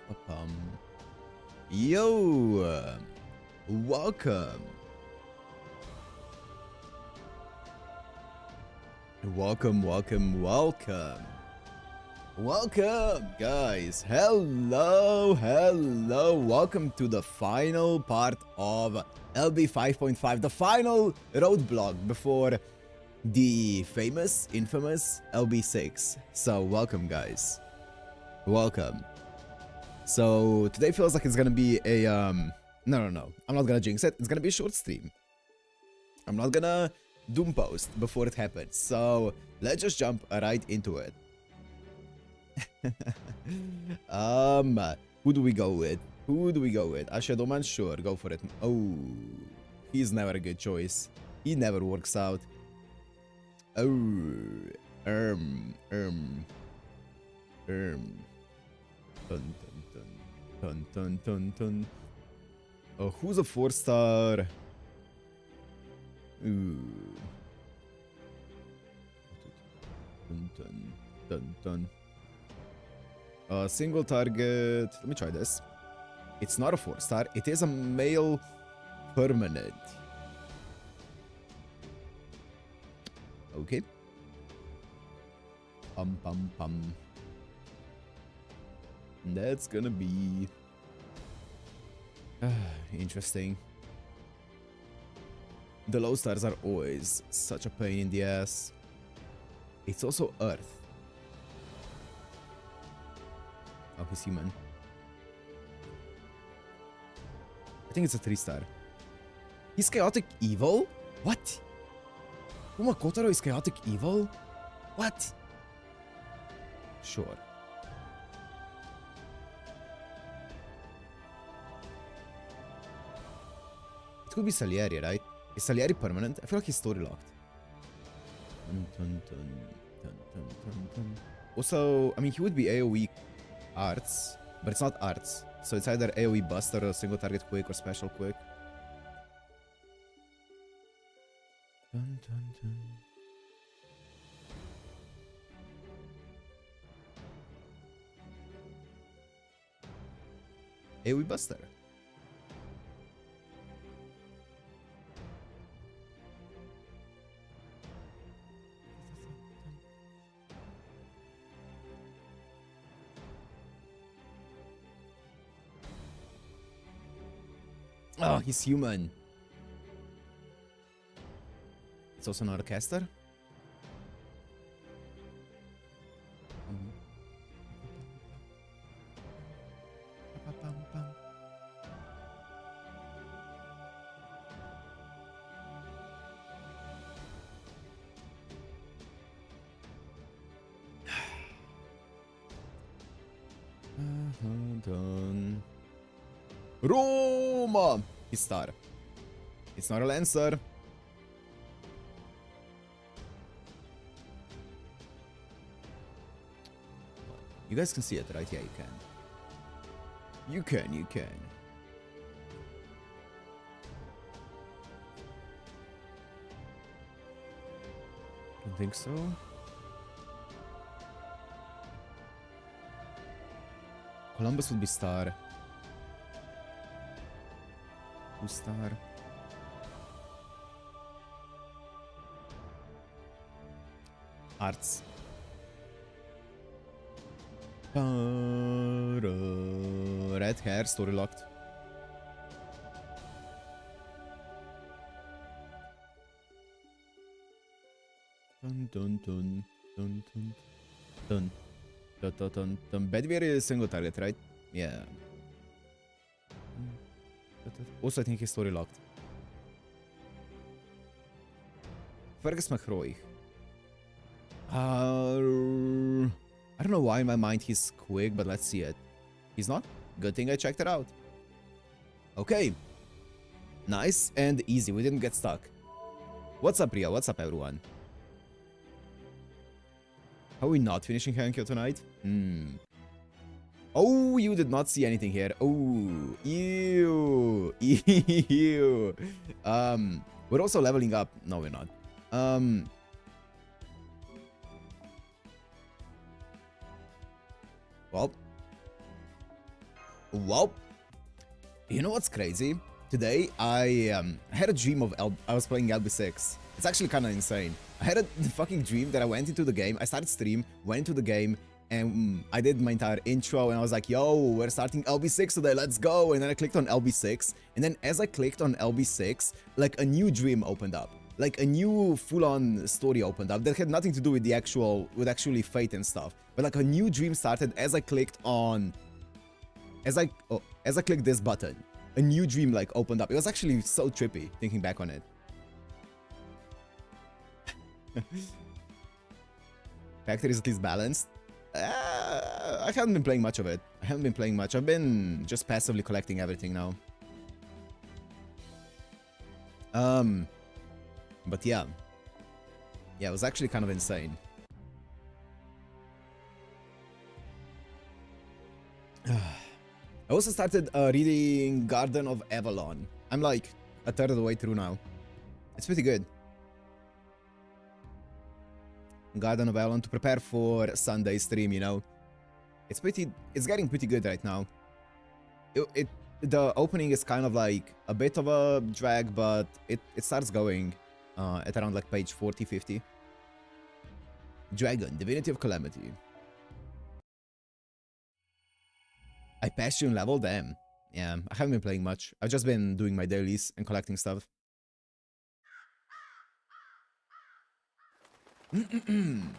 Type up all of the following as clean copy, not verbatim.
Ba-ba-bum. Yo! Welcome! Welcome, welcome, welcome! Welcome, guys! Hello, hello! Welcome to the final part of LB5.5, the final roadblock before the famous, infamous LB6. So, welcome, guys. Welcome. So, today feels like it's gonna be a, no. I'm not gonna jinx it. It's gonna be a short stream. I'm not gonna doom post before it happens. So, let's just jump right into it. Who do we go with? Who do we go with? Shadowman? Sure, go for it. Oh, he's never a good choice. He never works out. Oh, Dun, dun, dun, dun, dun. Oh, who's a 4-star? Ooh. Dun, dun, dun, dun. Single target. Let me try this. It's not a 4-star. It is a male permanent. Okay. Pum pum pum. That's gonna be interesting. The low stars are always such a pain in the ass. It's also Earth. Oh, he's human. I think it's a 3-star. He's chaotic evil? What? Uma Kotaro is chaotic evil? What? Sure. It could be Salieri, right? Is Salieri permanent? I feel like he's story locked. Also, I mean, he would be AoE arts, but it's not arts. So it's either AoE buster or single target quick or special quick. Dun, dun, dun. AoE buster. Oh, he's human. It's also not a caster. Done. Roma! His star. It's not a Lancer. You guys can see it, right? Yeah, you can. You can. Don't think so. Columbus would be star. Who's star? Arts. Red hair, story locked. Dun dun dun dun dun dun dun dun dun dun. Bedwear is single target, right? Yeah. Also, I think he's story locked. Fergus McRoy. I don't know why in my mind he's quick, but let's see it. He's not? Good thing I checked it out. Okay. Nice and easy. We didn't get stuck. What's up, Ria? What's up, everyone? Are we not finishing Heian-kyo tonight? Oh, you did not see anything here. Oh, ew. Ew. We're also leveling up. No, we're not. Well, Well, you know what's crazy? Today, I had a dream of I was playing LB6. It's actually kind of insane. I had a fucking dream that I went into the game, I started stream, went into the game, and I did my entire intro, and I was like, yo, we're starting LB6 today, let's go! And then I clicked on LB6, and then as I clicked on LB6, like a new dream opened up. Like a new full-on story opened up that had nothing to do with the actually fate and stuff. But like a new dream started as I clicked on... As I clicked this button. A new dream like opened up. It was actually so trippy, thinking back on it. Factory is at least balanced. I haven't been playing much of it. I haven't been playing much. I've been just passively collecting everything now. But yeah. Yeah, it was actually kind of insane. I also started reading Garden of Avalon. I'm like a third of the way through now. It's pretty good. Garden of Avalon to prepare for Sunday stream, you know. It's getting pretty good right now. The opening is kind of like a bit of a drag, but it starts going at around like page 40-50. Dragon, Divinity of Calamity. I passed you in level? Damn. Yeah, I haven't been playing much. I've just been doing my dailies and collecting stuff. During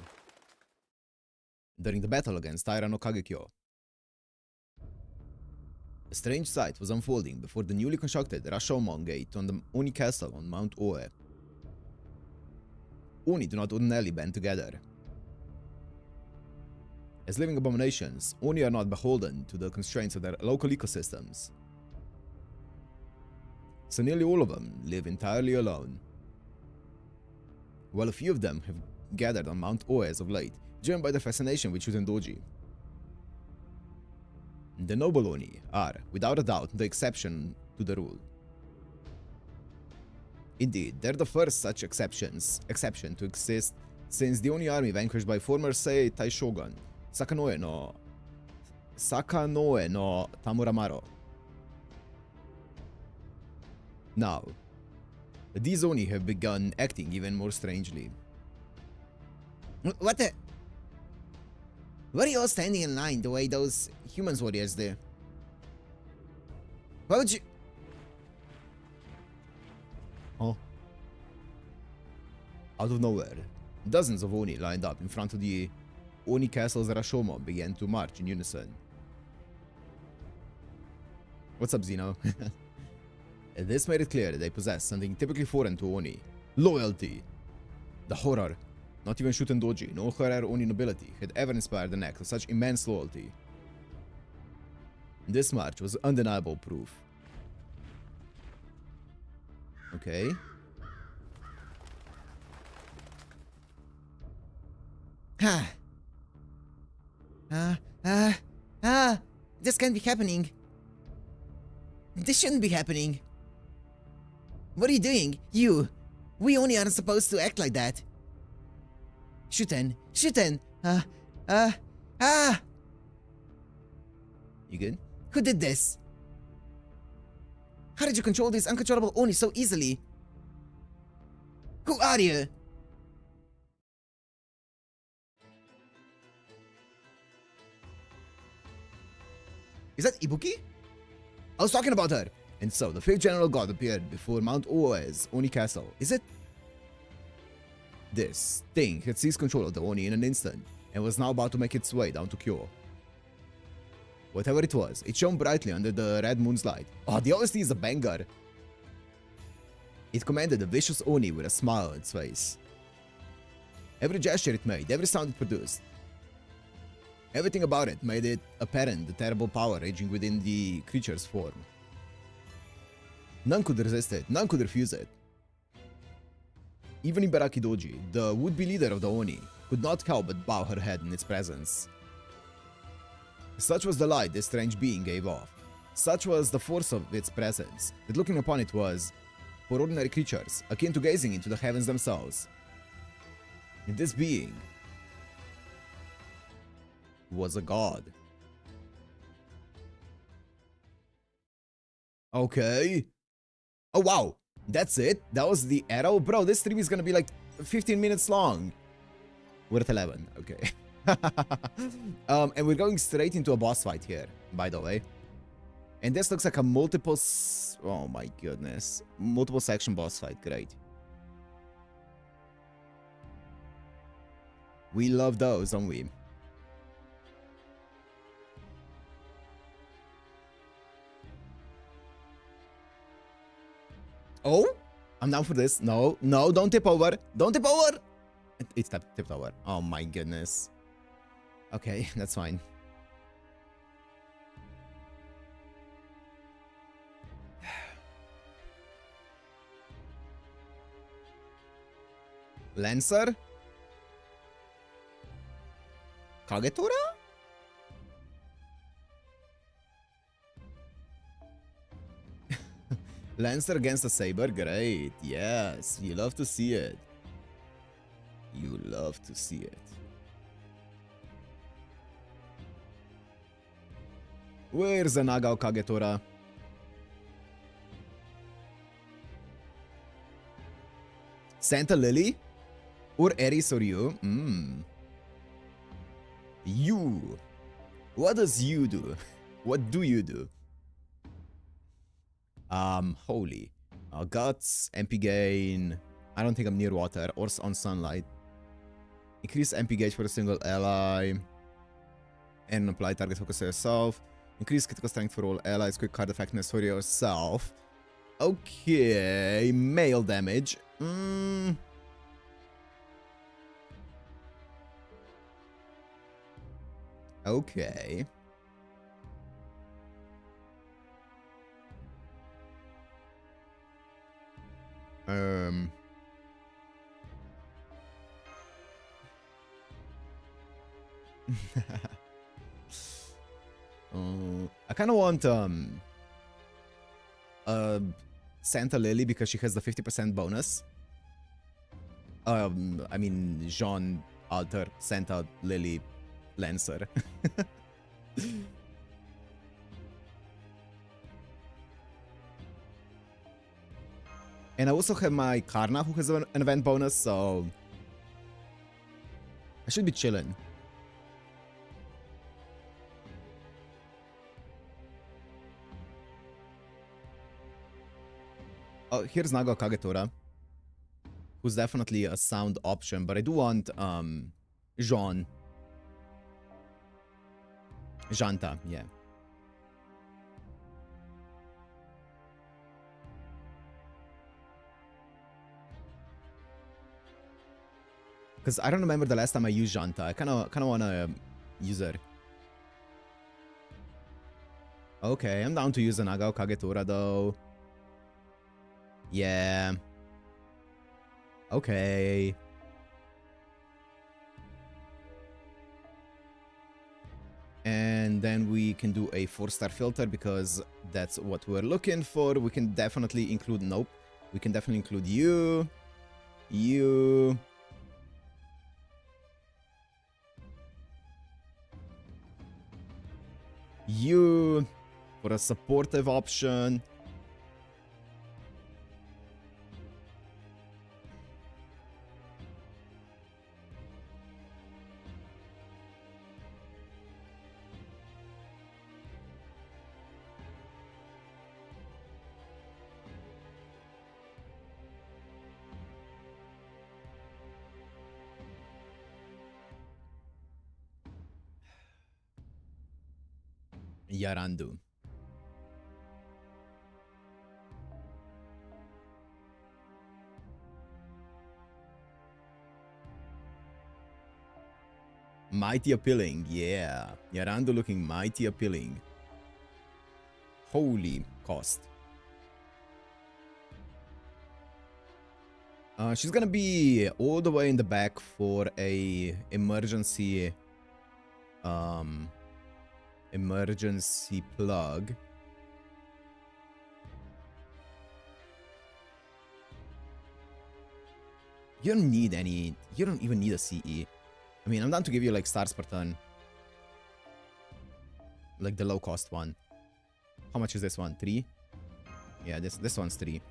the battle against Taira no Kagekyo, a strange sight was unfolding before the newly constructed Rashomon gate on the Oni castle on Mount Oe. Oni do not ordinarily band together. As living abominations, Oni are not beholden to the constraints of their local ecosystems. So nearly all of them live entirely alone. While a few of them have gathered on Mount Oe as of late, driven by their fascination with Shutendoji. The noble Oni are, without a doubt, the exception to the rule. Indeed, they're the first such exception to exist since the Oni army vanquished by former Sei Taishogun, Sakanoe no Tamuramaro. Now, these Oni have begun acting even more strangely. What the? Why are you all standing in line the way those humans warriors do? Why would you... Huh? Out of nowhere, dozens of Oni lined up in front of the Oni castle's Rashomon began to march in unison. What's up, Zeno? This made it clear that they possessed something typically foreign to Oni. Loyalty. The horror. Not even Shutendoji, no Harare Oni nobility, had ever inspired an act of such immense loyalty. This march was undeniable proof. Okay. This can't be happening. This shouldn't be happening. What are you doing? You! We only aren't supposed to act like that. Shuten! You good? Who did this? How did you control these uncontrollable Oni so easily? Who are you? Is that Ibuki? I was talking about her! And so, the fake General God appeared before Mount Oe's Oni Castle. Is it? This thing had seized control of the Oni in an instant, and was now about to make its way down to Kyo. Whatever it was, it shone brightly under the red moon's light. Oh, the OST is a banger! It commanded the vicious Oni with a smile on its face. Every gesture it made, every sound it produced, everything about it made it apparent the terrible power raging within the creature's form. None could resist it, none could refuse it. Even Ibaraki Doji, the would-be leader of the Oni, could not help but bow her head in its presence. Such was the light this strange being gave off. Such was the force of its presence, that looking upon it was, for ordinary creatures, akin to gazing into the heavens themselves. This being was a god. Okay. Oh, wow. That's it? That was the arrow? Bro, this stream is gonna be like 15 minutes long. We're at 11. Okay. And we're going straight into a boss fight here, by the way. And this looks like a multiple... Oh my goodness. Multiple section boss fight. Great. We love those, don't we? Oh? I'm down for this. No, no, don't tip over. Don't tip over. It's tipped over. Oh my goodness. Okay, that's fine. Lancer? Kagetora? Lancer against a Saber? Great. Yes, you love to see it. You love to see it. Where's the Nagao Kagetora? Santa Lily? Or Eris or you? You. What does you do? What do you do? Holy. Guts, MP gain. I don't think I'm near water or on sunlight. Increase MP gauge for a single ally. And apply target focus to yourself. Increase critical strength for all allies. Quick card effectiveness for yourself. Okay. Male damage. Okay. I kind of want Santa Lily because she has the 50% bonus. I mean Jean Alter Santa Lily Lancer. And I also have my Karna who has an event bonus, so I should be chilling. Oh, here's Nagao Kagetora, who's definitely a sound option, but I do want Jean. Janta, yeah. Because I don't remember the last time I used Janta. I kind of want to use her. Okay, I'm down to use the Nagao Kagetora though. Yeah. Okay. And then we can do a 4-star filter because that's what we're looking for. We can definitely include... Nope. We can definitely include you. You. You. For a supportive option. Yarandu. Mighty appealing, yeah. Yarandu looking mighty appealing. Holy cost. She's gonna be all the way in the back for a emergency plug. You don't need any, you don't even need a CE. I mean, I'm down to give you like stars per turn. Like the low cost one. How much is this one? 3? Yeah, this one's 3.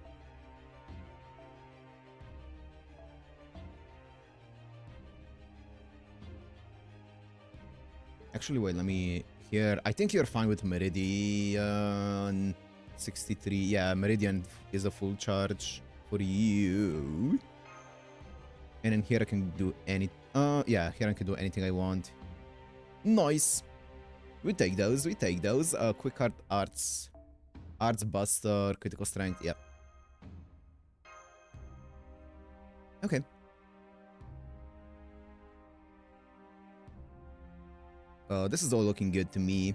Actually, wait, let me... Here, I think you're fine with Meridian 63. Yeah, Meridian is a full charge for you. And then here I can do any... yeah, here I can do anything I want. Nice. We take those, we take those. Quick Heart Arts. Arts Buster, Critical Strength, yeah. Okay. This is all looking good to me.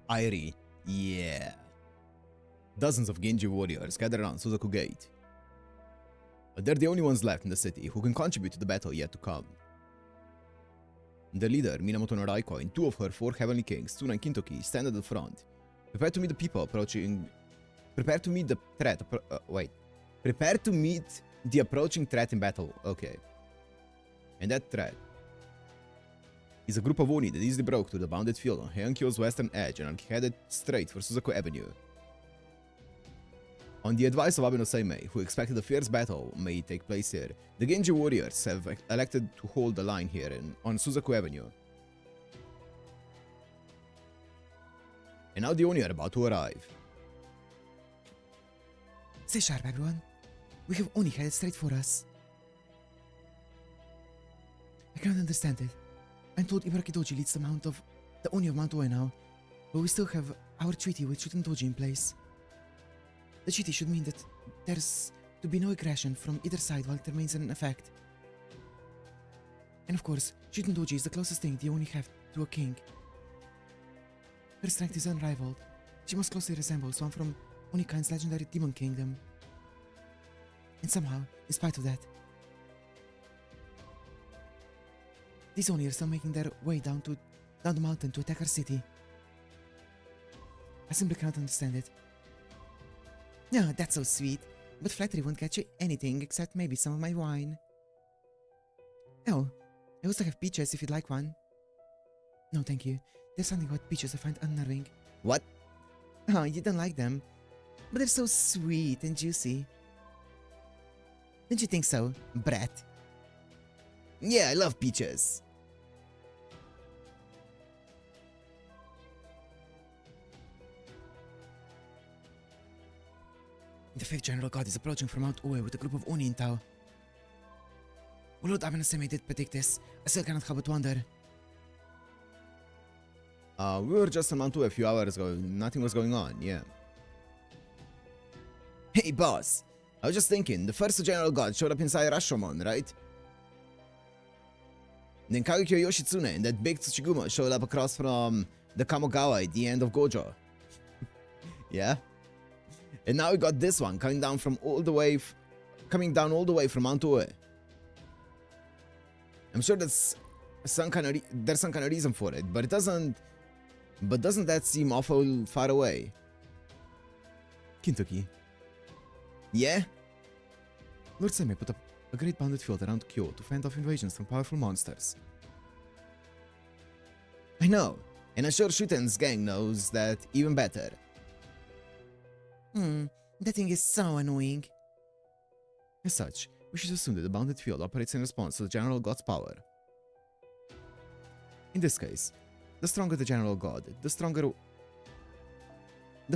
Airi, yeah. Dozens of Genji warriors gather around Suzaku Gate. But they're the only ones left in the city who can contribute to the battle yet to come. The leader, Minamoto no Raiko, and 2 of her 4 heavenly kings, Tsuna and Kintoki, stand at the front. Prepare to meet the people approaching... Prepare to meet the threat... Prepare to meet the approaching threat in battle. Okay. And that threat is a group of Oni that easily broke through the bounded field on Heian-kyo's western edge and are headed straight for Suzaku Avenue. On the advice of Abe no Seimei, who expected a fierce battle may take place here, the Genji warriors have elected to hold the line here on Suzaku Avenue. And now the Oni are about to arrive. Stay sharp, everyone. We have Oni headed straight for us. I cannot understand it. I'm told Ibaraki Doji leads the Oni of Mount Oe now, but we still have our treaty with Shuten Doji in place. The treaty should mean that there's to be no aggression from either side while it remains in effect. And of course, Shuten Doji is the closest thing the Oni have to a king. Her strength is unrivaled. She most closely resembles one from Onikind's legendary Demon Kingdom. And somehow, in spite of that, these Oni are still making their way down the mountain to attack our city. I simply cannot understand it. No, that's so sweet, but flattery won't get you anything except maybe some of my wine. Oh, I also have peaches if you'd like one. No, thank you. There's something about peaches I find unnerving. What? Oh, you don't like them? But they're so sweet and juicy. Don't you think so, brat? Yeah, I love peaches. The 5th General God is approaching from Mount Oe with a group of Oni in tow. Well, Lord Abe no Seimei did predict this. I still cannot help but wonder. We were just on Mount Oe a few hours ago. Nothing was going on, yeah. Hey, boss. I was just thinking, the 1st General God showed up inside Rashomon, right? Then Kagekyo Yoshitsune and that big Tsuchigumo showed up across from the Kamogawa at the end of Gojo. Yeah? And now we got this one coming down all the way from Mount Oe. I'm sure that's there's some kind of reason for it, but doesn't that seem awful far away? Kintoki. Yeah? Lord Seimei put up a great bounded field around Kyo to fend off invasions from powerful monsters. I know, and I'm sure Shuten's gang knows that even better. That thing is so annoying. As such, we should assume that the bounded field operates in response to the General God's power. In this case, the stronger the General God, the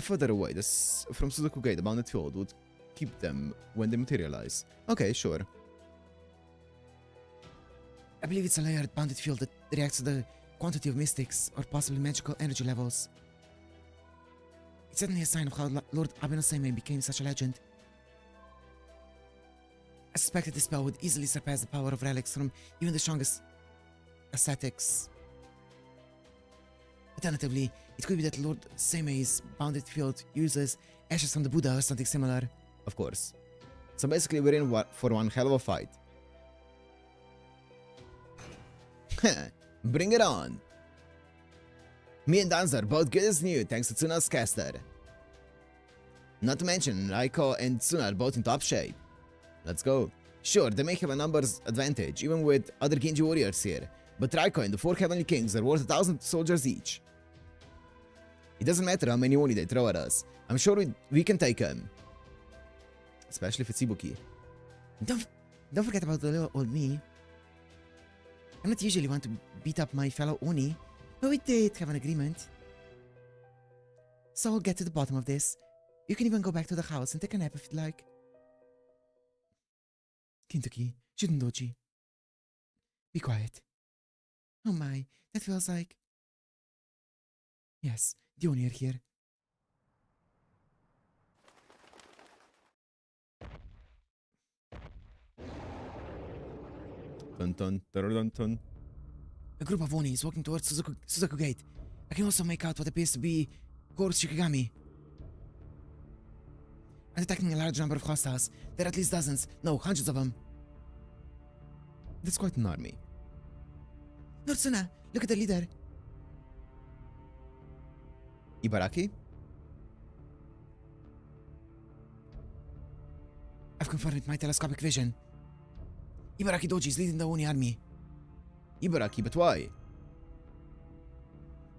further away from Suzaku Gate the bounded field would keep them when they materialize. Okay, sure. I believe it's a layered bounded field that reacts to the quantity of mystics or possibly magical energy levels. It's certainly a sign of how Lord Abe no Seimei became such a legend. I suspect that this spell would easily surpass the power of relics from even the strongest ascetics. Alternatively, it could be that Lord Seimei's bounded field uses ashes from the Buddha or something similar. Of course. So basically we're in for one hell of a fight. Bring it on! Me and Danzo are both good as new thanks to Tsuna's caster. Not to mention, Raiko and Tsuna are both in top shape. Let's go. Sure, they may have a numbers advantage, even with other Genji warriors here. But Raiko and the 4 Heavenly Kings are worth 1,000 soldiers each. It doesn't matter how many Oni they throw at us. I'm sure we can take them. Especially if it's Ibuki. Don't forget about the little old me. I'm not usually one to beat up my fellow Oni, but we did have an agreement. So I'll get to the bottom of this. You can even go back to the house and take a nap if you'd like. Kintoki, Shidendoji. Be quiet. Oh my, that feels like... Yes, the Oni are here. Dun dun dun dun dun. A group of Oni is walking towards Suzaku Gate. I can also make out what appears to be Kor's Shikigami. I'm detecting a large number of hostiles. There are at least dozens, no, hundreds of them. That's quite an army. Norsuna, look at the leader. Ibaraki? I've confirmed with my telescopic vision. Ibaraki Doji is leading the Oni army. Ibaraki, but why? It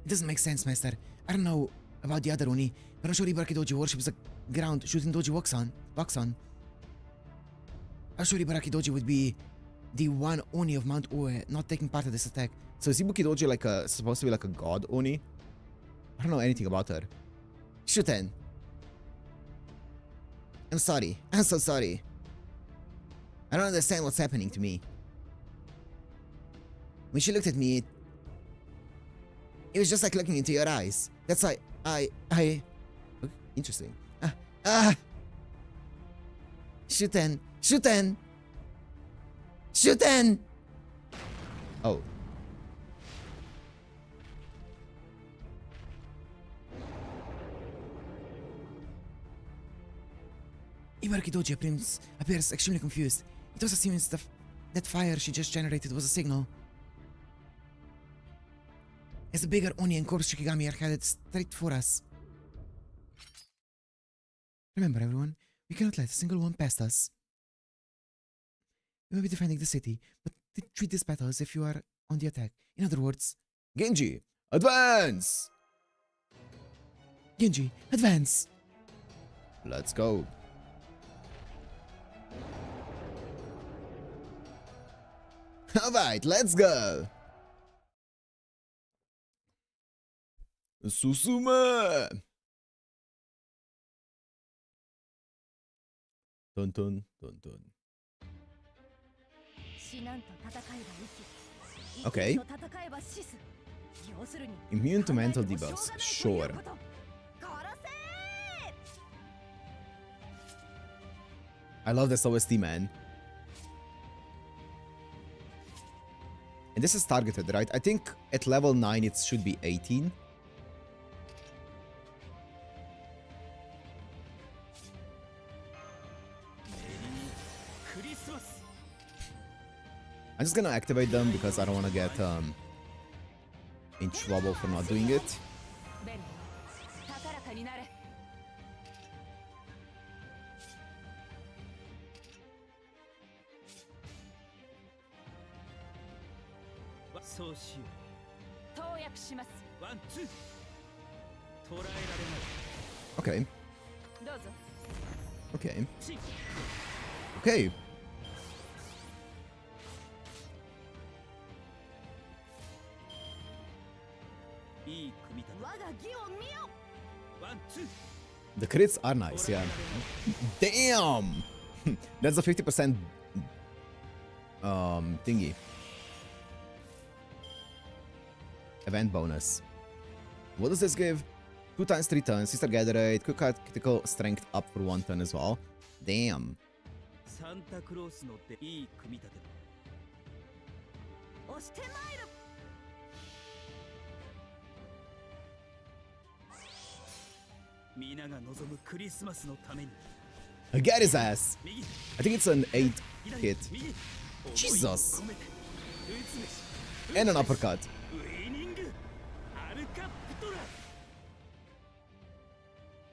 doesn't make sense, Master. I don't know about the other Oni, but I'm sure Ibaraki Doji worships the ground shooting Doji walks on. I'm sure Ibaraki Doji would be the one Oni of Mount Ue not taking part of this attack. So is Ibuki Doji like supposed to be like a god Oni? I don't know anything about her. Shuten. I'm sorry. I'm so sorry. I don't understand what's happening to me. When she looked at me, it was just like looking into your eyes. That's why I... Interesting. Shuten! Shuten! Shuten! Oh. Ibaraki Doji appears extremely confused. It also seems that fire she just generated was a signal. As the bigger Oni and Kor's Shikigami are headed straight for us. Remember, everyone, we cannot let a single one past us. We may be defending the city, but treat this battle as if you are on the attack. In other words... Genji, advance! Genji, advance! Let's go. Alright, let's go! Susume! Dun dun dun dun. Okay. Immune to mental debuffs, sure. I love this OST, man. And this is targeted, right? I think at level 9 it should be 18. I'm just gonna activate them because I don't want to get in trouble for not doing it. Okay. Okay. Okay. The crits are nice, yeah. Damn! That's a 50% thingy. Event bonus. What does this give? 2 times 3 turns, Sister Gather Rate, quick critical strength up for 1 turn as well. Damn. Get his ass! I think it's an 8 hit. Jesus! And an uppercut.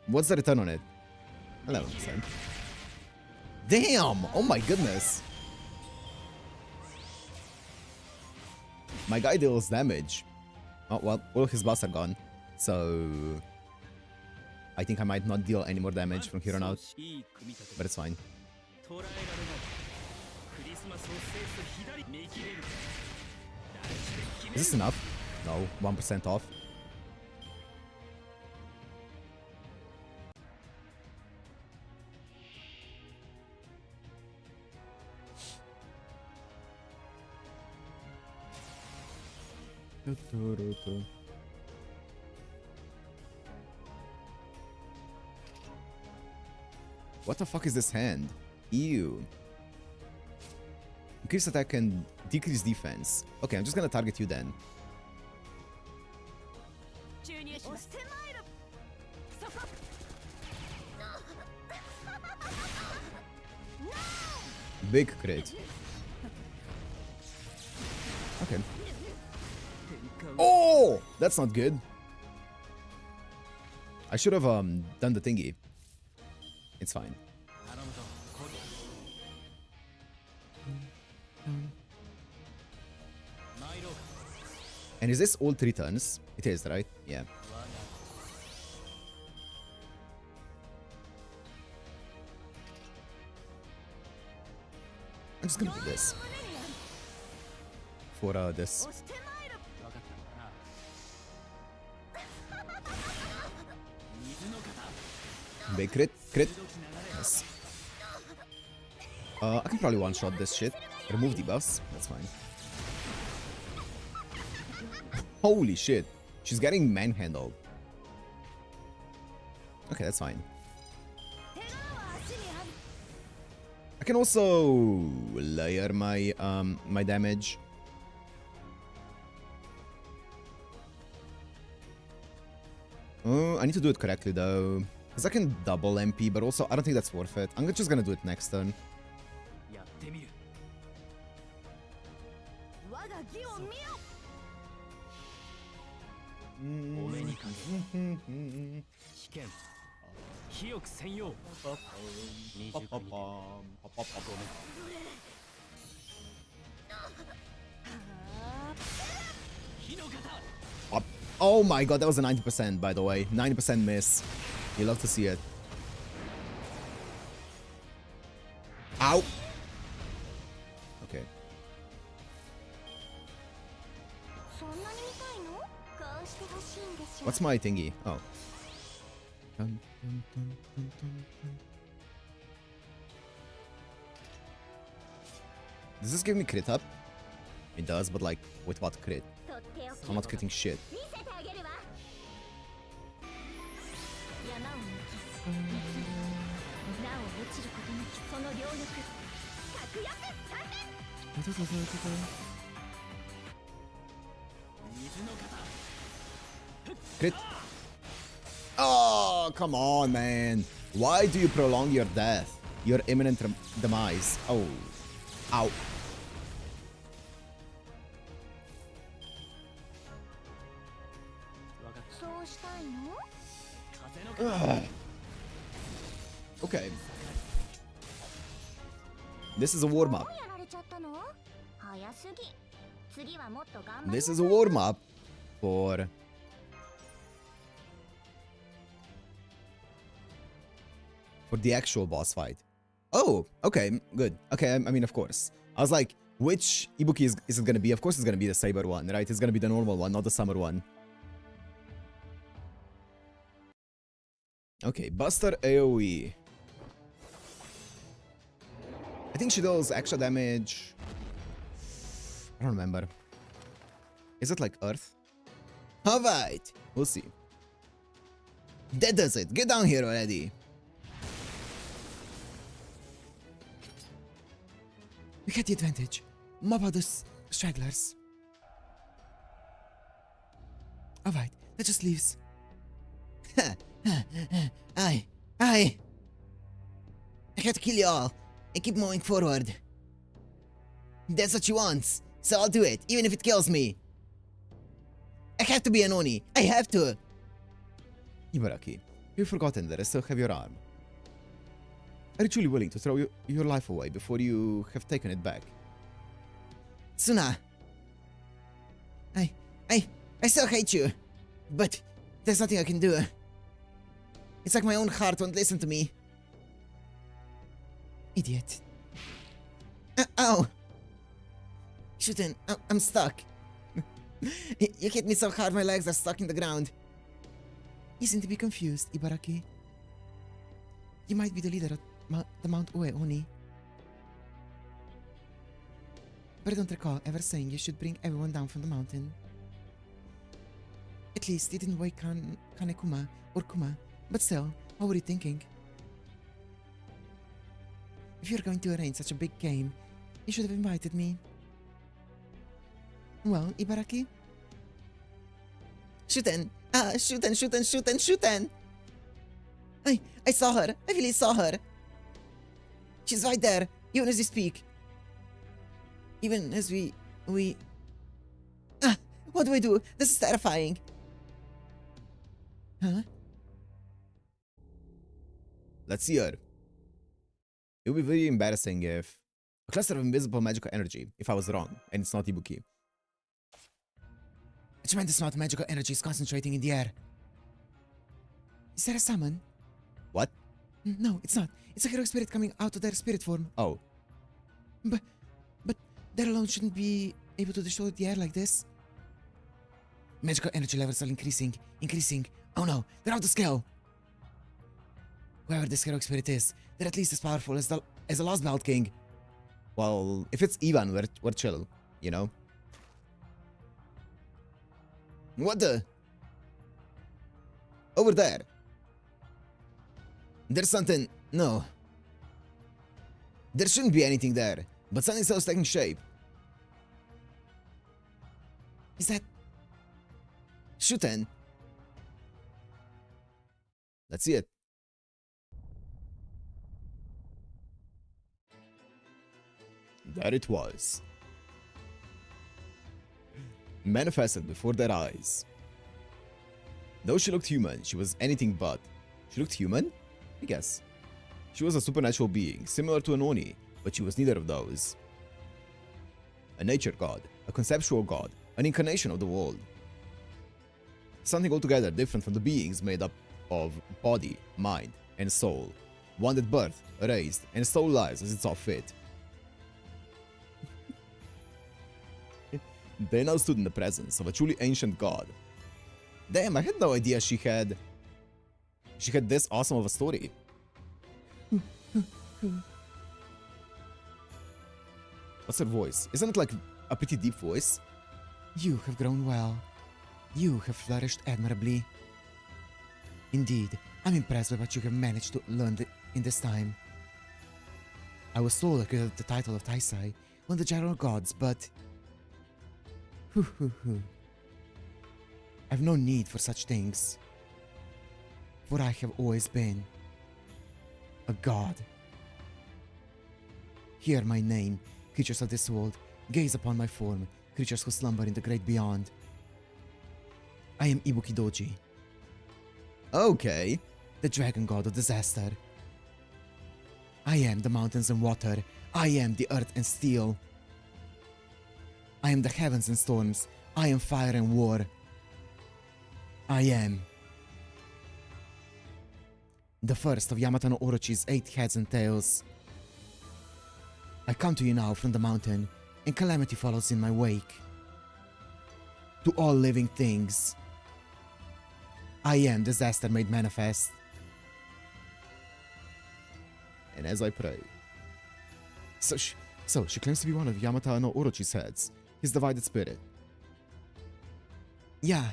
What's the return on it? 11%. Damn! Oh my goodness. My guy deals damage. Oh, well, all his buffs are gone. So... I think I might not deal any more damage from here on out. But it's fine. Is this enough? No, 1% off. What the fuck is this hand? Ew. Increase attack and decrease defense. Okay, I'm just gonna target you then. Big crit. Okay. Oh! That's not good. I should have done the thingy. It's fine. And is this all 3 turns? It is, right? Yeah. I'm just gonna do this. For this. Big crit. Crit. Yes. I can probably one-shot this shit. Remove debuffs. That's fine. Holy shit. She's getting manhandled. Okay, that's fine. I can also layer my my damage. I need to do it correctly though. Because I can double MP, but also I don't think that's worth it. I'm just gonna do it next turn. Oh my god, that was a 90% by the way. 90% miss. You love to see it. Ow! Okay. What's my thingy? Oh. Does this give me crit up? It does, but like, with what crit? I'm not critting shit. Crit. Oh, come on, man. Why do you prolong your death? Your imminent demise. Oh. Ow. Ugh. Okay. This is a warm-up. This is a warm-up for the actual boss fight. Oh, okay, good. Okay, I mean, of course. I was like, which Ibuki is it gonna be? Of course it's gonna be the Saber one, right? It's gonna be the normal one, not the summer one. Okay, Buster AoE. I think she does extra damage. I don't remember. Is it like Earth? Alright, we'll see. That does it. Get down here already. We get the advantage. Mob out the stragglers. Alright, that just leaves. I have to kill you all and keep moving forward. That's what she wants, so I'll do it, even if it kills me. I have to be an Oni. I have to. Ibaraki, you've forgotten that I still have your arm. Are you truly willing to throw your life away before you have taken it back? Tsuna! I still hate you. But there's nothing I can do. It's like my own heart won't listen to me. Idiot. Ow! Shootin', I'm stuck. You hit me so hard my legs are stuck in the ground. You seem to be confused, Ibaraki. You might be the leader of the Mount Ue Oni. But I don't recall ever saying you should bring everyone down from the mountain. At least you didn't wake Kanekuma or Kuma, but still, what were you thinking? If you're going to arrange such a big game, you should have invited me. Well, Ibaraki? Shooten! Shooten! I saw her! I really saw her! She's right there, even as we speak. Even as we... What do I do? This is terrifying. Huh? Let's see her. It would be very embarrassing if... A cluster of invisible magical energy, if I was wrong, and it's not Ibuki. A tremendous amount of magical energy is concentrating in the air. Is that a summon? What? No, it's not. It's a heroic spirit coming out of their spirit form. Oh. But that alone shouldn't be able to destroy the air like this. Magical energy levels are increasing. Oh no, they're out of scale. Whoever this heroic spirit is, they're at least as powerful as the Lost Belt King. Well, if it's Ivan, we're chill, you know? What the? Over there. There's something... No. There shouldn't be anything there, but something else taking shape. Is that... Shooten. Let's see it. There it was. Manifested before their eyes. Though she looked human, she was anything but. She looked human? I guess. She was a supernatural being, similar to an Oni, but she was neither of those. A nature god, a conceptual god, an incarnation of the world. Something altogether different from the beings made up of body, mind, and soul. One that birthed, raised, and stole lives as it saw fit. They now stood in the presence of a truly ancient god. Damn, I had no idea she had this awesome of a story. What's her voice? Isn't it like a pretty deep voice? You have grown well. You have flourished admirably. Indeed, I'm impressed with what you have managed to learn in this time. I was told I could have the title of Taisai, one of the general gods, but... I've no need for such things. For I have always been a god. Hear my name, creatures of this world. Gaze upon my form, creatures who slumber in the great beyond. I am Ibuki Doji. Okay. The dragon god of disaster. I am the mountains and water. I am the earth and steel. I am the heavens and storms. I am fire and war. I am the first of Yamata no Orochi's 8 heads and tails. I come to you now from the mountain, and calamity follows in my wake. To all living things, I am disaster made manifest. And as I pray. So she claims to be one of Yamata no Orochi's heads, his divided spirit. Yeah.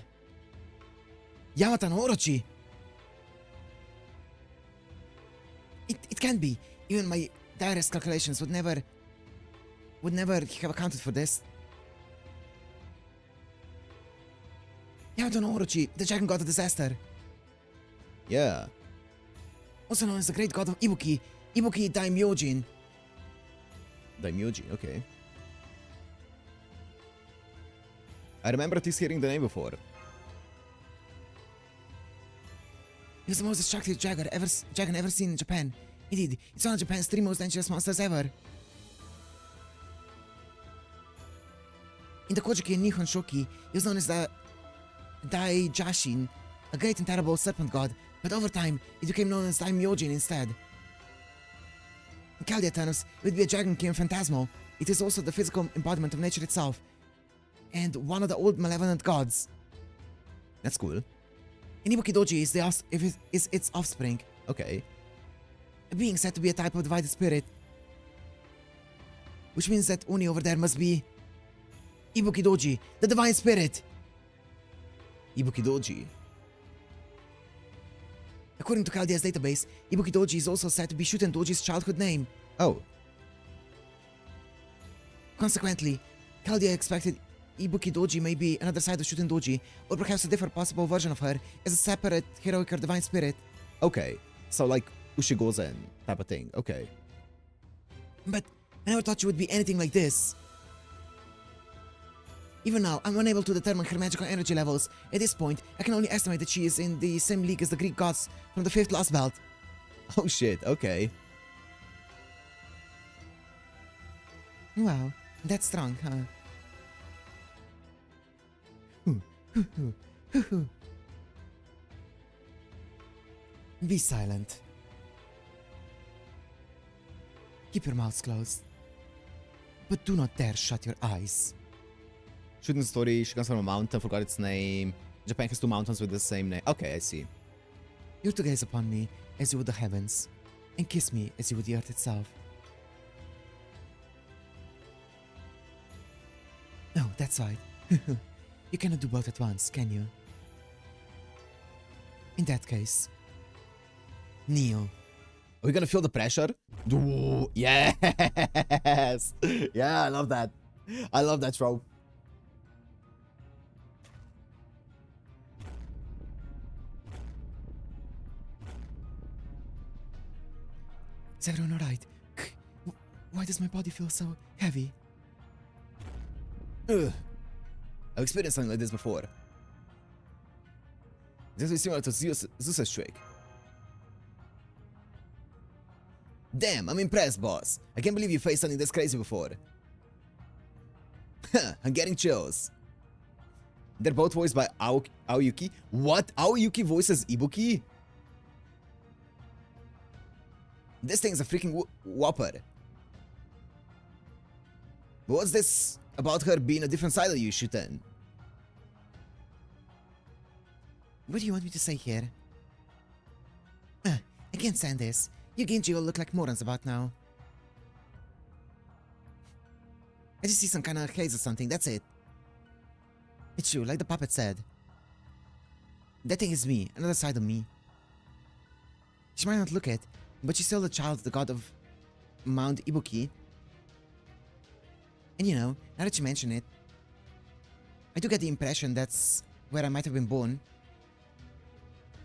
Yamata no Orochi! It can't be. Even my direst calculations would never have accounted for this. Yamato no Orochi, the dragon god of disaster. Yeah. Also known as the great god of Ibuki, Ibuki Daimyojin. Daimyoji, okay. I remember at least hearing the name before. He was the most destructive dragon ever seen in Japan. Indeed, it's one of Japan's 3 most dangerous monsters ever. In the Kojiki and Nihon Shoki, he was known as the Daijashin, a great and terrible serpent god, but over time, it became known as Daimyojin instead. In Chaldea terms, it would be a dragon king phantasmal. It is also the physical embodiment of nature itself, and one of the old malevolent gods. That's cool. And Ibuki-doji is its offspring, Okay. a being said to be a type of divided spirit. Which means that Oni over there must be Ibuki-doji, the divine spirit. Ibuki-doji. According to Chaldea's database, Ibuki-doji is also said to be Shuten-doji's childhood name. Oh. Consequently, Chaldea expected Ibuki-doji may be another side of Shuten-doji, or perhaps a different possible version of her as a separate heroic or divine spirit. Okay. So like Ushigozen type of thing. Okay. But I never thought she would be anything like this. Even now, I'm unable to determine her magical energy levels. At this point, I can only estimate that she is in the same league as the Greek gods from the 5th Lost Belt. Oh shit, okay. Wow, that's strong, huh? Be silent. Keep your mouths closed. But do not dare shut your eyes. Shooting story, she comes from a mountain, forgot its name. Japan has 2 mountains with the same name. Okay, I see. You're to gaze upon me as you would the heavens, and kiss me as you would the earth itself. No, that's right. You cannot do both at once, can you? In that case, kneel. Are we gonna feel the pressure? Ooh, yes! Yeah, I love that. I love that trope. Is everyone alright? Why does my body feel so heavy? Ugh. I've experienced something like this before. This is similar to Zeus's trick. Damn, I'm impressed, boss. I can't believe you faced something this crazy before. I'm getting chills. They're both voiced by Aoyuki. What? Aoyuki voices Ibuki? This thing's a freaking whopper. What's this about her being a different side of you, Shuten? What do you want me to say here? I can't stand this. You Genji all look like morons about now. I just see some kind of haze or something, that's it. It's true, like the puppet said. That thing is me, another side of me. She might not look it, but she's still the child of the god of Mount Ibuki. And you know, now that you mention it, I do get the impression that's where I might have been born.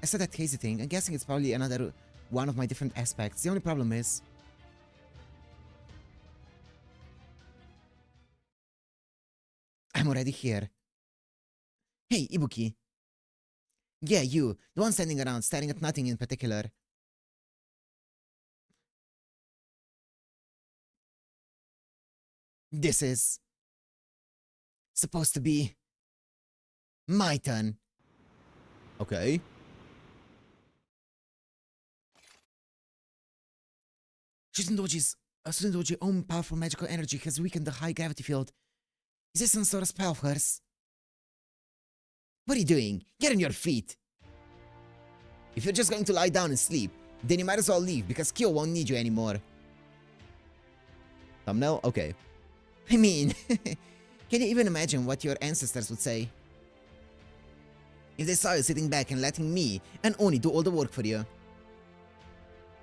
I said that hazy thing, I'm guessing it's probably another one of my different aspects. The only problem is... I'm already here. Hey, Ibuki. Yeah, you, the one standing around staring at nothing in particular. This is... supposed to be... my turn. Okay. Shuten-doji's own powerful magical energy has weakened the high gravity field. Is this some sort of spell of hers? What are you doing? Get on your feet! If you're just going to lie down and sleep, then you might as well leave because Kyo won't need you anymore. Thumbnail? Okay. I mean, can you even imagine what your ancestors would say? If they saw you sitting back and letting me and Oni do all the work for you.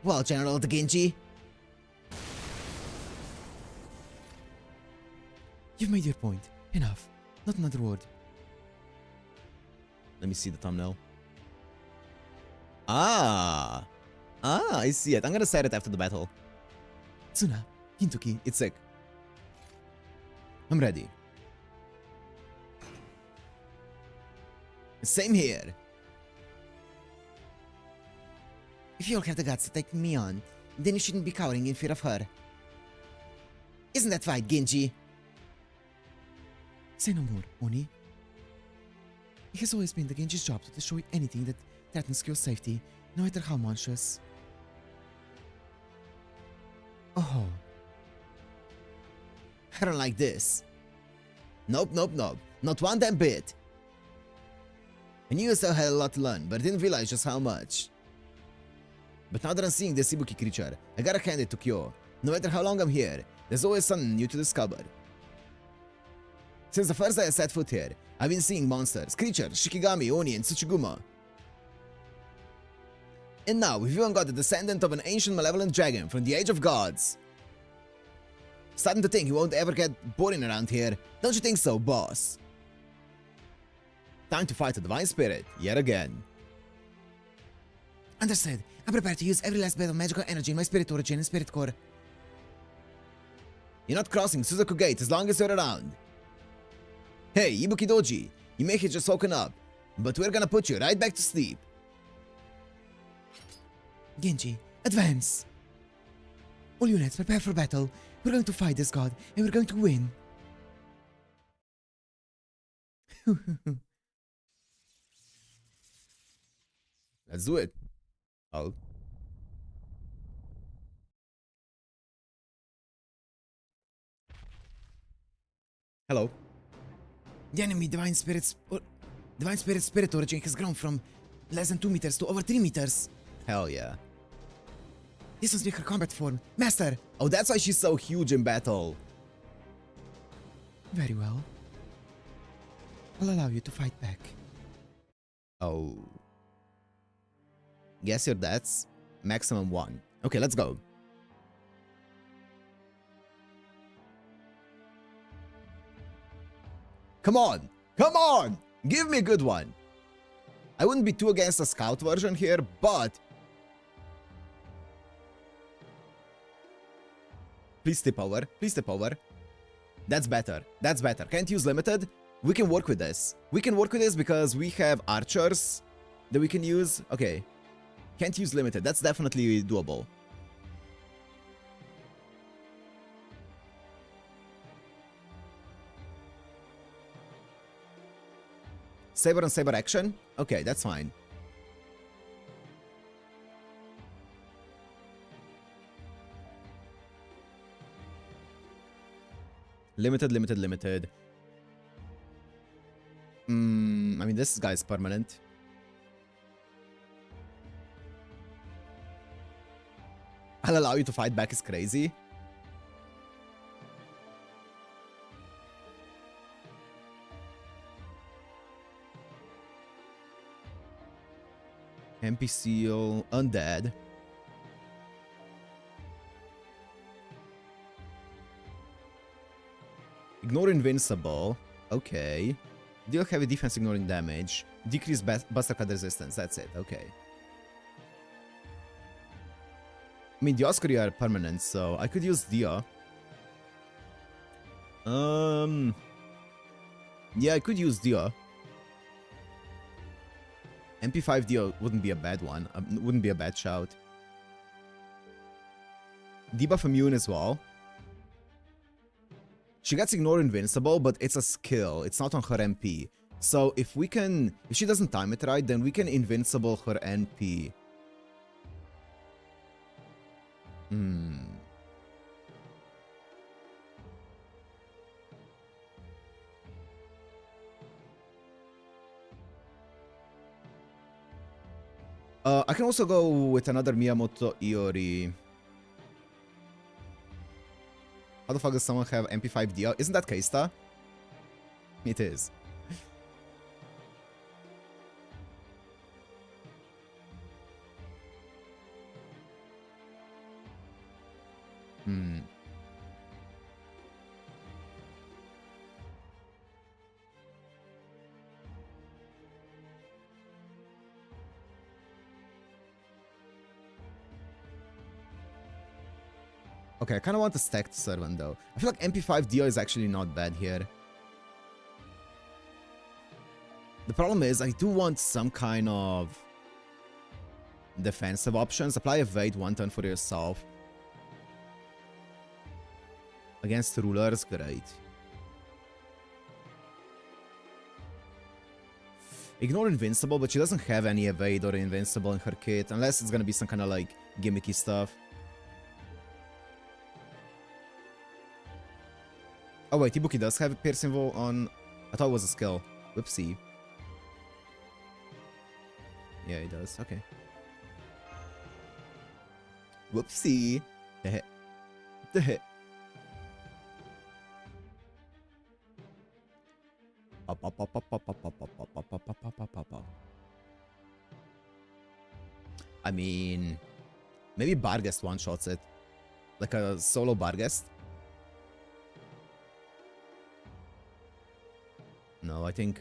Well, General the Genji. You've made your point. Enough. Not another word. Let me see the thumbnail. Ah, I see it. I'm gonna set it after the battle. Tsuna, Gintoki. It's sick. I'm ready. Same here. If you'll have the guts to take me on, then you shouldn't be cowering in fear of her. Isn't that right, Genji? Say no more, Oni. It has always been the Genji's job to destroy anything that threatens Kyo's safety, no matter how monstrous. Oh. I don't like this. Nope. Not one damn bit. I knew you still had a lot to learn, but I didn't realize just how much. But now that I'm seeing this Ibuki creature, I gotta hand it to Kyo. No matter how long I'm here, there's always something new to discover. Since the first day I set foot here, I've been seeing monsters, creatures, Shikigami, Oni, and Tsuchiguma. And now, we've even got the descendant of an ancient malevolent dragon from the Age of Gods. Starting to think he won't ever get boring around here. Don't you think so, boss? Time to fight a divine spirit, yet again. Understood. I'm prepared to use every last bit of magical energy in my spirit origin and spirit core. You're not crossing Suzaku Gate as long as you're around. Hey, Ibuki Doji, you may have just woken up, but we're gonna put you right back to sleep. Genji, advance! All units, prepare for battle. We're going to fight this god, and we're going to win. Let's do it. Oh. Hello. The enemy Divine Spirit Spirit origin has grown from less than 2 meters to over 3 meters. Hell yeah. This must be her combat form. Master! Oh, that's why she's so huge in battle. Very well. I'll allow you to fight back. Oh. Guess your deaths. Maximum 1. Okay, let's go. Come on! Come on! Give me a good one! I wouldn't be too against a scout version here, but... Please tip over. Please tip over. That's better. That's better. Can't use limited. We can work with this. We can work with this because we have archers that we can use. Okay. Can't use limited. That's definitely doable. Saber on saber action? Okay, that's fine. Limited. I mean, this guy's permanent. I'll allow you to fight back is crazy. MP Seal, Undead. Ignore Invincible. Okay. Deal heavy defense ignoring damage. Decrease Buster Cut resistance. That's it. Okay. I mean, Dioscuri are permanent, so I could use Dia. Yeah, I could use Dia. MP5 Dio wouldn't be a bad one. Wouldn't be a bad shout. Debuff immune as well. She gets Ignore Invincible, but it's a skill. It's not on her MP. So if we can... If she doesn't time it right, then we can Invincible her NP. I can also go with another Miyamoto Iori. How the fuck does someone have MP5 Dia? Isn't that Keista? It is. Okay, I kind of want a stacked servant though. I feel like MP5 Dio is actually not bad here. The problem is I do want some kind of defensive options. Apply Evade 1 turn for yourself. Against rulers, great. Ignore invincible, but she doesn't have any evade or invincible in her kit, unless it's gonna be some kind of like gimmicky stuff. Oh wait, Ibuki does have a piercing wall on... I thought it was a skill. Whoopsie. Yeah, it does. Okay. Whoopsie. The I mean, maybe Barghest one-shots it. Like a solo Barghest. No, I think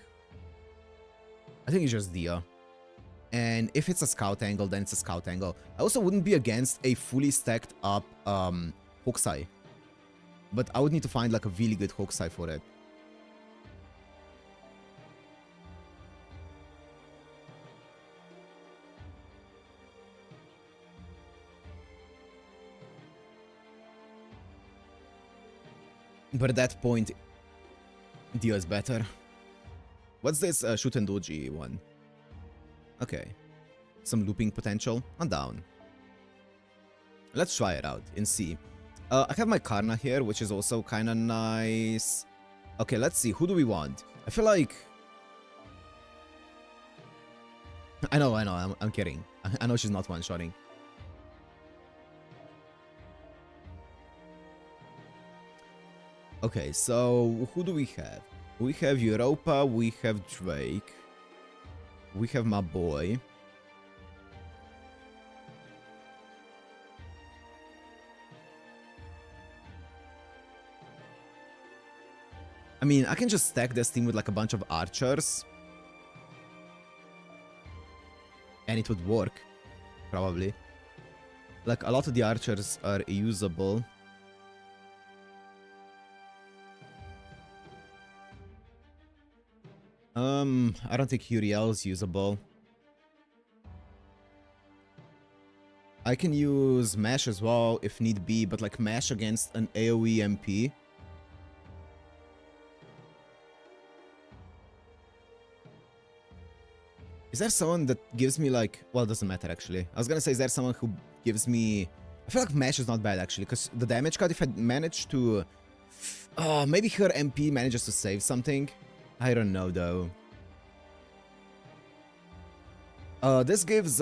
it's just Dia. And if it's a scout angle, then it's a scout angle. I also wouldn't be against a fully stacked up Hokusai. But I would need to find like a really good Hokusai for it. But at that point, Dia is better. What's this shoot and doji one? Okay. Some looping potential. I'm down. Let's try it out and see. I have my Karna here, which is also kind of nice. Okay, let's see. Who do we want? I feel like... I know, I'm kidding. I know she's not one-shotting. Okay, so who do we have? We have Europa, we have Drake. We have my boy. I mean, I can just stack this team with like a bunch of archers. And it would work. Probably. Like, a lot of the archers are usable. I don't think Uriel is usable. I can use Mash as well if need be, but like Mash against an AoE MP. Is there someone that gives me like... Well, it doesn't matter actually. I was gonna say, is there someone who gives me... I feel like Mash is not bad actually, because the damage cut, if I manage to... maybe her MP manages to save something. I don't know though. This gives...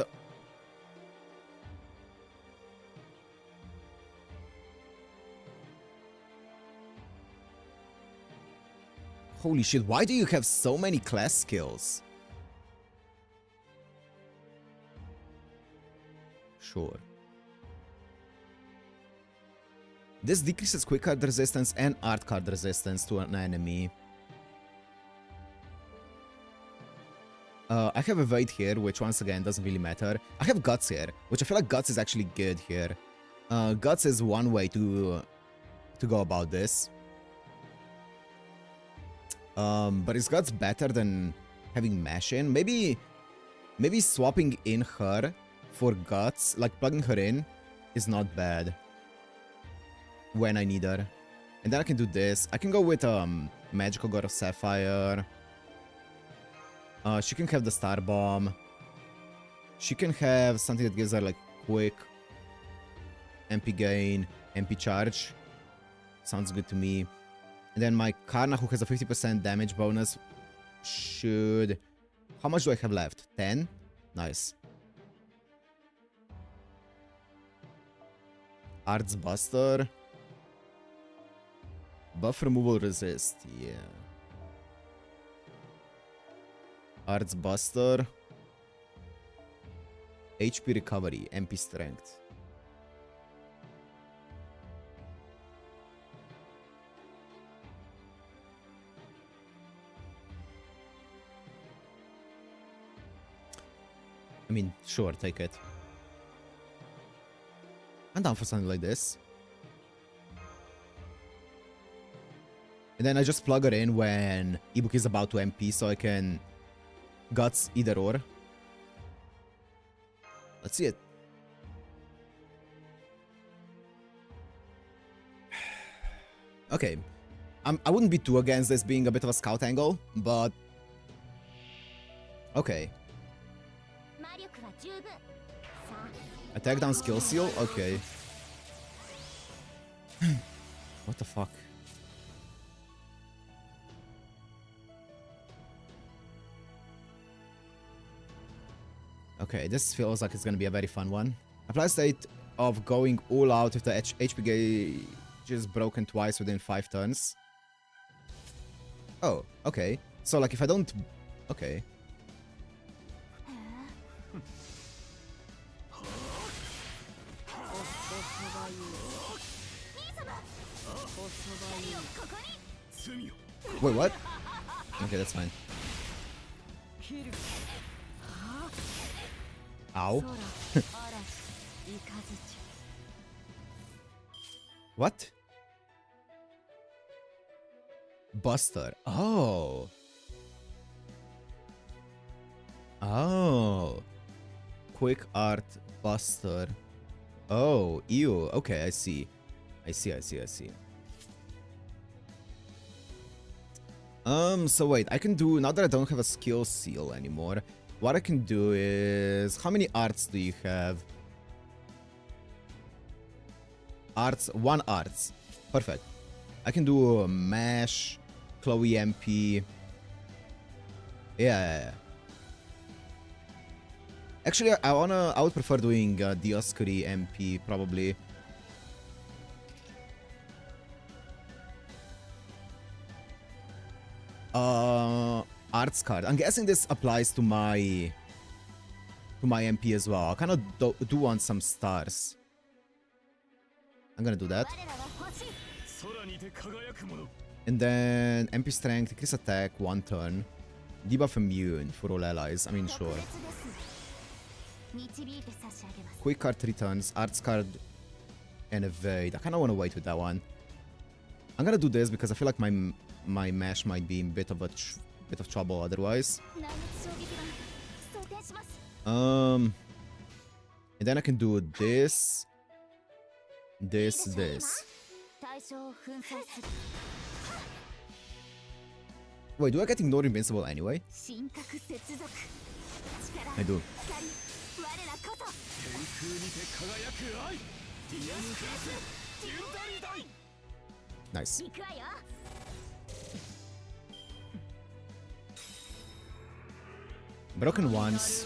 Holy shit, why do you have so many class skills? Sure. This decreases quick card resistance and art card resistance to an enemy. I have Evade here, which once again doesn't really matter. I have Guts here, which I feel like Guts is actually good here. Guts is one way to go about this. But is Guts better than having Mash in? Maybe swapping in her for Guts, like plugging her in, is not bad when I need her. And then I can do this. I can go with Magical God of Sapphire. She can have the Star Bomb. She can have something that gives her like quick MP gain, MP charge. Sounds good to me. And then my Karna, who has a 50% damage bonus, should... How much do I have left? 10? Nice. Arts Buster. Buff removal resist, yeah. Arts Buster. HP recovery, MP strength. I mean, sure, take it. I'm down for something like this. And then I just plug her in when Ibuki is about to MP so I can Guts either or. Let's see it. Okay. I wouldn't be too against this being a bit of a scout angle, but... Okay. Attack down skill seal? Okay. What the fuck? Okay, this feels like it's gonna be a very fun one. Apply state of going all out if the HP gauge is broken twice within 5 turns. Oh, okay. So, like, if I don't... Okay. Wait, what? Okay, that's fine. Ow. What? Buster. Oh. Oh. Quick art Buster. Oh, ew. Okay, I see. I see. So wait, I can do, now that I don't have a skill seal anymore, what I can do is, how many arts do you have? Arts, 1 arts. Perfect. I can do Mash, Chloe MP. Yeah. Actually, I would prefer doing Dioscuri MP, probably. Arts card. I'm guessing this applies to my MP as well. I kind of do want some stars. I'm gonna do that. And then MP strength, increase attack, 1 turn. Debuff immune for all allies. I mean, sure. Quick card 3 turns, arts card, and evade. I kind of want to wait with that one. I'm gonna do this because I feel like my Mash might be in a bit of trouble otherwise. And then I can do this, this. Wait, do I get ignored invincible anyway? I do. Nice. Broken once.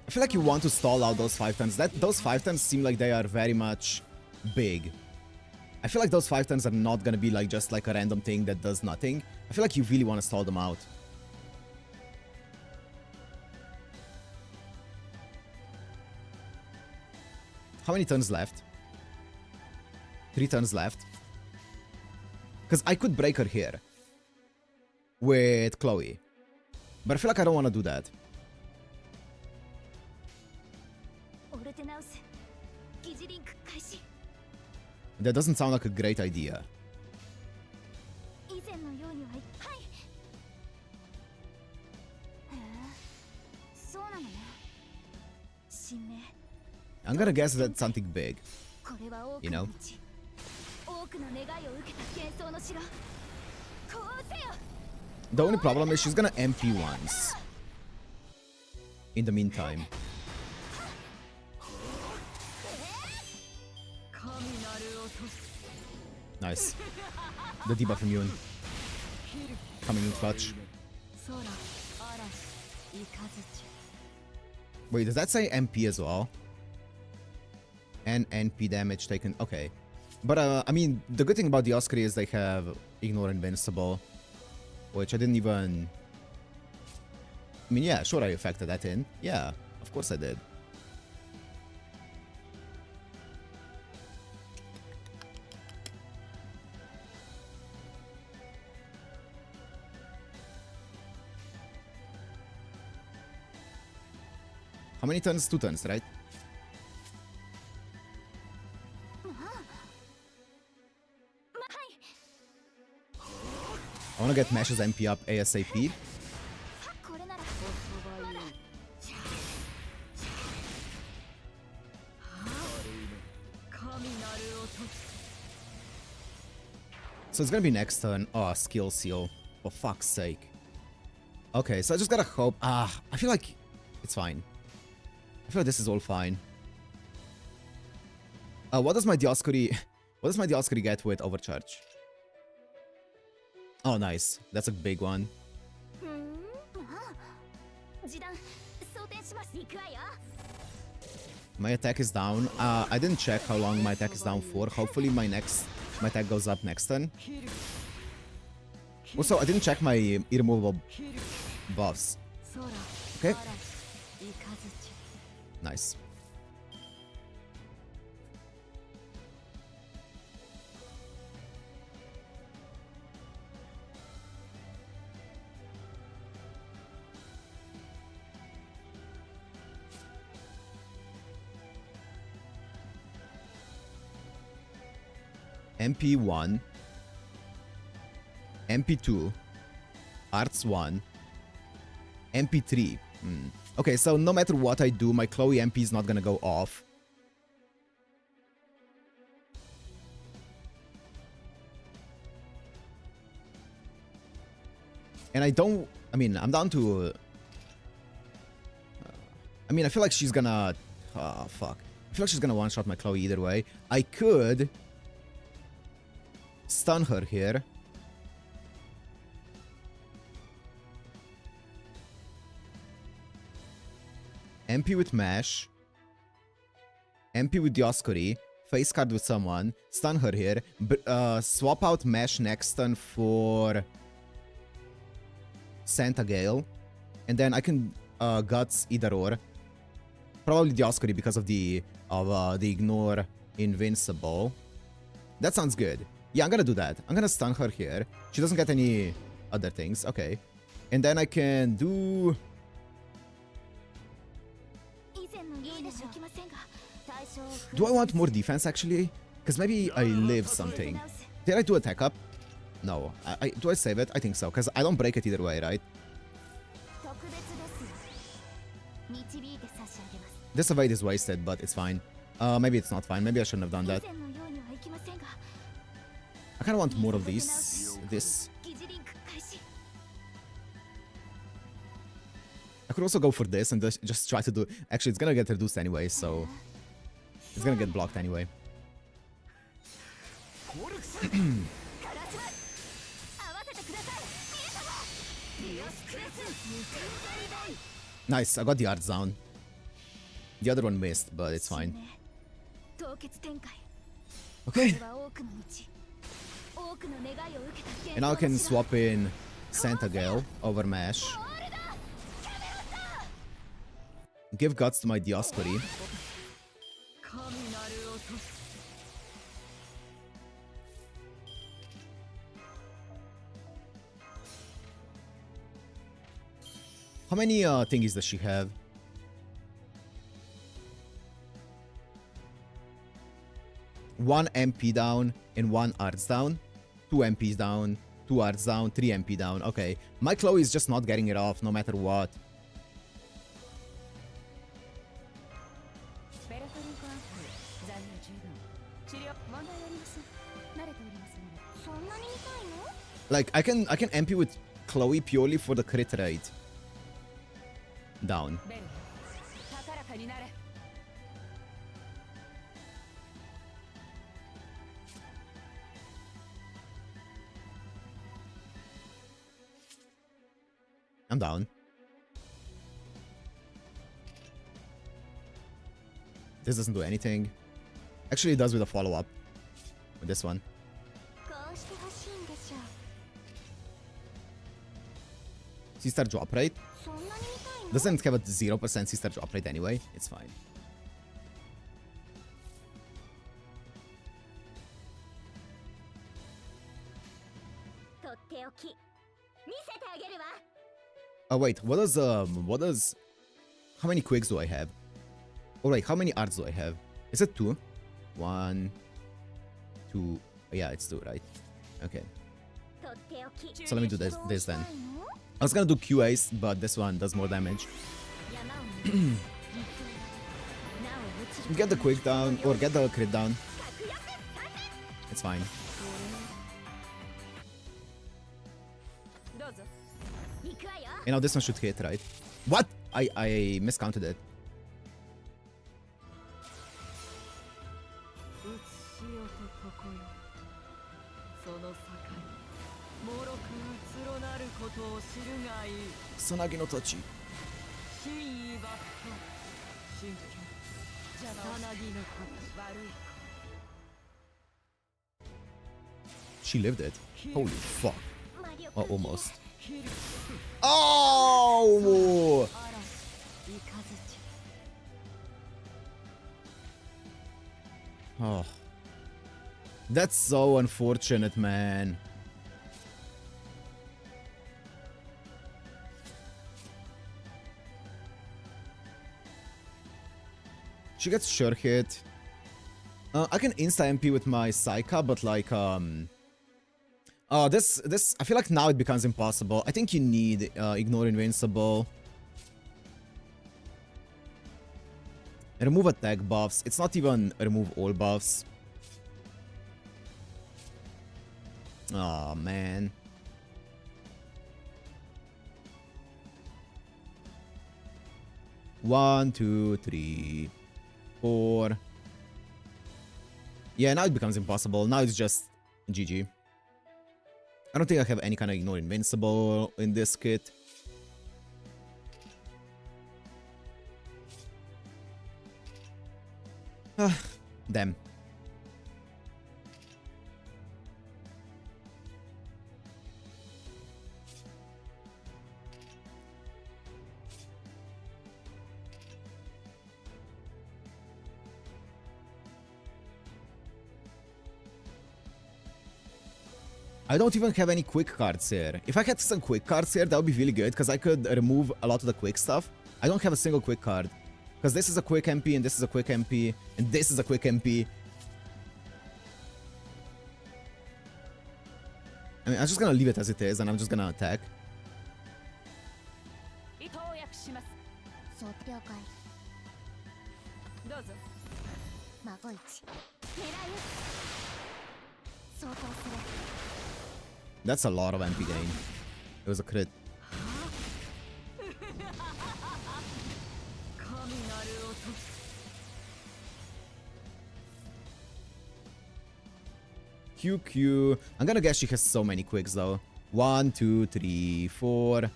I feel like you want to stall out those 5 turns. Those 5 turns seem like they are very much big. I feel like those 5 turns are not gonna be like just like a random thing that does nothing. I feel like you really want to stall them out. How many turns left? 3 turns left. Because I could break her here with Chloe. But I feel like I don't want to do that. That doesn't sound like a great idea. I'm gonna guess that's something big. You know? The only problem is she's gonna MP once. In the meantime. Nice. The debuff immune. Coming in clutch. Wait, does that say MP as well? And NP damage taken. Okay. But, I mean, the good thing about the Oscary is they have Ignore Invincible. Which I didn't even... I mean, yeah, sure I factored that in. Yeah, of course I did. How many turns? 2 turns, right? I wanna get Mash's MP up ASAP. So it's gonna be next turn. Oh, skill seal. For fuck's sake. Okay, so I just gotta hope. I feel like it's fine. I feel like this is all fine. What does my Dioscuri... What does my Dioscuri get with Overcharge? Oh, nice. That's a big one. My attack is down. I didn't check how long my attack is down for. Hopefully my attack goes up next turn. Also, I didn't check my irremovable buffs. Okay. Nice. MP1, MP2, Arts 1, MP3. Okay, so no matter what I do, my Chloe MP is not gonna go off. And I don't... I mean, I'm down to... I mean, I feel like she's gonna... Oh, fuck. I feel like she's gonna one-shot my Chloe either way. I could... stun her here. MP with Mash. MP with Dioscuri. Face card with someone. Stun her here. Swap out Mash next turn for Santa Gale. And then I can Guts either or. Probably Dioscuri because of the Ignore Invincible. That sounds good. Yeah, I'm gonna do that. I'm gonna stun her here. She doesn't get any other things. Okay. And then I can do... Do I want more defense, actually? Because maybe I live something. Did I do attack up? No. Do I save it? I think so, because I don't break it either way, right? This evade is wasted, but it's fine. Maybe it's not fine. Maybe I shouldn't have done that. I kind of want more of these. This. I could also go for this and just try to do... Actually, it's gonna get reduced anyway, so... It's gonna get blocked anyway. Nice, I got the arts down. The other one missed, but it's fine. Okay. And now I can swap in Santa Gale over Mash. Give Guts to my Dioscuri. How many thingies does she have? One MP down and one arts down. 2 MPs down, 2 arts down, 3 MP down. Okay, my Chloe is just not getting it off no matter what. Like I can MP with Chloe purely for the crit rate. Down. I'm down. This doesn't do anything. Actually, it does with a follow-up. With this one. C-star drop rate. Doesn't have a 0% C-star drop rate anyway. It's fine. Oh wait, what does how many quicks do I have? Oh wait, how many arts do I have? Is it 2? 1, 2. Yeah, it's 2, right? Okay. So let me do this then. I was gonna do Q-Ace, but this one does more damage. Get the quick down, or get the crit down. It's fine. You know, this one should hit, right? What? I miscounted it. Sanagi no Tachi. She lived it. Holy fuck. Oh, almost. Oh! Oh. That's so unfortunate, man. She gets sure hit. I can insta MP with my Psycha, but like oh, this I feel like now it becomes impossible. I think you need ignore invincible. Remove attack buffs. It's not even remove all buffs. Oh man. One, two, three, 4. Yeah, now it becomes impossible. Now it's just GG. I don't think I have any kind of ignore invincible in this kit. Damn. I don't even have any quick cards here. If I had some quick cards here, that would be really good, because I could remove a lot of the quick stuff. I don't have a single quick card. Because this is a quick MP, and this is a quick MP, and this is a quick MP. I mean, I'm just gonna leave it as it is, and I'm just gonna attack. That's a lot of MP gain. It was a crit. QQ. I'm gonna guess she has so many quicks though. 1, 2, 3, 4,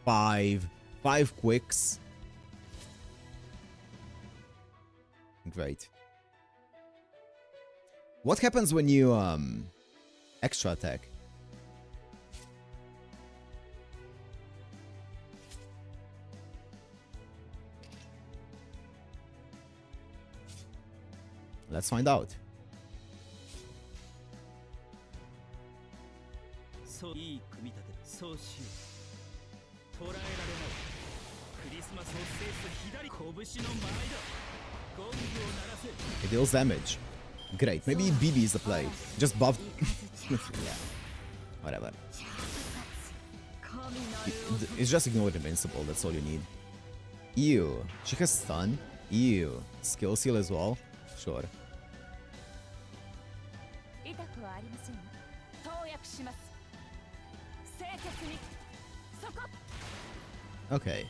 5. 5 quicks. Great. What happens when you extra attack? Let's find out. It deals damage. Great. Maybe BB is the play. Just buff. Yeah. Whatever. It's just ignored invincible. That's all you need. Ew. She has stun. Ew. Skill seal as well. Sure. Okay.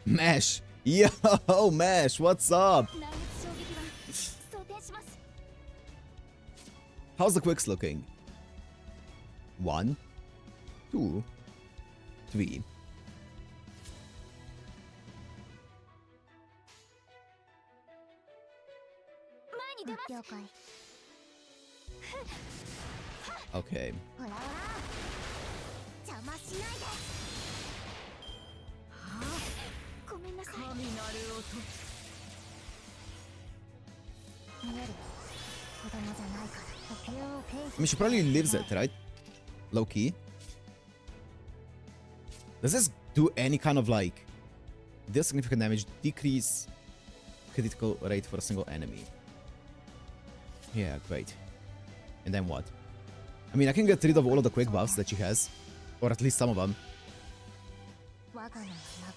Mesh! Yo, Mesh, what's up? How's the quicks looking? 1, 2, 3. Okay. I mean, she probably lives it, right? Low key. Does this do any kind of like deal significant damage, decrease critical rate for a single enemy? Yeah, great. And then what? I mean, I can get rid of all of the quick buffs that she has, or at least some of them.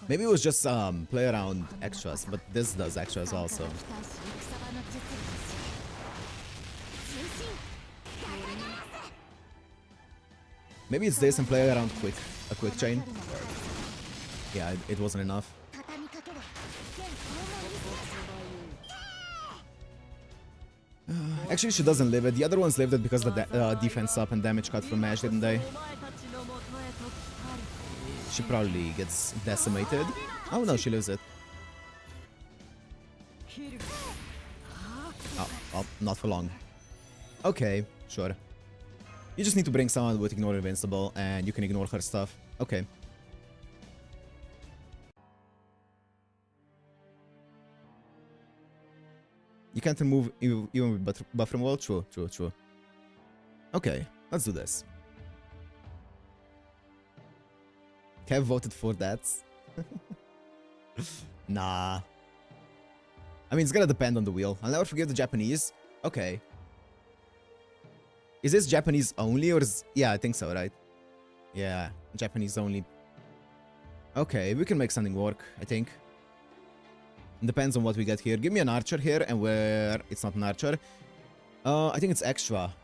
Maybe it was just play around extras, but this does extras also. Maybe it's this and play around a quick chain. Yeah, it wasn't enough. Actually, she doesn't live it. The other ones lived it because the defense up and damage cut from Ash, didn't they? She probably gets decimated. Oh no, she lives it. Oh, not for long. Okay, sure. You just need to bring someone with Ignore Invincible and you can ignore her stuff. Okay. You can't remove even with buff removal? True. Okay, let's do this. Kev voted for that. Nah. I mean, it's gonna depend on the wheel. I'll never forgive the Japanese. Okay. Is this Japanese only or is... Yeah, I think so, right? Yeah, Japanese only. Okay, we can make something work, I think. Depends on what we get here. Give me an archer here and where it's not an archer. I think it's extra.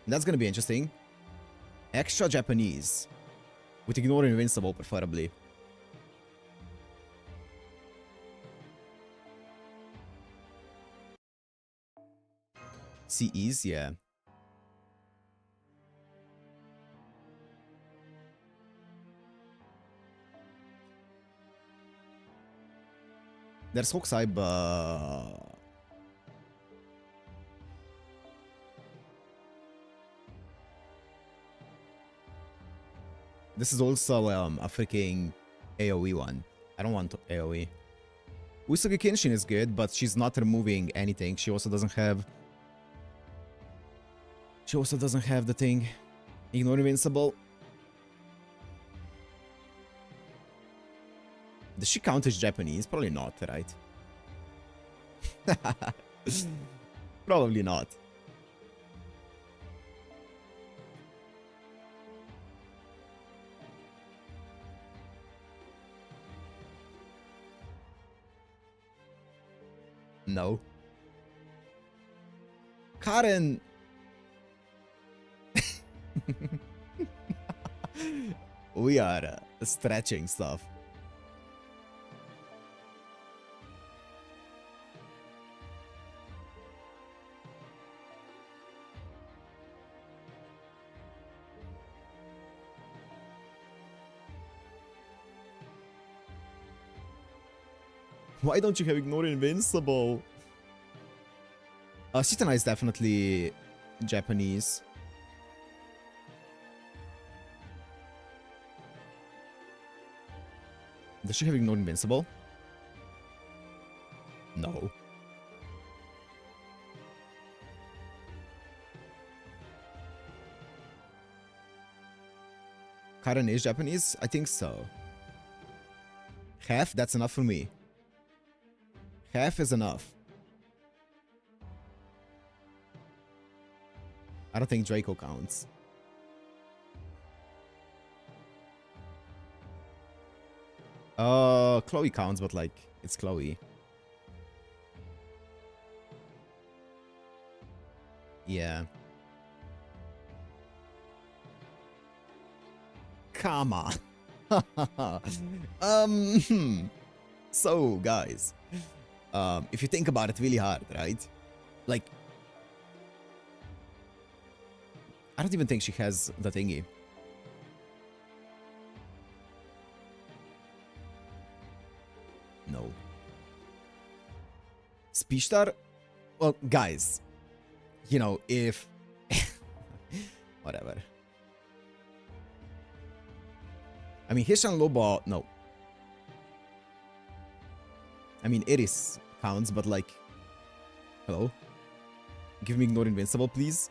That's gonna be interesting. Extra Japanese. With Ignore Invincible, preferably. CEs, yeah. There's Hokusai, but... This is also a freaking AoE one. I don't want AoE. Usugi Kenshin is good, but she's not removing anything. She also doesn't have... She also doesn't have the thing. Ignore Invincible. Does she count as Japanese? Probably not, right? Probably not. No. Karen! We are stretching stuff. Why don't you have Ignore Invincible? Sitana is definitely Japanese. Does she have Ignore Invincible? No. Karen is Japanese? I think so. Half? That's enough for me. Half is enough. I don't think Draco counts. Chloe counts, but like, it's Chloe. Yeah. Come on. So, guys. If you think about it really hard, right? Like, I don't even think she has the thingy. No. Speech star? Well, guys, you know, if... Whatever. I mean, Hishan Loba, no. I mean, Iris counts, but like... Hello? Give me Ignore Invincible, please.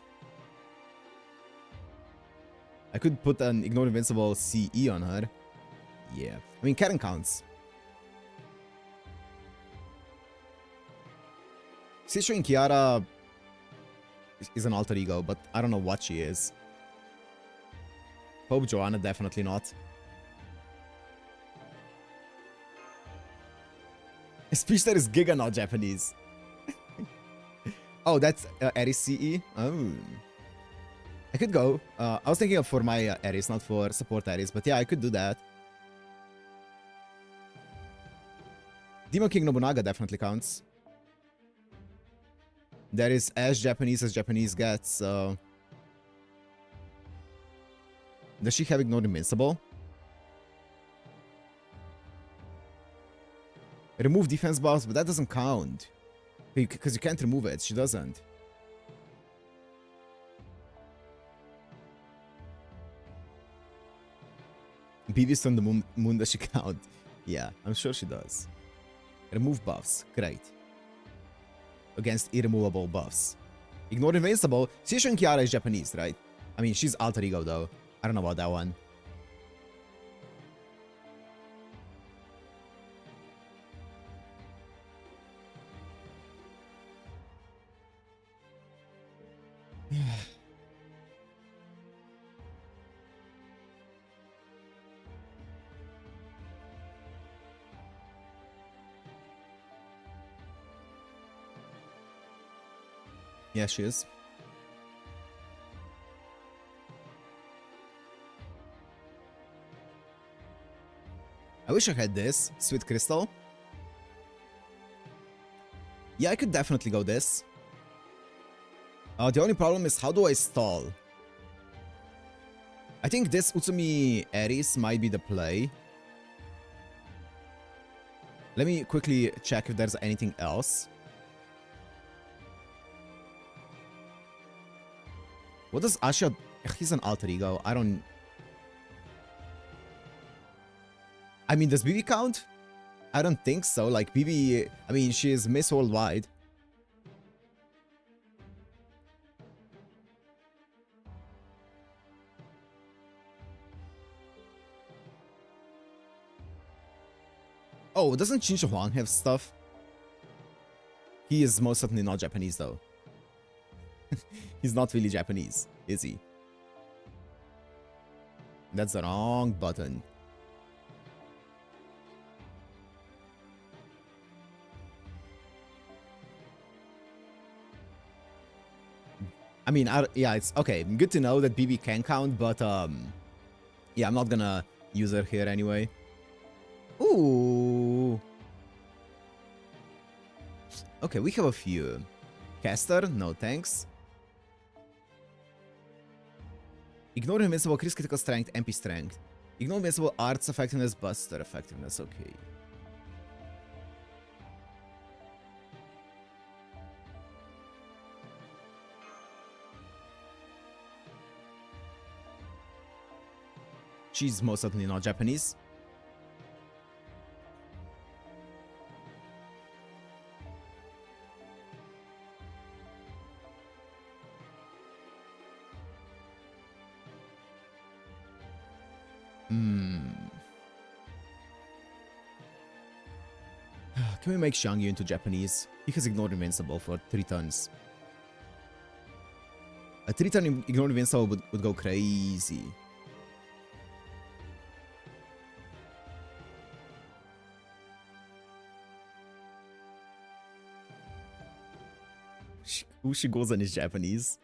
I could put an Ignore Invincible CE on her. Yeah. I mean, Karen counts. Sishu and Kiara is an alter ego, but I don't know what she is. Pope Joanna, definitely not. Speech that is Giga, not Japanese. Oh, that's Aries CE? Oh. I could go. I was thinking of for my Aries, not for support Aries, but yeah, I could do that. Demon King Nobunaga definitely counts. That is as Japanese gets, so... Does she have Ignored Invincible? Remove defense buffs, but that doesn't count. Because you can't remove it, she doesn't. BB's on the moon, does she count? Yeah, I'm sure she does. Remove buffs, great. Against irremovable buffs. Ignore Invincible. Seishun Kiara is Japanese, right? I mean, she's alter ego though. I don't know about that one. Yeah, she is. I wish I had this. Sweet Crystal. Yeah, I could definitely go this. The only problem is, how do I stall? I think this Utsumi Aries might be the play. Let me quickly check if there's anything else. What does Asha... He's an alter ego. I don't... I mean, does BB count? I don't think so. Like, BB... I mean, she is Miss Worldwide. Oh, doesn't Qin Huang have stuff? He is most certainly not Japanese, though. He's not really Japanese, is he? That's the wrong button. I mean, yeah, it's okay. Good to know that BB can count, but yeah, I'm not gonna use her here anyway. Ooh. Okay, we have a few. Caster, no thanks. Ignore Invincible, Increase Critical Strength, MP Strength. Ignore Invincible, Arts Effectiveness, Buster Effectiveness, okay. She's most certainly not Japanese. Can we make Xiangyu into Japanese? He has Ignored Invincible for 3 turns. A 3-turn Ignored Invincible would go crazy. Ushigozan is Japanese.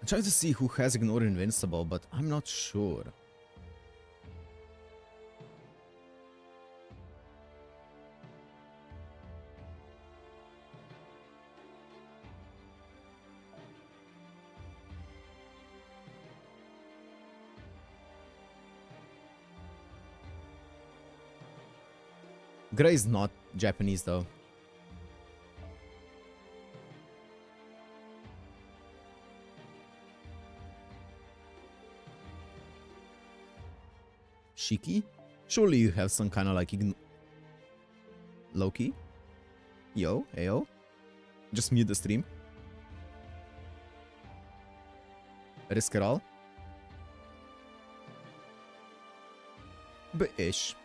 I'm trying to see who has Ignored Invincible, but I'm not sure. Gray is not Japanese though. Shiki? Surely you have some kind of like Loki? Yo, ayo. Just mute the stream. Risk it all. But ish.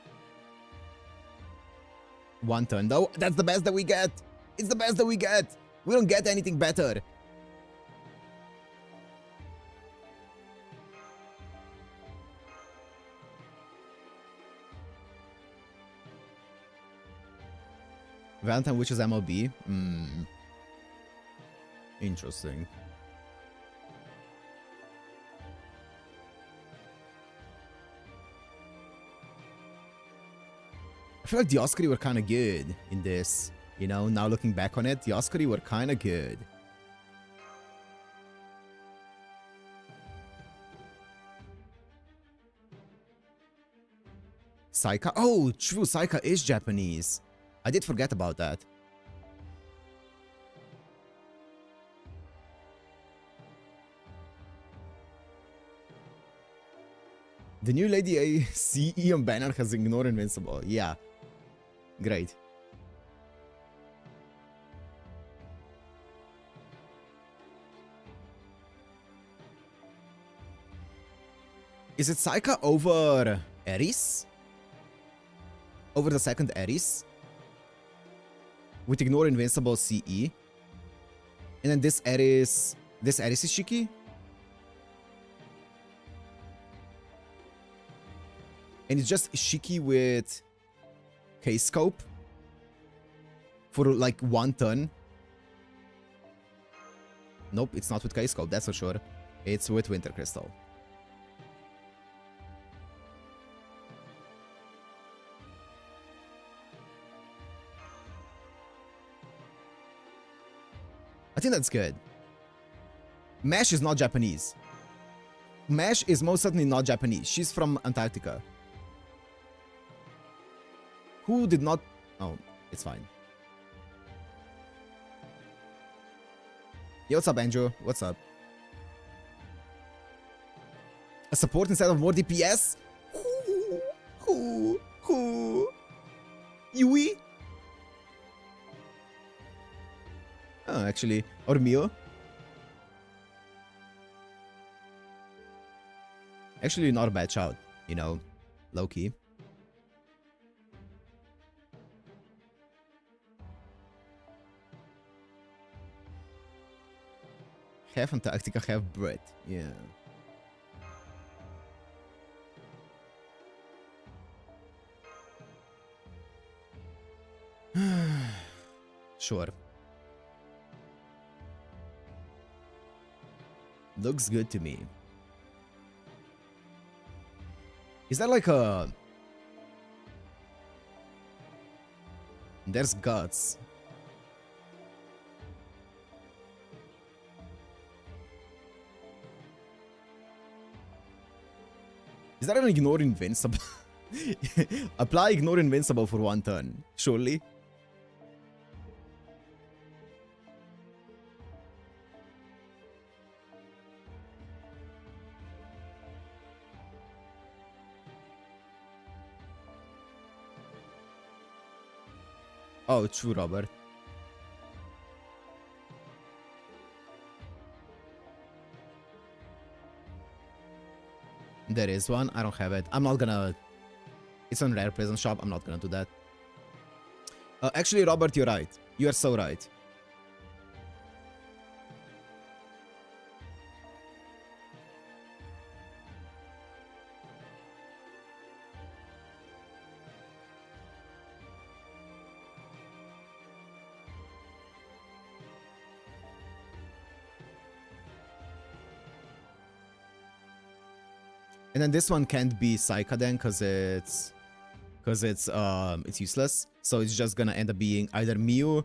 1 turn though. That's the best that we get. It's the best that we get. We don't get anything better. Valentine Witch's MLB? Interesting. I feel like the Oscari were kind of good in this. You know, now looking back on it, the Oscari were kind of good. Saika? Oh, true, Saika is Japanese. I did forget about that. The new Lady CE on banner has ignored Invincible. Yeah. Great. Is it Saika over Ares? Over the second Ares? With ignore Invincible CE? And then this Ares is Shiki? And it's just Shiki with K-Scope? For like 1 turn? Nope, it's not with K-Scope, that's for sure. It's with Winter Crystal. I think that's good. Mesh is not Japanese. Mesh is most certainly not Japanese. She's from Antarctica. Who did not... Oh, it's fine. Yo, what's up, Andrew? What's up? A support instead of more DPS? Who? Yui? Oh, actually, or Mio? Actually, not a bad shout, you know, low-key. Half Antarctica, half Brit, yeah. Sure. Looks good to me. Is that like a... There's guts. Is that an ignore invincible? Apply ignore invincible for 1 turn, surely. Oh, true, Robert. There is one. I don't have it. I'm not gonna... It's on Rare Present Shop. I'm not gonna do that. Actually, Robert, you're right. You are so right. And then this one can't be Saika then, because it's useless. So it's just gonna end up being either Miu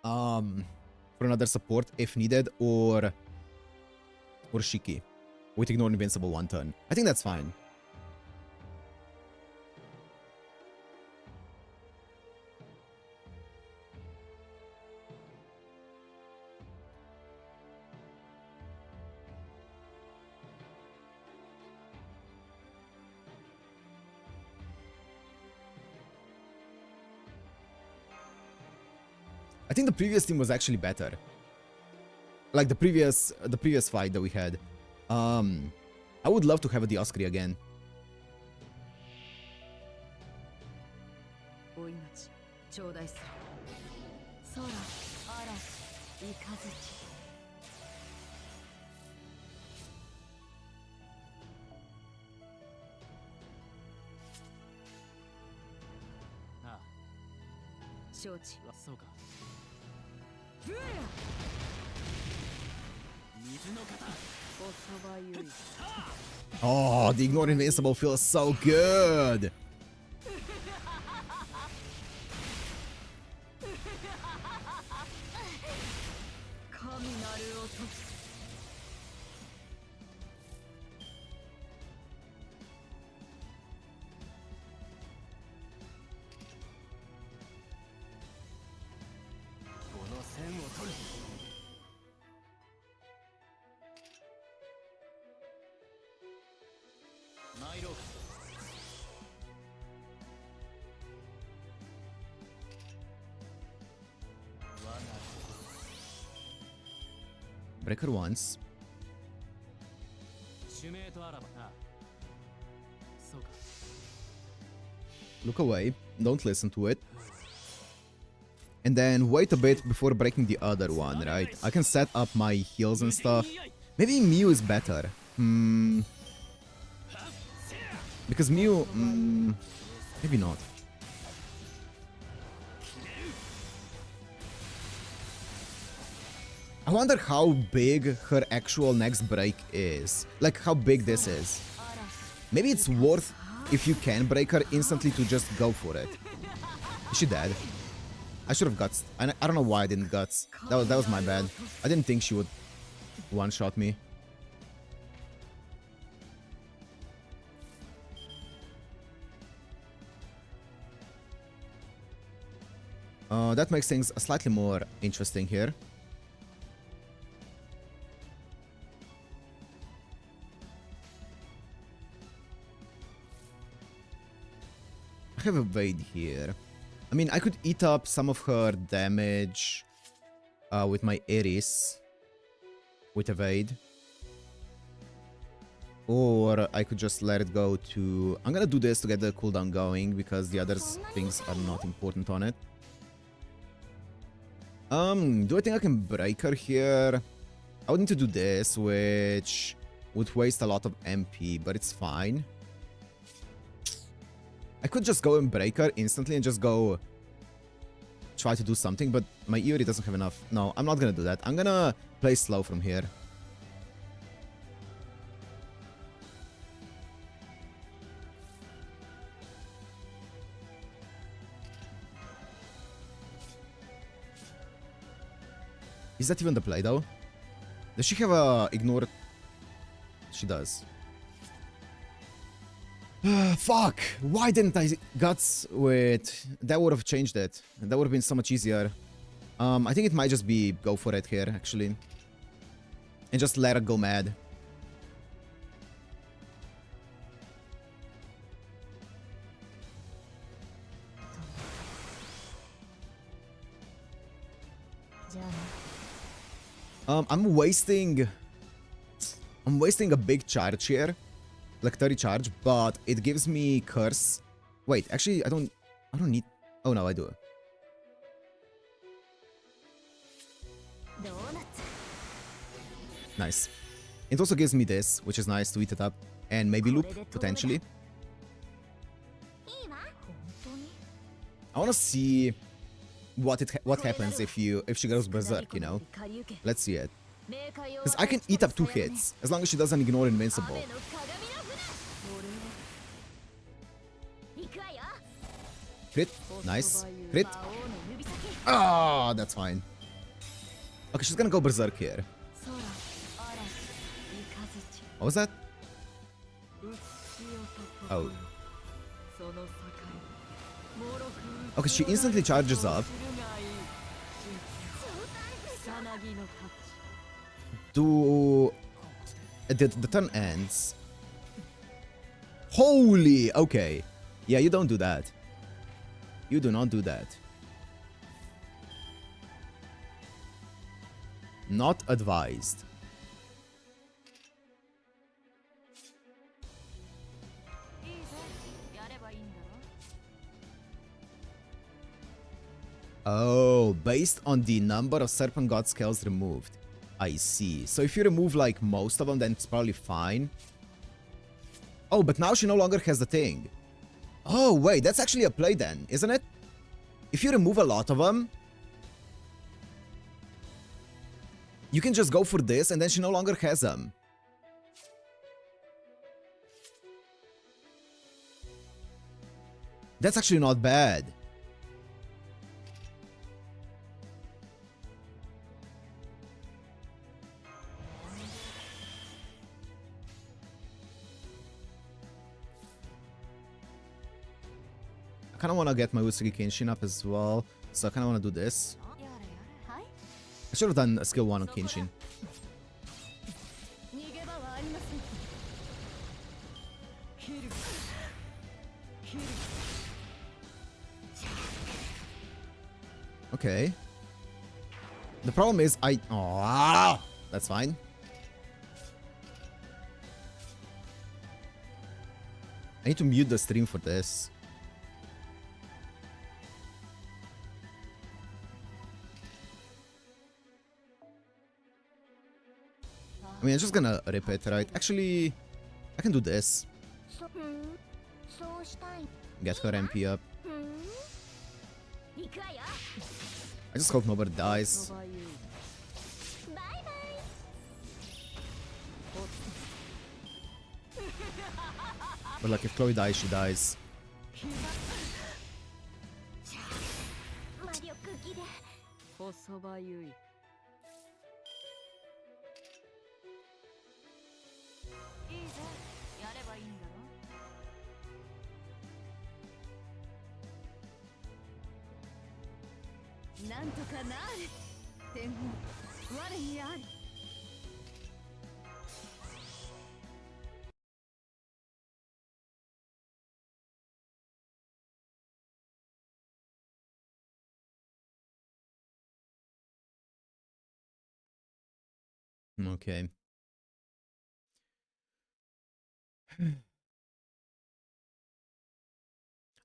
for another support if needed, or Shiki with ignore invincible 1 turn. I think that's fine. I think the previous team was actually better. Like the previous fight that we had. I would love to have a Dioscuri again. Oh, the Ignore Invincible feels so good. Break her once. Look away. Don't listen to it. And then wait a bit before breaking the other one, right? I can set up my heals and stuff. Maybe Mew is better. Because Mew... maybe not. I wonder how big her actual next break is. Like, how big this is. Maybe it's worth, if you can break her instantly, to just go for it. Is she dead? I should have guts. I don't know why I didn't guts. That was my bad. I didn't think she would one-shot me. That makes things slightly more interesting here. I have a Evade here. I mean, I could eat up some of her damage with my Iris with Evade. Or I could just let it go to... I'm gonna do this to get the cooldown going because the other things are not important on it. Do I think I can break her here? I would need to do this, which would waste a lot of MP, but it's fine. I could just go and break her instantly and just go try to do something, but my Iori doesn't have enough. No, I'm not gonna do that. I'm gonna play slow from here. Is that even the play though? Does she have a ignore? She does. Fuck! Why didn't I guts with... That would have changed it. That would have been so much easier. I think it might just be go for it here, actually. And just let her go mad. I'm wasting a big charge here. Like 30 charge, but it gives me curse. Wait, actually, I don't need... Oh, no, I do. Nice. It also gives me this, which is nice to eat it up. And maybe loop, potentially. I want to see what happens if she goes berserk, you know? Let's see it. Because I can eat up 2 hits, as long as she doesn't ignore invincible. Crit. Nice. Crit. Ah, that's fine. Okay, she's gonna go berserk here. What was that? Oh. Okay, she instantly charges up. The turn ends. Holy, okay. Yeah, you don't do that. You do not do that. Not advised. Oh, based on the number of Serpent God scales removed. I see. So if you remove, like, most of them, then it's probably fine. Oh, but now she no longer has the thing. Oh, wait, that's actually a play then, isn't it? If you remove a lot of them, you can just go for this, and then she no longer has them. That's actually not bad. I kind of want to get my Usugi Kenshin up as well, so I kind of want to do this. I should have done a skill 1 on Kenshin. Okay. The problem is oh, that's fine. I need to mute the stream for this. I mean, I'm just gonna rip it, right? Actually, I can do this. Get her MP up. I just hope nobody dies. But like, if Chloe dies, she dies. Okay.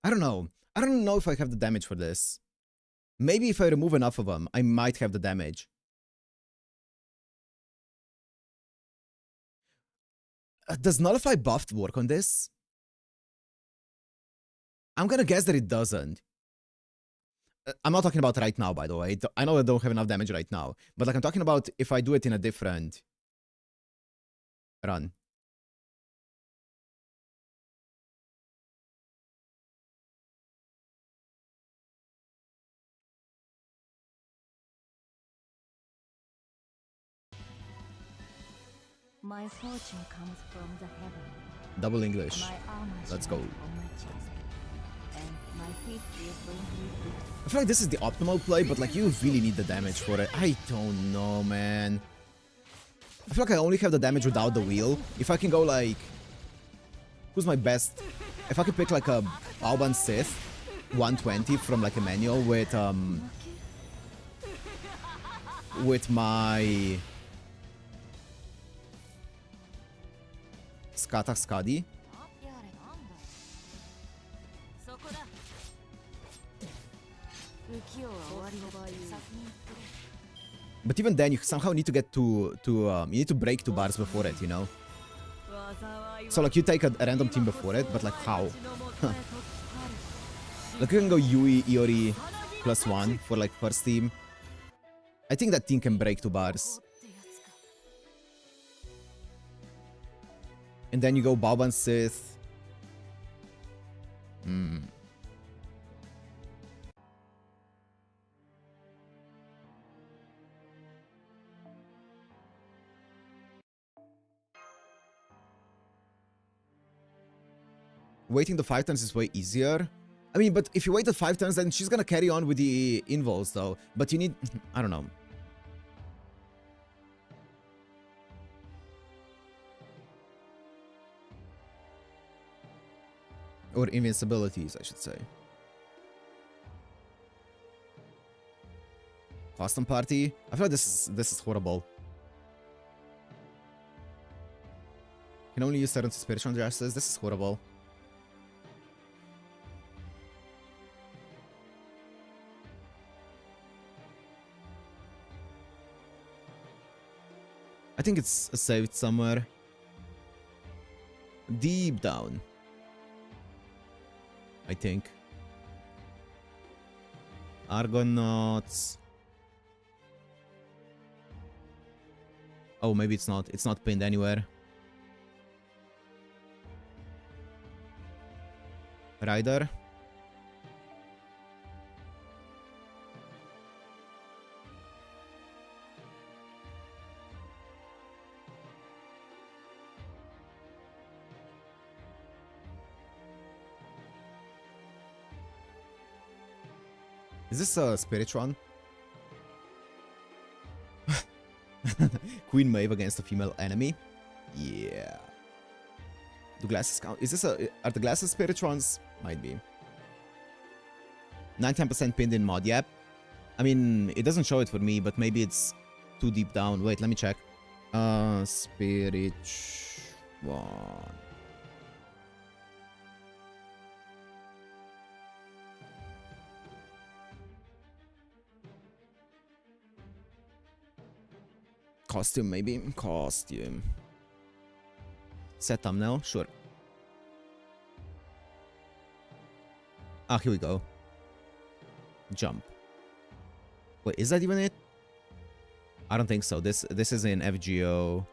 I don't know. I don't know if I have the damage for this. Maybe if I remove enough of them, I might have the damage. Does Nullify buffed work on this? I'm gonna guess that it doesn't. I'm not talking about right now, by the way. I know I don't have enough damage right now. But like, I'm talking about if I do it in a different run. My fortune comes from the heaven. Double English. Let's go. I feel like this is the optimal play, but like, you really need the damage for it. I don't know, man. I feel like I only have the damage without the wheel. If I can go like... Who's my best? If I could pick like a Baoban Sith 120 from like a manual with my Skata Skadi. But even then, you somehow need to get to you need to break 2 bars before it, you know? So like, you take a random team before it, but like, how? Like, you can go Yui, Iori, +1 for like first team. I think that team can break 2 bars. And then you go Baoban Sith. Waiting the 5 turns is way easier. I mean, but if you wait the 5 turns, then she's gonna carry on with the invols, though. But you need... I don't know. Or invincibilities, I should say. Custom party? I feel like this is horrible. Can only use certain spiritual dresses. This is horrible. I think it's saved somewhere. Deep down. I think. Argonauts. Oh, maybe it's not. It's not pinned anywhere. Rider. Is this a spirit one? Queen Maeve against a female enemy? Yeah. Do glasses count? Is this a... Are the glasses spirit ones? Might be. 19% pinned in mod, yep. I mean, it doesn't show it for me, but maybe it's too deep down. Wait, let me check. Spirit one. Costume, maybe? Costume. Set thumbnail? Sure. Ah, here we go. Jump. Wait, is that even it? I don't think so. This is in FGO.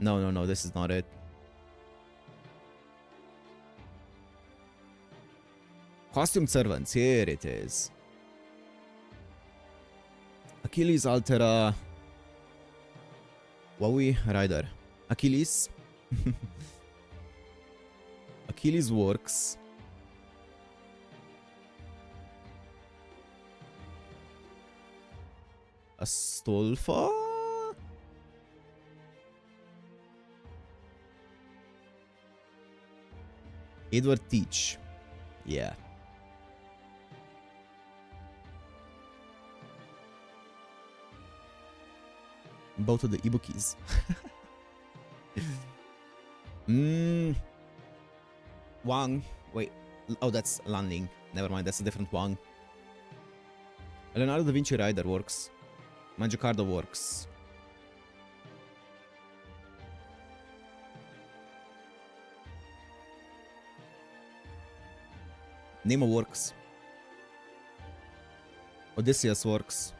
No, this is not it. Costume servants, here it is. Achilles, Altera, Wowie, Rider. Achilles. Achilles works. Astolfa? Edward Teach. Yeah. Both of the Ibukis. Wang. Wait. Oh, that's Lanling. Never mind, that's a different Wang. Leonardo da Vinci Rider works. Magicardo works. Nemo works. Odysseus works.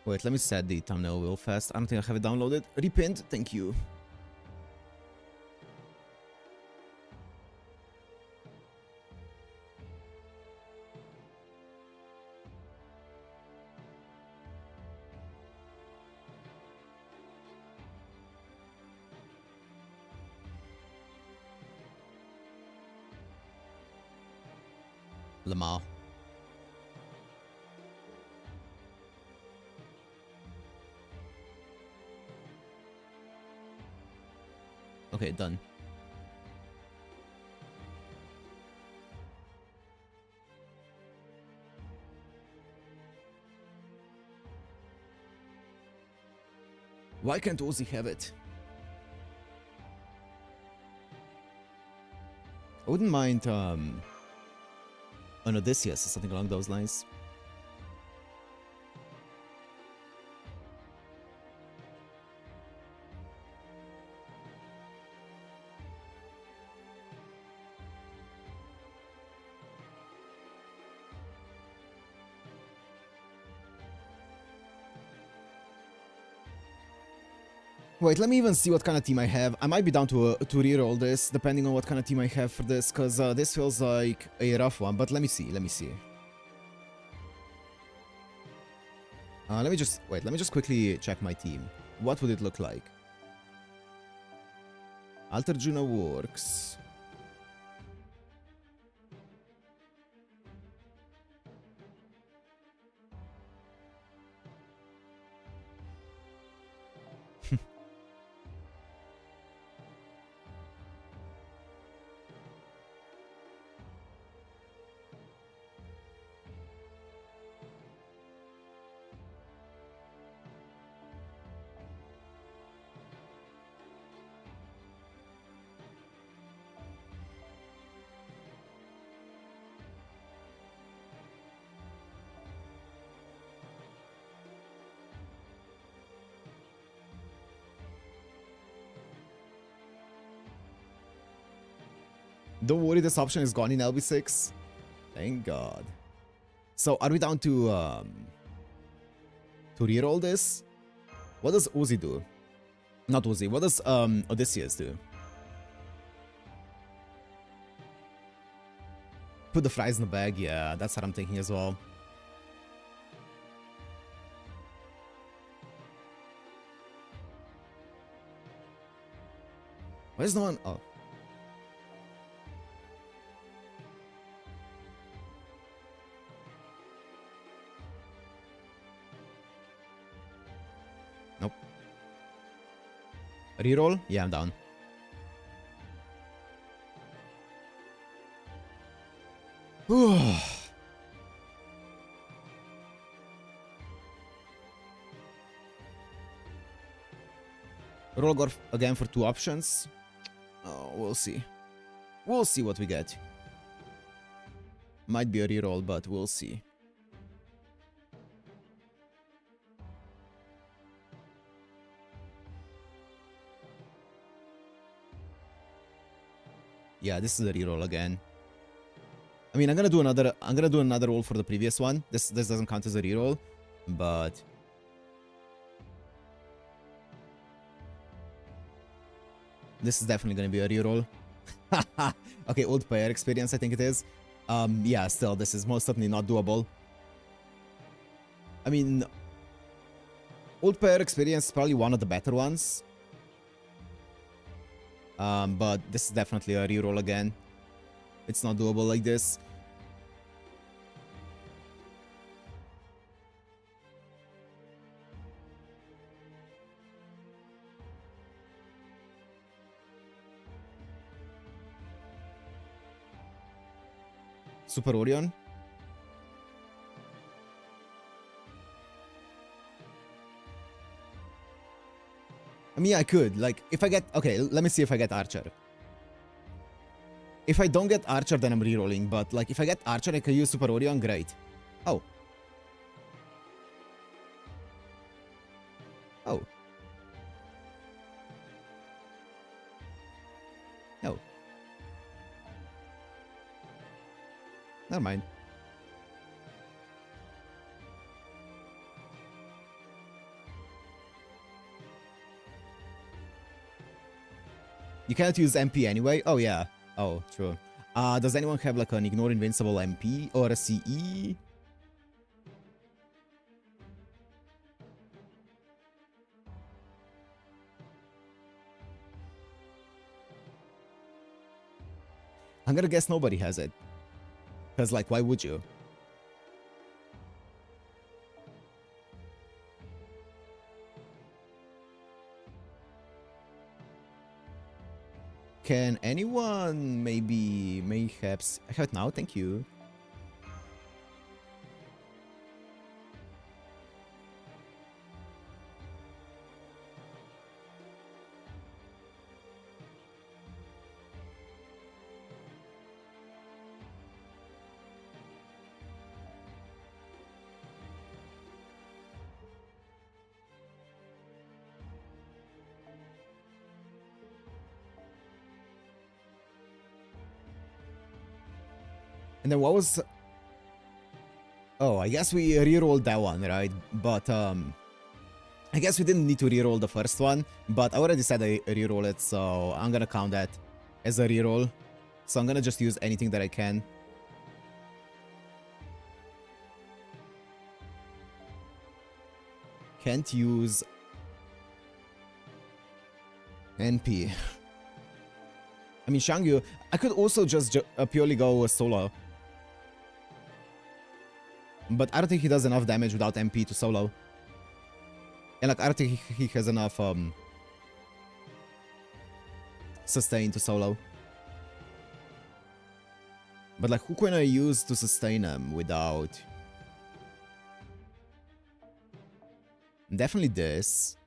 Wait, let me set the thumbnail real fast. I don't think I have it downloaded. Repinned, thank you. Lamar. Okay, done. Why can't Ozzy have it? I wouldn't mind an Odysseus or something along those lines. Wait, let me even see what kind of team I have. I might be down to reroll this, depending on what kind of team I have for this, because this feels like a rough one, but let me see, let me see. Let me just quickly check my team. What would it look like? Alter Juno works. Don't worry, this option is gone in LB6. Thank God. So are we down to reroll this? What does Uzi do? Not Uzi. What does Odysseus do? Put the fries in the bag. Yeah, that's what I'm thinking as well. Where's no one? Oh. Nope. Reroll? Yeah, I'm down. Roll again for 2 options. Oh, we'll see. We'll see what we get. Might be a reroll, but we'll see. Yeah, this is a reroll again. I mean, I'm gonna do another roll for the previous one. This doesn't count as a reroll, but this is definitely gonna be a reroll. Okay, old player experience, I think it is. Yeah, still, this is most certainly not doable. I mean, old player experience is probably one of the better ones. But this is definitely a reroll again. It's not doable like this. Super Orion. I mean, I could. Like, if I get... Okay, let me see if I get Archer. If I don't get Archer, then I'm rerolling. But, like, if I get Archer, I can use Super Orion. Great. Oh. Oh. Oh. Never mind. You cannot use MP anyway? Oh, yeah. Oh, true. Does anyone have, like, an Ignore Invincible MP or a CE? I'm gonna guess nobody has it. Because, like, why would you? Can anyone mayhaps... I have it now, thank you. And then what was... Oh, I guess we rerolled that one, right? But, I guess we didn't need to reroll the first one, but I already said I reroll it, so I'm gonna count that as a reroll. So I'm gonna just use anything that I can. Can't use... NP. I mean, Shangyu, I could also just purely go solo. But I don't think he does enough damage without MP to solo. And like, I don't think he has enough sustain to solo. But like, who can I use to sustain him without... Definitely this.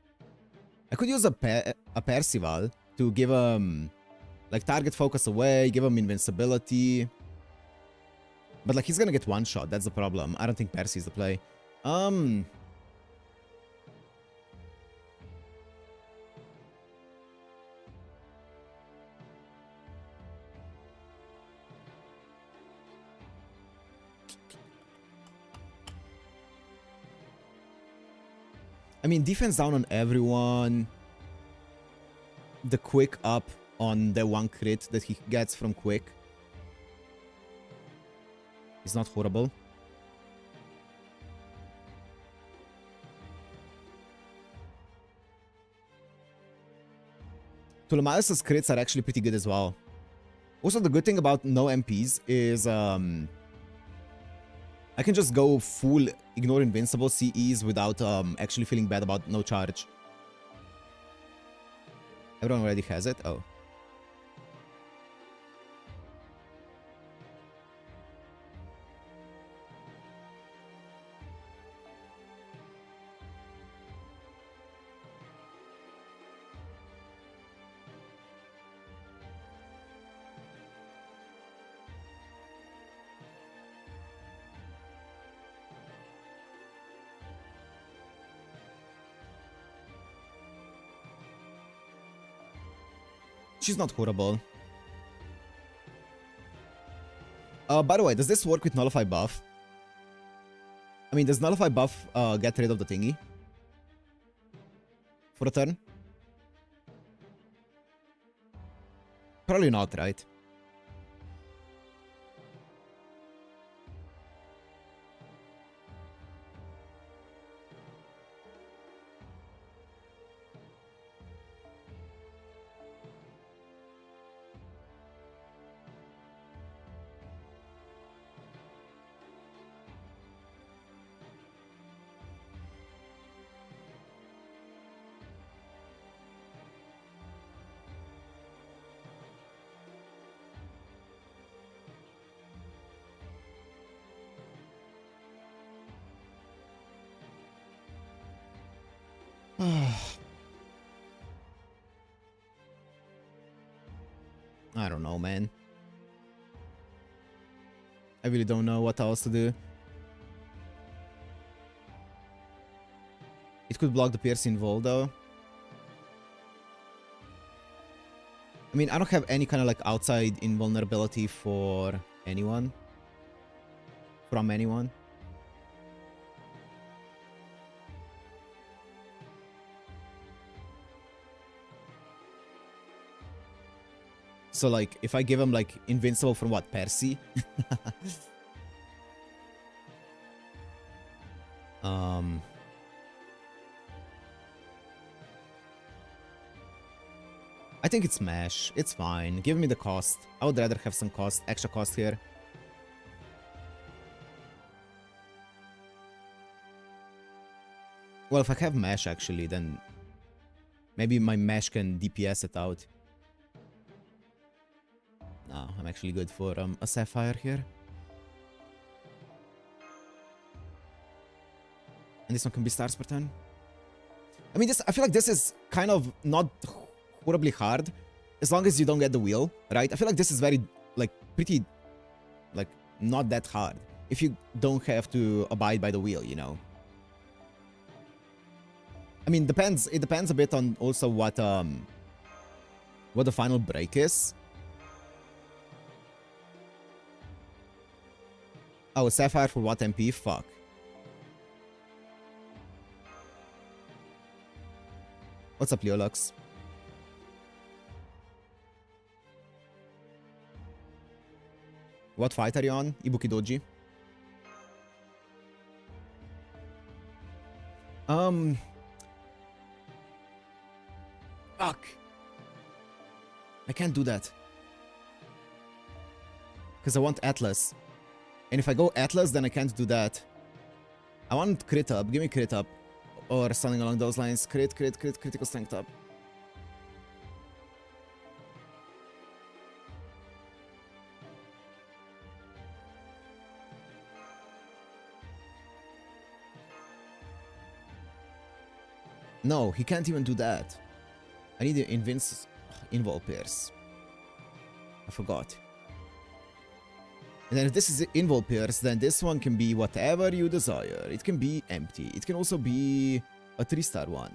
I could use a Percival to give him... Like, target focus away, give him invincibility. But, like, he's gonna get one shot. That's the problem. I don't think Percy is the play. I mean, defense down on everyone. The quick up on the one crit that he gets from quick is not horrible. Tulamias' crits are actually pretty good as well. Also, the good thing about no MPs is I can just go full ignore invincible CEs without actually feeling bad about no charge. Everyone already has it? Oh. She's not horrible. By the way, does this work with Nullify buff? I mean, does Nullify buff get rid of the thingy? For a turn? Probably not, right? I don't know, man. I really don't know what else to do. It could block the piercing vol, though. I mean, I don't have any kind of like outside invulnerability for anyone. From anyone. So like, if I give him like invincible from what, Percy? I think it's Smash. It's fine. Give me the cost. I would rather have some cost, extra cost here. Well, if I have Mesh actually, then maybe my Mesh can DPS it out. No, I'm actually good for a Sapphire here. And this one can be stars per turn. I mean, I feel like this is kind of not horribly hard, as long as you don't get the wheel, right? I feel like this is very, like, pretty, like, not that hard. If you don't have to abide by the wheel, you know? I mean, it depends a bit on also what the final break is. Oh, Sapphire for what MP? Fuck. What's up, Leolux? What fight are you on? Ibuki Doji? Fuck. I can't do that. Because I want Atlas. And if I go Atlas, then I can't do that. I want crit up. Give me crit up. Or something along those lines. Critical strength up. No, he can't even do that. I need the Invol Pierce. I forgot. And then if this is the Invol Pierce, then this one can be whatever you desire. It can be empty. It can also be a 3-star one.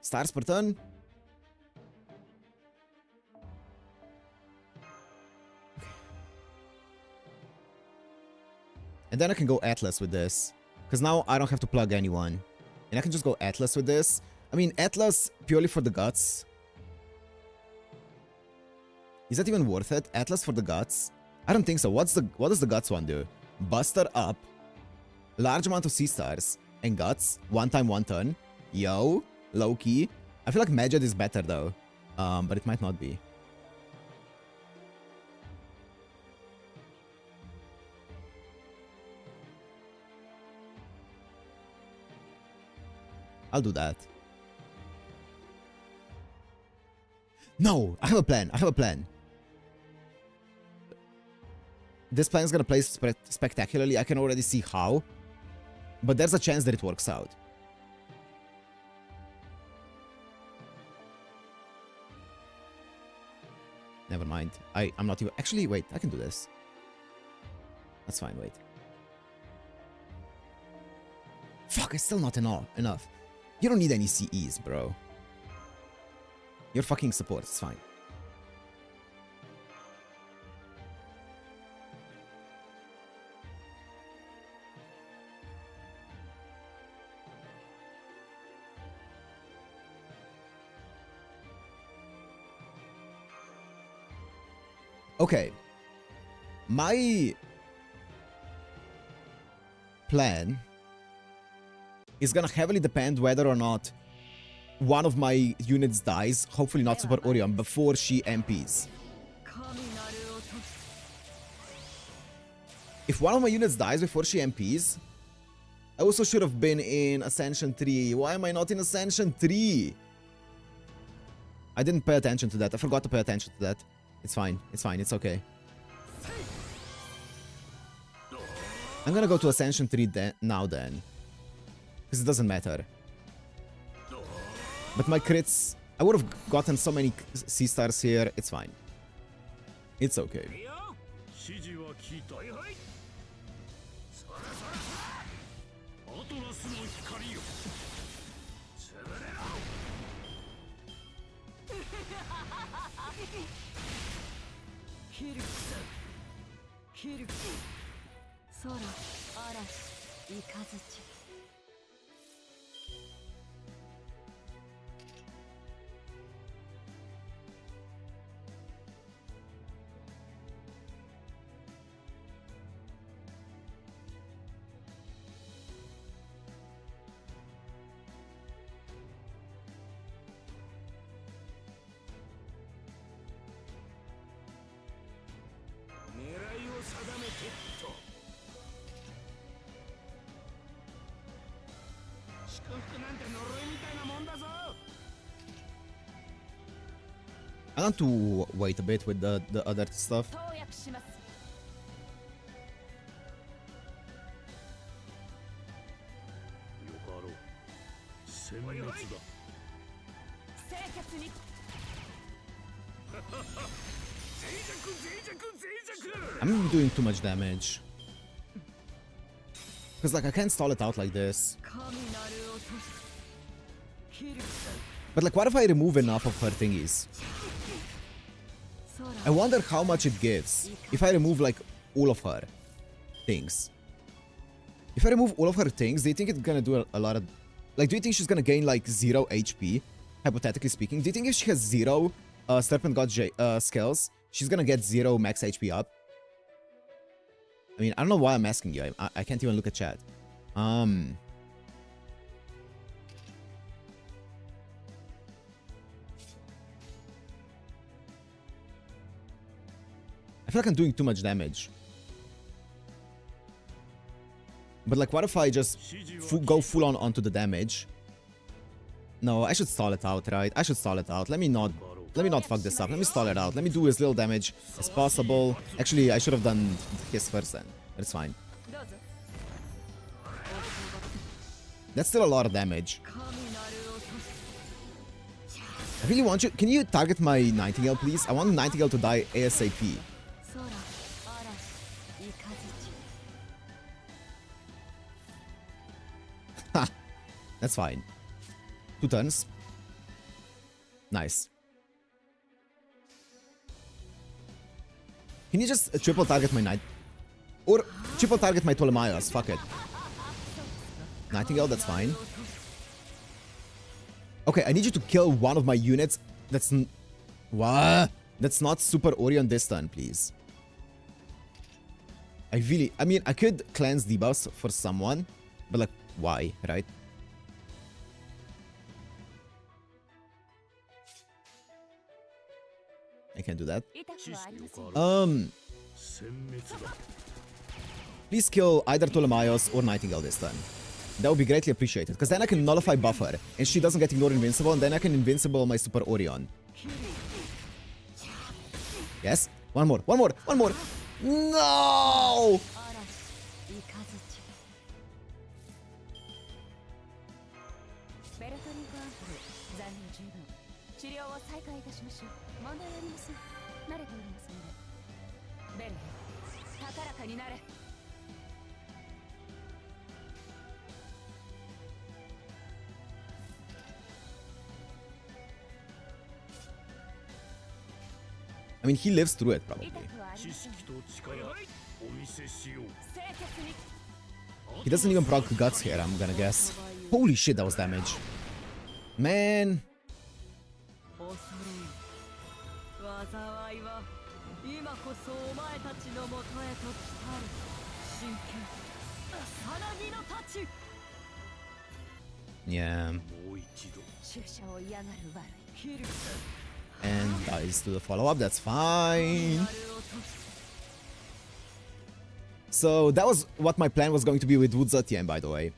Stars per turn. And then I can go Atlas with this. Because now I don't have to plug anyone. And I can just go Atlas with this. I mean, Atlas purely for the guts. Is that even worth it? Atlas for the guts? I don't think so. What does the guts one do? Buster up. Large amount of C-stars. And guts. 1 time 1 turn. Yo. Low key. I feel like Majid is better though. But it might not be. I'll do that. No! I have a plan. I have a plan. This plan is gonna play spectacularly. I can already see how. But there's a chance that it works out. Never mind. I'm not even... Actually, wait. I can do this. That's fine. Wait. Fuck, it's still not enough. You don't need any CEs, bro. Your fucking support. It's fine. Okay. My plan is gonna heavily depend whether or not one of my units dies, hopefully not Super Orion, before she MPs. If one of my units dies before she MPs, I also should have been in Ascension 3. Why am I not in Ascension 3? I didn't pay attention to that. I forgot to pay attention to that. It's fine. It's fine. It's okay. I'm gonna go to Ascension 3 now then. Because it doesn't matter. But my crits... I would have gotten so many C-stars here. It's fine. It's okay. I want to wait a bit with the other stuff. I'm doing too much damage. Because like I can't stall it out like this. But like what if I remove enough of her thingies? I wonder how much it gives if I remove like all of her things. If I remove all of her things, do you think it's gonna do a lot of... Like, do you think she's gonna gain like 0 HP? Hypothetically speaking. Do you think if she has 0 Serpent God skills, she's gonna get 0 max HP up? I mean, I don't know why I'm asking you. I can't even look at chat. I feel like I'm doing too much damage. But like, what if I just go full on onto the damage? No, I should stall it out, right? I should stall it out. Let me not fuck this up. Let me stall it out. Let me do as little damage as possible. Actually, I should have done his first then. But it's fine. That's still a lot of damage. I really want you... Can you target my Nightingale, please? I want Nightingale to die ASAP. Ha! That's fine. 2 turns. Nice. Can you just triple target my Night... Or triple target my Ptolemaios, fuck it. Nightingale, that's fine. Okay, I need you to kill one of my units. That's... What? That's not Super Orion this turn, please. I mean, I could cleanse debuffs for someone, but like, why, right? I can't do that. Please kill either Ptolemaios or Nightingale this turn. That would be greatly appreciated, because then I can nullify buffer, and she doesn't get ignored invincible, and then I can invincible my Super Orion. Yes? One more, one more, one more! No! I mean, he lives through it, probably. He doesn't even proc guts here, I'm gonna guess. Holy shit, that was damage. Man. Yeah. And dies to the follow-up, that's fine. So that was what my plan was going to be with Wudzatian, by the way.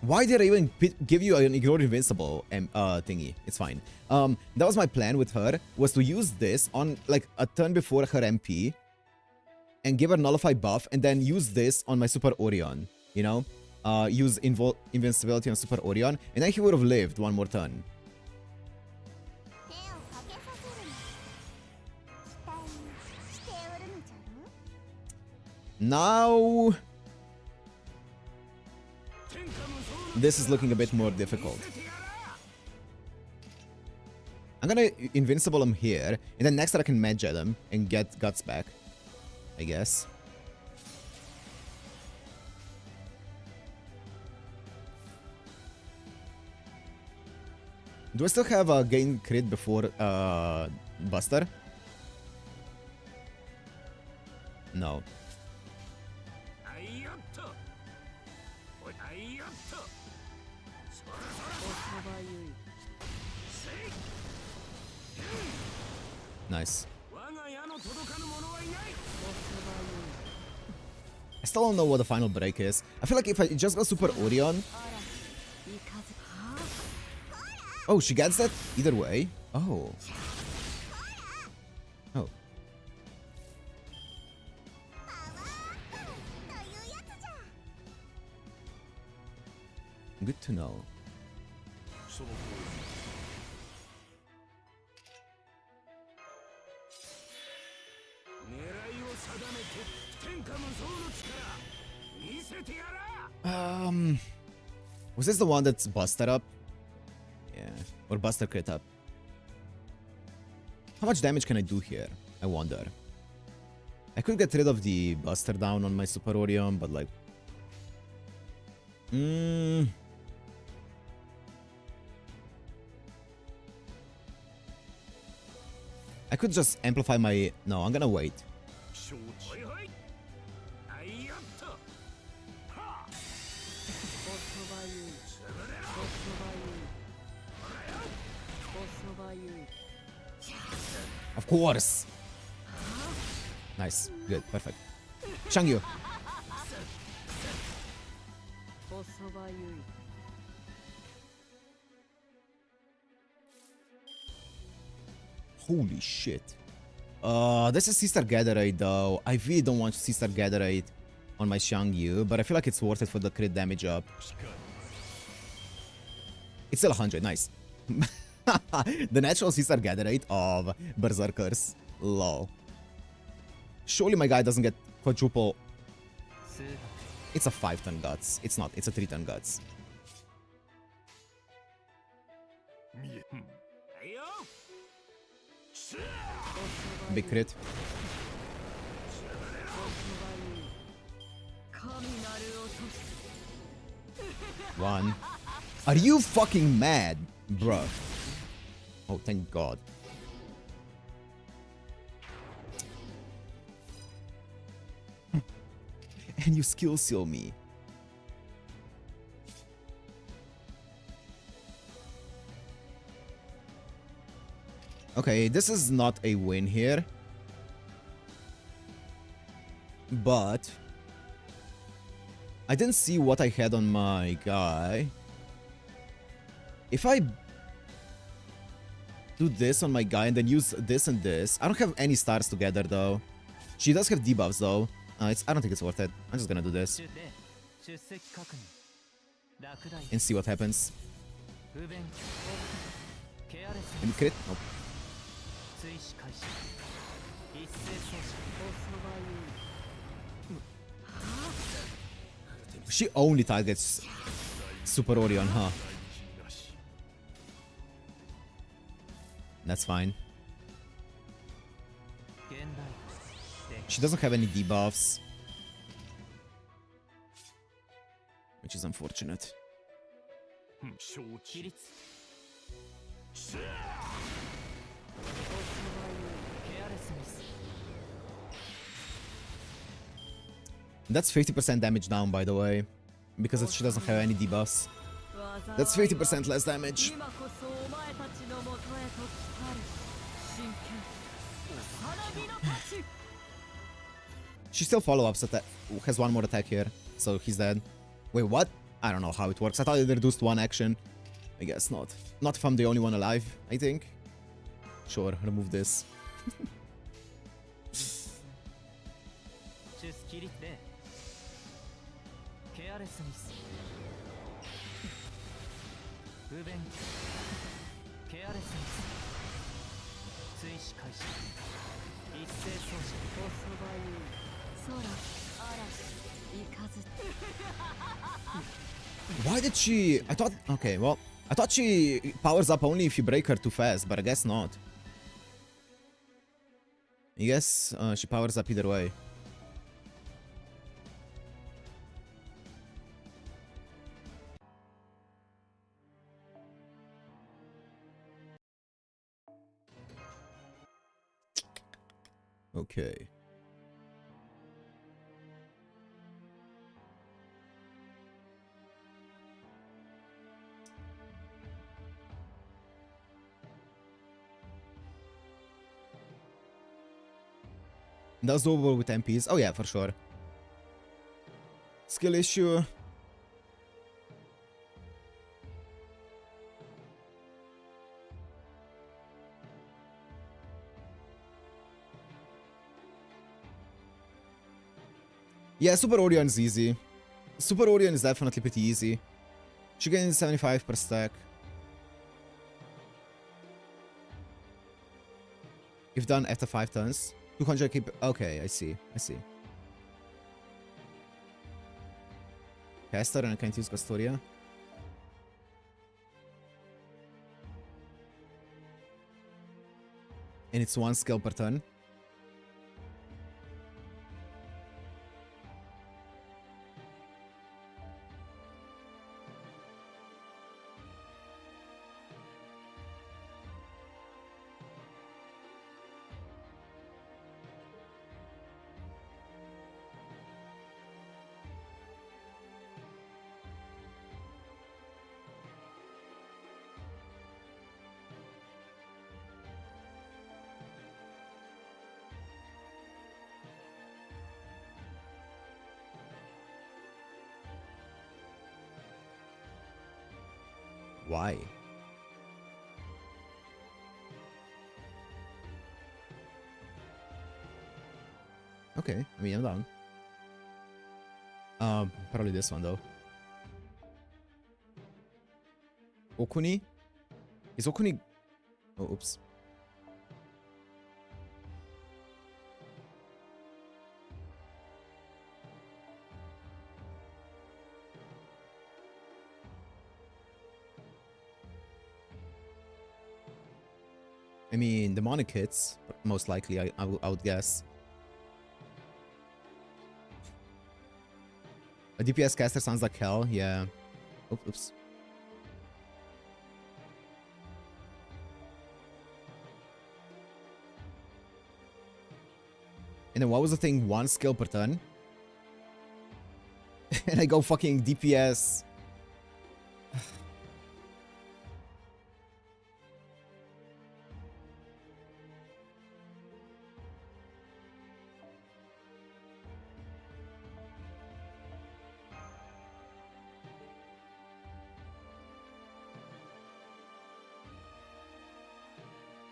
Why did I even give you an ignored invincible thingy? It's fine. That was my plan with her, was to use this on like a turn before her MP and give her nullify buff, and then use this on my Super Orion, you know? Use invincibility on Super Orion, and then he would have lived one more turn. Now... this is looking a bit more difficult. I'm gonna invincible him here, and then next turn I can Medjet him and get Guts back, I guess. Do I still have a gain crit before Buster? No. Nice. I still don't know what the final break is. I feel like if I just go Super Orion... Oh, she gets that either way? Oh. Oh. Good to know. Was this the one that's busted up? Yeah, or Buster crit up. How much damage can I do here? I wonder. I could get rid of the Buster down on my Super Orion, but like... I could just amplify my... No, I'm gonna wait. Of course. Nice. Good. Perfect. Shangyu. Holy shit. This is Sister Gatherite though. I really don't want Sister Gatherite on my Shangyu, but I feel like it's worth it for the crit damage up. It's still 100. Nice. The natural Sister Gatherite of Berserkers. Lol. Surely my guy doesn't get quadruple. It's a 5-ton guts. It's not. It's a 3-ton guts. Big crit. One. Are you fucking mad, bruh? Oh, thank God. And you skill seal me. Okay, this is not a win here. But I didn't see what I had on my guy. If I do this on my guy and then use this and this, I don't have any stars together though. She does have debuffs though. I don't think it's worth it. I'm just gonna do this and see what happens. Any crit? Nope. She only targets Super Orion, huh? That's fine. She doesn't have any debuffs, which is unfortunate. That's 50% damage down, by the way, because she doesn't have any debuffs. That's 50% less damage. She still follow-ups attack, has one more attack here, so he's dead. Wait, what? I don't know how it works. I thought it reduced one action. I guess not. Not if I'm the only one alive, I think. Sure, remove this. Why did she... I thought... Okay, well... I thought she powers up only if you break her too fast, but I guess not. I guess she powers up either way. Okay. That's doable with MPs. Oh yeah, for sure. Skill issue. Yeah, Super Orion is easy. Super Orion is definitely pretty easy. She gains 75 per stack. If done after 5 turns. 200 keep... Okay, I see. I see. Caster and I can't use Castoria. And it's 1 skill per turn. Why? Okay, I mean, I'm down. Probably this one, though. Okuni? Is Okuni... Oh, oops. I mean, demonic hits, most likely, I would guess. A DPS caster sounds like hell, yeah. Oops. And then what was the thing? 1 skill per turn? And I go fucking DPS.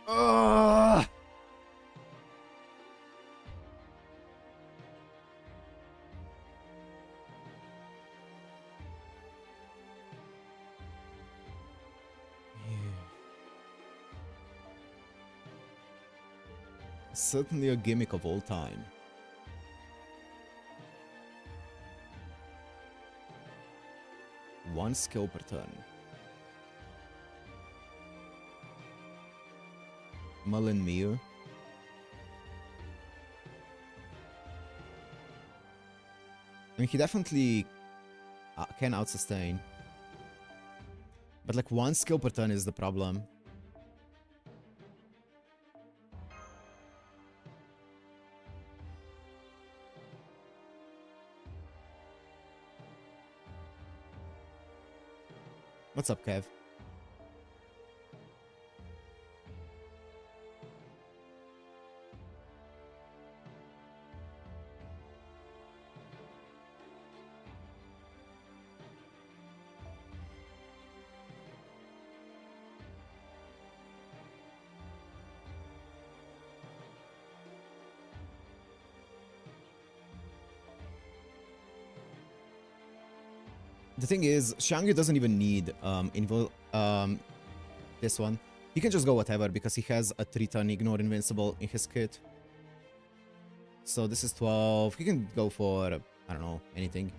Ugh. Certainly a gimmick of all time. One skill per turn. Mullen Mew. I mean, he definitely can out-sustain. But like 1 skill per turn is the problem. What's up, Kev? The thing is, Xiangyu doesn't even need this one. He can just go whatever because he has a 3-turn ignore invincible in his kit. So this is 12. He can go for, I don't know, anything.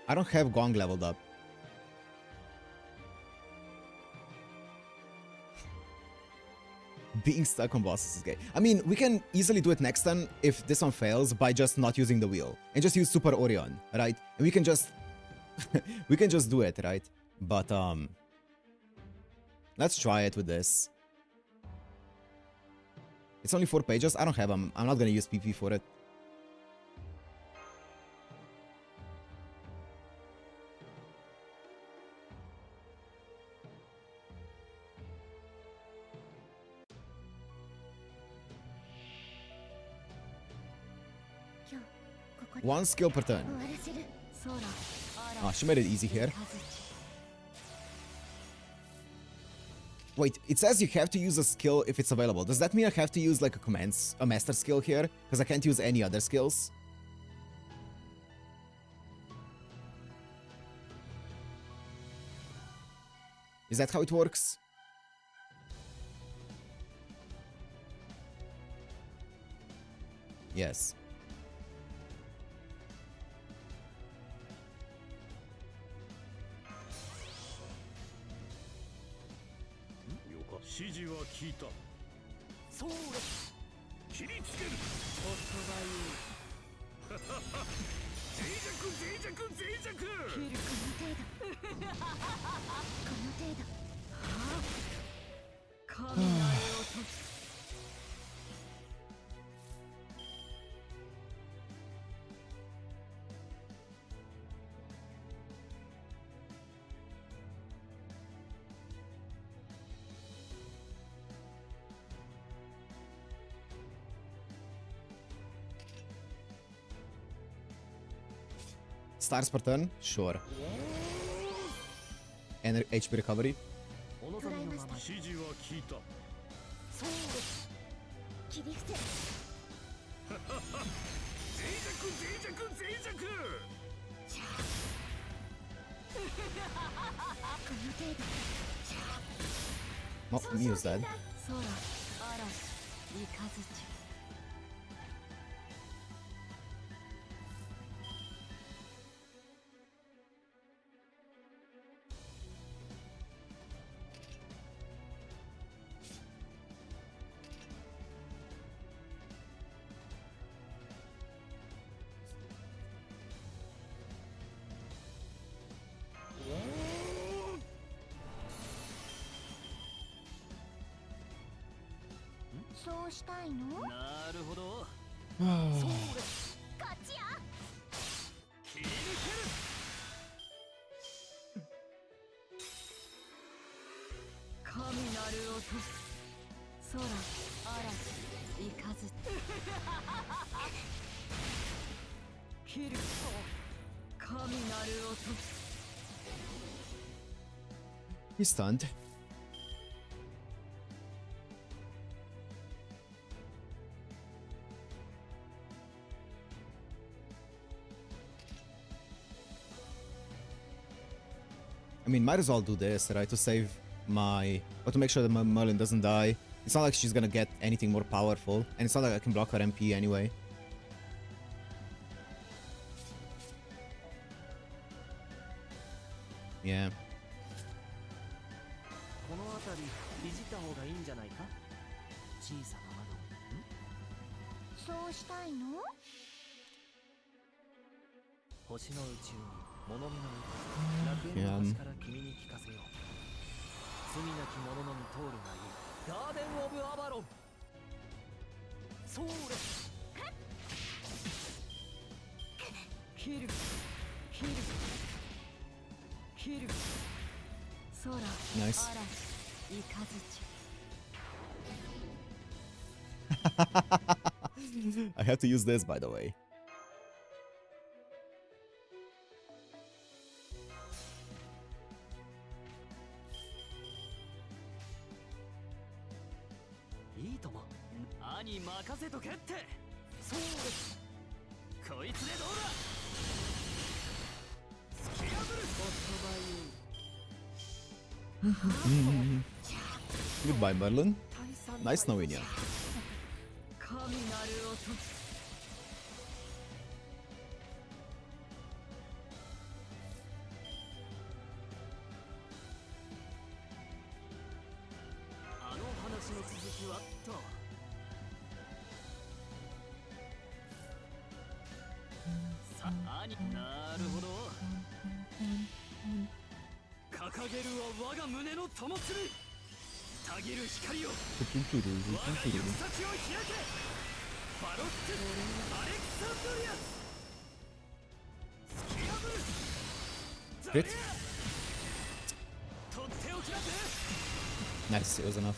I don't have Gong leveled up. Being stuck on bosses is gay. I mean, we can easily do it next turn if this one fails by just not using the wheel and just use Super Orion, right? And we can just we can just do it, right? But let's try it with this. It's only 4 pages. I don't have them. I'm not gonna use PP for it. One skill per turn. Ah, she made it easy here. Wait, it says you have to use a skill if it's available. Does that mean I have to use like a master skill here? Because I can't use any other skills? Is that how it works? Yes. Stars per turn? Sure. And HP recovery? お望みのまま指示は聞いた。そうです切り伏せ脆弱脆弱脆弱。この程度 Oh, Miu's dead. 空嵐三日月 そうしたいのなるほど。 Oh. 勝ちや切り抜ける。神なる音空嵐三日月切る神なる音 He's stunned. I mean, might as well do this, right? To save my... Or to make sure that my Merlin doesn't die. It's not like she's gonna get anything more powerful. And it's not like I can block her MP anyway. Yeah. この辺りいじった方がいいんじゃないか。小さな窓。そうしたいの星の宇宙に物見の歌。楽園の端から君に聞かせよう。罪なき者のみ通るがいい。ガーデン・オブ・アバロン。そうです切る切る切る空 Nice. 嵐三日月 I have to use this, by the way. いいとも。兄任せとけって。そうですこいつでどうだ。突き破る。おそばゆい。 Goodbye, Merlin. Nice knowing you. 神なる音 あの話の続きはと。さあ兄。なるほど。掲げるは我が胸の灯火。たぎる光を我が行く先を開け。バロッテアレクサンドリア突き破る。 Crit. とっておきだぜ。 Nice, it was enough.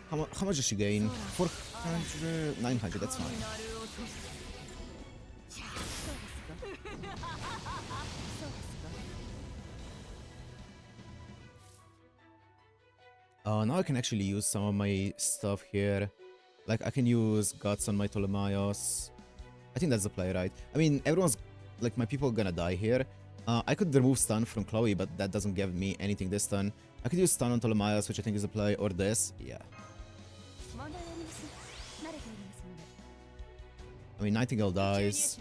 How much does she gain? 400... 900, that's fine. Now I can actually use some of my stuff here. Like, I can use Guts on my Ptolemaios. I think that's the play, right? I mean, everyone's... Like, my people are gonna die here. I could remove stun from Chloe, but that doesn't give me anything this turn. I could use stun on Ptolemaios, which I think is a play, or this. Yeah. I mean, Nightingale dies.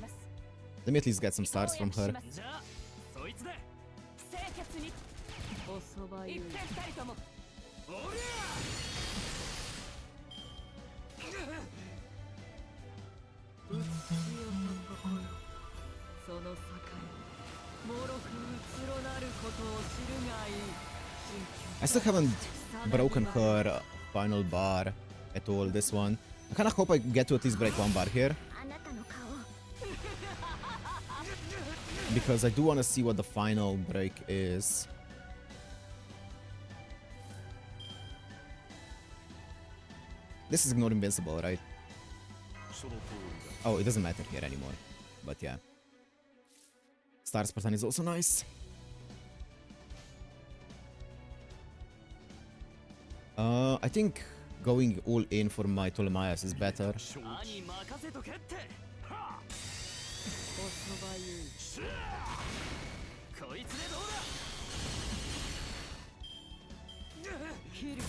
Let me at least get some stars from her. じゃあそいつで。清潔におそばゆい一遍たりともおりゃ。美しい男よその境もろくうつろなることを知るがいい I still haven't broken her final bar at all, this one. I kinda hope I get to at least break one bar here. あなたの顔 Because I do want to see what the final break is. This is not invincible, right? Oh, it doesn't matter here anymore. But yeah. Star Spartan is also nice. I think going all in for my Ptolemaeus is better. 兄任せとけってはおそばゆいこいつでどうだ切る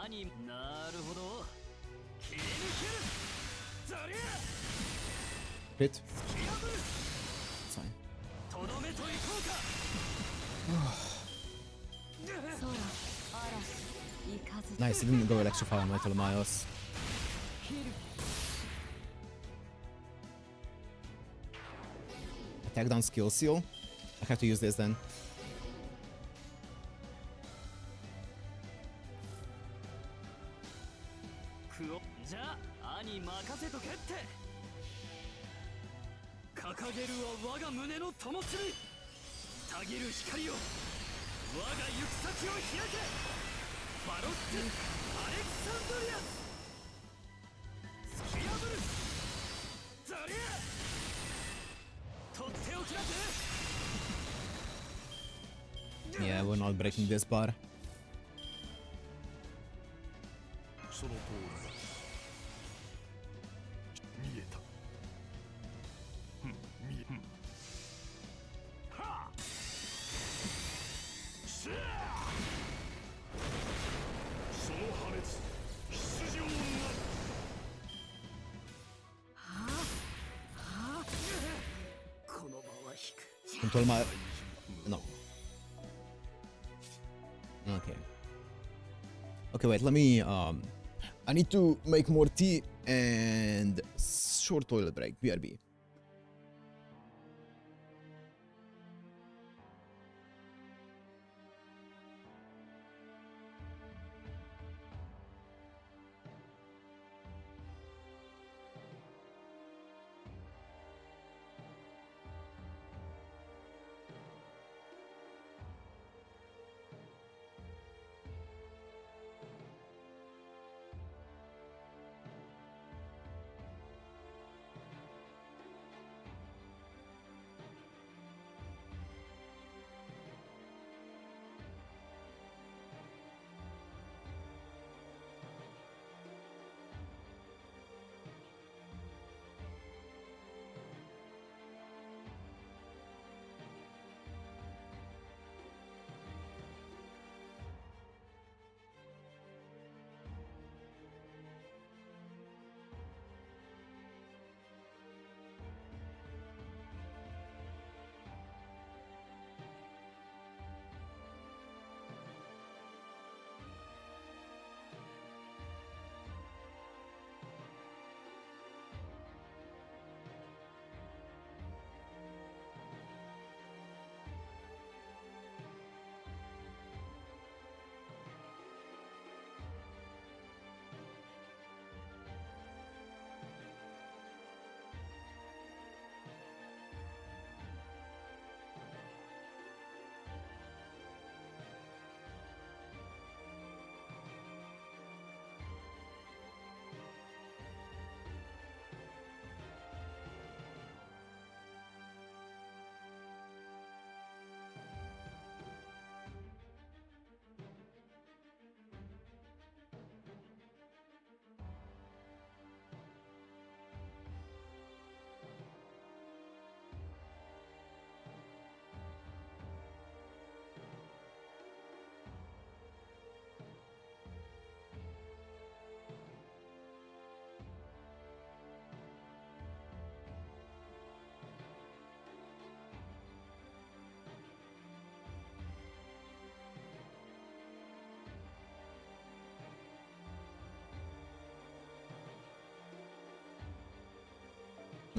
兄なるほど切り抜けるザリ Hit. 突き破る It's fine. とどめといこうか空嵐行かず Nice, he didn't go electrify on my Ptolemaeus. 切る Attack down skill seal. I have to use this then. クオじゃあ兄任せとけって掲げるは我が胸の灯火たぎる光を我が行く先を開けバロッテ・アレクサンドリア突き破るザリアとっておきだぜ Yeah, we're not breaking this bar. その通りだ見えた見えはあシャーその破滅出場なるこの場は引く And Ptolemaeus. No. Okay. Okay, wait, let me, I need to make more tea and short toilet break, BRB.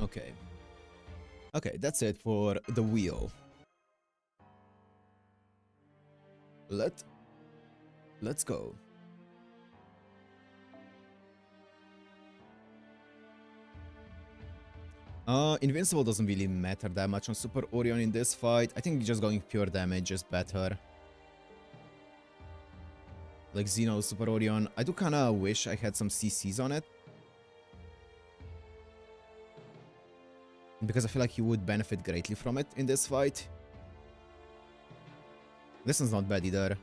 Okay. Okay, that's it for the wheel. Let's go. Invincible doesn't really matter that much on Super Orion in this fight. I think just going pure damage is better. like Xeno Super Orion. I do kind of wish I had some CCs on it, because I feel like he would benefit greatly from it in this fight. This one's not bad either.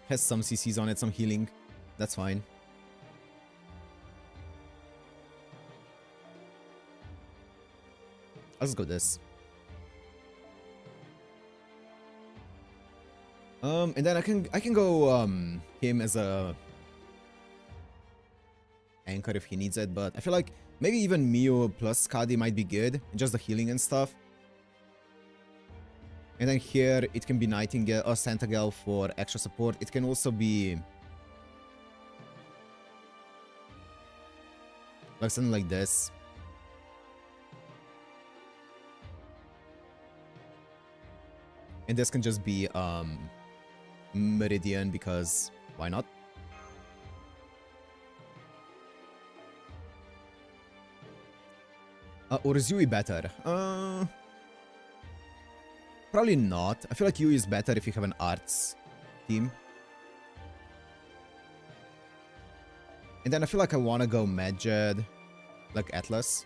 Has some CCs on it, some healing. That's fine. Let's go this. And then I can go him as a anchor if he needs it, but I feel like maybe even Mio plus Skadi might be good, just the healing and stuff. And then here it can be Nightingale or Santagel for extra support. It can also be like something like this. And this can just be Meridian, because why not? Or is Yui better? Probably not. I feel like Yui is better if you have an arts team. And then I feel like I want to go Medjed, like Atlas.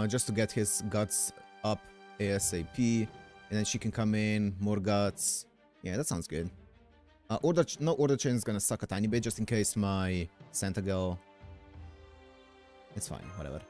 Just to get his guts up ASAP. And then she can come in, more guts. Yeah, that sounds good. No order chain is gonna suck a tiny bit, just in case my Santagel. It's fine, whatever.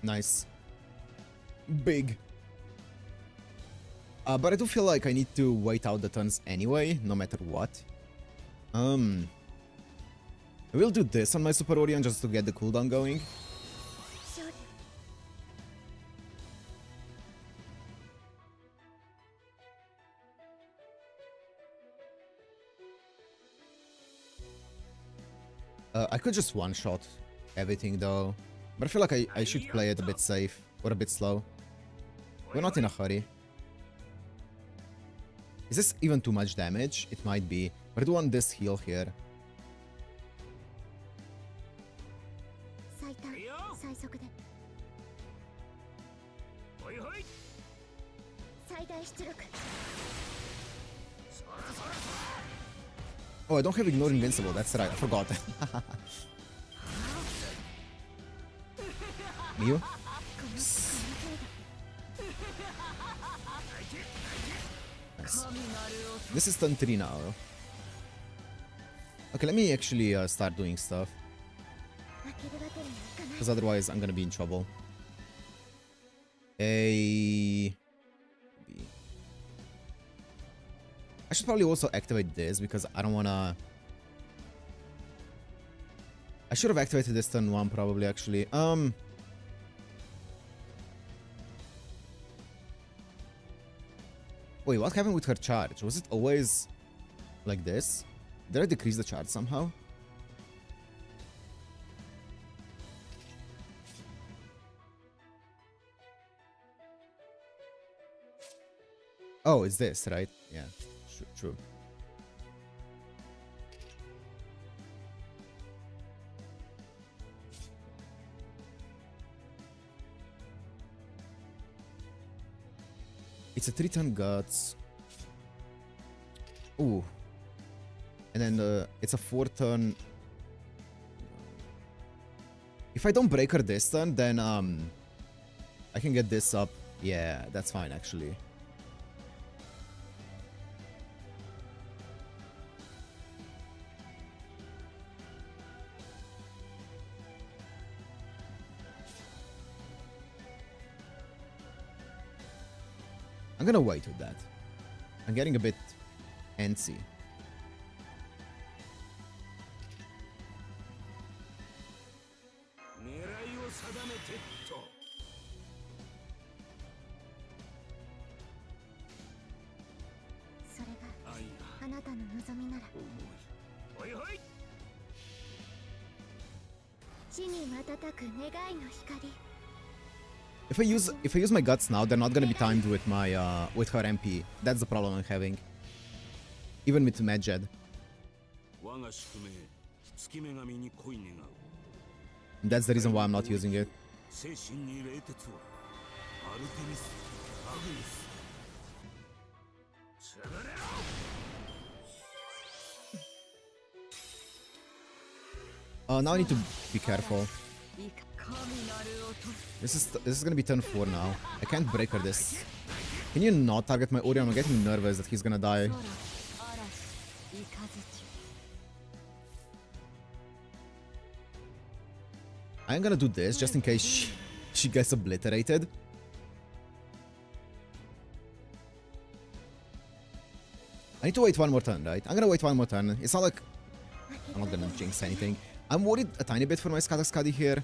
Nice. Big. But I do feel like I need to wait out the turns anyway, no matter what. I will do this on my Super Orion just to get the cooldown going. I could just one-shot everything though. But I feel like I should play it a bit safe, or a bit slow. We're not in a hurry. Is this even too much damage? It might be. But I do want this heal here. Oh, I don't have Ignore Invincible, that's right, I forgot. Mew? Nice. This is turn 3 now. Okay, let me actually start doing stuff. Because otherwise I'm gonna be in trouble. A... B. I should probably also activate this because I don't wanna... I should have activated this turn 1 probably actually. Wait, what happened with her charge? Was it always like this? Did I decrease the charge somehow? Oh, it's this, right? Yeah, true. It's a 3-turn guts. Ooh. And then it's a 4-turn. If I don't break her this turn, then I can get this up. Yeah, that's fine actually. I'm gonna wait with that. I'm getting a bit antsy. 狙いを定めてと。それが愛があなたの望みなら重い。おいおい。地に瞬く願いの光。 If I use my guts now, they're not gonna be timed with my with her MP. That's the problem I'm having. Even with Medjed. 我が宿命、月女神に恋願う。 That's the reason why I'm not using it. 精神に冷徹を。アルテミス、アグニス。潰れろ。 Now I need to be careful. This is gonna be turn 4 now. I can't break her this. Can you not target my Orion? I'm getting nervous that he's gonna die. I'm gonna do this just in case she gets obliterated. I need to wait one more turn, right? I'm gonna wait one more turn. It's not like I'm not gonna jinx anything. I'm worried a tiny bit for my Skadi here.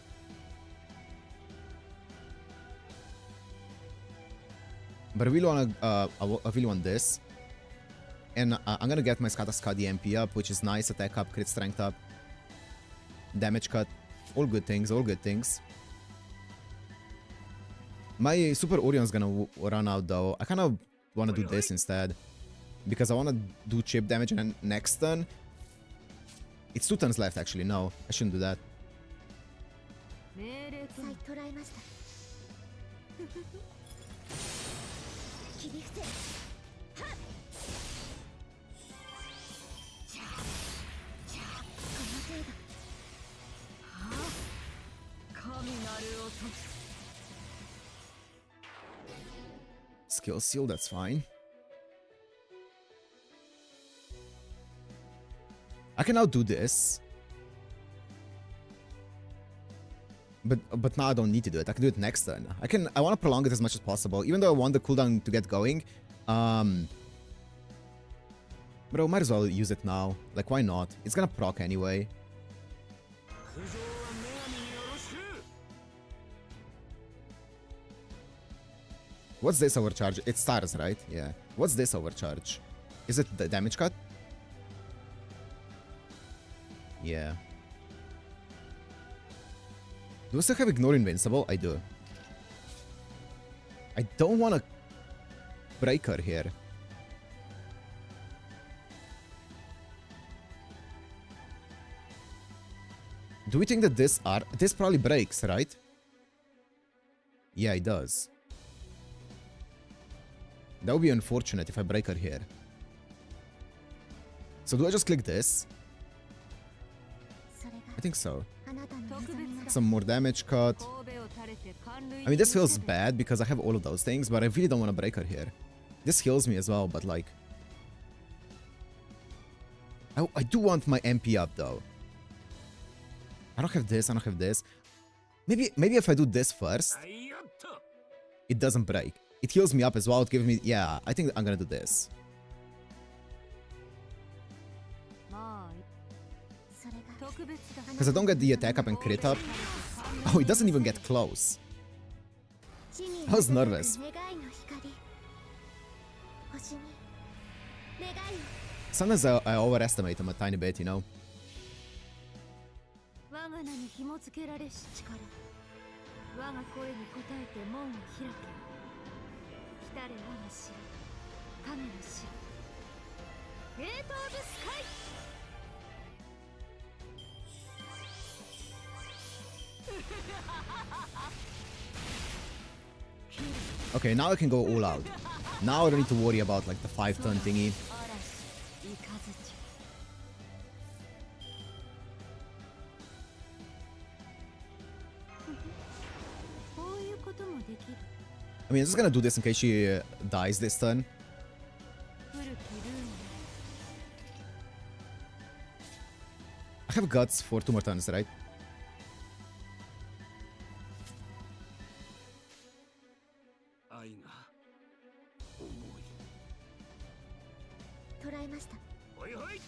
But I really wanna, I really want this. And I'm gonna get my Skadi MP up, which is nice. Attack up, crit strength up. Damage cut. All good things, all good things. My Super Orion's gonna run out though. I kinda wanna do this instead. Because I wanna do chip damage and then next turn. It's 2 turns left actually, no. I shouldn't do that. さい捕らえました。切り伏せ。はっ。じゃあこの程度。 Skill seal, that's fine. I can now do this. But now I don't need to do it. I can do it next turn. I want to prolong it as much as possible, even though I want the cooldown to get going. But I might as well use it now. Like, why not? It's gonna proc anyway. What's this overcharge? It's stars, right? Yeah. What's this overcharge? Is it the damage cut? Yeah. Do I still have Ignore Invincible? I do. I don't want to break her here. Do we think that this probably breaks, right? Yeah, it does. That would be unfortunate if I break her here. So do I just click this? I think so. Some more damage cut. I mean, this feels bad because I have all of those things, but I really don't want to break her here. This heals me as well, but like... I do want my MP up though. I don't have this, I don't have this. Maybe if I do this first, it doesn't break. It heals me up as well, it gives me... Yeah, I think I'm gonna do this. Because I don't get the attack up and crit up. Oh, it doesn't even get close. I was nervous. Sometimes I overestimate them a tiny bit, you know? Okay, now I can go all out. Now I don't need to worry about like the 5-turn thingy. I mean, I'm just gonna do this in case she dies this turn. I have guts for 2 more turns, right? 捉えました。ほいほい。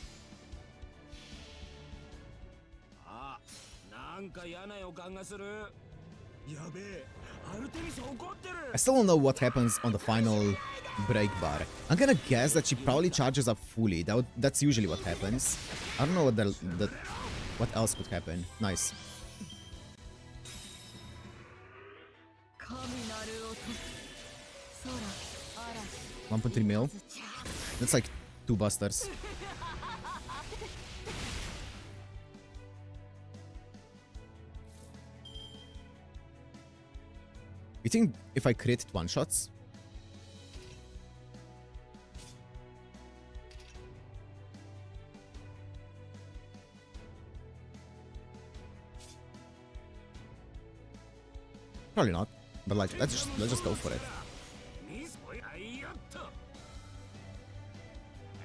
あ、なんか嫌な予感がする。やべえ、アルテミス怒ってる。 I still don't know what happens on the final break bar. I'm gonna guess that she probably charges up fully. That's usually what happens. I don't know what else could happen. Nice. 神なる音空嵐 1.3 mil. That's like 2 busters. You think if I crit it one-shots? Probably not. But like, let's just go for it. ミスおいはいよっと。は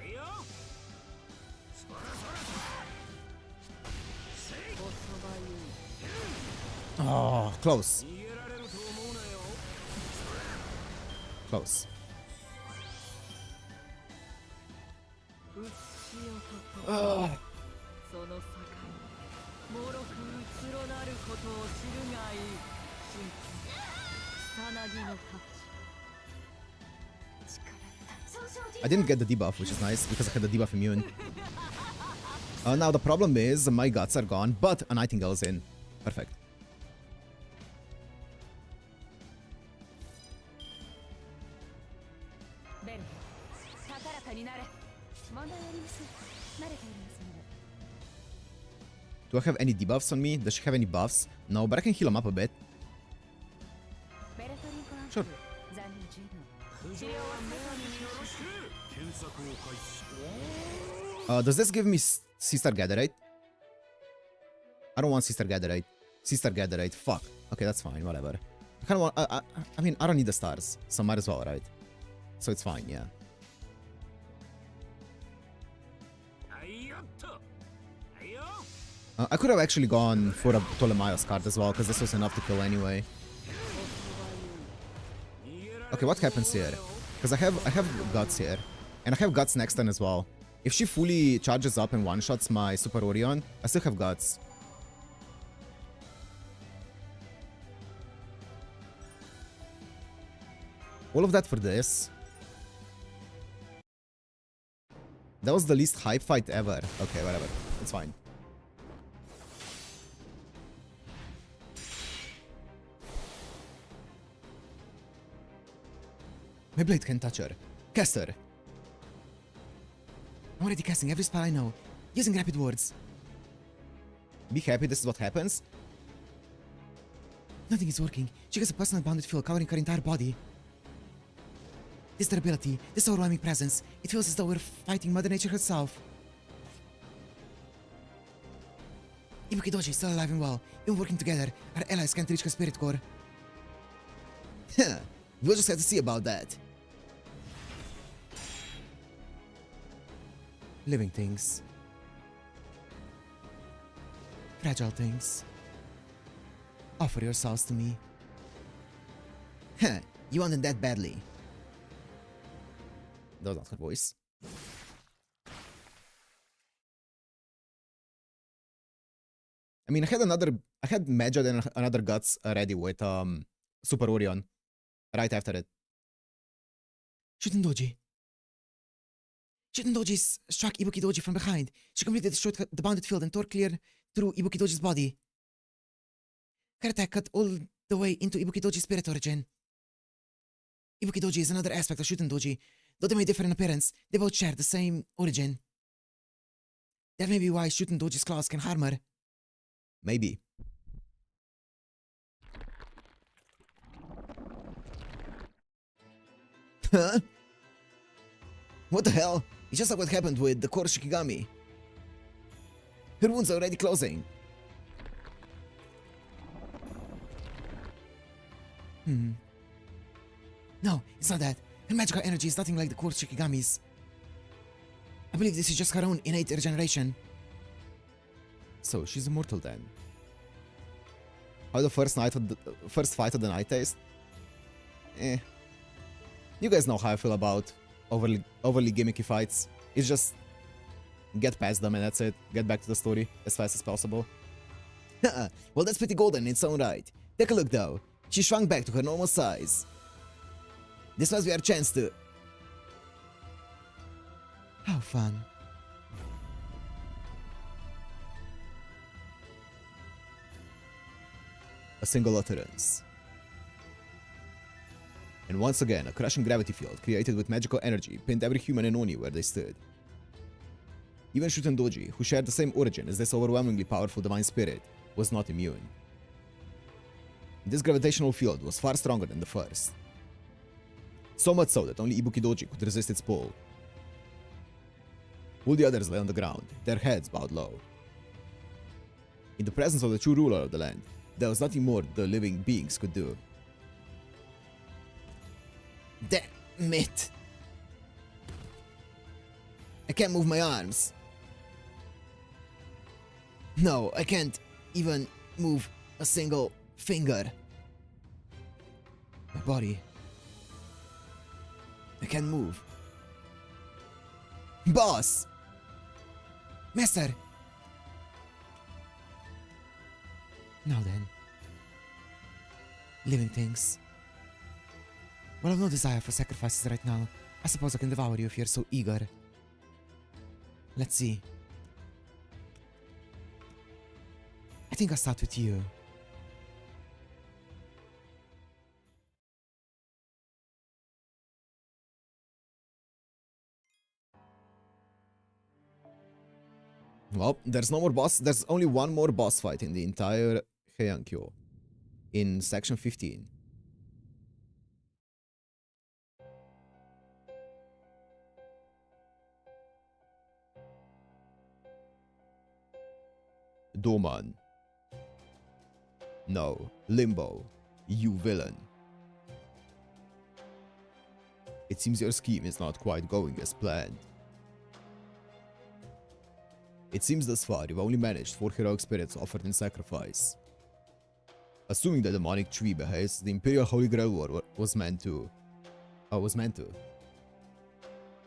いよ。そらそらそら。おそばゆい Oh, close. 逃げられると思うなよ。 Close. うつしよとと Oh. その境もろくうつろなることを知るがいい神君草薙の太刀 I didn't get the debuff, which is nice, because I had the debuff immune. Now the problem is, my guts are gone, but a Nightingale's in. Perfect. ベル高らかになれ。問題ありません。慣れておりますので。 Do I have any debuffs on me? Does she have any buffs? No, but I can heal him up a bit. ベルトリンコアンプ Sure. 残留十分。浮上は女神によろしく。検索を開始。 Does this give me Sister Gatherite? I don't want Sister Gatherite. Sister Gatherite, fuck. Okay, that's fine, whatever. I kinda want, I mean, I don't need the stars, so might as well, right? So it's fine, yeah. はいよっと。はいよ。 I could have actually gone for a Ptolemaeus card as well, because this was enough to kill anyway. Okay, what happens here? Because I have Guts here, and I have Guts next turn as well. If she fully charges up and one-shots my Super Orion, I still have Guts. All of that for this. That was the least hype fight ever. Okay, whatever. It's fine. My blade can't touch her. Cast her. I'm already casting every spell I know, using rapid words. Be happy this is what happens. Nothing is working. She has a personal bounded field covering her entire body. This durability, this overwhelming presence, it feels as though we're fighting Mother Nature herself. Ibuki Doji is still alive and well. Even working together, our allies can't reach her spirit core. We'll just have to see about that. Living things. Fragile things. Offer yourselves to me. You wanted that badly. That was not her voice. I mean, I had Major and another Guts ready with Super Orion right after it. Shuten Doji. Shuten Doji struck Ibuki Doji from behind. She completely destroyed the bounded field and tore clear through Ibuki Doji's body. Her attack cut all the way into Ibuki Doji's spirit origin. Ibuki Doji is another aspect of Shuten Doji. Though they may differ in appearance, they both share the same origin. That may be why Shuten Doji's claws can harm her. Maybe. Huh? What the hell? It's just like what happened with the core Shikigami. Her wounds are already closing. No, it's not that. Her magical energy is nothing like the core Shikigami's. I believe this is just her own innate regeneration. So she's immortal then. How the first fight of the night taste? You guys know how I feel about overly gimmicky fights. It's just get past them and that's it. Get back to the story as fast as possible. Well, that's pretty golden in its own right. Take a look though. She shrunk back to her normal size. This must be our chance to... How fun. A single utterance. And once again, a crushing gravity field created with magical energy pinned every human and Oni where they stood. Even Shuten Doji, who shared the same origin as this overwhelmingly powerful divine spirit, was not immune. This gravitational field was far stronger than the first. So much so that only Ibuki Doji could resist its pull. All the others lay on the ground, their heads bowed low. In the presence of the true ruler of the land, there was nothing more the living beings could do. Damn it. I can't move my arms. No, I can't even move a single finger. My body. I can't move. Boss! Master! Now then. Living things. Well, I've no desire for sacrifices right now. I suppose I can devour you if you're so eager. Let's see. I think I'll start with you. Well, there's no more boss. There's only one more boss fight in the entire Heian-kyo. In section 15. Doman. No, Limbo. You villain. It seems your scheme is not quite going as planned. It seems thus far you've only managed 4 heroic spirits offered in sacrifice. Assuming the demonic tree behaves, the Imperial Holy Grail War was meant to.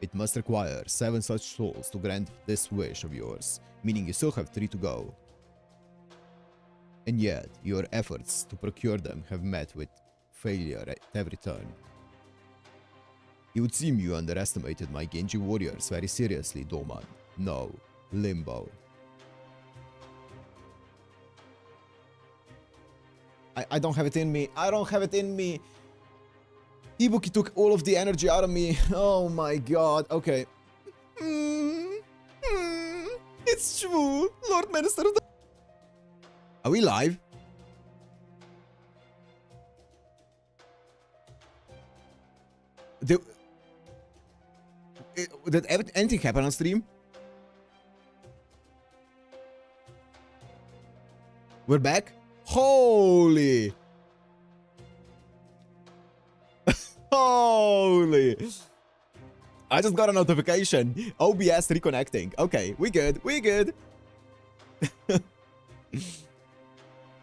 It must require 7 such souls to grant this wish of yours, meaning you still have 3 to go. And yet, your efforts to procure them have met with failure at every turn. It would seem you underestimated my Genji warriors very seriously, Doman. No, Limbo. I don't have it in me. I don't have it in me. Ibuki took all of the energy out of me. Oh my god. Okay. It's true. Lord Minister of the... Are we live? Did anything happen on stream? We're back? Holy! Holy! I just got a notification. OBS reconnecting. Okay, we good. We good.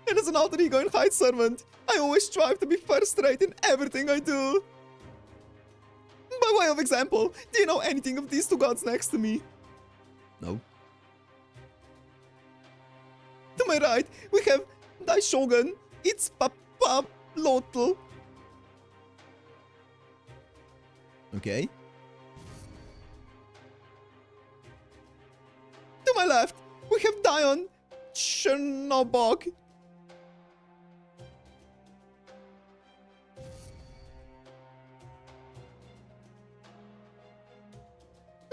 And as an alter ego and hide servant, I always strive to be first rate in everything I do. By way of example, do you know anything of these 2 gods next to me? No. To my right, we have Dai Shogun, it's Papa Lotl. Okay. To my left, we have Dion Chernobog.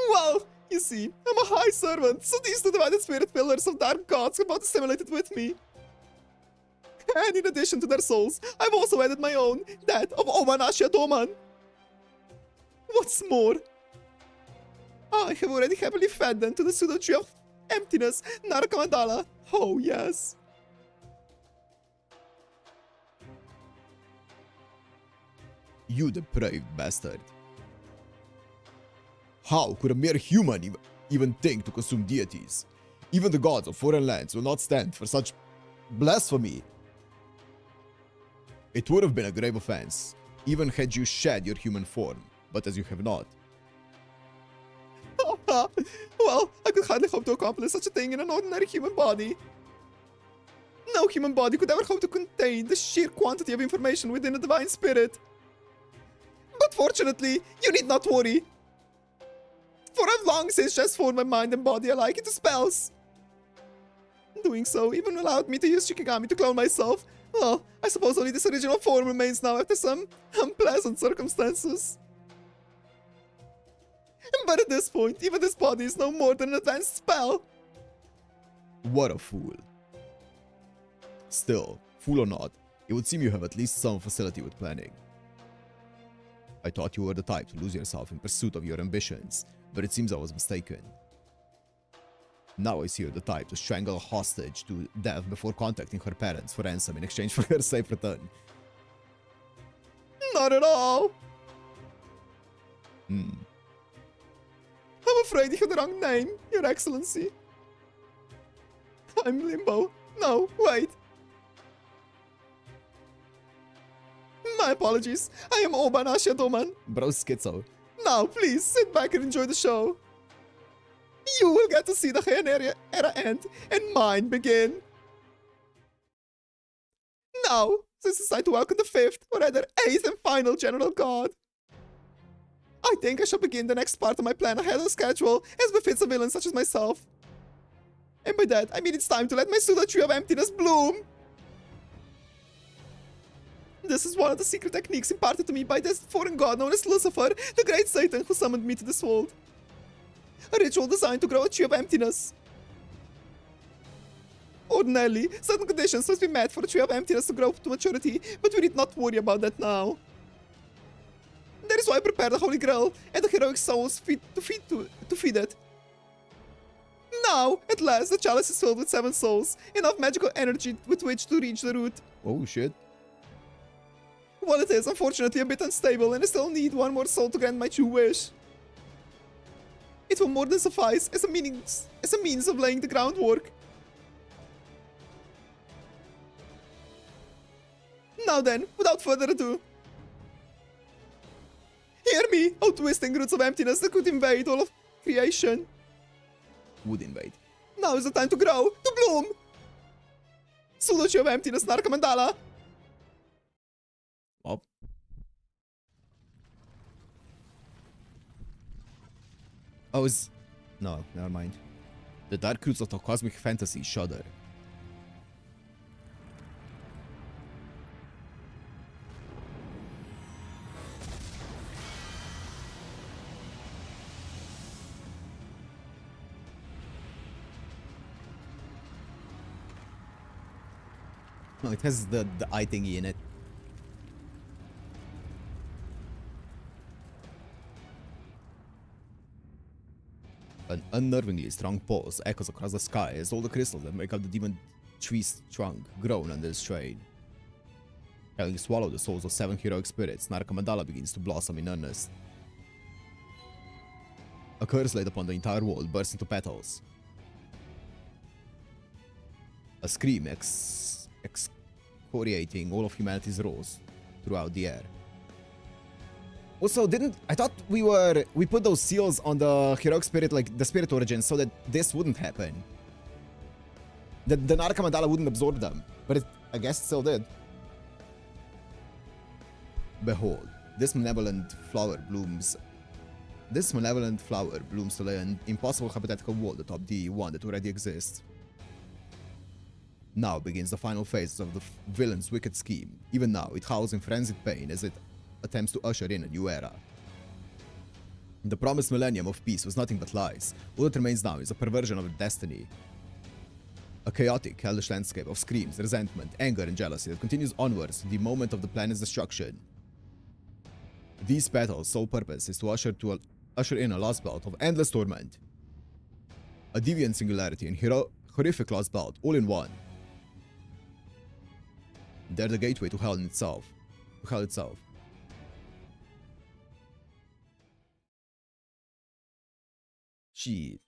Well, you see, I'm a high servant, so these 2 divided spirit pillars of dark gods are about assimilated with me. And in addition to their souls, I've also added my own, that of Omanashia Doman. What's more, I have already happily fed them to the pseudo-tree of emptiness, Narakamadala. Oh, yes. You depraved bastard. How could a mere human even think to consume deities? Even the gods of foreign lands will not stand for such blasphemy. It would have been a grave offense, even had you shed your human form, but as you have not. Well, I could hardly hope to accomplish such a thing in an ordinary human body. No human body could ever hope to contain the sheer quantity of information within a divine spirit. But fortunately, you need not worry. For I've long since transformed my mind and body alike into spells. Doing so even allowed me to use Shikigami to clone myself. Well, I suppose only this original form remains now after some unpleasant circumstances. But at this point, even this body is no more than an advanced spell. What a fool. Still, fool or not, it would seem you have at least some facility with planning. I thought you were the type to lose yourself in pursuit of your ambitions, but it seems I was mistaken. Now I see you're the type to strangle a hostage to death before contacting her parents for ransom in exchange for her safe return. Not at all. I'm afraid you have the wrong name, Your Excellency. I'm Limbo. No, wait. My apologies. I am Oban Ashiadoman. Bro, schizo. Now, please, sit back and enjoy the show. You will get to see the Heian era end and mine begin. Now, since it's time to welcome the 5th, or rather 8th and final General God, I think I shall begin the next part of my plan ahead of schedule, as befits a villain such as myself. And by that, I mean it's time to let my pseudo tree of emptiness bloom. This is one of the secret techniques imparted to me by this foreign god known as Lucifer, the great Satan who summoned me to this world. A ritual designed to grow a tree of emptiness. Ordinarily, certain conditions must be met for a tree of emptiness to grow to maturity, but we need not worry about that now. That is why I prepared the Holy Grail and the heroic souls to feed it. Now, at last, the chalice is filled with 7 souls, enough magical energy with which to reach the root. Oh shit. While it is unfortunately a bit unstable and I still need 1 more soul to grant my true wish, it will more than suffice as a means of laying the groundwork. Now then, without further ado, hear me, O twisting roots of emptiness that could invade all of creation. Would invade. Now is the time to grow, to bloom! Pseudo tree of emptiness, Naraka Mandala! Well. Oh, no, never mind. The dark roots of the cosmic fantasy shudder. No, it has the eye thingy in it. An unnervingly strong pulse echoes across the sky as all the crystals that make up the demon tree's trunk groan under the strain. Having swallowed the souls of 7 heroic spirits, Naraka Mandala begins to blossom in earnest. A curse laid upon the entire world bursts into petals. A scream excoriating all of humanity's rose throughout the air. Also, I thought we put those seals on the heroic spirit, like the spirit origin, so that this wouldn't happen. That the Naraka Mandala wouldn't absorb them, but I guess it still did. Behold, this malevolent flower blooms to lay an impossible hypothetical world atop the one that already exists. Now begins the final phase of the villain's wicked scheme. Even now, it howls in frenzied pain as it attempts to usher in a new era. The promised millennium of peace was nothing but lies. All that remains now is a perversion of destiny. A chaotic, hellish landscape of screams, resentment, anger, and jealousy that continues onwards to the moment of the planet's destruction. These petals' sole purpose is to usher in a lost belt of endless torment. A deviant singularity and horrific lost belt, all in one. They're the gateway to hell itself. Shit.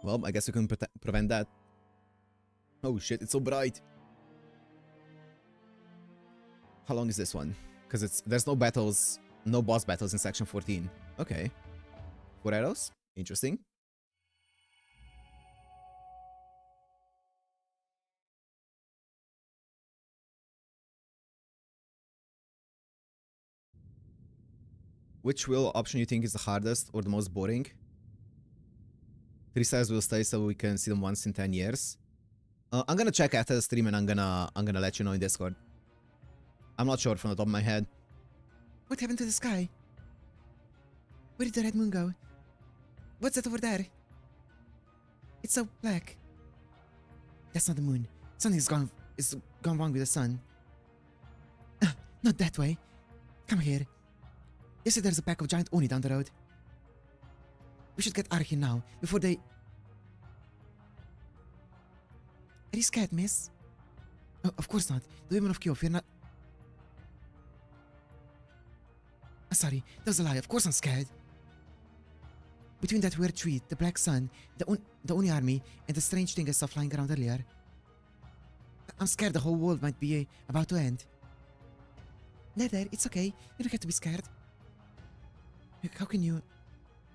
Well, I guess we can prevent that. Oh shit, it's so bright. How long is this one? Because there's no boss battles in section 14. Okay. 4 arrows. Interesting. Which will option you think is the hardest or the most boring? 3 stars will stay so we can see them once in 10 years. I'm gonna check after the stream and I'm gonna let you know in Discord. I'm not sure from the top of my head. What happened to the sky? Where did the red moon go? What's that over there? It's so black. That's not the moon. Something's gone wrong with the sun. Not that way. Come here. You said there's a pack of giant oni down the road. We should get out of here now, before they... Are you scared, miss? Oh, of course not. The women of Kyo fear not... Sorry, that was a lie. Of course I'm scared. Between that weird tree, the black sun, the Oni army, and the strange thing I saw flying around earlier, I'm scared the whole world might be about to end. There, it's okay. You don't have to be scared. How can you...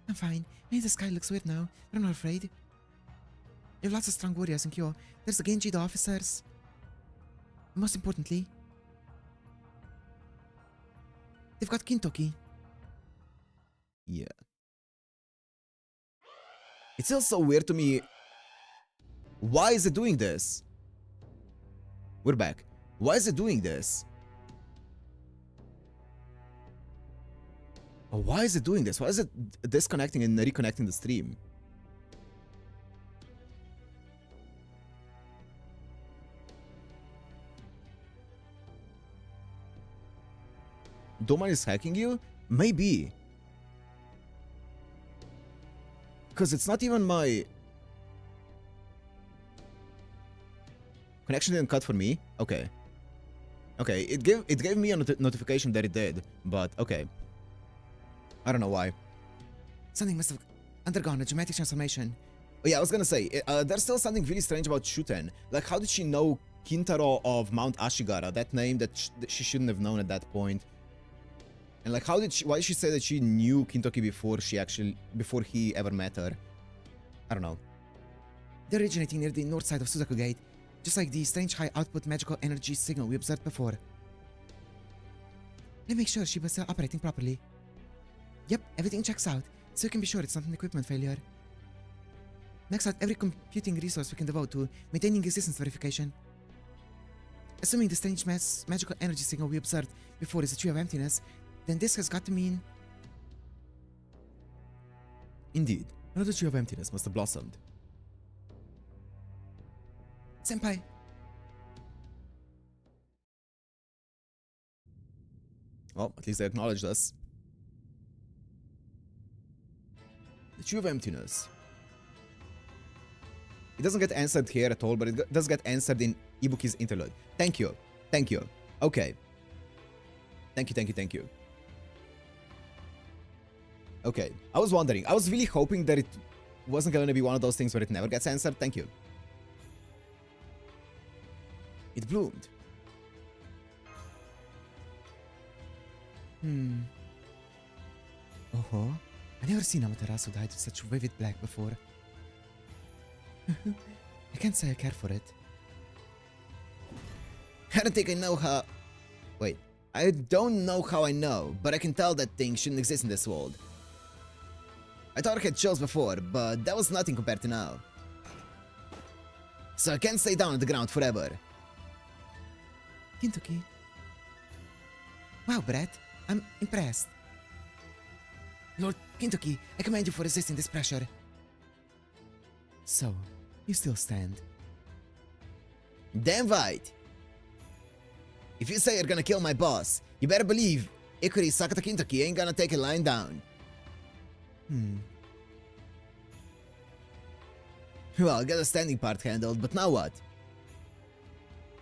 I'm fine. Maybe the sky looks weird now, but I'm not afraid. You have lots of strong warriors in Kyo. There's the Genji, the officers. And most importantly, they've got Kintoki. Yeah. It's still so weird to me. Why is it doing this? We're back. Why is it doing this? Oh, why is it doing this? Why is it disconnecting and reconnecting the stream? Doman is hacking you? Maybe. Because it's not even my... Connection didn't cut for me? Okay. Okay, it gave me a notification that it did, but okay. I don't know why. Something must have undergone a dramatic transformation. Oh yeah, I was gonna say, there's still something really strange about Shuten. Like, how did she know Kintaro of Mount Ashigara? That name that she shouldn't have known at that point. And like, why did she say that she knew Kintoki before he ever met her? I don't know. They're originating near the north side of Suzaku Gate, just like the strange high output magical energy signal we observed before. Let's make sure she was operating properly. Yep, everything checks out, so you can be sure it's not an equipment failure. Max out every computing resource we can devote to maintaining existence verification. Assuming the strange magical energy signal we observed before is a tree of emptiness, then this has got to mean... Indeed, another tree of emptiness must have blossomed. Senpai! Well, at least they acknowledged us. The Tree of Emptiness. It doesn't get answered here at all, but it does get answered in Ibuki's interlude. Thank you. Thank you. Okay. Thank you. Okay. I was wondering. I was really hoping that it wasn't going to be one of those things where it never gets answered. Thank you. It bloomed. Oh-ho. I've never seen Amaterasu dyed with such vivid black before. I can't say I care for it. I don't think I know how... Wait. I don't know how I know, but I can tell that things shouldn't exist in this world. I thought I had chills before, but that was nothing compared to now. So I can't stay down on the ground forever. Kintoki. Wow, Brett. I'm impressed. Lord Kintoki, I commend you for resisting this pressure. So, you still stand. Damn right! If you say you're gonna kill my boss, you better believe Ikuri Sakata Kintoki ain't gonna take it lying down. Well, I got the standing part handled, but now what?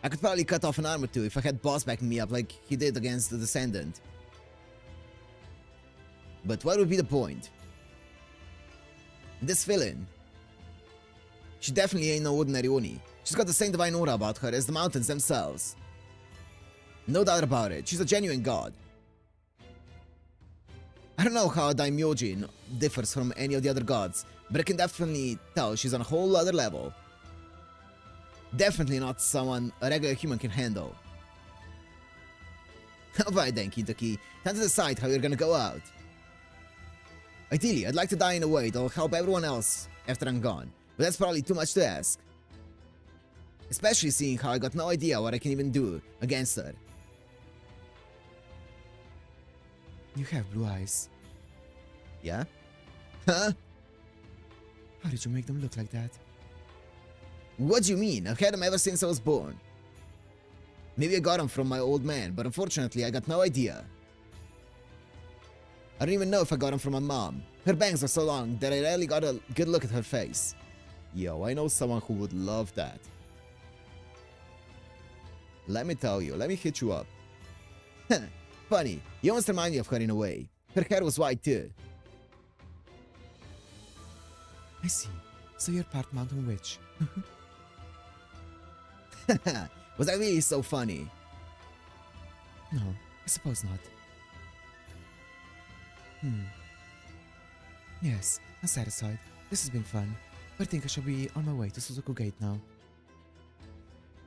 I could probably cut off an arm or two if I had boss backing me up like he did against the Descendant. But what would be the point? This villain. She definitely ain't no ordinary Oni. She's got the same divine aura about her as the mountains themselves. No doubt about it, she's a genuine god. I don't know how Daimyojin differs from any of the other gods, but I can definitely tell she's on a whole other level. Definitely not someone a regular human can handle. Alright then, Kintoki, time to decide how you're gonna go out. Ideally, I'd like to die in a way that'll help everyone else after I'm gone, but that's probably too much to ask. Especially seeing how I got no idea what I can even do against her. You have blue eyes. Yeah? Huh? How did you make them look like that? What do you mean? I've had them ever since I was born. Maybe I got them from my old man, but unfortunately I got no idea. I don't even know if I got them from my mom. Her bangs are so long that I rarely got a good look at her face. Yo, I know someone who would love that. Let me tell you, let me hit you up. Funny, you almost remind me of her in a way. Her hair was white too. I see. So you're part mountain witch. Was that really so funny? No, I suppose not. Yes, I'm satisfied. This has been fun, but I think I shall be on my way to Suzuku Gate now.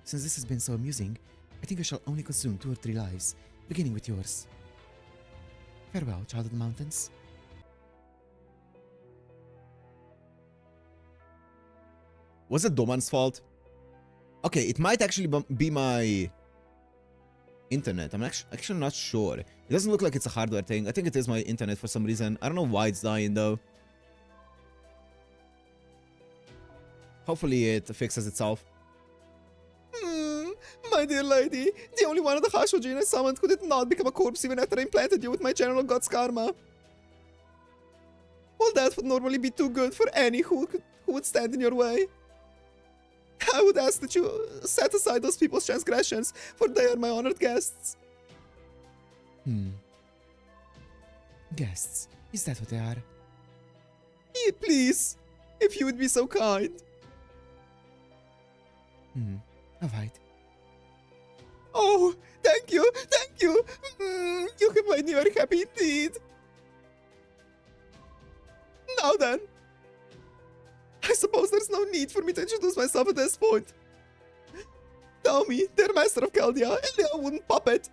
Since this has been so amusing, I think I shall only consume 2 or 3 lives, beginning with yours. Farewell, child of the mountains. Was it Doman's fault? Okay, it might actually be my internet. I'm actually not sure. It doesn't look like it's a hardware thing. I think it is my internet for some reason. I don't know why it's dying though. Hopefully it fixes itself. My dear lady, the only one of the Hashojin I summoned who did not become a corpse even after I implanted you with my general god's karma. All that would normally be too good for any who would stand in your way. I would ask that you set aside those people's transgressions, for they are my honored guests. Guests? Is that what they are? Yeah, please, if you would be so kind. Alright. Oh, thank you, thank you. You have made me very happy indeed. Now then, I suppose there's no need for me to introduce myself at this point. Tell me, dear Master of Chaldia, and the wooden puppet.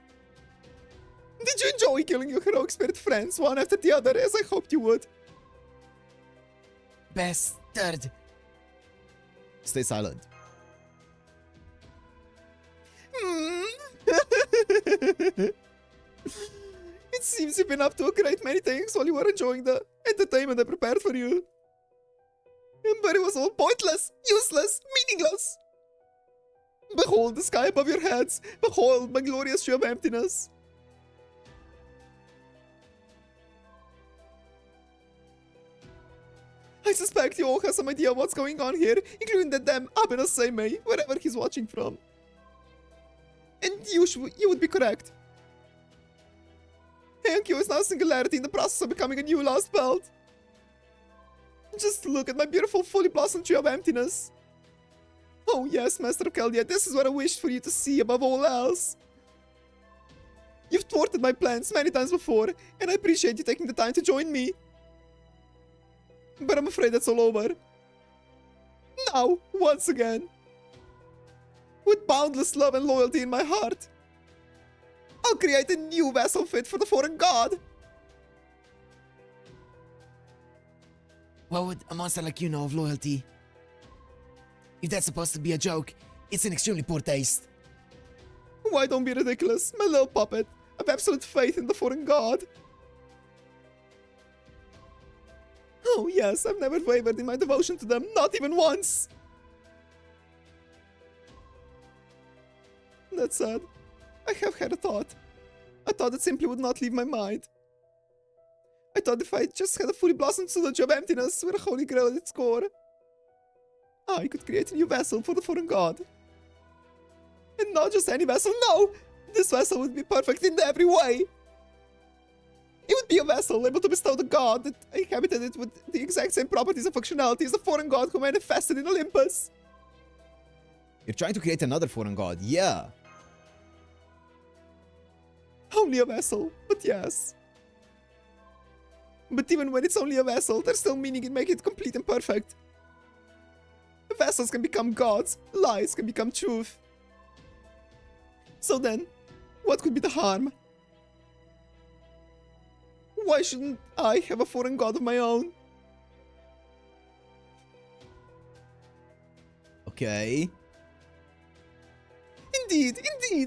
Did you enjoy killing your heroic spirit friends one after the other, as I hoped you would? Bastard! Stay silent. It seems you've been up to a great many things while you were enjoying the entertainment I prepared for you. But it was all pointless, useless, meaningless. Behold the sky above your heads. Behold my glorious show of emptiness. I suspect you all have some idea of what's going on here, including that damn Abeno Seimei, wherever he's watching from. And you would be correct. Heian-kyo is now a singularity in the process of becoming a new lost belt. Just look at my beautiful, fully blossomed tree of emptiness. Oh yes, Master of Chaldia, this is what I wished for you to see above all else. You've thwarted my plans many times before, and I appreciate you taking the time to join me. But I'm afraid that's all over. Now, once again, with boundless love and loyalty in my heart, I'll create a new vessel fit for the foreign god. What would a monster like you know of loyalty? If that's supposed to be a joke, it's in extremely poor taste. Why don't be ridiculous, my little puppet? I've absolute faith in the foreign god. Oh yes, I've never wavered in my devotion to them, not even once. That said, I have had a thought. A thought that simply would not leave my mind. I thought if I just had a fully blossomed Sudoku of emptiness with a holy grail at its core, I could create a new vessel for the foreign god. And not just any vessel, no! This vessel would be perfect in every way! It would be a vessel able to bestow the god that inhabited it with the exact same properties and functionality as the foreign god who manifested in Olympus. You're trying to create another foreign god, yeah. Only a vessel, but yes. But even when it's only a vessel, there's still meaning in making it complete and perfect. Vessels can become gods, lies can become truth. So then, what could be the harm? Why shouldn't I have a foreign god of my own? Okay. Indeed,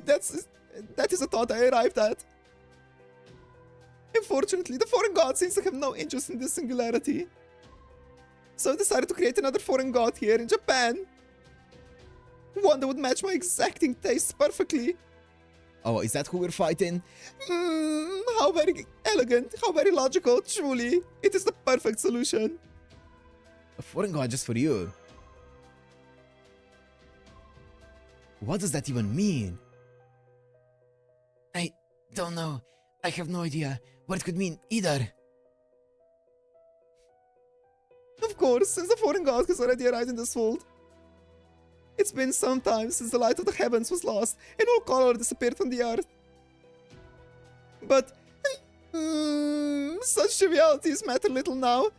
that is a thought I arrived at. Unfortunately, the foreign god seems to have no interest in this singularity. So I decided to create another foreign god here in Japan. One that would match my exacting tastes perfectly. Oh, is that who we're fighting? How very elegant, how very logical, truly. It is the perfect solution. A foreign god just for you. What does that even mean? I don't know. I have no idea what it could mean either. Of course, since the foreign god has already arrived in this world. It's been some time since the light of the heavens was lost and all color disappeared from the earth. But such trivialities matter little now.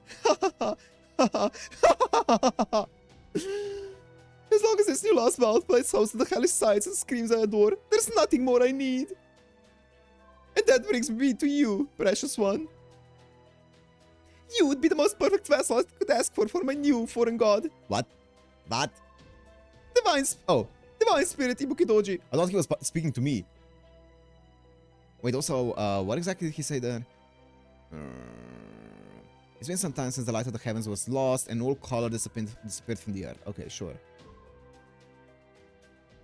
As long as this new lost world plays host to the hellish sights and screams I adore, there's nothing more I need. And that brings me to you, precious one. You would be the most perfect vessel I could ask for my new foreign god. What? Divine Spirit Ibukidoji. I thought he was speaking to me. Wait, also, what exactly did he say there? It's been some time since the light of the heavens was lost and all color disappeared from the earth. Okay, sure.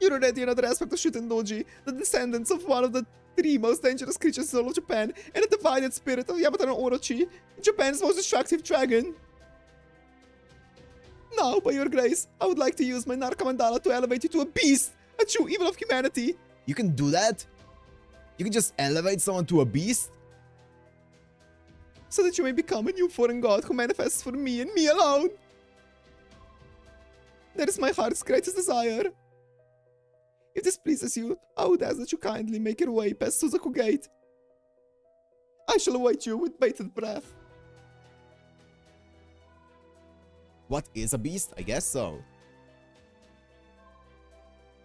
You're already another aspect of Shutendoji, the descendants of one of the 3 most dangerous creatures in all of Japan, and a divided spirit of Yamata no Orochi, Japan's most destructive dragon. Now, by your grace, I would like to use my Naraka Mandala to elevate you to a beast, a true evil of humanity. You can do that? You can just elevate someone to a beast? So that you may become a new foreign god who manifests for me and me alone. That is my heart's greatest desire. If this pleases you, I would ask that you kindly make your way past Suzaku Gate. I shall await you with bated breath. What is a beast? I guess so.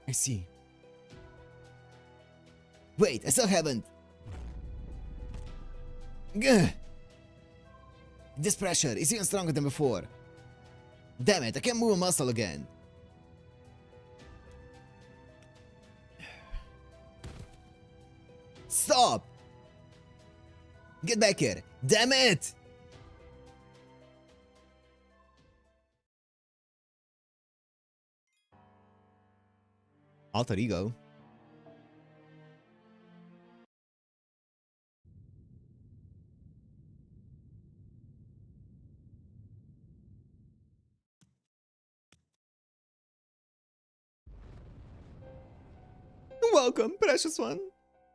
I see. Wait, I still haven't. Gah. This pressure is even stronger than before. Damn it, I can't move a muscle again. Stop! Get back here! Damn it! Alter ego. Welcome, precious one.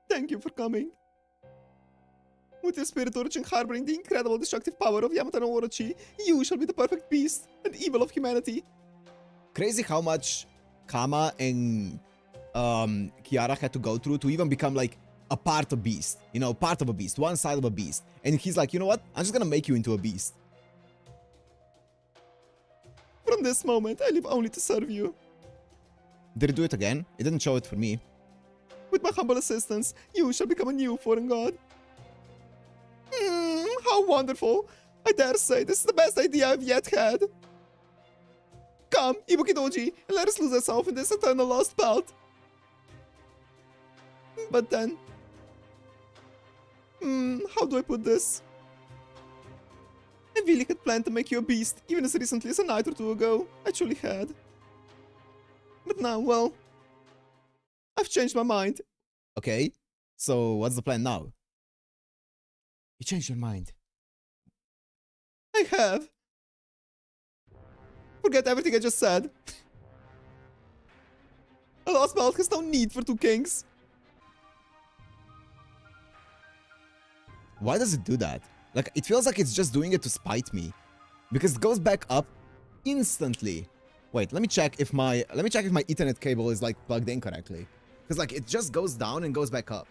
Thank you for coming. With your spirit origin harboring the incredible destructive power of Yamata no Orochi, you shall be the perfect beast, an evil of humanity. Crazy how much Kama and Kiara had to go through to even become like a part of beast. You know, part of a beast, one side of a beast. And he's like, you know what? I'm just gonna make you into a beast. From this moment, I live only to serve you. Did it do it again? It didn't show it for me. With my humble assistance, you shall become a new foreign god. How wonderful! I dare say this is the best idea I've yet had. Come, Ibukidoji, and let us lose ourselves in this eternal lost belt. But then... how do I put this? I really had planned to make you a beast, even as recently as a night or two ago. I truly had. But now, well... I've changed my mind. Okay, so what's the plan now? You changed your mind. I have. Forget everything I just said. A lost belt has no need for 2 kings. Why does it do that? Like, it feels like it's just doing it to spite me. Because it goes back up instantly. Wait, let me check if my Ethernet cable is like plugged in correctly. Because like it just goes down and goes back up.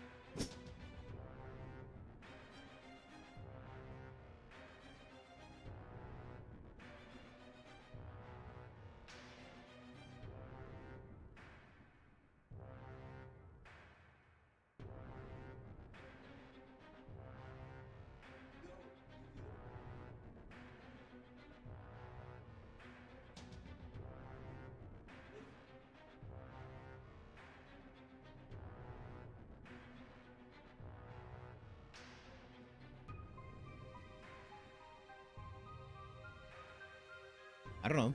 I don't know.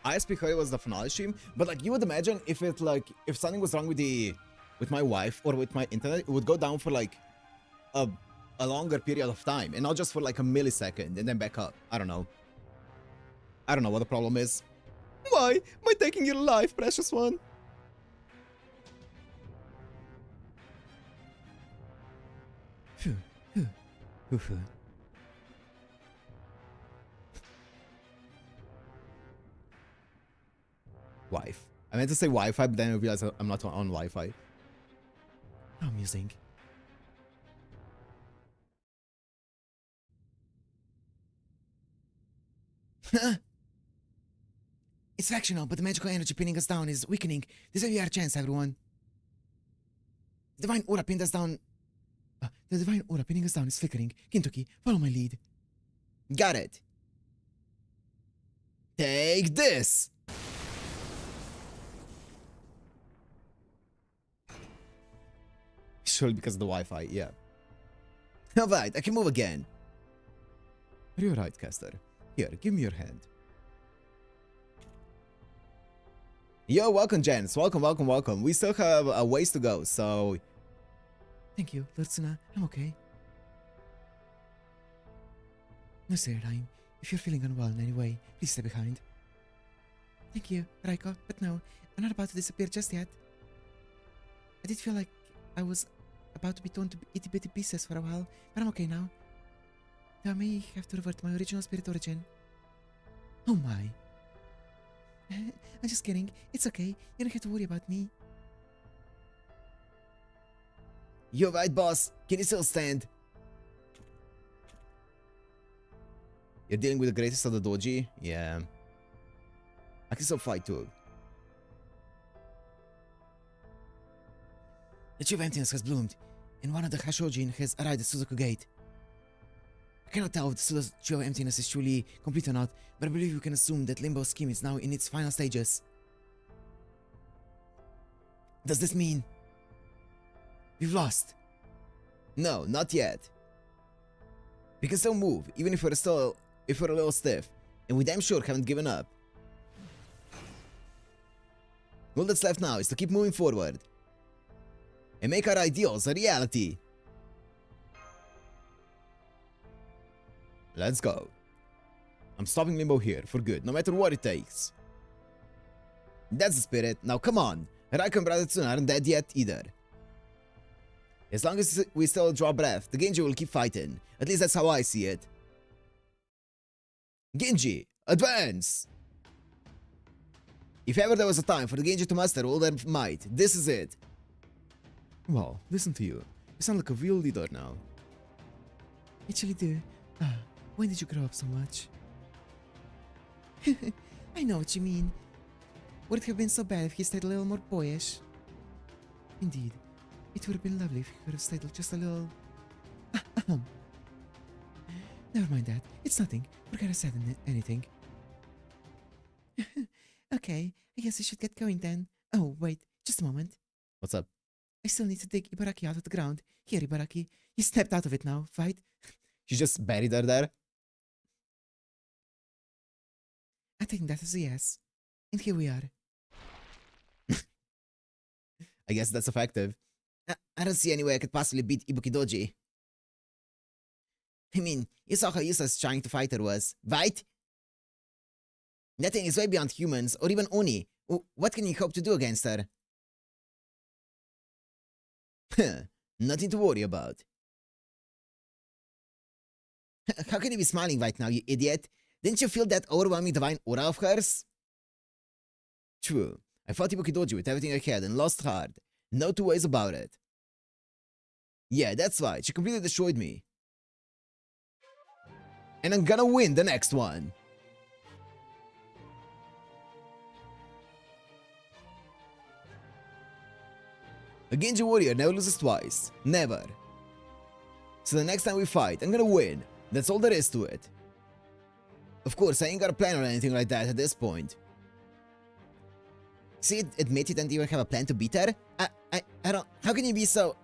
ISP was the finale stream, but like you would imagine if it like if something was wrong with my wife or with my internet, it would go down for like a longer period of time and not just for like a millisecond and then back up. I don't know. I don't know what the problem is. Why am I taking your life, precious one? Wife. I meant to say Wi-Fi, but then I realized I'm not on Wi-Fi. How amusing. It's fractional, but the magical energy pinning us down is weakening. This is our chance, everyone. The divine aura pinned us down. The divine aura pinning us down is flickering. Kintoki, follow my lead. Got it. Take this. Surely because of the Wi-Fi, yeah. Alright, I can move again. Are you alright, Caster? Here, give me your hand. Yo, welcome, gents. Welcome, welcome, welcome. We still have a ways to go, so... Thank you, Lord Suna. I'm okay. No, Seraime. If you're feeling unwell in any way, please stay behind. Thank you, Raiko, but no, I'm not about to disappear just yet. I did feel like I was about to be torn to itty-bitty pieces for a while, but I'm okay now. Though I may have to revert to my original spirit origin. Oh my. I'm just kidding. It's okay. You don't have to worry about me. You're right, boss. Can you still stand? You're dealing with the greatest of the doji? Yeah. I can still fight too. The tree of emptiness has bloomed, and one of the Hashojin has arrived at Suzaku Gate. I cannot tell if the tree of emptiness is truly complete or not, but I believe we can assume that Limbo's scheme is now in its final stages. Does this mean we've lost? No, not yet. We can still move, even if we're a little stiff, and we damn sure haven't given up. All that's left now is to keep moving forward and make our ideals a reality. Let's go. I'm stopping Limbo here for good, no matter what it takes. That's the spirit. Now come on. Raiko and Brother Tsuna aren't dead yet either. As long as we still draw breath, the Genji will keep fighting. At least that's how I see it. Genji, advance! If ever there was a time for the Genji to master all their might, this is it. Wow, listen to you. You sound like a real leader now. Actually do. When did you grow up so much? I know what you mean. Would it have been so bad if he stayed a little more boyish? Indeed. It would have been lovely if he could have stayed just a little... Never mind that. It's nothing. Forget I said anything. Okay, I guess I should get going then. Oh, wait. Just a moment. What's up? I still need to dig Ibaraki out of the ground. Here, Ibaraki. You stepped out of it now, right? She just buried her there? I think that is a yes. And here we are. I guess that's effective. I don't see any way I could possibly beat Ibuki Doji. I mean, you saw how useless trying to fight her was, right? That thing is way beyond humans, or even Oni. What can you hope to do against her? Nothing to worry about. How can you be smiling right now, you idiot? Didn't you feel that overwhelming divine aura of hers? True. I fought Ibuki Doji with everything I had and lost hard. No two ways about it. Yeah, that's right. She completely destroyed me. And I'm gonna win the next one. A Genji warrior never loses twice. Never. So the next time we fight, I'm gonna win. That's all there is to it. Of course, I ain't got a plan or anything like that at this point. See, admit you didn't even have a plan to beat her? I don't... How can you be so...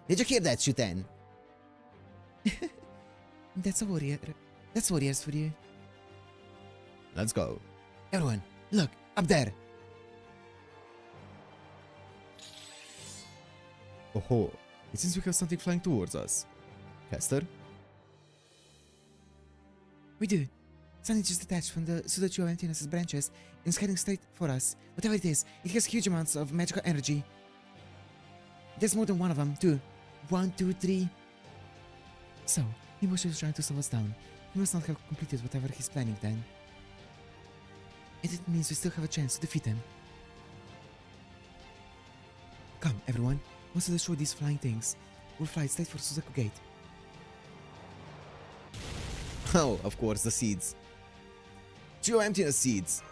Did you hear that, Shuten? That's a warrior. That's warriors for you. Let's go. Everyone, look, up there. Oh, it seems we have something flying towards us. Caster? We do. Something just detached from the pseudo antennas' branches and is heading straight for us. Whatever it is, it has huge amounts of magical energy. There's more than one of them, too. 1, 2, 3. So, Niboshi is trying to slow us down. He must not have completed whatever he's planning then. And it means we still have a chance to defeat him. Come, everyone. Once we destroy these flying things, we'll fly straight for Suzaku Gate. Oh, of course, the seeds. Geo-emptiness seeds.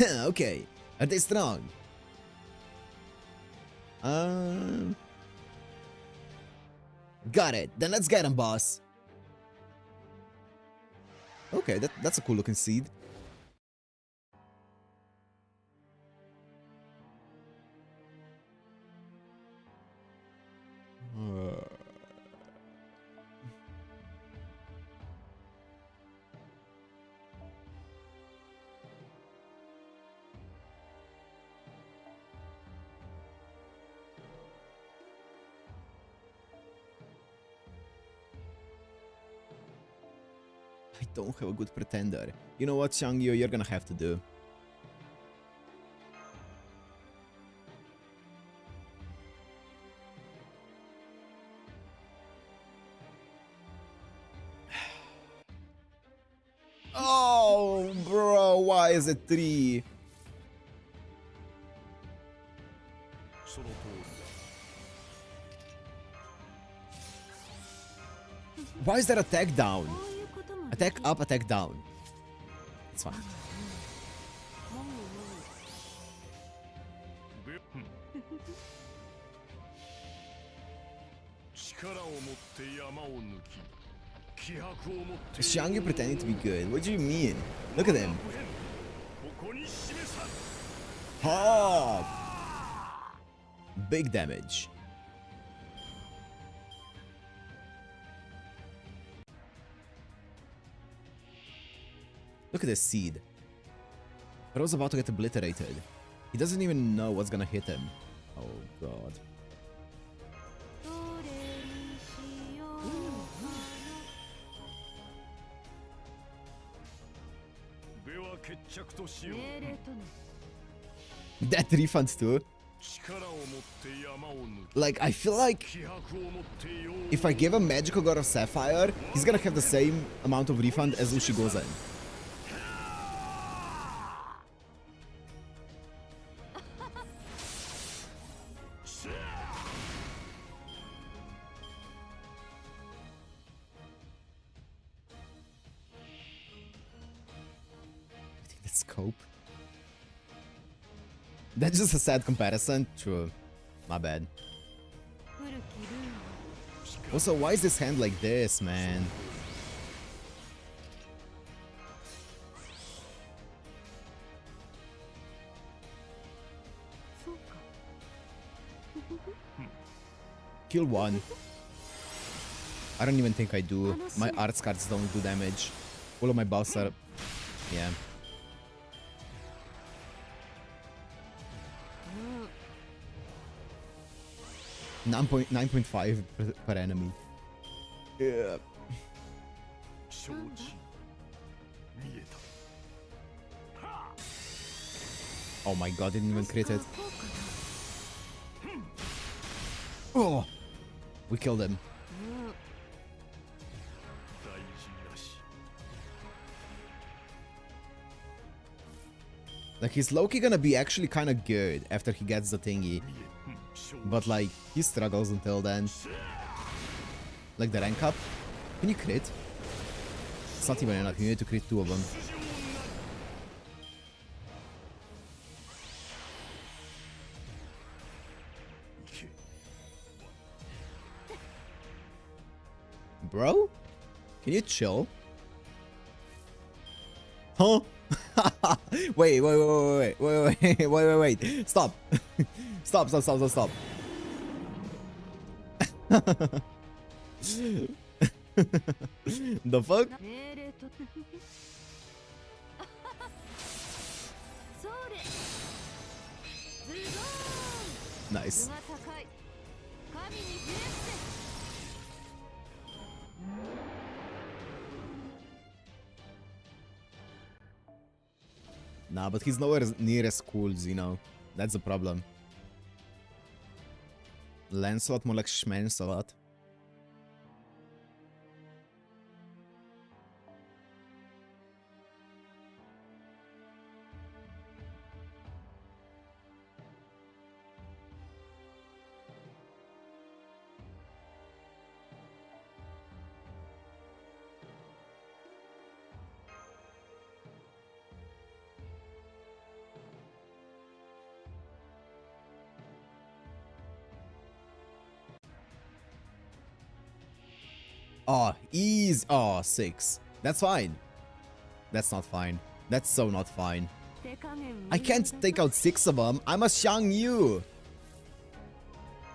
Okay. Are they strong? Got it. Then let's get him, boss. Okay, that's a cool looking seed. I don't have a good pretender. You know what, Xiangyu, you're gonna have to do. Oh, bro, why is it 3? Why is that attack down? Attack up, attack down. It's fine. Is Xiangyu pretending to be good? What do you mean? Look at him. Oh! Big damage. Look at this seed. Bro's about to get obliterated. He doesn't even know what's gonna hit him. Oh god. That refund too? Like, I feel like if I give him Magical God of Sapphire, he's gonna have the same amount of refund as Ushigozen. Scope. That's just a sad comparison. True. My bad. Also, why is this hand like this, man? Kill one. I don't even think I do. My arts cards don't do damage. All of my buffs are... Yeah. 9.5 per enemy. Yeah. Oh my god, didn't even crit it. Oh! We killed him. Like, he's low-key gonna be actually kinda good after he gets the thingy. But like, he struggles until then. Like the rank up. Can you crit? It's not even enough, you need to crit 2 of them. Bro? Can you chill? Huh? wait. Stop. Stop. The fuck? 命令とそれズドーン Nice. 図が高い神にひれ伏せ Nah, but he's nowhere near as cool, you know. That's the problem. Lancelot more like Schmencelot. Oh, ease. Oh, 6. That's fine. That's not fine. That's so not fine. 手加減 I can't take out 6 of them. I'm a Xiang Yu.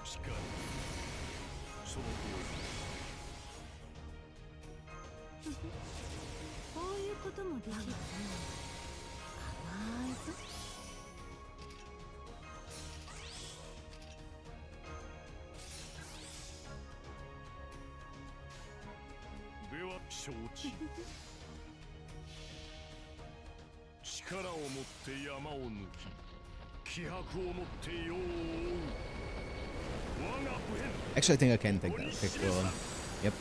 しかりその通りこういうこともできるね甘いぞでは承知力を持って山を抜き気迫を持って世を追う我が不変 Actually, I think I can take that. Okay, cool. Yep.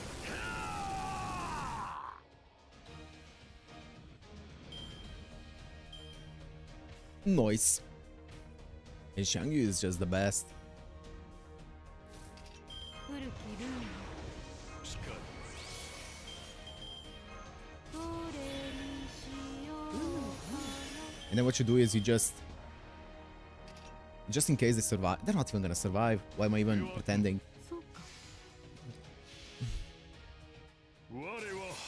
Nice. And Xiang Yu is just the best. 古きルールしかりどれにしようか And then what you do is you just in case they survive. They're not even gonna survive. Why am I even pretending? なそうか我は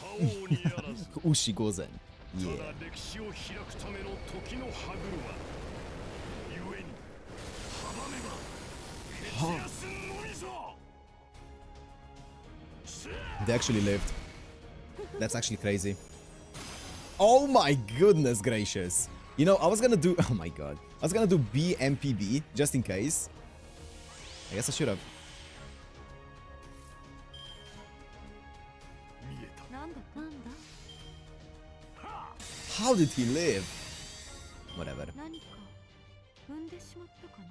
覇王にやらず Ushi goes in. た Yeah. だ歴史を開くための時の歯車ゆえに阻めば蹴散らすのみぞ They actually lived. That's actually crazy. Oh my goodness gracious. You know, I was gonna do... Oh my god. I was gonna do BMPB, just in case. I guess I should have. 見えたなんだなんだ How did he live? Whatever. 何か踏んでしまったかな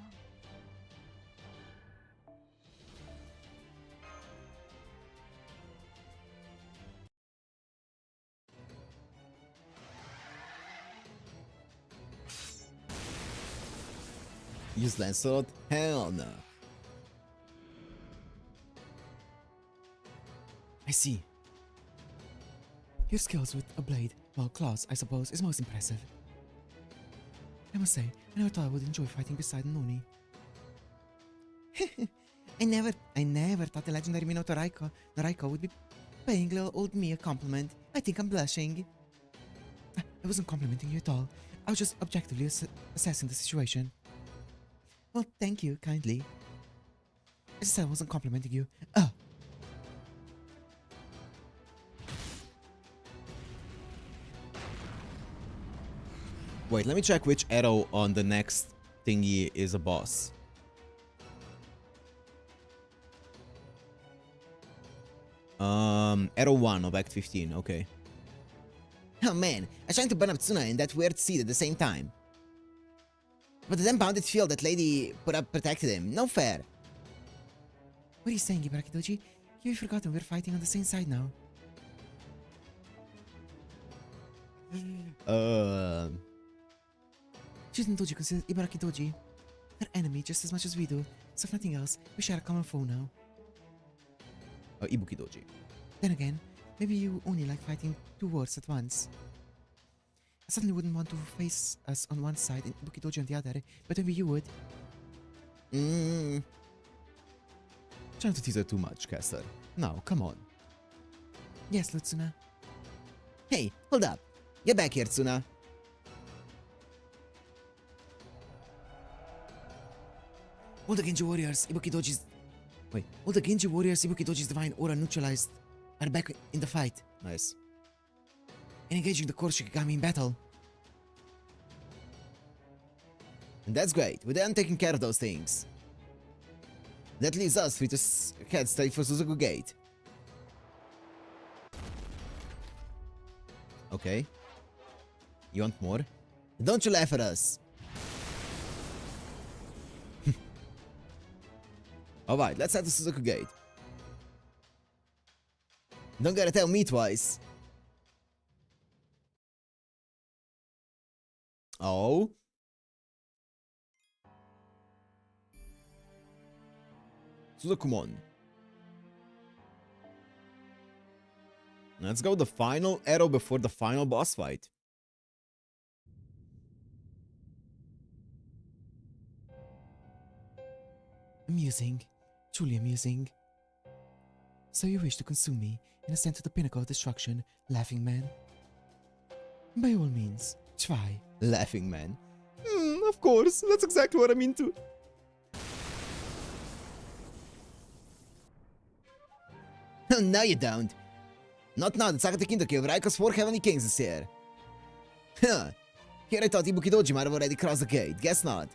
Use Lancelot? Hell no. I see. Your skills with a blade, well, claws, I suppose, is most impressive. I must say, I never thought I would enjoy fighting beside Noni. I never thought the legendary Minotaur Raiko would be paying little old me a compliment. I think I'm blushing. I wasn't complimenting you at all. I was just objectively assessing the situation. Well, thank you, kindly. I just said I wasn't complimenting you. Wait, let me check which arrow on the next thingy is a boss. Arrow 1 of Act 15, okay. Oh man, I tried to burn up Tsuna in that weird seed at the same time. But the 10-pounded field that lady put up protected him. No fair. What are you saying, Ibarakidoji? You've forgotten we're fighting on the same side now. Shintoji considers Ibarakidoji her enemy just as much as we do. So if nothing else, we share a common foe now. Ibuki-doji. Then again, maybe you only like fighting two wars at once. I certainly wouldn't want to face us on one side and Ibuki-doji on the other, but maybe you would. Trying to tease her too much, Caster. Now, come on. Yes, Lutsuna. Hey, hold up. Get back here, Tsuna. All the Genji warriors, Ibuki-doji's divine aura neutralized are back in the fight Nice. and engaging the core Shikigami in battle. And that's great. We're done taking care of those things. That leaves us free to head straight for Suzuku Gate. Okay. You want more? Don't you laugh at us. Alright, let's head to Suzuku Gate. Don't gotta tell me twice. Oh. Suzukumon. Let's go the final arrow before the final boss fight. Amusing. Truly amusing. So you wish to consume me and ascend to the pinnacle of destruction, laughing man? By all means, try. Laughing man. Of course, that's exactly what I'm into. No, you don't. Not now that Sakata Kintoki of Raiko's 4 Heavenly Kings is here. Huh. Here I thought Ibukidoji might have already crossed the gate. Guess not.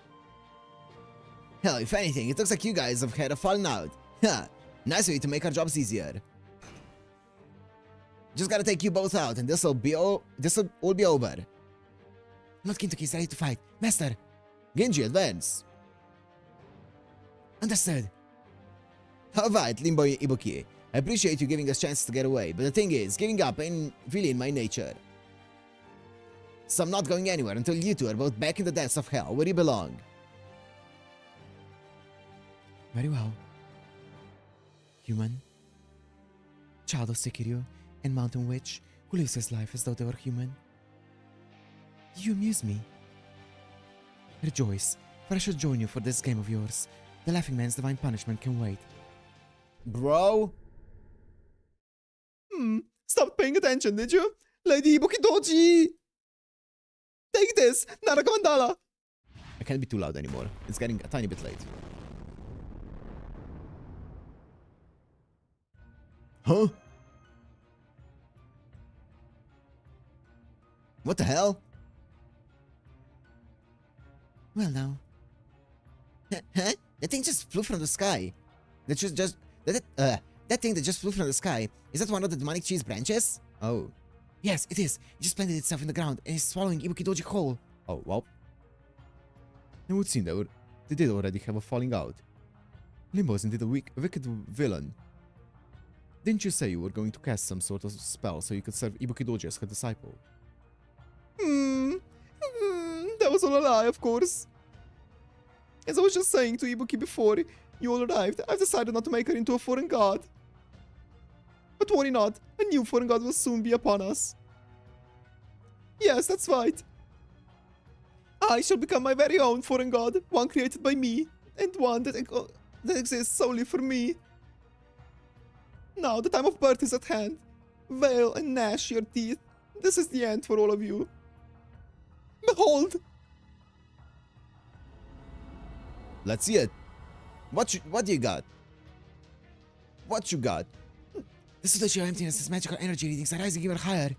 Hell, if anything, it looks like you guys have had a falling out. Huh. Nice way to make our jobs easier. Just gotta take you both out and this'll all be over. Lord Kintoki is ready to fight. Master! Genji, advance. Understood. Alright, Limbo Ibuki. I appreciate you giving us chances to get away, but the thing is, giving up ain't really in my nature. So I'm not going anywhere until you two are both back in the depths of hell, where you belong. Very well. Human. Child of Sekiryu and Mountain Witch who lives his life as though they were human. You amuse me. Rejoice, for I shall join you for this game of yours. The Laughing Man's divine punishment can wait. Bro? Stop paying attention, did you? Lady Ibukidoji! Take this! Naraka Mandala! I can't be too loud anymore. It's getting a tiny bit late. Huh? What the hell? Well now. Huh? That thing just flew from the sky. That thing that just flew from the sky. Is that one of the demonic cheese branches? Oh. Yes, it is. It just planted itself in the ground and is swallowing Ibukidoji whole. Oh, well. It would seem that they did already have a falling out. Limbo is indeed a wicked villain. Didn't you say you were going to cast some sort of spell so you could serve Ibukidoji as her disciple? That was all a lie, of course. As I was just saying to Ibuki before you all arrived, I've decided not to make her into a foreign god. But worry not, a new foreign god will soon be upon us. Yes, that's right. I shall become my very own foreign god, one created by me, and one that exists solely for me. Now the time of birth is at hand. Wail and gnash your teeth. This is the end for all of you. Behold! Let's see it. What do you got? What you got? The Sudachi emptiness' magical energy readings are rising even higher.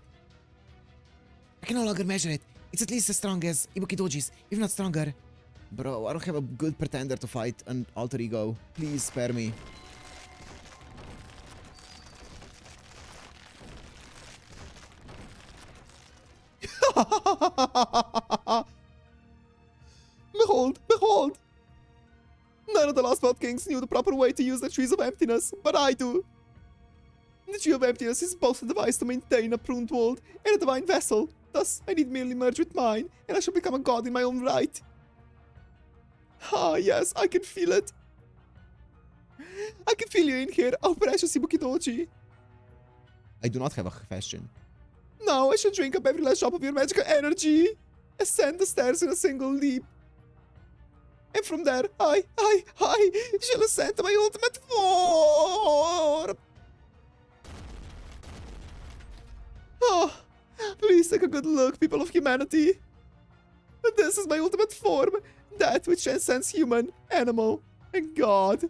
I can no longer measure it. It's at least as strong as Ibukidoji's, if not stronger. Bro, I don't have a good pretender to fight an alter ego. Please spare me. Behold, behold! None of the Lost World Kings knew the proper way to use the Trees of Emptiness, but I do. The Tree of Emptiness is both a device to maintain a pruned world and a divine vessel. Thus, I need merely merge with mine, and I shall become a god in my own right. Ah, yes, I can feel it. I can feel you in here, oh precious Ibukidoji. I do not have a question. Now I shall drink up every last drop of your magical energy. Ascend the stairs in a single leap. And from there, I shall ascend to my ultimate form. Oh, please take a good look, people of humanity. This is my ultimate form, that which transcends human, animal, and God.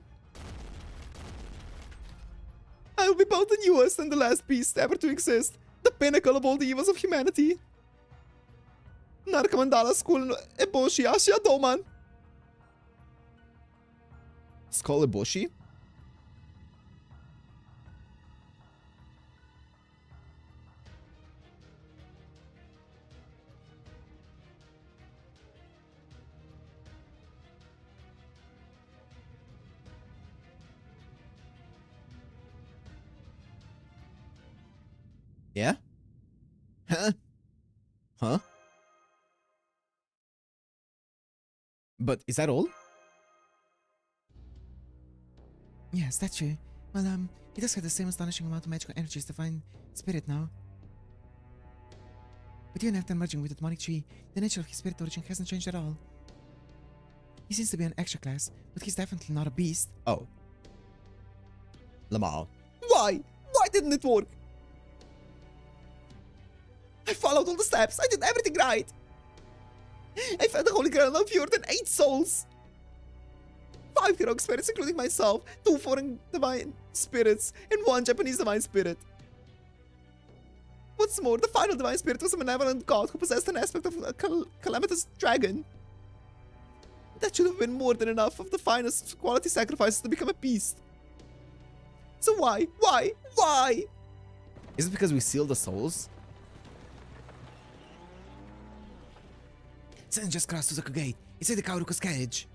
I will be both the newest and the last beast ever to exist. The pinnacle of all the evils of humanity. Narkamandala School Eboshi Ashia Doman. Skull Eboshi? Yeah? Huh? Huh? But is that all? Yes, that's true. Well, he does have the same astonishing amount of magical energy as the Divine Spirit now. But even after merging with the demonic tree, the nature of his spirit origin hasn't changed at all. He seems to be an extra class, but he's definitely not a beast. Oh. Lamar. Why? Why didn't it work? I followed all the steps. I did everything right. I found the Holy Grail now fewer than 8 souls. 5 heroic spirits, including myself, 2 foreign divine spirits, and 1 Japanese divine spirit. What's more, the final divine spirit was a malevolent god who possessed an aspect of a calamitous dragon. That should have been more than enough of the finest quality sacrifices to become a beast. So why? Why? Is it because we sealed the souls? Sen just crossed Suzaku Gate. It's at the Kauruka's cage.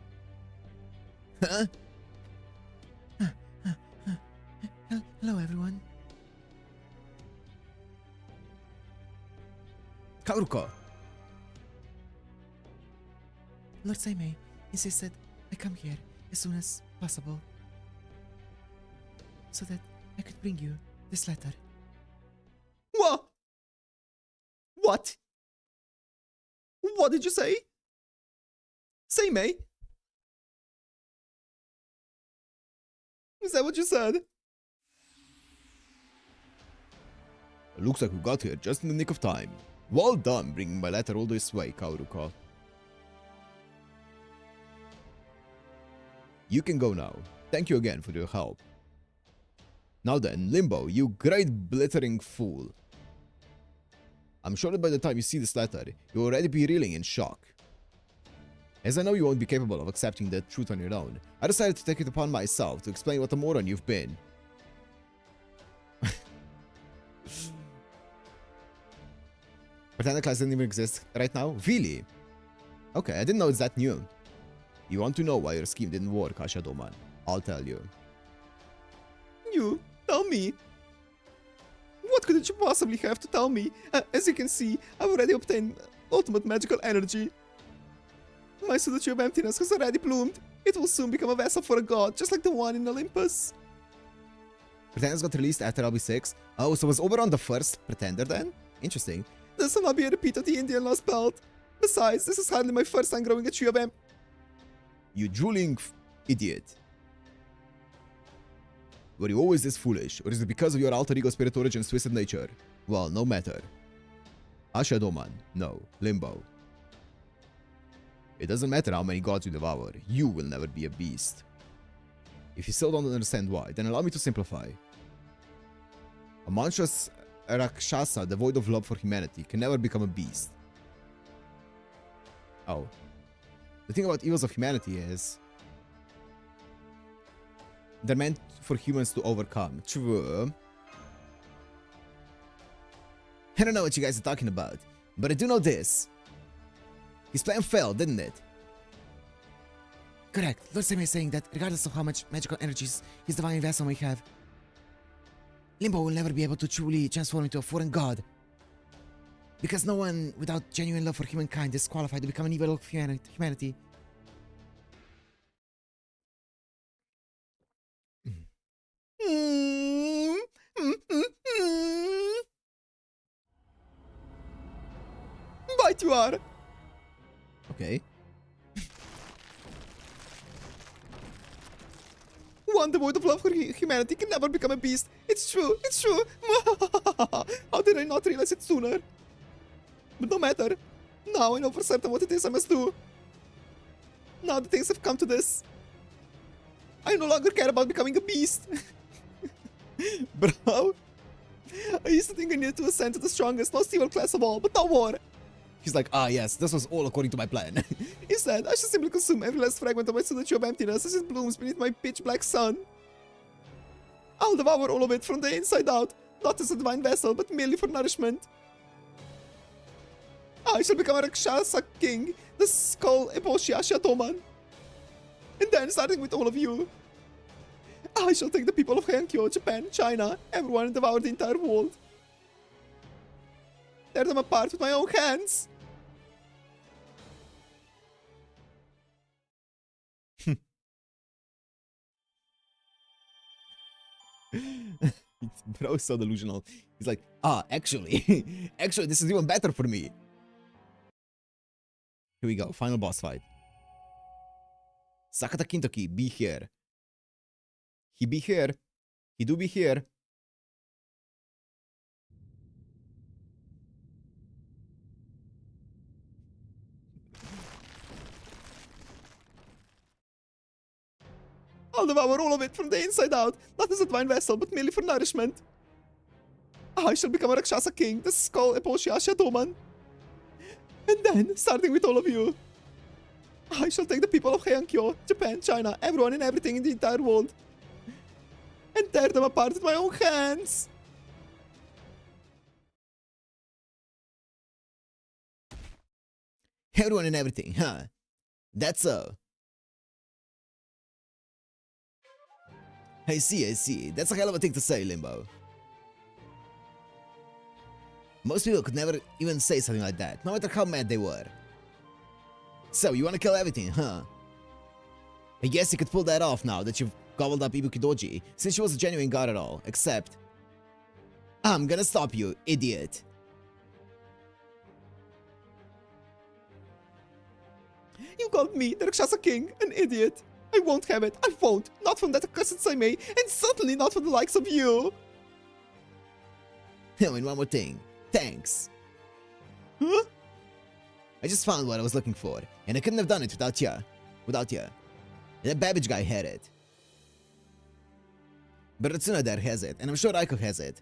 Huh? Hello, everyone. Kauruka. Lord Seimei insisted I come here as soon as possible, so that I could bring you this letter. What? What? What did you say? Seimei? Is that what you said? Looks like we got here just in the nick of time. Well done bringing my letter all this way, Kauruka. You can go now. Thank you again for your help. Now then, Limbo, you great blittering fool. I'm sure that by the time you see this letter, you'll already be reeling in shock. As I know you won't be capable of accepting the truth on your own, I decided to take it upon myself to explain what a moron you've been. Pretend the class didn't even exist right now? Really? Okay, I didn't know it's that new. You want to know why your scheme didn't work, Ashadoman? I'll tell you. You tell me. What could you possibly have to tell me? As you can see, I've already obtained ultimate magical energy. My Sudachi of emptiness has already bloomed. It will soon become a vessel for a god, just like the one in Olympus. Pretenders got released after LB6? Oh, so was Oberon the first Pretender then? Interesting. This will not be a repeat of the Indian Lost Belt. Besides, this is hardly my first time growing a tree of You drooling idiot. Were you always this foolish, or is it because of your alter ego spirit origin's twisted nature? Well, no matter. Ashadoman, no. Limbo. It doesn't matter how many gods you devour, you will never be a beast. If you still don't understand why, then allow me to simplify. A monstrous Rakshasa devoid of love for humanity can never become a beast. Oh. The thing about evils of humanity is they're meant for humans to overcome. True. I don't know what you guys are talking about, but I do know this. His plan failed, didn't it? Correct. Lord Seimei is saying that regardless of how much magical energies his divine vessel may have, Limbo will never be able to truly transform into a foreign god. Because no one without genuine love for humankind is qualified to become an evil of humanity. Right you are. Okay. One devoid of love for humanity can never become a beast. It's true. It's true. How did I not realize it sooner? But no matter. Now I know for certain what it is I must do. Now that things have come to this, I no longer care about becoming a beast. Bro, I used to think I needed to ascend to the strongest, most evil class of all, but no more. He's like, ah yes, this was all according to my plan. Instead, I should simply consume every last fragment of my statue of emptiness as it blooms beneath my pitch black sun. I'll devour all of it from the inside out, not as a divine vessel, but merely for nourishment. I shall become a Rakshasa king, the skull Eboshi Ashatoman. And then, starting with all of you, I shall take the people of Heian-kyo, Japan, China, everyone, and devour the entire world. Tear them apart with my own hands. Bro is so delusional. He's like, actually, actually, this is even better for me. Here we go, final boss fight. Sakata Kintoki, be here. He be here. He do be here. I'll devour all of it from the inside out, not as a divine vessel, but merely for nourishment. I shall become a Rakshasa king, the skull Eboshi Ashatoman. And then, starting with all of you, I shall take the people of Heian-kyo, Japan, China, everyone and everything in the entire world, and tear them apart with my own hands. Everyone and everything, huh? That's so. I see, I see. That's a hell of a thing to say, Limbo. Most people could never even say something like that, no matter how mad they were. So, you wanna kill everything, huh? I guess you could pull that off now that you've gobbled up Ibuki Doji, since she was a genuine god at all, except... I'm gonna stop you, idiot. You called me, the Rakshasa King, an idiot. I won't have it, I won't. Not from that accursed Saimei, and certainly not from the likes of you. Oh, and one more thing. Thanks. Huh? I just found what I was looking for, and I couldn't have done it without ya. And that Babbage guy had it. But Ratsuna there has it, and I'm sure Raiko has it.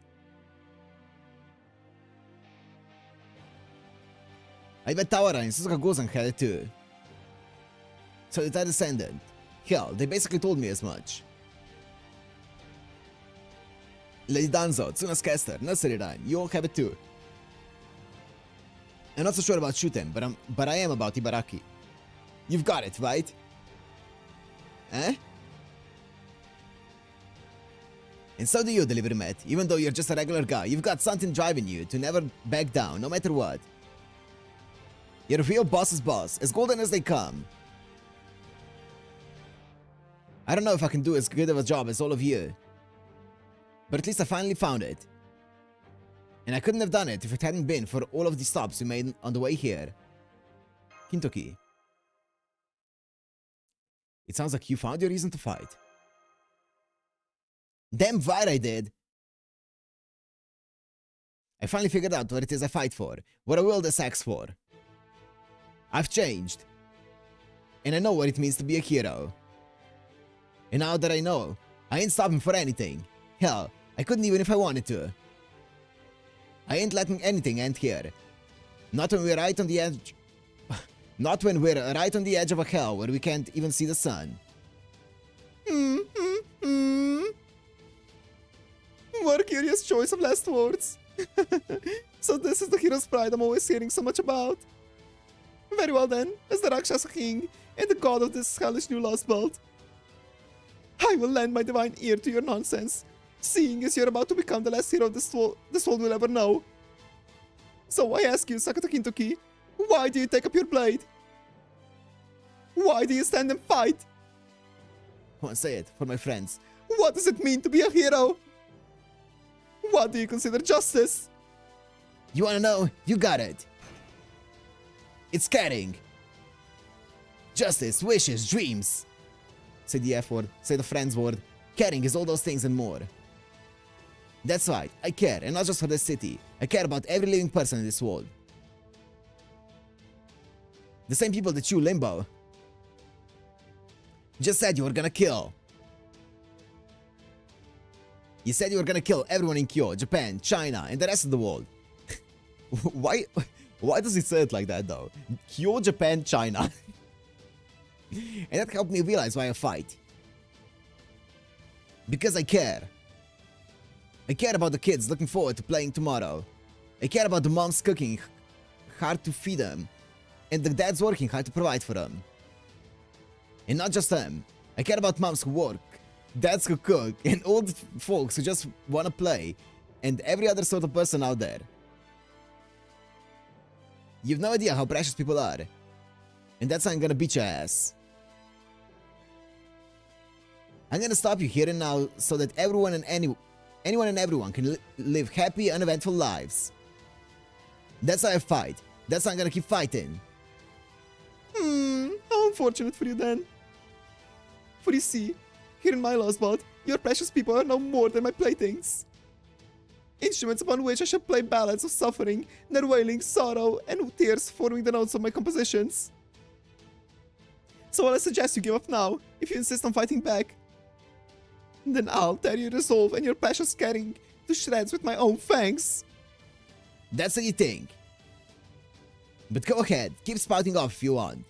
I bet Tawara and Suzuka Gozan had it too. So did that descendant. Hell, they basically told me as much. Lady Danzo, Tsuna's caster, Nursery Rhyme, you all have it too. I'm not so sure about Shuten, but I am about Ibaraki. You've got it, right? Eh? And so do you, Delivery Matt. Even though you're just a regular guy, you've got something driving you to never back down, no matter what. You're a real boss's boss, as golden as they come. I don't know if I can do as good of a job as all of you. But at least I finally found it. And I couldn't have done it if it hadn't been for all of the stops we made on the way here. Kintoki. It sounds like you found your reason to fight. Damn right I did! I finally figured out what it is I fight for, what I wield this axe for. I've changed. And I know what it means to be a hero. And now that I know, I ain't stopping for anything. Hell, I couldn't even if I wanted to. I ain't letting anything end here. Not when we're right on the edge... Not when we're right on the edge of a hell where we can't even see the sun. What a curious choice of last words. So this is the hero's pride I'm always hearing so much about. Very well then, as the Rakshasa King and the god of this hellish new lost belt, I will lend my divine ear to your nonsense, seeing as you're about to become the last hero this world will ever know. So I ask you, Sakata Kintoki, why do you take up your blade? Why do you stand and fight? I want to say it for my friends. What does it mean to be a hero? What do you consider justice? You wanna know? You got it. It's caring. Justice, wishes, dreams. Say the F word, say the friends word. Caring is all those things and more. That's right, I care, and not just for this city. I care about every living person in this world. The same people that you, Limbo, just said you were gonna kill. You said you were gonna kill everyone in Kyo, Japan, China, and the rest of the world. Why does he say it like that, though? Kyo, Japan, China. And that helped me realize why I fight. Because I care. I care about the kids looking forward to playing tomorrow. I care about the moms cooking hard to feed them, and the dads working hard to provide for them. And not just them. I care about moms who work, dads who cook, and old folks who just wanna play, and every other sort of person out there. You've no idea how precious people are. And that's why I'm gonna beat your ass. I'm gonna stop you here and now so that everyone and anyone and everyone can live happy, uneventful lives. That's why I fight. That's why I'm gonna keep fighting. How unfortunate for you then. For you see, here in my lost world, your precious people are no more than my playthings. Instruments upon which I shall play ballads of suffering, their wailing, sorrow, and tears forming the notes of my compositions. So I suggest you give up now, if you insist on fighting back. Then I'll tear your resolve and your precious caring to shreds with my own fangs. That's what you think. But go ahead, keep spouting off if you want.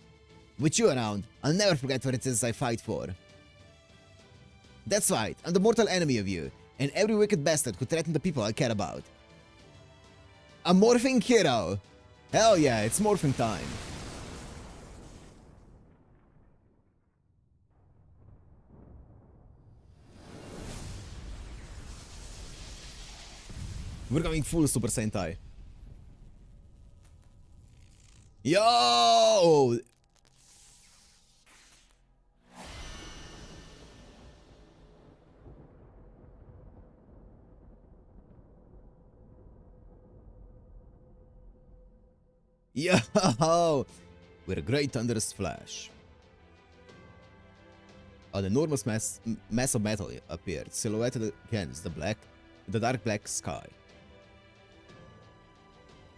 With you around, I'll never forget what it is I fight for. That's right, I'm the mortal enemy of you, and every wicked bastard who threatened the people I care about. A morphing hero! Hell yeah, it's morphing time. We're going full Super Sentai. Yo! Yo! With a great thunderous flash. An enormous mass of metal appeared, silhouetted against the dark black sky.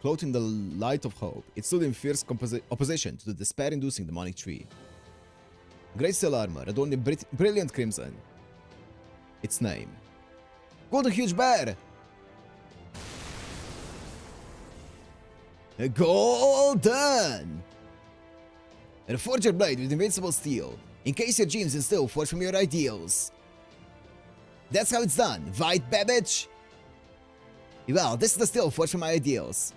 Clothed in the light of hope, it stood in fierce opposition to the despair-inducing demonic tree. Great steel armor adorned in brilliant crimson. Its name. Golden Huge Bear! Golden! Reforge your blade with invincible steel. Encase your dreams in steel forged from your ideals. That's how it's done, right, Babbage? Well, this is the steel forged from my ideals.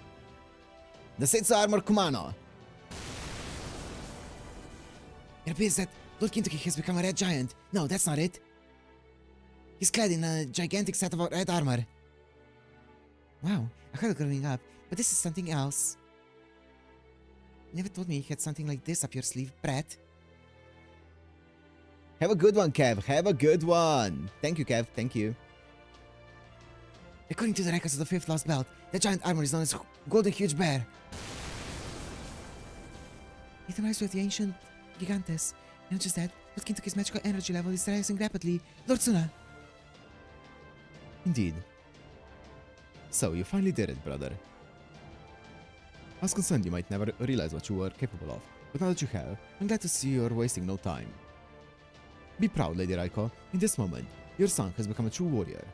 The Setsu Armor Kumano. It appears that Lord Kintoki has become a red giant. No, that's not it. He's clad in a gigantic set of red armor. Wow, I heard it growing up, but this is something else. You never told me you had something like this up your sleeve, Brett. Have a good one, Kev. Have a good one. Thank you, Kev. Thank you. According to the records of the 5th Lost Belt, the giant armor is known as Golden Huge Bear. It reminds me of the ancient Gigantes. And not just that, but Kintoki's magical energy level is rising rapidly. Lord Suna! Indeed. So, you finally did it, brother. I was concerned you might never realize what you were capable of, but now that you have, I'm glad to see you're wasting no time. Be proud, Lady Raiko. In this moment, your son has become a true warrior.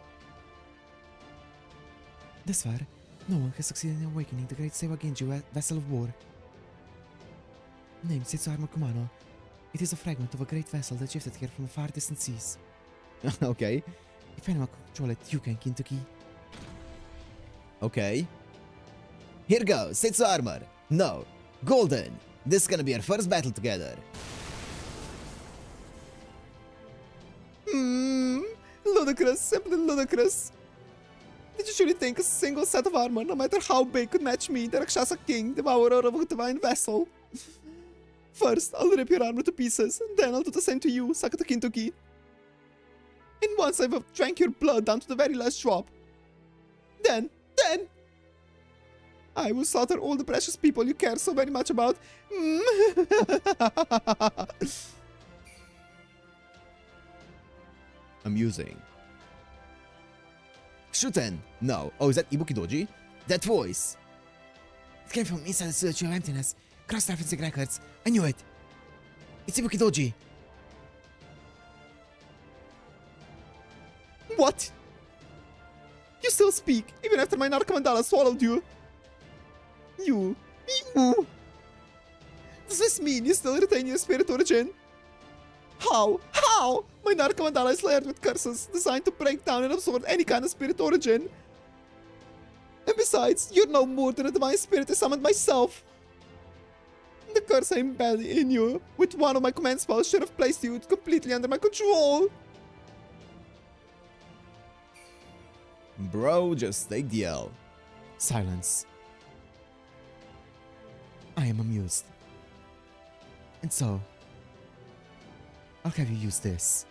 Thus far, no one has succeeded in awakening the great Seiwa Genji vessel of war. Named Setsu Armor Kumano, it is a fragment of a great vessel that drifted here from far distant seas. Okay. If anyone can control it, you can, Kintoki. Okay. Here goes, Setsu Armor. No, Golden. This is gonna be our first battle together. Ludicrous, simply ludicrous. Did you truly think a single set of armor, no matter how big, could match me, the Rakshasa King, devourer of a divine vessel? First, I'll rip your armor to pieces, and then I'll do the same to you, Sakata Kintoki. And once I've drank your blood down to the very last drop, then, I will slaughter all the precious people you care so very much about. Amusing. Shuten! No. Oh, is that Ibuki Doji? That voice! It came from inside the Statue of Emptiness. Cross-referencing records. I knew it. It's Ibuki Doji. What? You still speak, even after my Narcomandala swallowed you. You. Does this mean you still retain your spirit origin? How? How? My Narcomandala is layered with curses designed to break down and absorb any kind of spirit origin. And besides, you're no more than a divine spirit I summoned myself. The curse I embed in you with one of my command spells should have placed you completely under my control. Bro, just take the L. Silence. I am amused. And so, I'll have you use this.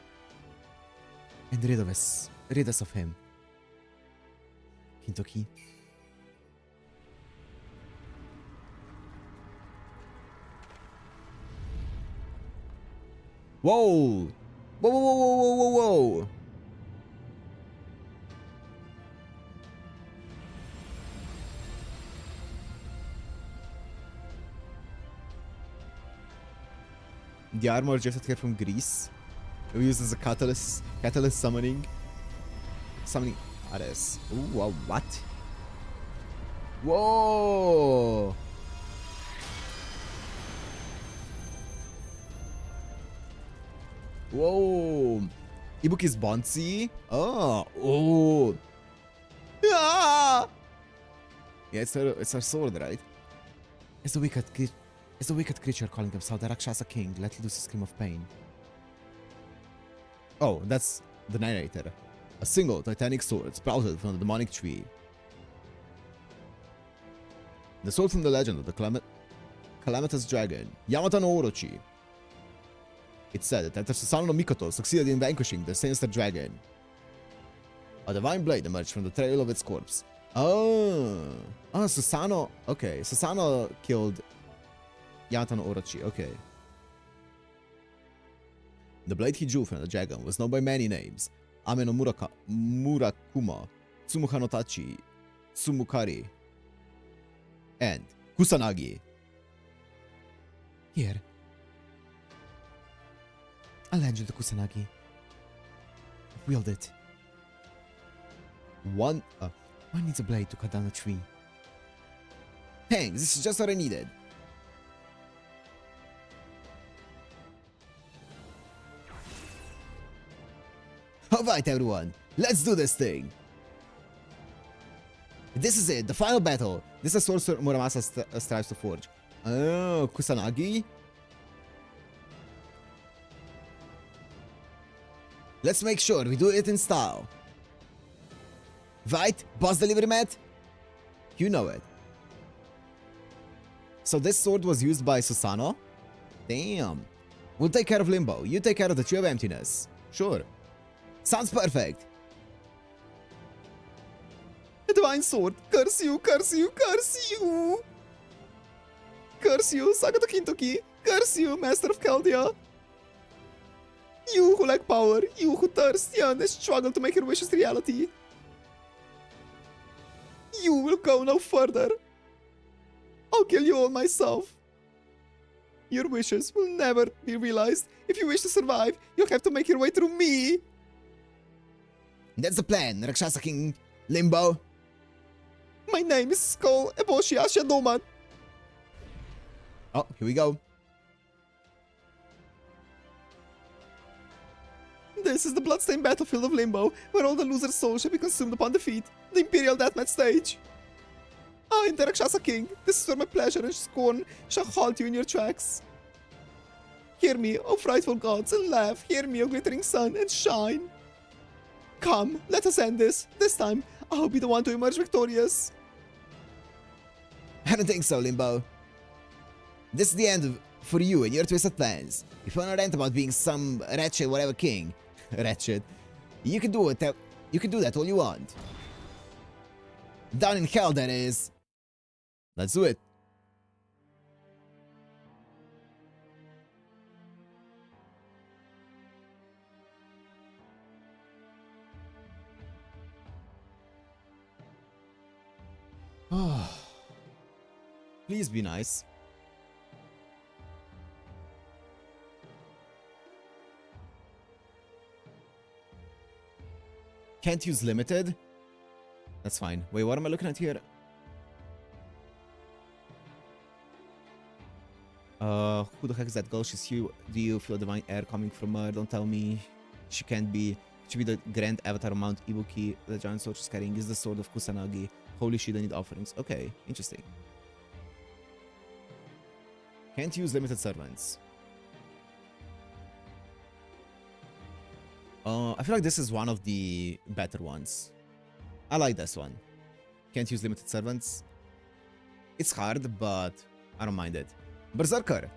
And rid us of him. Hintoki. Whoa! Whoa, whoa, whoa, whoa, whoa, whoa! The armor just here from Greece. We use as a catalyst summoning. Summoning Ares. Ooh, what? Whoa! Whoa! Ibuki's bouncy. Oh! Ah! Yeah, it's her sword, right? It's a wicked creature calling himself the Rakshasa King. Let loose a scream of pain. Oh, that's the narrator. A single titanic sword sprouted from the demonic tree. The sword from the legend of the calamitous dragon, Yamata no Orochi. It said that Susanoo no Mikoto succeeded in vanquishing the sinister dragon. A divine blade emerged from the trail of its corpse. Susanoo. Okay, Susanoo killed Yamata no Orochi. Okay. The blade he drew from the dragon was known by many names. Ame no Murakuma, Tsumuka no Tachi, Tsumukari, and Kusanagi. Here. I'll lend you the Kusanagi. Wield it. One needs a blade to cut down a tree. Thanks, this is just what I needed. Alright everyone, let's do this thing! This is it, the final battle. This is Sorcerer Muramasa strives to forge. Oh, Kusanagi? Let's make sure we do it in style. Right, boss delivery mat? You know it. So this sword was used by Susanoo? Damn. We'll take care of Limbo. You take care of the Tree of Emptiness. Sure. Sounds perfect. A divine sword. Curse you, curse you, curse you. Curse you, Sagato Kintoki. Curse you, Master of Chaldea. You who lack power, you who thirst, yearn, and struggle to make your wishes reality. You will go no further. I'll kill you all myself. Your wishes will never be realized. If you wish to survive, you'll have to make your way through me. That's the plan, Rakshasa King Limbo. My name is Skull Eboshi Ashadoman. Oh, here we go. This is the bloodstained battlefield of Limbo, where all the loser's souls shall be consumed upon defeat. The Imperial Deathmatch stage. I am the Rakshasa King. This is where my pleasure and scorn shall halt you in your tracks. Hear me, O frightful gods, and laugh. Hear me, O glittering sun, and shine. Come, let us end this. This time, I'll be the one to emerge victorious. I don't think so, Limbo. This is the end for you and your twisted plans. If you want to rant about being some wretched whatever king, wretched, you can do it. You can do that all you want. Down in hell, that is. Let's do it. Oh, please be nice. Can't use limited. That's fine. Wait, what am I looking at here? Who the heck is that girl? She's here. Do you feel divine air coming from her? Don't tell me. She can't be. She be the grand avatar of Mount Ibuki. The giant sword she's carrying is the sword of Kusanagi. Holy shit, I need offerings. Okay, interesting. Can't use limited servants. I feel like this is one of the better ones. I like this one. Can't use limited servants. It's hard, but I don't mind it. Berserker.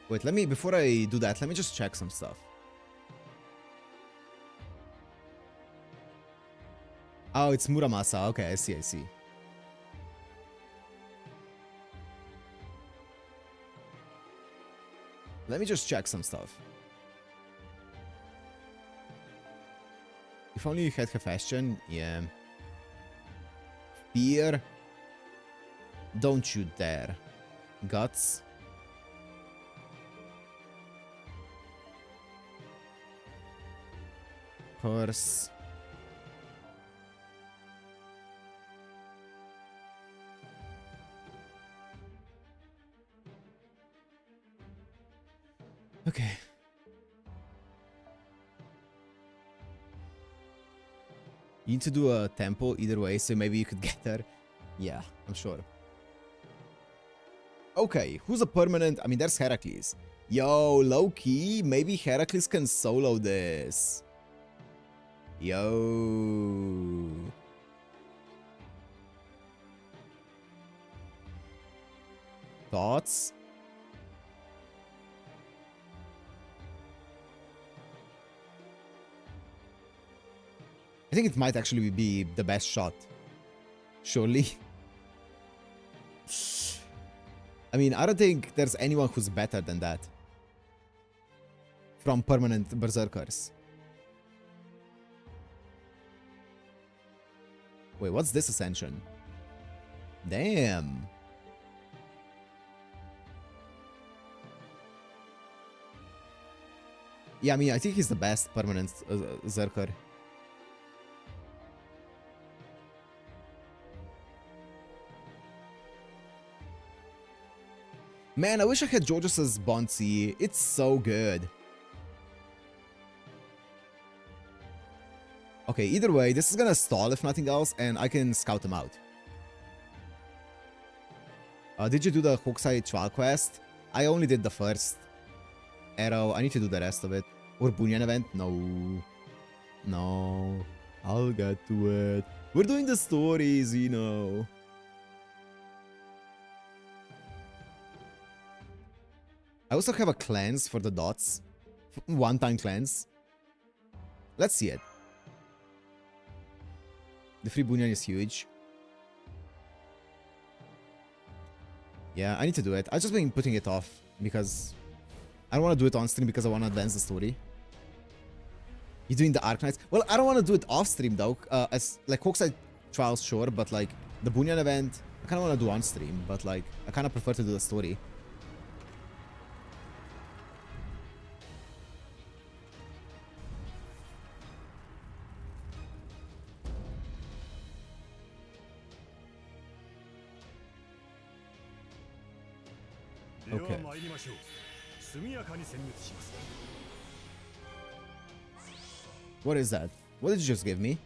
Wait, before I do that, let me just check some stuff. Oh, it's Muramasa. Okay, I see. Let me just check some stuff. If only you had Hephaestion, yeah. Fear. Don't you dare. Guts. Curse. Okay. You need to do a tempo either way, so maybe you could get there. Yeah, I'm sure. Okay, who's a permanent? I mean, there's Heracles. Yo, low-key, maybe Heracles can solo this. Yo. Thoughts? I think it might actually be the best shot. Surely. I mean, I don't think there's anyone who's better than that. From permanent berserkers. Wait, what's this ascension? Damn. Yeah, I mean, I think he's the best permanent berserker. Man, I wish I had George's Bonsi. It's so good. Okay, either way, this is gonna stall if nothing else, and I can scout them out. Did you do the Hokusai trial quest? I only did the first arrow. I need to do the rest of it. Or Bunyan event? No. No. I'll get to it. We're doing the stories, you know. I also have a cleanse for the dots. One-time cleanse. Let's see it. The free Bunyan is huge. Yeah, I need to do it. I've just been putting it off because I don't want to do it on stream because I want to advance the story. You're doing the Arknights? Well, I don't want to do it off stream though. As like Hokusai Trials, sure, but like the Bunyan event, I kind of want to do on stream, but like I kind of prefer to do the story. Okay. What is that? What did you just give me?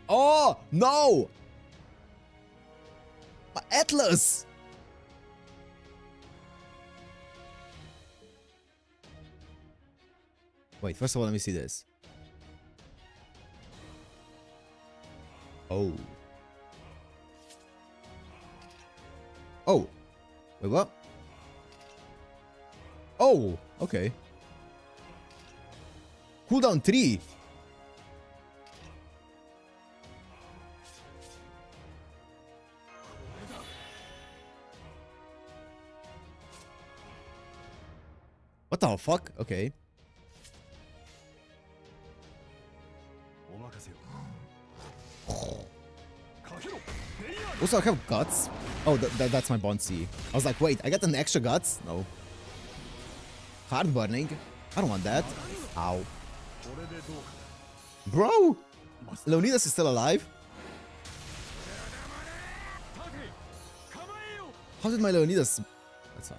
Oh, no! My Atlas! Wait, first of all, let me see this. Oh. Oh. Wait, what? Oh, okay. Cooldown 3. What the fuck? Okay. Also, I have guts. Oh, that's my Bonsi. I was like, wait, I got an extra guts? No. Hard burning. I don't want that. Ow. Bro! Leonidas is still alive? How did my Leonidas... That's fine.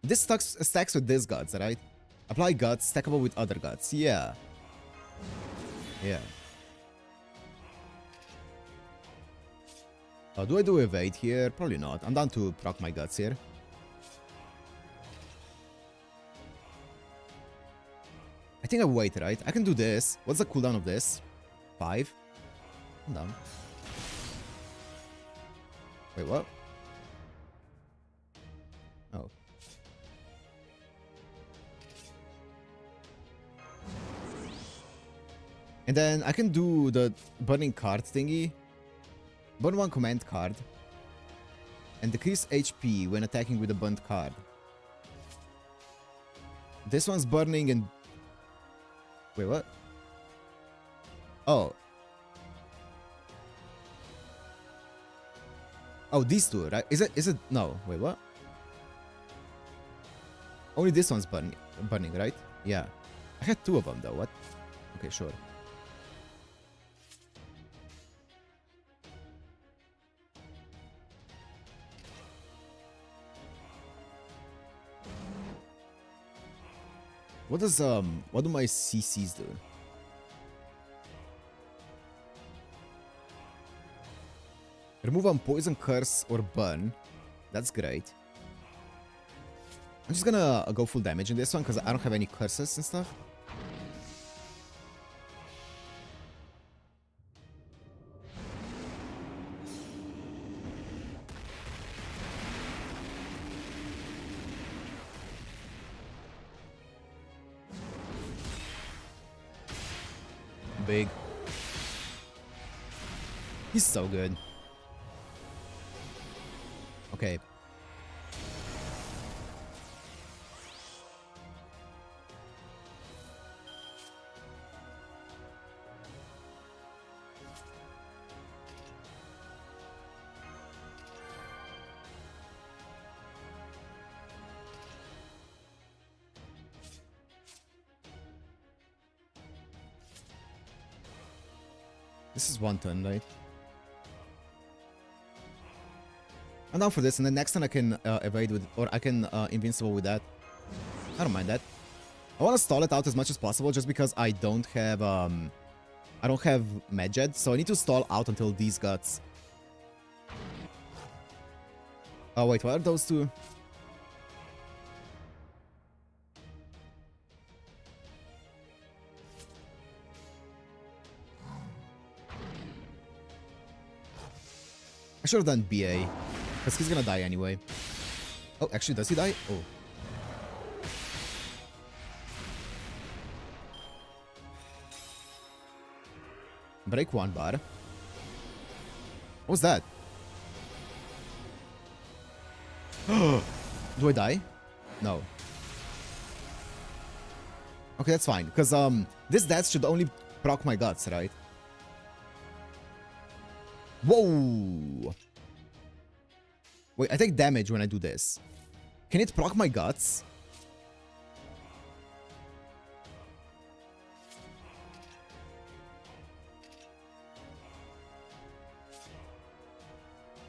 This stacks with this guts, right? Apply guts, stackable with other guts. Yeah. Yeah. Do I do evade here? Probably not. I'm down to proc my guts here. I think I wait, right? I can do this. What's the cooldown of this? 5? I'm down. Wait, what? Oh. And then I can do the burning card thingy. Burn one command card. And decrease HP when attacking with a burnt card. This one's burning and... Wait, what? Oh. Oh, these two, right? Is it... No, wait, what? Only this one's burning, right? Yeah. I had 2 of them, though, what? Okay, sure. What do my CCs do? Remove on poison, curse, or burn. That's great. I'm just gonna go full damage in this one because I don't have any curses and stuff. Big. He's so good. Okay. This is one turn, right? I'm down for this, and then next turn I can evade with, or I can invincible with that. I don't mind that. I want to stall it out as much as possible, just because I don't have Medjed, so I need to stall out until these guts. Oh wait, what are those two? I should have done BA, because he's gonna die anyway. Oh, actually, does he die? Oh. Break one bar. What was that? Do I die? No. Okay, that's fine, because this death should only proc my guts, right? Whoa! Wait, I take damage when I do this. Can it proc my guts?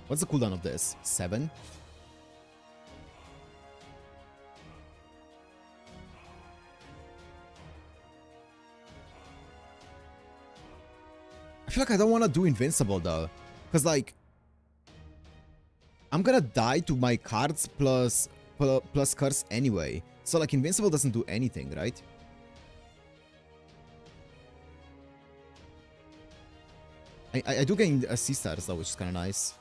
What's the cooldown of this? 7? I feel like I don't want to do invincible though. Because like... I'm gonna die to my cards plus curse anyway. So like invincible doesn't do anything, right? I do gain C-stars though, which is kind of nice.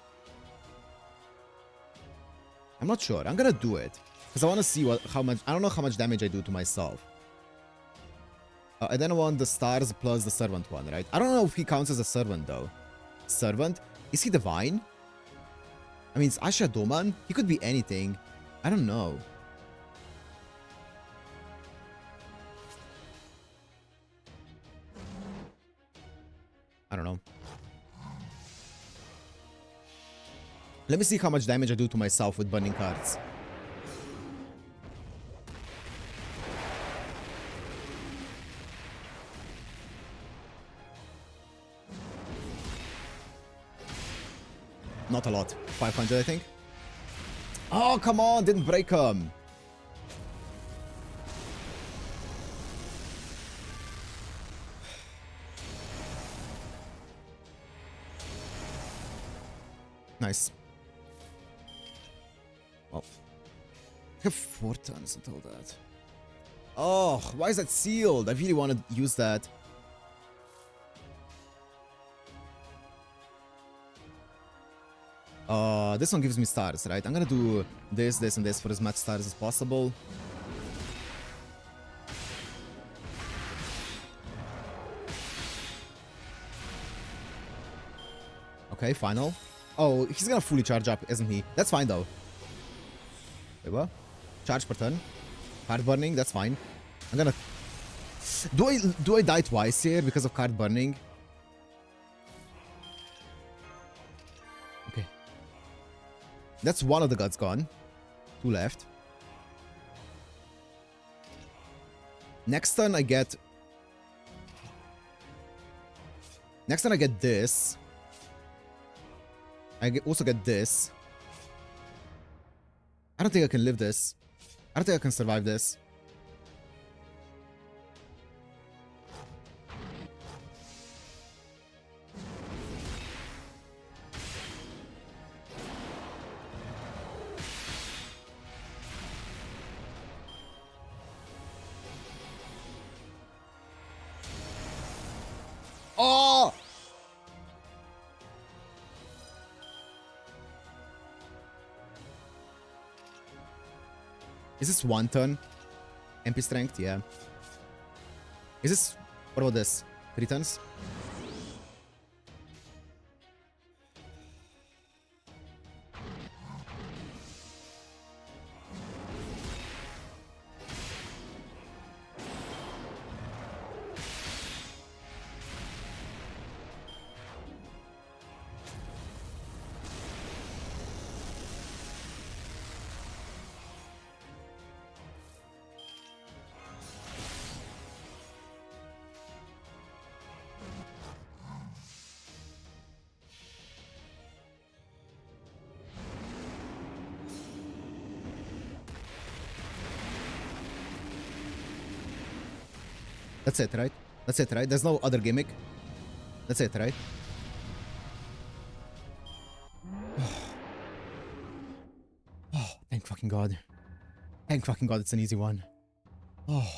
I'm not sure. I'm gonna do it. Because I want to see how much... I don't know how much damage I do to myself. I then want the stars plus the servant one, right? I don't know if he counts as a servant, though. Servant? Is he divine? I mean, it's Asha Doman. He could be anything. I don't know. I don't know. Let me see how much damage I do to myself with burning cards. Not a lot. 500, I think. Oh, come on. Didn't break him. Nice. Well, I have 4 turns and all that. Oh, why is that sealed? I really want to use that. This one gives me stars, right? I'm gonna do this, this, and this for as much stars as possible. Okay, final. Oh, he's gonna fully charge up, isn't he? That's fine, though. Wait, what? Charge per turn. Card burning, that's fine. I'm gonna... Do I die twice here because of card burning? Okay. That's one of the gods gone. 2 left. Next turn I get... Next turn I get this. Also get this. I don't think I can live this. I don't think I can survive this. Oh! Is this 1 turn? MP strength? Yeah. Is this... What about this? 3 turns? That's it, right? That's it, right? There's no other gimmick. That's it, right? Oh, thank fucking God. Thank fucking God it's an easy one. Oh.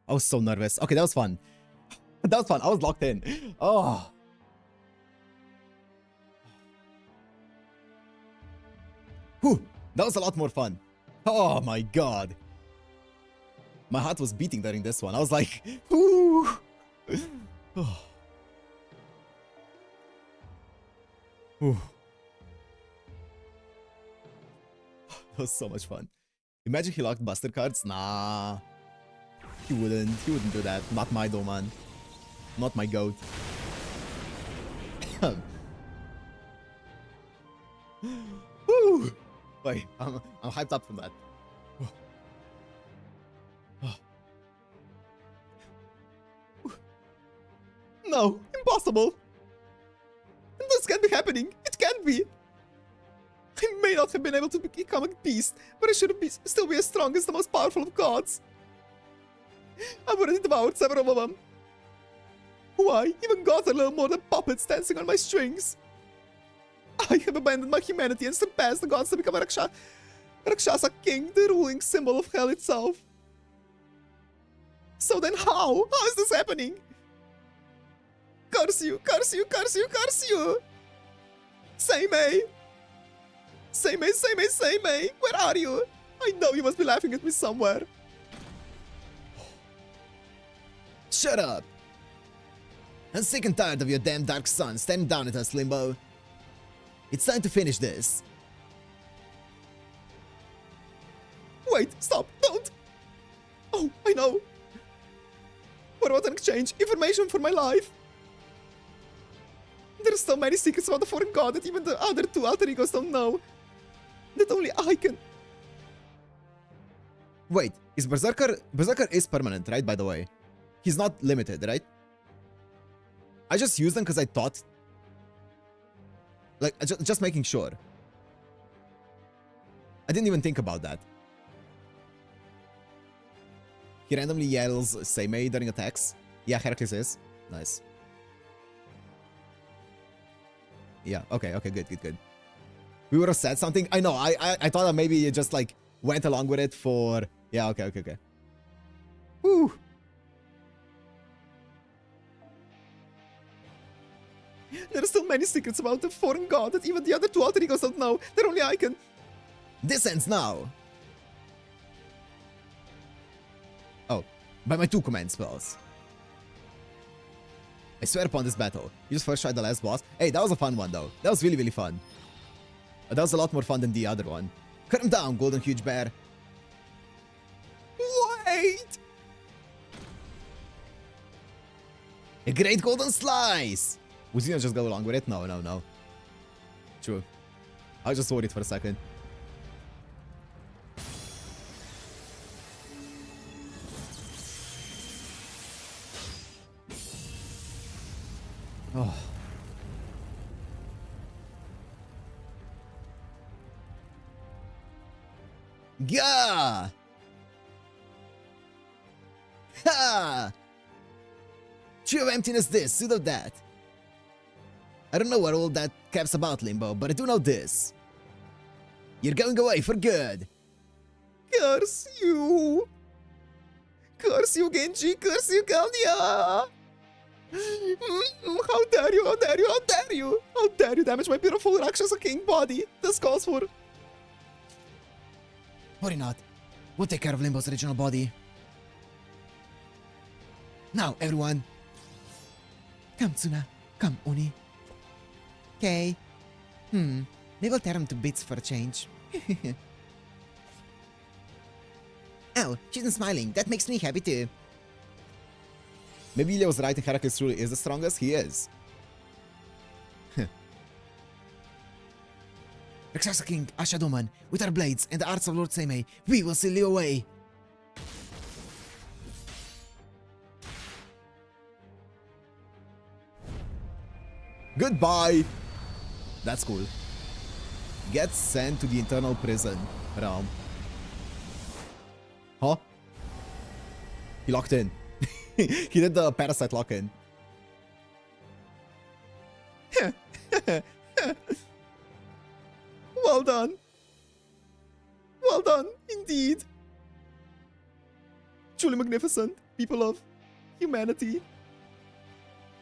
I was so nervous. Okay, that was fun. That was fun. I was locked in. Oh. Whew, that was a lot more fun. Oh my God. My heart was beating during this one. I was like, whoo. Oh. Whew. That was so much fun. Imagine he locked Buster cards. Nah. He wouldn't. He wouldn't do that. Not my man. Not my goat. Woo! Wait, I'm hyped up from that. No, impossible. This can't be happening. It can't be. I may not have been able to become a beast, but I should still be as strong as the most powerful of gods. I've already devoured several of them. Why? Even gods are little more than puppets dancing on my strings. I have abandoned my humanity and surpassed the gods to become a Rakshasa king, the ruling symbol of hell itself. So then how? How is this happening? Curse you, curse you, curse you, curse you! Seimei! Seimei, Seimei, Seimei! Where are you? I know you must be laughing at me somewhere. Shut up! I'm sick and tired of your damn dark sun staring down at us, Limbo. It's time to finish this. Wait, stop, don't! I know. What about an exchange? Information for my life. There's so many secrets about the foreign god that even the other two alter egos don't know. That only I can... Wait, is Berserker... Berserker is permanent, right, by the way? He's not limited, right? I just used them because I thought... Like, just making sure. I didn't even think about that. He randomly yells Seimei during attacks. Yeah, Heracles is. Nice. Yeah, okay, good. We would have said something. I know, I thought that maybe you just, like, went along with it for... Yeah, okay. Woo! There are still many secrets about the foreign god that even the other two alter egos don't know. That only I can... This ends now! Oh, by my 2 command spells. I swear upon this battle. You just first tried the last boss. Hey, that was a fun one though. That was really fun. That was a lot more fun than the other one. Cut him down, golden huge bear. Wait! A great golden slice! Was he gonna just go along with it? No. True. I was just worried for a second. Oh. Gah! Ha! Tree of emptiness this, pseudo that. I don't know what all that cap's about, Limbo, but I do know this. You're going away for good. Curse you! Curse you, Genji! Curse you, Galdia! How dare you! How dare you! How dare you! How dare you damage my beautiful Rakshasa King body! This calls for... Worry not. We'll take care of Limbo's original body. Now, everyone. Come, Tsuna. Come, Oni. Okay. Maybe I'll tear him to bits for a change. Oh, she's not smiling. That makes me happy too. Maybe Ilya was right and Heracles truly is the strongest? He is. Rakshasa King, Ashadoman, with our blades and the arts of Lord Seimei, we will seal you away. Goodbye! That's cool. Get sent to the internal prison realm. Huh? He locked in. He did the parasite lock-in. Well done. Well done, indeed. Truly magnificent, people of humanity.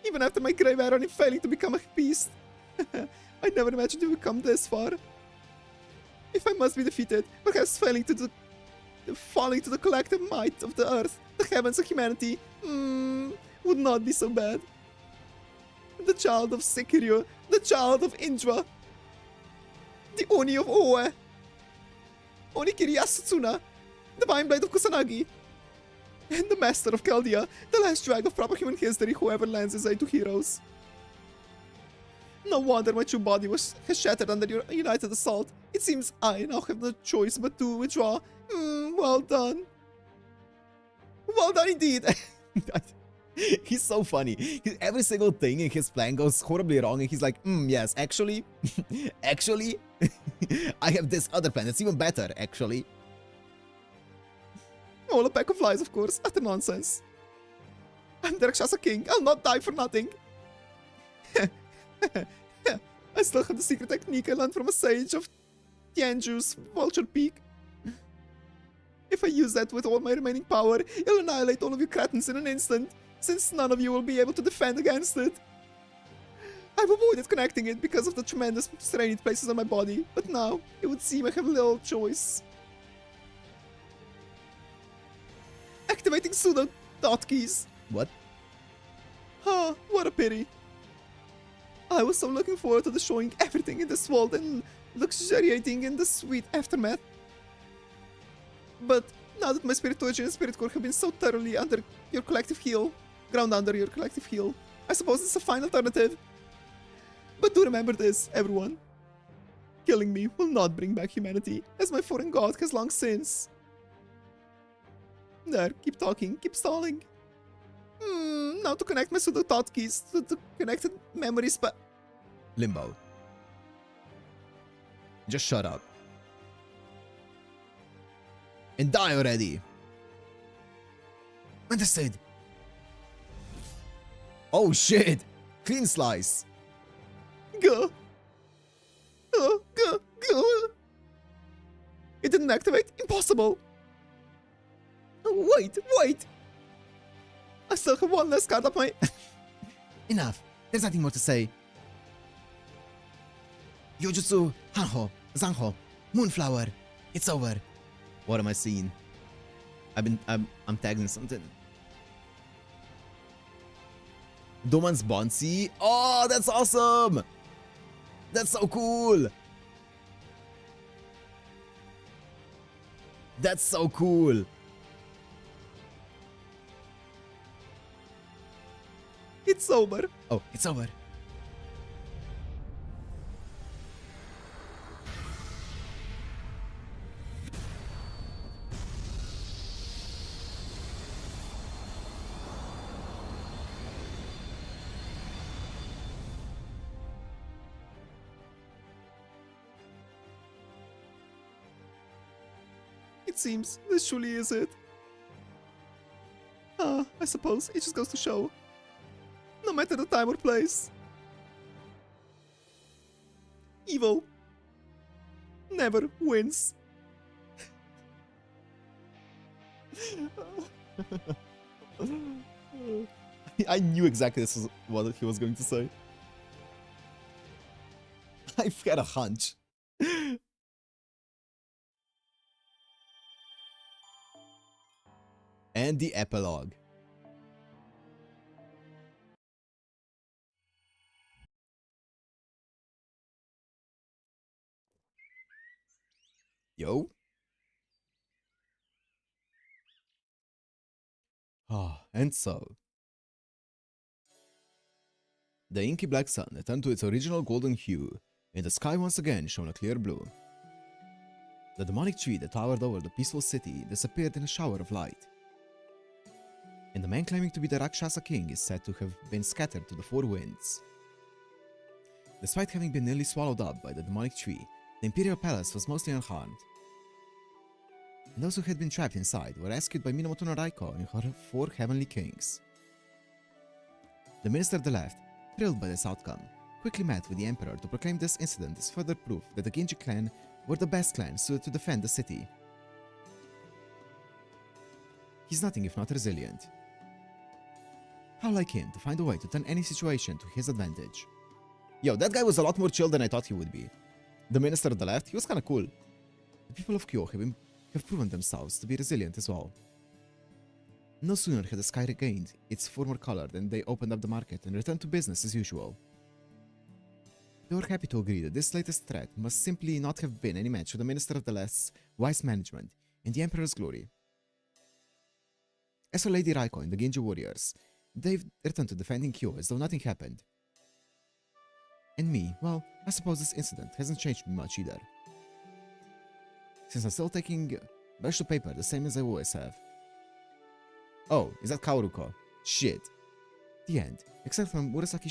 Even after my grave irony failing to become a beast, I never imagined it would come this far. If I must be defeated, perhaps falling to the collective might of the earth, the heavens of humanity, would not be so bad. The child of Sekiryu, the child of Indra, the Oni of Oe, Onikiri Yasutsuna, the Divine Blade of Kusanagi, and the Master of Chaldea, the last drag of proper human history who ever lends his aid to heroes. No wonder my true body has shattered under your united assault. It seems I now have no choice but to withdraw. Well done. Well done indeed. He's so funny. Every single thing in his plan goes horribly wrong and he's like, yes, actually, I have this other plan. It's even better, actually. All a pack of lies, of course. Utter nonsense. I'm the Rakshasa King. I'll not die for nothing. I still have the secret technique I learned from a sage of Tianju's Vulture Peak. If I use that with all my remaining power, it'll annihilate all of you cretins in an instant, since none of you will be able to defend against it. I've avoided connecting it because of the tremendous strain it places on my body, but now it would seem I have little choice. Activating pseudo hotkeys. What? Ah, what a pity. I was so looking forward to destroying everything in this world and luxuriating in the sweet aftermath. But Now that my spirit torch and spirit core have been so thoroughly under your collective heel, ground under your collective heel, I suppose it's a fine alternative. But do remember this, everyone. Killing me will not bring back humanity, as my foreign god has long since. There, keep talking, keep stalling. Now to connect my pseudo thought keys to the connected memories, but Limbo. Just shut up. And die already. understood. Oh shit. Clean slice. Go. Oh, go. It didn't activate. Impossible. Wait. I still have one less card up my... Enough. There's nothing more to say. Yojutsu, Hanho, Zanho, Moonflower. It's over. What am I seeing? I'm tagging something. Doman's Bonsi. Oh, that's awesome. That's so cool. That's so cool. It's over. Oh, it's over. It seems this surely is it. I suppose it just goes to show. No matter the time or place, evil never wins. I knew exactly this is what he was going to say. I've had a hunch. And the epilogue. Yo. And so. The inky black sun returned to its original golden hue, and the sky once again shone a clear blue. The demonic tree that towered over the peaceful city disappeared in a shower of light. And the man claiming to be the Rakshasa king is said to have been scattered to the four winds. Despite having been nearly swallowed up by the demonic tree, the imperial palace was mostly unharmed. And those who had been trapped inside were rescued by Minamoto no Raiko and her four heavenly kings. The minister of the left, thrilled by this outcome, quickly met with the emperor to proclaim this incident as further proof that the Genji clan were the best clan suited to defend the city. He's nothing if not resilient. How like him to find a way to turn any situation to his advantage. Yo, that guy was a lot more chill than I thought he would be. The minister of the left, he was kinda cool. The people of Kyo have proven themselves to be resilient as well. No sooner had the sky regained its former color than they opened up the market and returned to business as usual. They were happy to agree that this latest threat must simply not have been any match for the minister of the left's wise management and the emperor's glory. As for Lady Raiko and the Genji warriors, they've returned to defending Kyo as though nothing happened. And me, well, I suppose this incident hasn't changed me much either. Since I'm still taking brush to paper the same as I always have. Oh, is that Kaoruko? Shit. The end, except for Murasaki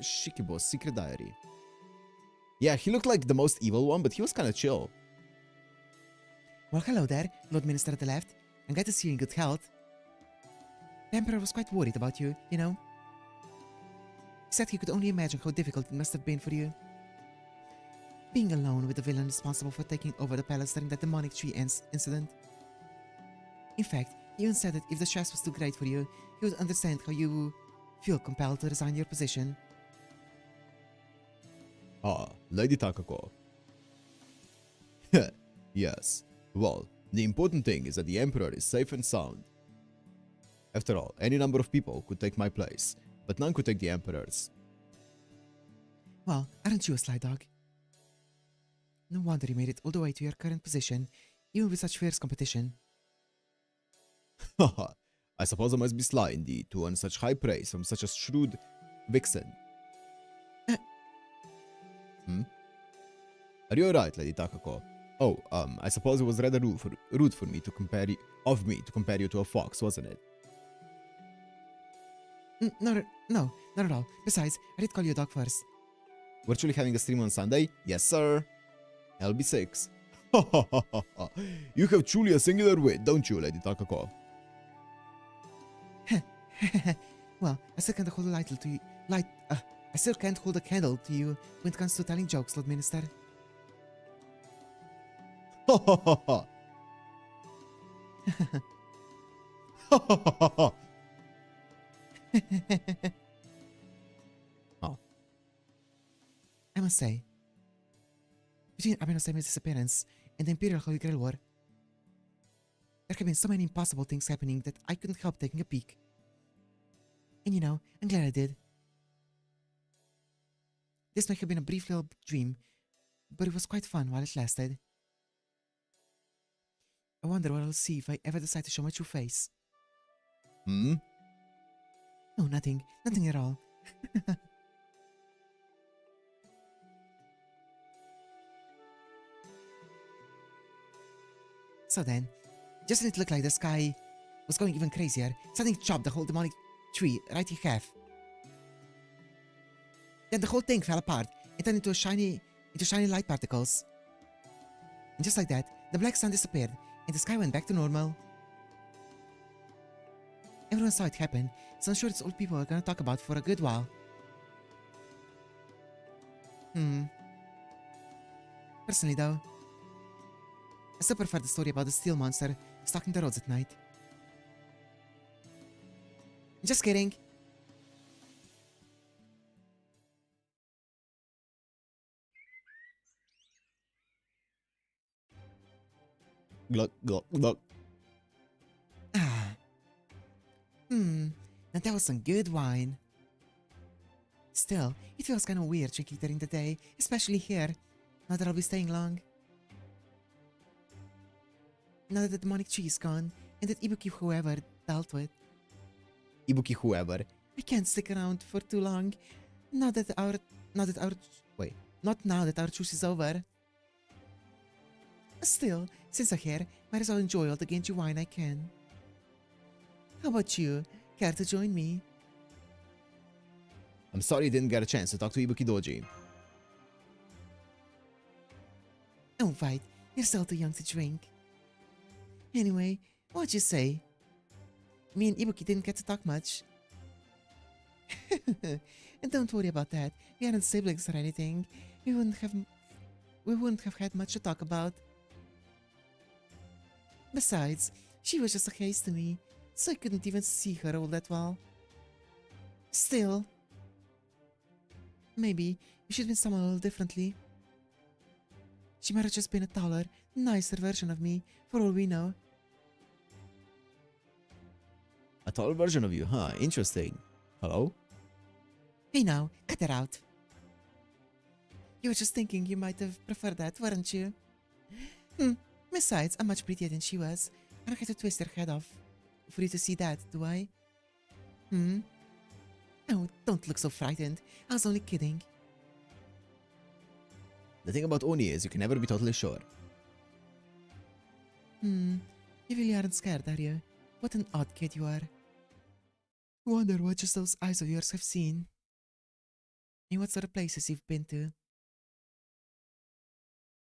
Shikibo's secret diary. Yeah, he looked like the most evil one, but he was kinda chill. Well, hello there, Lord Minister of the Left. I'm glad to see you in good health. The Emperor was quite worried about you, you know. He said he could only imagine how difficult it must have been for you. Being alone with the villain responsible for taking over the palace during that demonic tree incident. In fact, he even said that if the stress was too great for you, he would understand how you feel compelled to resign your position. Ah, Lady Takako. Yes. Well, the important thing is that the Emperor is safe and sound. After all, any number of people could take my place, but none could take the Emperor's. Well, aren't you a sly dog? No wonder you made it all the way to your current position, even with such fierce competition. Haha, I suppose I must be sly indeed to earn such high praise from such a shrewd vixen. Hmm? Are you alright, Lady Takako? Oh, I suppose it was rather rude for me to compare you to a fox, wasn't it? No, not at all. Besides, I did call you a dog first. Virtually having a stream on Sunday? Yes, sir. LB6. You have truly a singular wit, don't you, Lady Takako? Well, I still can't hold a light to you. I still can't hold a candle to you when it comes to telling jokes, Lord Minister. Oh. I must say, between Abeno Saime's disappearance and the Imperial Holy Grail War, there have been so many impossible things happening that I couldn't help taking a peek. And you know, I'm glad I did. This may have been a brief little dream, but it was quite fun while it lasted. I wonder what I'll see if I ever decide to show my true face. Hmm? No, nothing. Nothing at all. So then, just when it looked like the sky was going even crazier, something chopped the whole demonic tree right in half. Then the whole thing fell apart and turned into shiny light particles. And just like that, the black sun disappeared and the sky went back to normal. Everyone saw it happen, so I'm sure it's all people are gonna talk about for a good while. Personally though, I still prefer the story about the steel monster stalking the roads at night. Just kidding. Gluck, gluck, gluck. Ah. Now that was some good wine. Still, it feels kinda weird drinking during the day, especially here, now that I'll be staying long. Now that the demonic tree is gone, and that Ibuki whoever dealt with. Ibuki whoever. I can't stick around for too long. Not now that our truce is over. Still, since I'm here, might as well enjoy all the Genji wine I can. How about you? Care to join me? I'm sorry you didn't get a chance to talk to Ibuki Doji. Oh, right. You're still too young to drink. Anyway, what'd you say? Me and Ibuki didn't get to talk much. And don't worry about that. We aren't siblings or anything. We wouldn't have had much to talk about. Besides, she was just a haze to me, so I couldn't even see her all that well. Still, maybe we should have been someone a little differently. She might have just been a taller, nicer version of me, for all we know. A taller version of you, huh? Interesting. Hello? Hey now, cut it out. You were just thinking you might have preferred that, weren't you? Besides, I'm much prettier than she was. I don't have to twist her head off for you to see that, do I? Oh, don't look so frightened. I was only kidding. The thing about Oni is you can never be totally sure. You really aren't scared, are you? What an odd kid you are. Wonder what just those eyes of yours have seen. And what sort of places you've been to.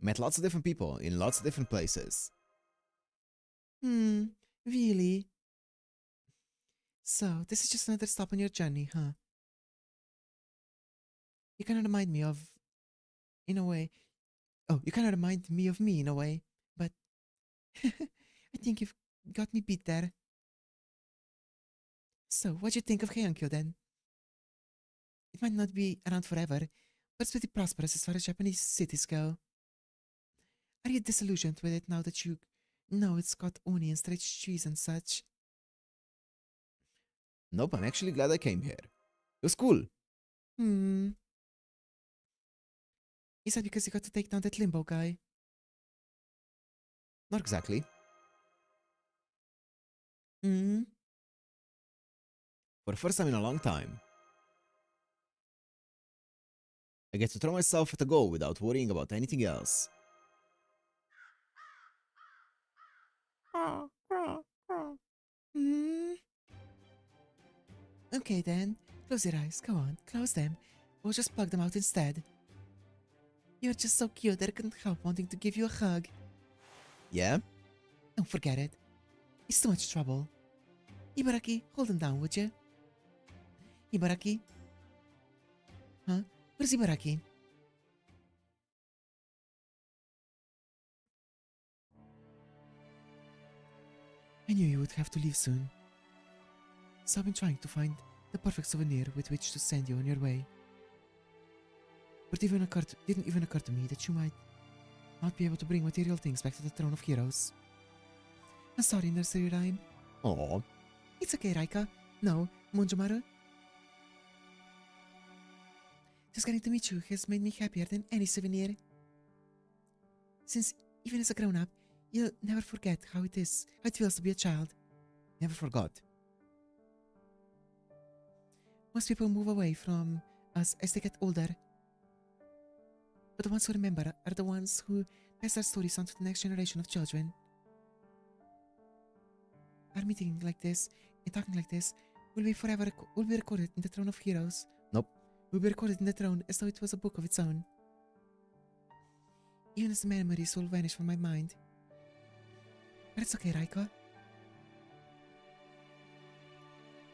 Met lots of different people in lots of different places. Really? So, this is just another stop on your journey, huh? You kinda remind me of... in a way... Oh, you kinda remind me of me in a way, but... I think you've got me beat there. So, what'd you think of Heian-kyo then? It might not be around forever, but it's pretty prosperous as far as Japanese cities go. Are you disillusioned with it now that you know it's got oni and stretched cheese and such? Nope, I'm actually glad I came here. It was cool. Is that because you got to take down that limbo guy? Not exactly. Hmm? For the first time in a long time, I get to throw myself at a goal without worrying about anything else. Hmm? Okay then. Close your eyes. Go on. Close them. Or just plug them out instead. You're just so cute that I couldn't help wanting to give you a hug. Yeah? Don't forget it. It's too much trouble. Ibaraki, hold him down, would you? Ibaraki? Huh? Where's Ibaraki? I knew you would have to leave soon. So I've been trying to find the perfect souvenir with which to send you on your way. But didn't even occur to me that you might not be able to bring material things back to the Throne of Heroes. I'm sorry, Nursery Rhyme. Aw. It's okay, Raika. No, Monjomaru. Just getting to meet you has made me happier than any souvenir. Since, even as a grown-up, you'll never forget how it feels to be a child. Never forgot. Most people move away from us as they get older. But the ones who remember are the ones who pass their stories on to the next generation of children. Our meeting like this and talking like this will be recorded in the Throne of Heroes. Nope. Will be recorded in the throne as though it was a book of its own. Even as the memories will vanish from my mind. But it's okay, Raika.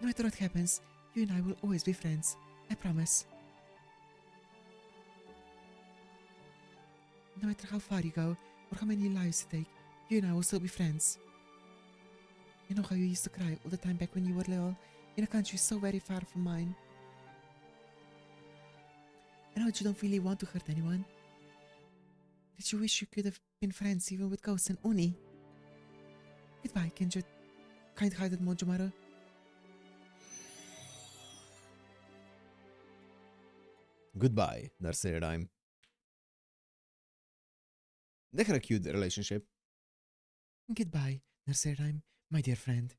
No matter what happens, you and I will always be friends. I promise. No matter how far you go, or how many lives you take, you and I will still be friends. You know how you used to cry all the time back when you were little, in a country so very far from mine. I know that you don't really want to hurt anyone. That you wish you could have been friends even with Ghost and Oni. Goodbye, Kindred. Kind-hearted Monjomaru. Goodbye, Nursery Rhyme. They had a cute relationship. Goodbye, Nursery Rhyme, my dear friend.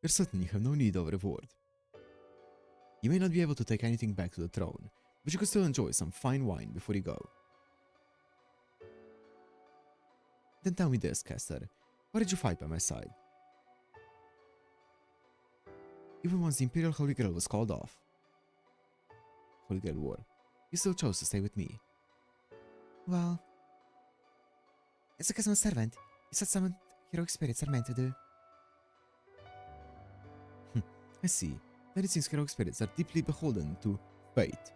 You certainly have no need of reward. You may not be able to take anything back to the throne, but you can still enjoy some fine wine before you go. Then tell me this, Caster. Why did you fight by my side? Even once the Imperial Holy Grail was called off. Holy Grail War. You still chose to stay with me. Well, it's because I'm a servant. It's what some heroic spirits are meant to do. I see. Then it seems heroic spirits are deeply beholden to fate.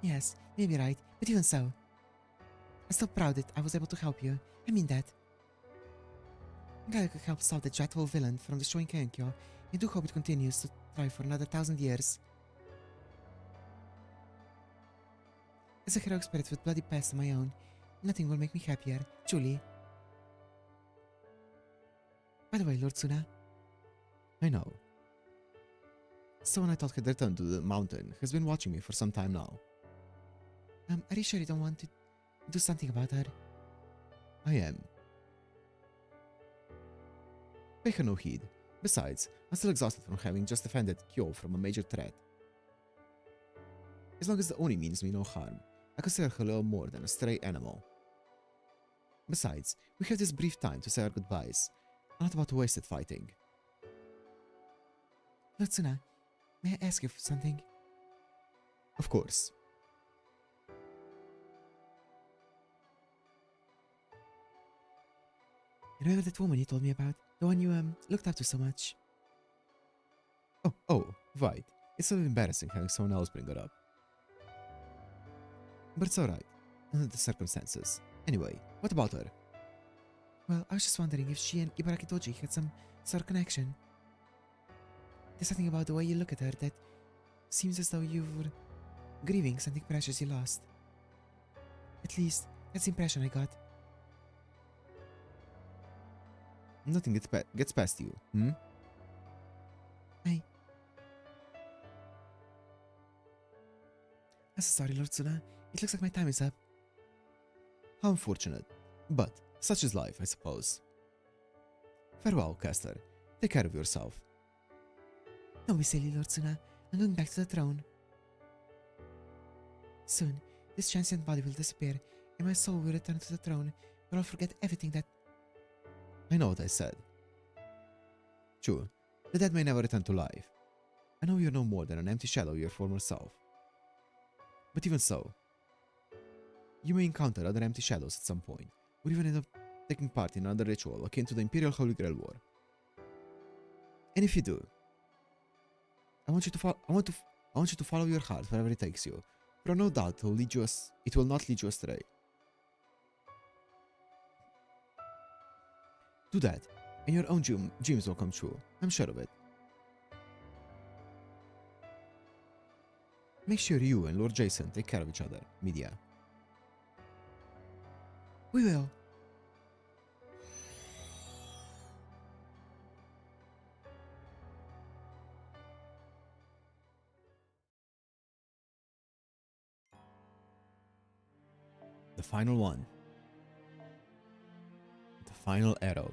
Yes, you may be right, but even so. I'm still proud that I was able to help you. I mean that. I'm glad I could help stop the dreadful villain from destroying Heian-kyo. I do hope it continues to thrive for another 1,000 years. As a heroic spirit with bloody past of my own, nothing will make me happier, truly. By the way, Lord Tsuna, I know. Someone I thought had returned to the mountain has been watching me for some time now. are you sure you don't want to do something about her? I am. Pay her no heed. Besides, I'm still exhausted from having just defended Kyo from a major threat. As long as the Oni means me no harm, I consider her little more than a stray animal. Besides, we have this brief time to say our goodbyes. I'm not about to waste it fighting. Lord Tsuna, may I ask you for something? Of course. Remember that woman you told me about? The one you, looked up to so much? Oh, right. It's a little embarrassing having someone else bring her up. But it's alright, under the circumstances. Anyway, what about her? Well, I was just wondering if she and Ibaraki Toji had some sort of connection. There's something about the way you look at her that seems as though you were grieving something precious you lost. At least, that's the impression I got. Nothing gets past you, I'm so sorry, Lord Suna. It looks like my time is up. How unfortunate. But such is life, I suppose. Farewell, Caster. Take care of yourself. Don't be silly, Lord Suna. I'm going back to the throne. Soon, this transient body will disappear, and my soul will return to the throne, but I'll forget everything that... I know what I said. True, the dead may never return to life. I know you're no more than an empty shadow of your former self. But even so, you may encounter other empty shadows at some point, or even end up taking part in another ritual akin to the Imperial Holy Grail War. And if you do, I want you to follow your heart wherever it takes you, for no doubt it will not lead you astray. Do that, and your own dreams will come true. I'm sure of it. Make sure you and Lord Jason take care of each other, Media. We will. The final one. The final arrow.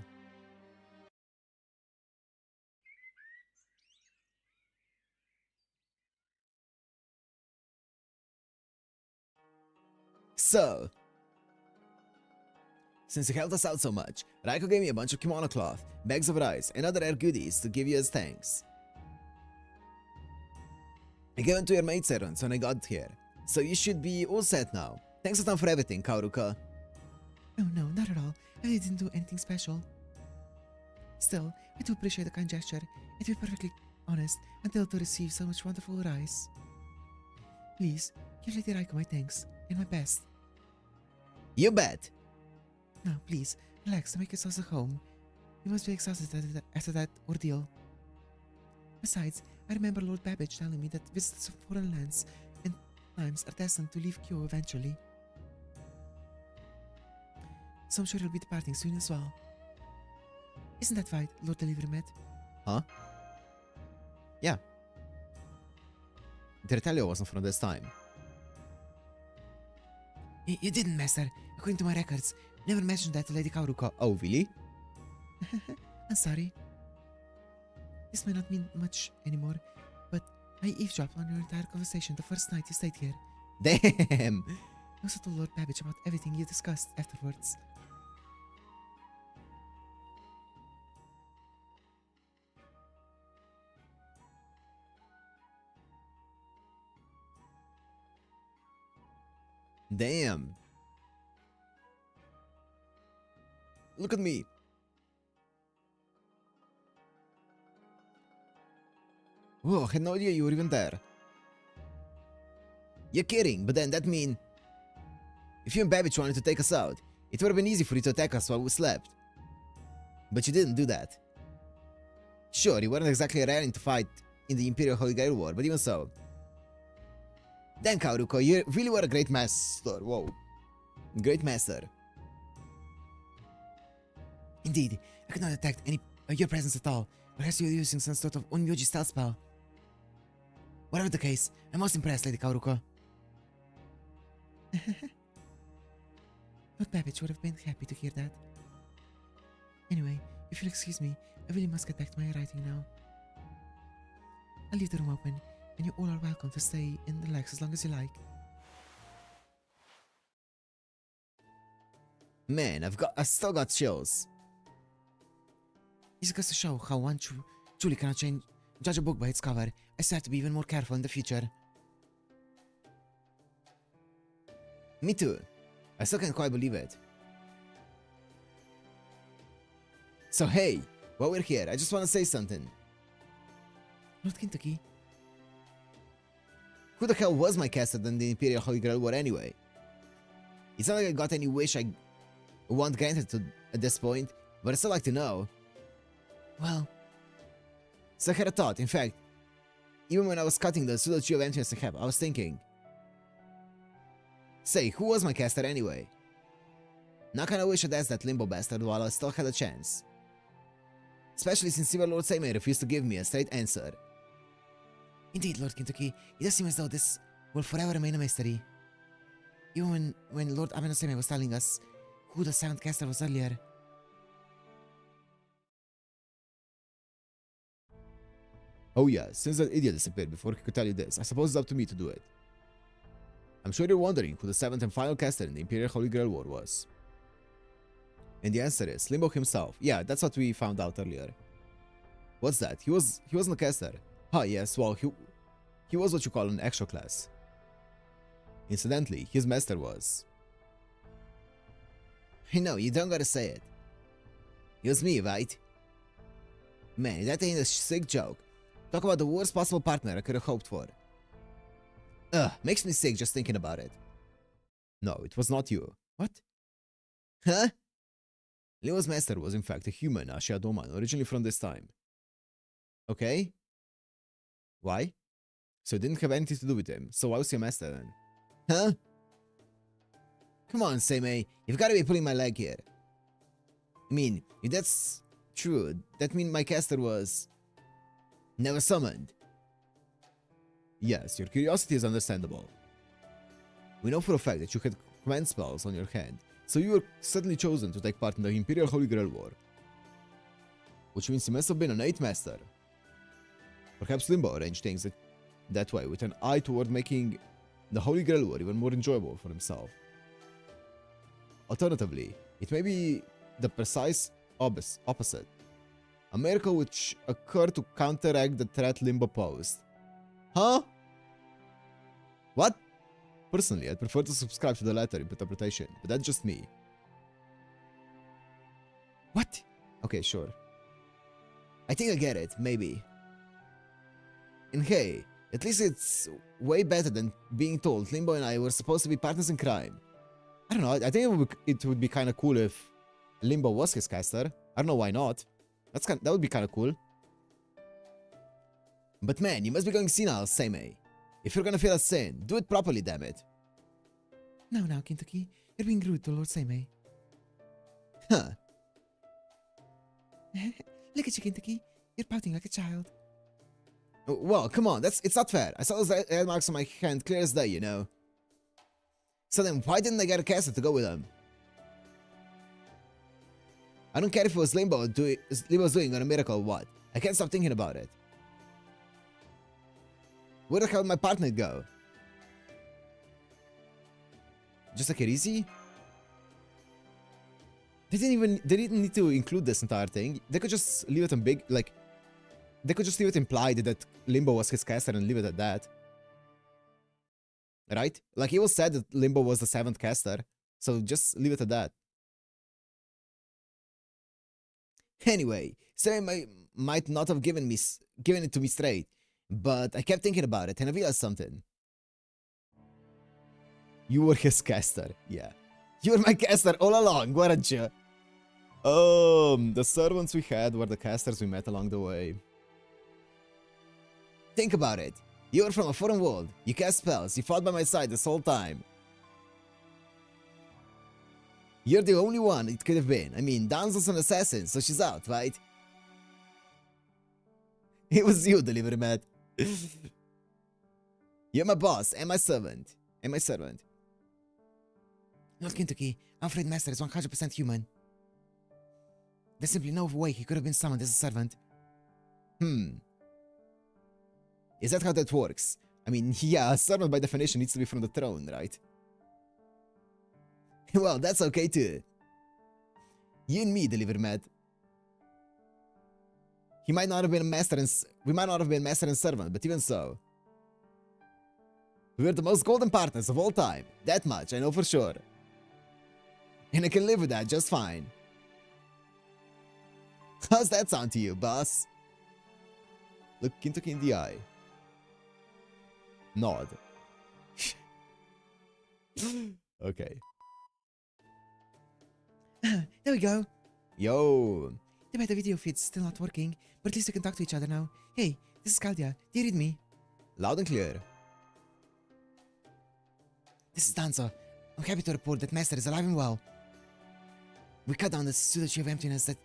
So, since you helped us out so much, Raiko gave me a bunch of kimono cloth, bags of rice, and other air goodies to give you as thanks. I gave them to your maidservants when I got here, so you should be all set now. Thanks a ton for everything, Kaoruka. Oh no, not at all. I really didn't do anything special. Still, I do appreciate the kind gesture, and to be perfectly honest, I'm thrilled to receive so much wonderful rice. Please, give Lady Raiko my thanks, and my best. You bet! Now, please, relax and make yourselves at home. You must be exhausted after that ordeal. Besides, I remember Lord Babbage telling me that visitors from foreign lands and times are destined to leave Kyo eventually. So I'm sure you'll be departing soon as well. Isn't that right, Lord Deliverymet? Huh? Yeah. Tertelio wasn't from this time. You didn't, Master. According to my records, never mentioned that to Lady Kaoruka. Oh, really? I'm sorry. This may not mean much anymore, but I eavesdropped on your entire conversation the first night you stayed here. Damn! I also told Lord Babbage about everything you discussed afterwards. Damn! Look at me! Whoa, I had no idea you were even there. You're kidding, but then that mean... If you and Babbage wanted to take us out, it would have been easy for you to attack us while we slept. But you didn't do that. Sure, you weren't exactly raring to fight in the Imperial Holy Grail War, but even so. Damn, Kaoruko, you really were a great master. Whoa. Great master. Indeed, I could not detect any your presence at all. Perhaps you were using some sort of Onmyoji stealth spell. Whatever the case, I'm most impressed, Lady Kaoruko. Lord Babbage would have been happy to hear that. Anyway, if you'll excuse me, I really must get back to my writing now. I'll leave the room open, and you all are welcome to stay and relax as long as you like. Man, I still got chills. This goes to show how one truly cannot judge a book by its cover. I still have to be even more careful in the future. Me too. I still can't quite believe it. So hey, while we're here, I just want to say something. Lord Kentucky, Who the hell was my caster in the Imperial Holy Grail War anyway? It's not like I got any wish I want granted at this point, but I'd still like to know. well, So I had a thought, in fact, even when I was cutting the pseudo tree of entrance I was thinking, say, who was my caster anyway? Now kinda wish I'd asked that limbo bastard while I still had a chance. Especially since Silver Lord Seimei refused to give me a straight answer. indeed, Lord Kentucky, it does seem as though this will forever remain a mystery. Even when Lord Abenaseme was telling us who the Silent Caster was earlier. Oh yeah, since that idiot disappeared before he could tell you this, I suppose it's up to me to do it. I'm sure you're wondering who the 7th and final caster in the Imperial Holy Grail War was. And the answer is Limbo himself. Yeah, that's what we found out earlier. What's that? He wasn't a caster. Yes, well, he was what you call an extra class. Incidentally, his master was. I know, you don't gotta say it. It was me, right? Man, that ain't a sick joke. Talk about the worst possible partner I could have hoped for. Makes me sick just thinking about it. No, it was not you. What? Huh? Limbo's master was in fact a human Ashiadoman, originally from this time. Okay? Why? So it didn't have anything to do with him, so why was he a master then? Huh? Come on, Seimei, you've gotta be pulling my leg here. I mean, if that's true, that means my caster was never summoned. Yes, your curiosity is understandable. We know for a fact that you had command spells on your hand, so you were suddenly chosen to take part in the Imperial Holy Grail War. Which means you must have been an 8th master. Perhaps Limbo arranged things that way with an eye toward making the Holy Grail War even more enjoyable for himself. Alternatively, it may be the precise opposite. A miracle which occurred to counteract the threat Limbo posed. Huh? What? Personally, I'd prefer to subscribe to the latter interpretation, but that's just me. What? Okay, sure. I think I get it, maybe. And hey, at least it's way better than being told Limbo and I were supposed to be partners in crime. I don't know, I think it would be kind of cool if Limbo was his caster. I don't know why not. That would be kind of cool. But man, you must be going senile, Seimei. If you're gonna feel a sin, do it properly, damn it. Now, Kintoki, you're being rude to Lord Seimei. Huh. Look at you, Kintoki. You're pouting like a child. Well, come on, it's not fair. I saw those red marks on my hand clear as day, you know. So then, why didn't I get a caster to go with them? I don't care if it was Limbo's doing or a miracle or what. I can't stop thinking about it. Where the hell did my partner go? Just like it easy? They didn't need to include this entire thing. They could just leave it in big, like, they could just leave it implied that Limbo was his caster and leave it at that. Right? Like, it was said that Limbo was the 7th caster, so just leave it at that. Anyway, Seimei might not have given it to me straight, but I kept thinking about it and I realized something. You were his caster, yeah. You were my caster all along, weren't you? The servants we had were the casters we met along the way. Think about it. You were from a foreign world, you cast spells, you fought by my side this whole time. You're the only one it could have been. I mean, Danzo's an assassin, so she's out, right? It was you, delivery man. You're my boss and my servant. Lord Kintoki, I'm afraid Master is 100% human. There's simply no way he could have been summoned as a servant. Is that how that works? I mean, yeah, a servant by definition needs to be from the throne, right? Well, that's okay too. You and me, delivery man. We might not have been master and servant, but even so. We were the most golden partners of all time. That much, I know for sure. And I can live with that just fine. How's that sound to you, boss? Look Kintoki in the eye. Nod. Okay. There we go. Yo. The beta video feed's still not working, but at least we can talk to each other now. Hey, this is Caldia. Do you read me? Loud and clear. This is Danzo. I'm happy to report that Master is alive and well. We cut down the pseudo-tree of emptiness that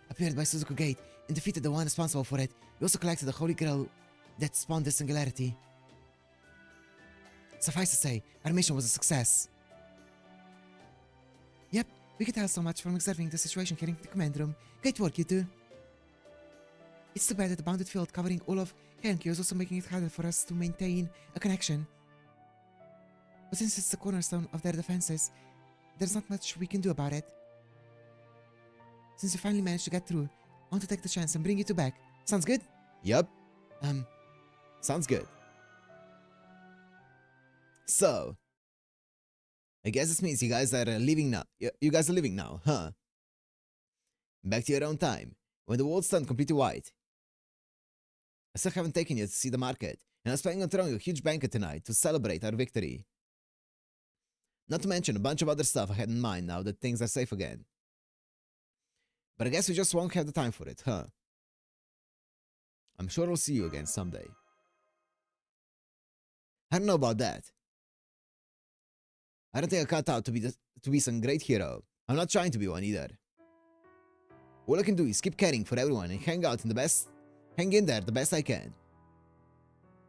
appeared by Suzuku Gate and defeated the one responsible for it. We also collected the Holy Grail that spawned this singularity. Suffice to say, our mission was a success. Yep, we could tell so much from observing the situation here in the command room. Great work, you two. It's too bad that the bounded field covering all of Heian-kyo is also making it harder for us to maintain a connection. But since it's the cornerstone of their defenses, there's not much we can do about it. Since we finally managed to get through, I want to take the chance and bring you two back. Sounds good? Yep. Sounds good. So, I guess this means you guys are leaving now. You guys are leaving now, huh? Back to your own time, when the world's turned completely white. I still haven't taken you to see the market, and I was planning on throwing a huge banquet tonight to celebrate our victory. Not to mention a bunch of other stuff I had in mind now that things are safe again. But I guess we just won't have the time for it, huh? I'm sure I'll see you again someday. I don't know about that. I don't think I cut out to be some great hero. I'm not trying to be one either. All I can do is keep caring for everyone and hang in there the best I can.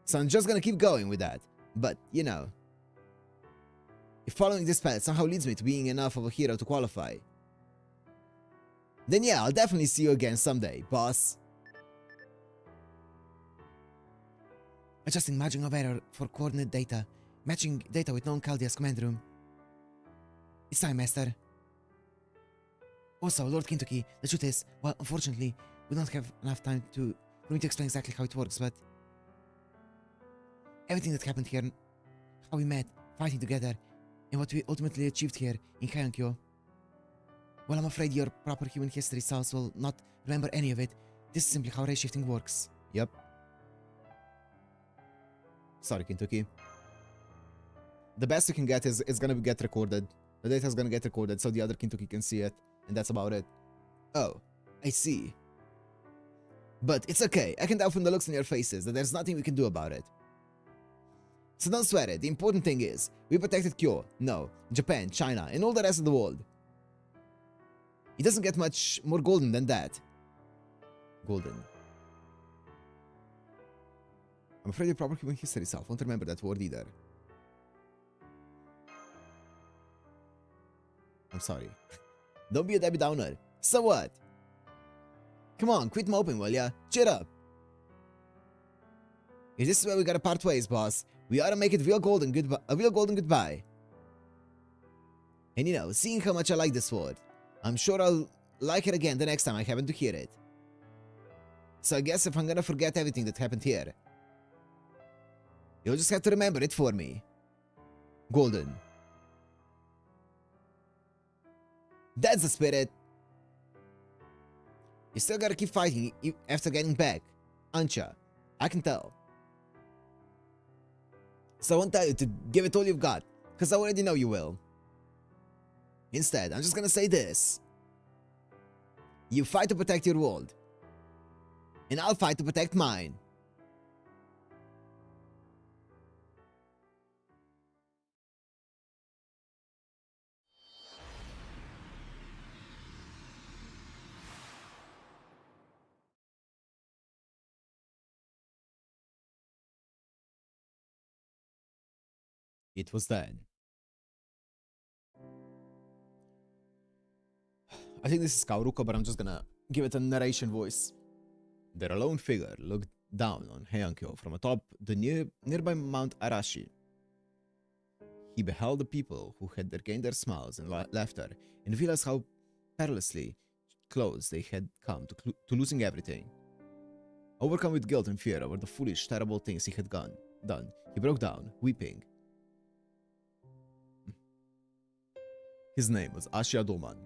So I'm just gonna keep going with that. But, you know, if following this path somehow leads me to being enough of a hero to qualify, then yeah, I'll definitely see you again someday, boss. Adjusting margin of error for coordinate data. Matching data with known Chaldea's command room. It's time, Master. Also, Lord Kintoki, the truth is, well, unfortunately, we don't have enough time for me to explain exactly how it works, but everything that happened here, how we met, fighting together, and what we ultimately achieved here in Heian-kyo. Well, I'm afraid your proper human history selves will not remember any of it. This is simply how ray shifting works. Yep. Sorry, Kintoki. The best we can get is it's gonna get recorded. The data's gonna get recorded so the other Kintoki can see it, and that's about it. Oh, I see. But it's okay. I can tell from the looks on your faces that there's nothing we can do about it. So don't sweat it. The important thing is, we protected Kyo, no, Japan, China, and all the rest of the world. It doesn't get much more golden than that. Golden. I'm afraid your proper human history self won't remember that word either. I'm sorry. Don't be a Debbie Downer. So what? Come on, quit moping, will ya? Cheer up. If this is where we gotta part ways, boss, we ought to make it real golden goodbye. And you know, seeing how much I like this word, I'm sure I'll like it again the next time I happen to hear it. So I guess if I'm gonna forget everything that happened here, you'll just have to remember it for me. Golden. That's the spirit. You still gotta keep fighting after getting back, aren't ya? I can tell. So I won't tell you to give it all you've got, because I already know you will. Instead, I'm just gonna say this. You fight to protect your world, and I'll fight to protect mine. It was then. I think this is Kauruko, but I'm just gonna give it a narration voice. Their lone figure looked down on Heian-kyo from atop the nearby Mount Arashi. He beheld the people who had regained their smiles and laughter and realized how perilously close they had come to losing everything. Overcome with guilt and fear over the foolish, terrible things he had done, he broke down, weeping. His name was Ashia Doman.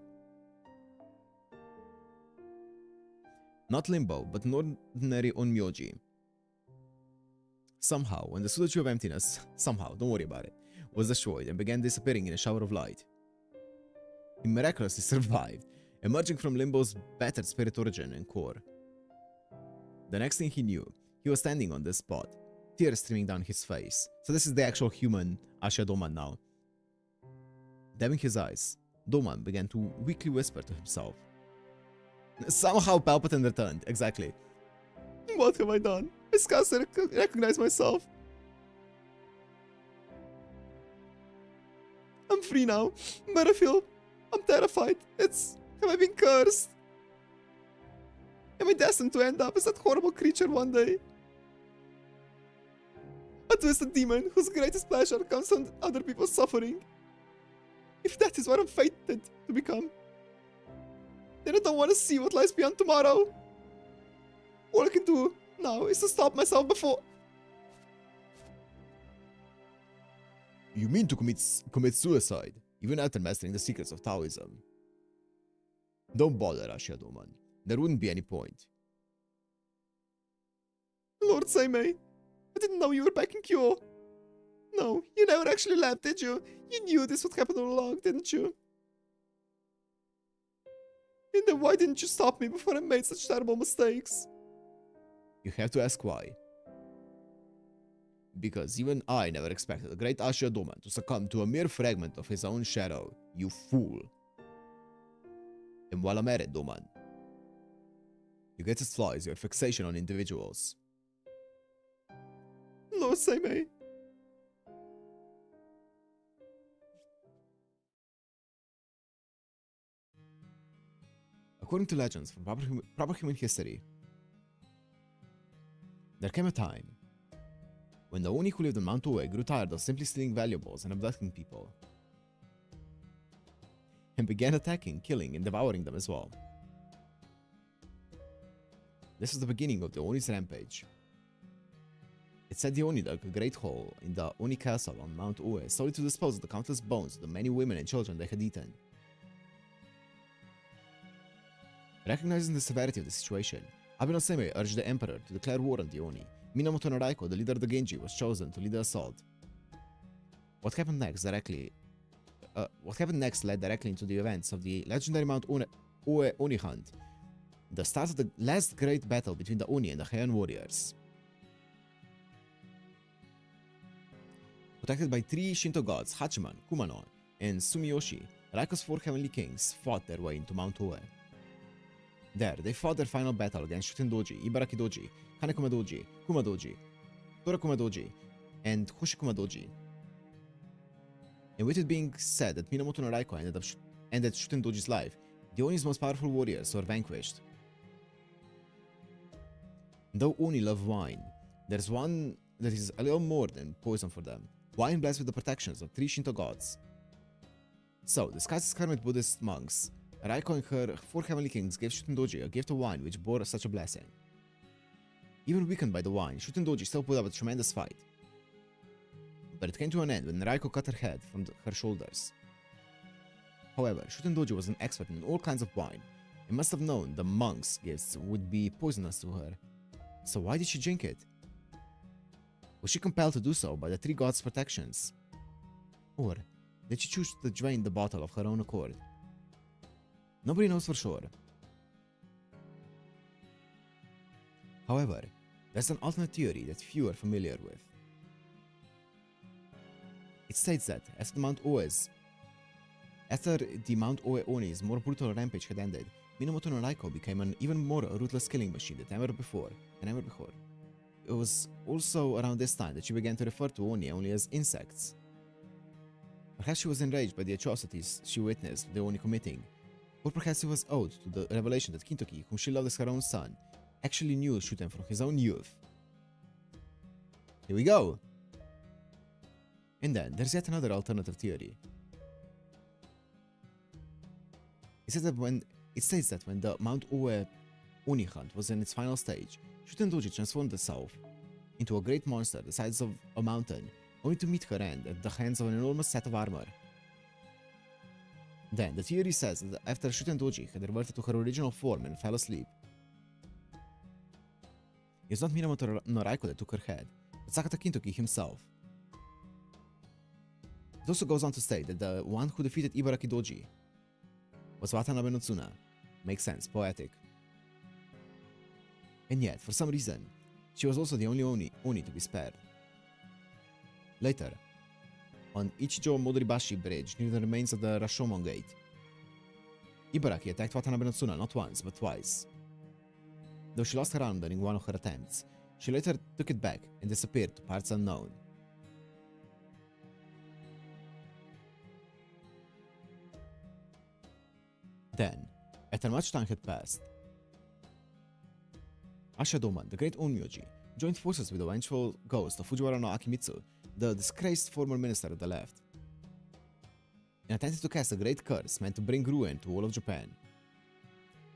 Not Limbo, but an ordinary onmyoji. Somehow, when the pseudo of emptiness, don't worry about it, was destroyed and began disappearing in a shower of light, he miraculously survived, emerging from Limbo's battered spirit origin and core. The next thing he knew, he was standing on this spot, tears streaming down his face. So this is the actual human Ashia Doman now. Dabbing his eyes, Doman began to weakly whisper to himself. Somehow Palpatine returned, exactly. What have I done? I can't recognize myself. free now, but I feel I'm terrified. Have I been cursed? Am I destined to end up as that horrible creature one day? A twisted demon whose greatest pleasure comes from other people's suffering. If that is what I'm fated to become, then I don't want to see what lies beyond tomorrow. All I can do now is to stop myself before... You mean to commit suicide, even after mastering the secrets of Taoism? Don't bother, Ashiadoman. There wouldn't be any point. Lord Saimei, I didn't know you were back in Kyo. No, you never actually left, did you? You knew this would happen all along, didn't you? And then why didn't you stop me before I made such terrible mistakes? You have to ask why. Because even I never expected the great Ashiadoman to succumb to a mere fragment of his own shadow, you fool. And while I'm at it, Doman, your greatest flaw is your fixation on individuals. Lord Saimei. According to legends from proper human history, there came a time when the Oni who lived on Mount Ue grew tired of simply stealing valuables and abducting people, and began attacking, killing, and devouring them as well. This was the beginning of the Oni's rampage. It said the Oni dug a great hole in the Oni castle on Mount Ue solely to dispose of the countless bones of the many women and children they had eaten. Recognizing the severity of the situation, Abeno Seimei urged the Emperor to declare war on the Oni. Minamoto Noraiko, the leader of the Genji, was chosen to lead the assault. What happened next led directly into the events of the legendary Mount Ue Oni hunt, the start of the last great battle between the Oni and the Heian warriors. Protected by three Shinto gods, Hachiman, Kumano, and Sumiyoshi, Raiko's four heavenly kings fought their way into Mount Ue. There, they fought their final battle against Shuten Doji, Ibaraki Doji, Kanekuma Doji, Kuma Doji, Torakuma Doji, and Hoshikuma Doji. And with it being said that Minamoto Noraiko ended Shuten Doji's life, the Oni's most powerful warriors were vanquished. Though Oni love wine, there's one that is a little more than poison for them. Wine blessed with the protections of three Shinto gods. So, disguised as hermit Buddhist monks, Raiko and her four heavenly kings gave Shuten Doji a gift of wine which bore such a blessing. Even weakened by the wine, Shuten Doji still put up a tremendous fight. But it came to an end when Raiko cut her head from her shoulders. However, Shuten Doji was an expert in all kinds of wine, and must have known the monks' gifts would be poisonous to her. So why did she drink it? Was she compelled to do so by the three gods' protections? Or did she choose to drain the bottle of her own accord? Nobody knows for sure. However, there's an alternate theory that few are familiar with. It states that after the Mount Ue Oni's more brutal rampage had ended, Minamoto Noraiko became an even more ruthless killing machine than ever before. It was also around this time that she began to refer to Oni only as insects. Perhaps she was enraged by the atrocities she witnessed the Oni committing, or perhaps it was owed to the revelation that Kintoki, whom she loved as her own son, actually knew Shuten from his own youth. Here we go! And then, there's yet another alternative theory. It states that when the Mount Ue Oni hunt was in its final stage, Shuten Doji transformed itself into a great monster the size of a mountain, only to meet her end at the hands of an enormous set of armor. Then, the theory says that after Shuten Doji had reverted to her original form and fell asleep, it was not Minamoto Noraiko that took her head, but Sakata Kintoki himself. It also goes on to state that the one who defeated Ibaraki Doji was Watanabe no Tsuna. Makes sense, poetic. And yet, for some reason, she was also the only Oni to be spared. Later, on Ichijo Modoribashi Bridge near the remains of the Rashomon Gate, Ibaraki attacked Watanabe no Tsuna not once, but twice. Though she lost her arm during one of her attempts, she later took it back and disappeared to parts unknown. Then, after much time had passed, Ashadoman, the great Onmyoji, joined forces with the vengeful ghost of Fujiwara no Akimitsu, the disgraced former minister of the left, and attempted to cast a great curse meant to bring ruin to all of Japan.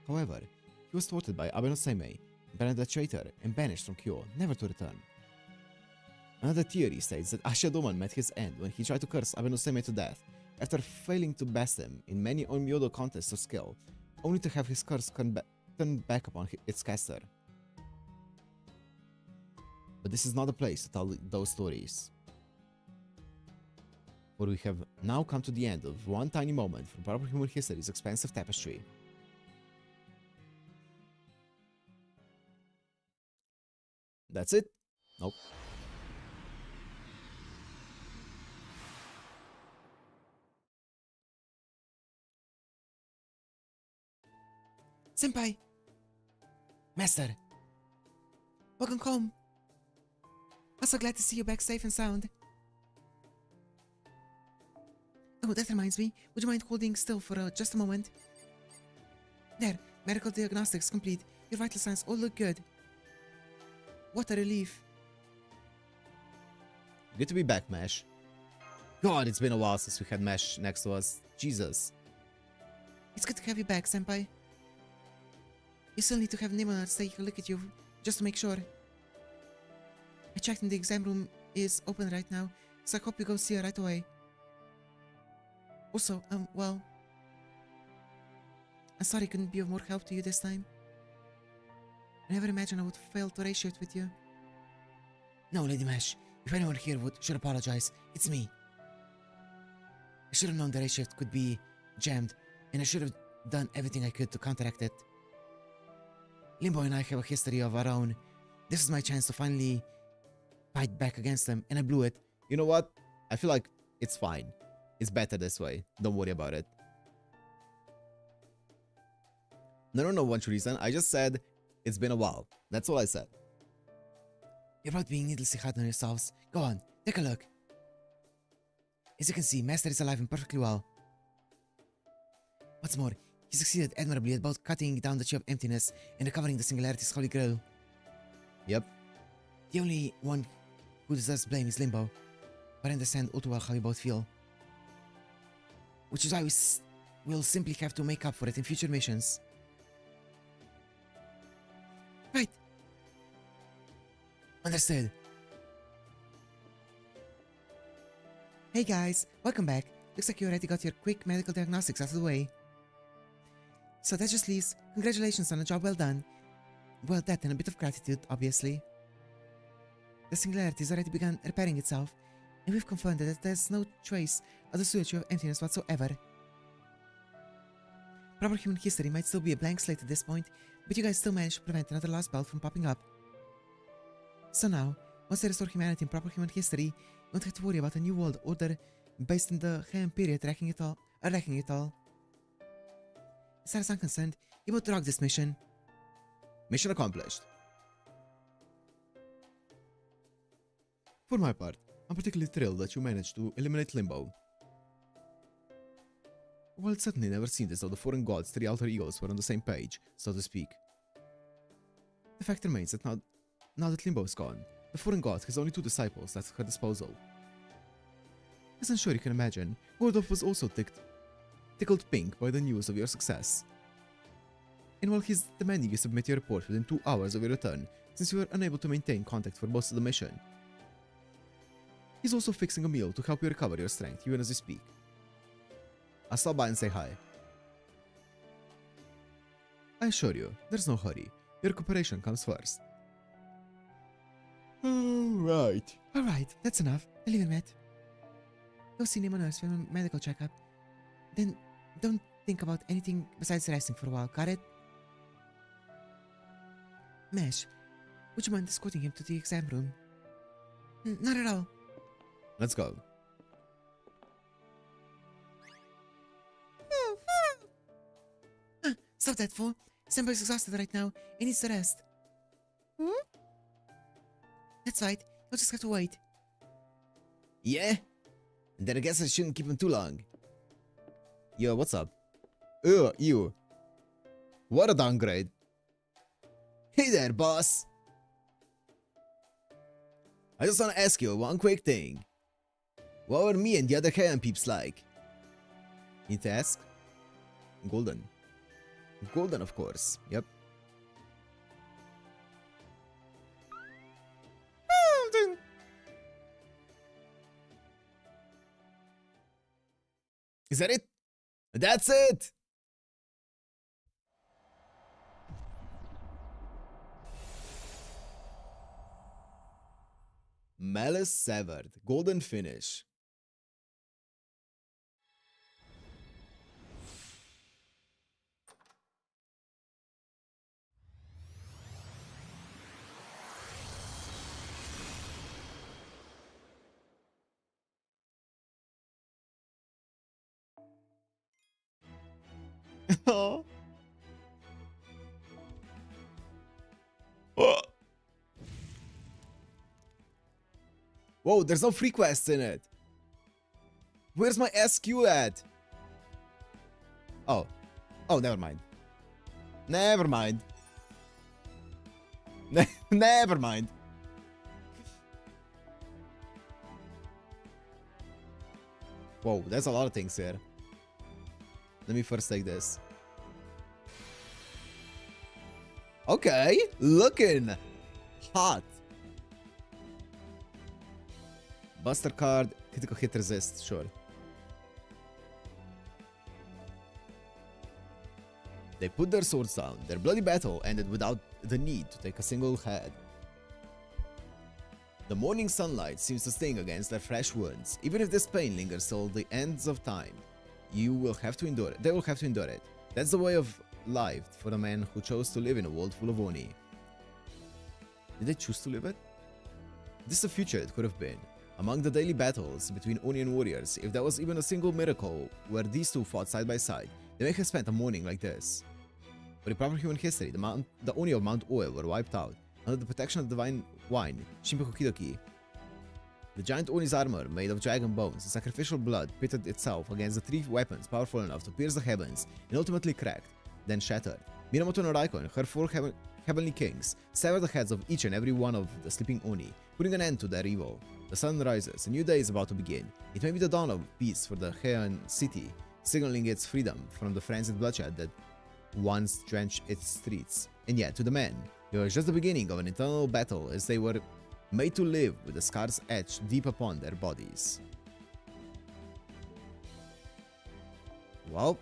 However, he was thwarted by Abe no Seimei, branded a traitor, and banished from Kyo, never to return. Another theory states that Ashadoman met his end when he tried to curse Abe no Seimei to death, after failing to best him in many Onmyodo contests of skill, only to have his curse turned back upon its caster. But this is not the place to tell those stories. For we have now come to the end of one tiny moment from proper human history's expansive tapestry. That's it? Nope. Senpai! Master! Welcome home! I'm so glad to see you back safe and sound. Oh, that reminds me. Would you mind holding still for just a moment? There, medical diagnostics complete. Your vital signs all look good. What a relief. Good to be back, Mesh. God, it's been a while since we had Mesh next to us. Jesus. It's good to have you back, Senpai. You still need to have Nimona take a look at you, just to make sure. I checked and the exam room is open right now, so I hope you go see her right away. Also, well, I'm sorry I couldn't be of more help to you this time. I never imagined I would fail to race shift with you. No, Lady Mesh, if anyone here should apologize, it's me. I should have known the race shift could be jammed, and I should have done everything I could to counteract it. Limbo and I have a history of our own. This is my chance to finally fight back against them, and I blew it. You know what? I feel like it's fine. It's better this way. Don't worry about it. No one reason. I just said it's been a while. That's all I said. You're about being needlessly hard on yourselves. Go on, take a look. As you can see, Master is alive and perfectly well. What's more, he succeeded admirably at both cutting down the chi of emptiness and recovering the Singularity's holy grail. Yep. The only one who deserves blame is Limbo, but I understand all too well how you both feel. Which is why we'll simply have to make up for it in future missions. Right. Understood. Hey guys, welcome back. Looks like you already got your quick medical diagnostics out of the way. So that just leaves congratulations on a job well done. Well, that and a bit of gratitude, obviously. The Singularity has already begun repairing itself, and we've confirmed that there's no trace of the sewage of emptiness whatsoever. Proper human history might still be a blank slate at this point, but you guys still managed to prevent another lost belt from popping up. So now, once they restore humanity in proper human history, you won't have to worry about a new world order based on the Heian period wrecking it all. As far as I'm concerned, you both rock this mission. Mission accomplished. For my part, I'm particularly thrilled that you managed to eliminate Limbo. While it certainly never seemed as though the foreign gods' three alter egos were on the same page, so to speak. The fact remains that now that Limbo is gone, the foreign god has only two disciples at her disposal. As I'm sure you can imagine, Waldorf was also tickled pink by the news of your success. And while he's demanding you submit your report within 2 hours of your return, since you were unable to maintain contact for most of the mission, he's also fixing a meal to help you recover your strength even as we speak. I'll stop by and say hi. I assure you, there's no hurry. Your recuperation comes first. Alright, that's enough. I'll leave him at. Go see Nemo nurse for a medical checkup. Then don't think about anything besides resting for a while, got it? Mesh, would you mind escorting him to the exam room? Not at all. Let's go. Stop that, fool. Senpai's exhausted right now. He needs to rest. That's right. You'll just have to wait. Yeah? Then I guess I shouldn't keep him too long. Yo, what's up? Ew. What a downgrade. Hey there, boss. I just want to ask you one quick thing. What were me and the other Heian peeps like? Need to ask? Golden. Golden, of course. Yep. Is that it? That's it! Malice severed. Golden finish. Oh. Oh. Whoa, there's no free quests in it. Where's my SQ at? Oh. Oh, never mind. Never mind. Never mind. Whoa, there's a lot of things here. Let me first take this. Okay, looking hot. Buster card, critical hit resist, sure. They put their swords down. Their bloody battle ended without the need to take a single head. The morning sunlight seems to sting against their fresh wounds. Even if this pain lingers till the ends of time, you will have to endure it. They will have to endure it. That's the way of life for a man who chose to live in a world full of Oni. Did they choose to live it? This is the future it could have been. Among the daily battles between Oni and warriors, if there was even a single miracle where these two fought side by side, they may have spent a morning like this. But in proper human history, the Oni of Mount Oe were wiped out under the protection of divine wine, Shinpaku Kidoki. The giant Oni's armor, made of dragon bones and sacrificial blood, pitted itself against the three weapons powerful enough to pierce the heavens and ultimately cracked, then shattered. Minamoto no Raiko and her four heavenly kings severed the heads of each and every one of the sleeping Oni, putting an end to their evil. The sun rises, a new day is about to begin. It may be the dawn of peace for the Heian city, signaling its freedom from the frenzied bloodshed that once drenched its streets. And yet, to the men, it was just the beginning of an eternal battle as they were made to live with the scars etched deep upon their bodies. Well,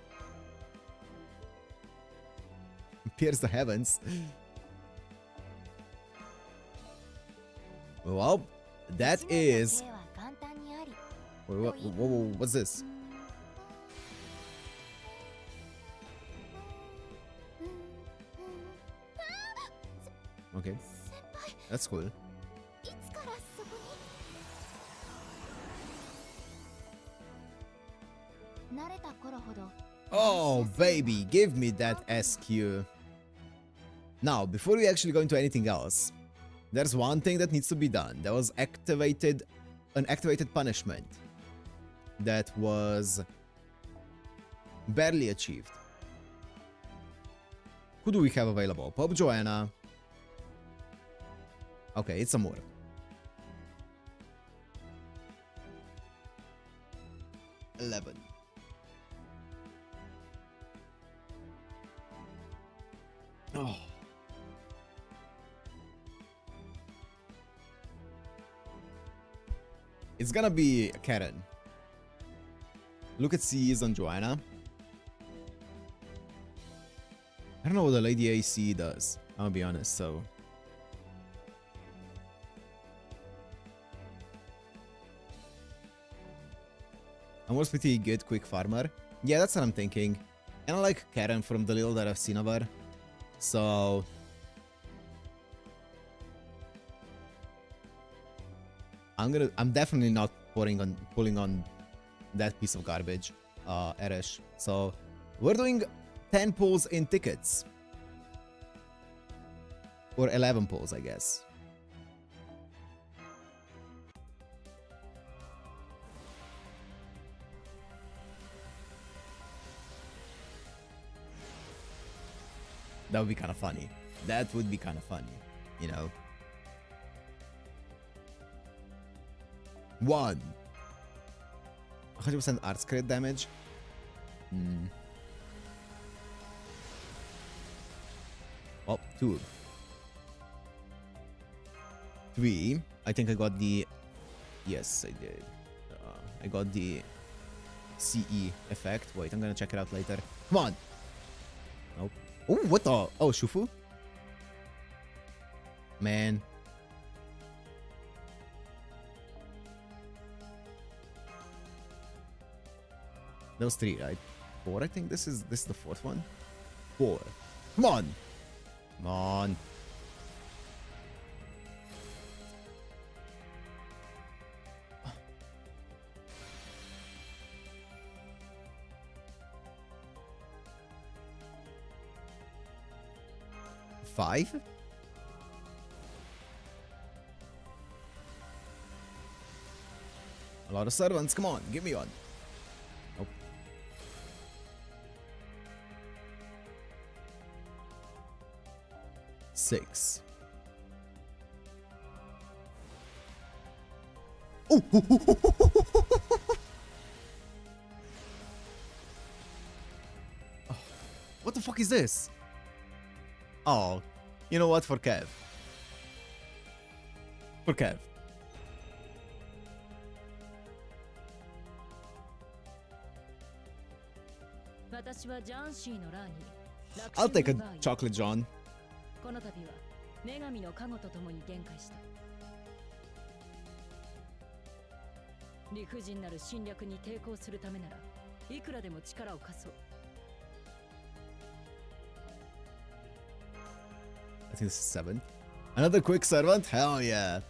pierce the heavens. Well, that is... Wait, what's this? Okay, that's cool. Oh, baby, give me that SQ. Now, before we actually go into anything else, there's one thing that needs to be done. There was an activated punishment that was barely achieved. Who do we have available? Pope Joanna. Okay, it's Amur. $11. Oh. It's gonna be Karen. Look at C's on Joanna. I don't know what the Lady AC does, I'll be honest, so... Amor's pretty good quick farmer. Yeah, that's what I'm thinking. And I like Karen from the little that I've seen of her. So... I'm definitely not pulling on that piece of garbage, Eresh. So, we're doing 10 pulls in tickets. Or 11 pulls, I guess. That would be kind of funny. That would be kind of funny, you know. 1. 100% arts crit damage. Oh, 2. 3. I think I got the... Yes, I did. I got the CE effect. Wait, I'm gonna check it out later. Come on! Nope. Oh, what the? Oh, Shufu? Man. That was 3, right? 4, I think this is the 4th one. 4. Come on! Come on. Five? A lot of servants, come on, give me one. Nope. Six. Oh! What the fuck is this? Oh, you know what? For Kev. For Kev. I'll take a chocolate John. この度は女神の加護と共に限界した。理不尽なる侵略に抵抗するためならいくらでも力を貸そう。 I think this is 7. Another quick servant? Hell yeah.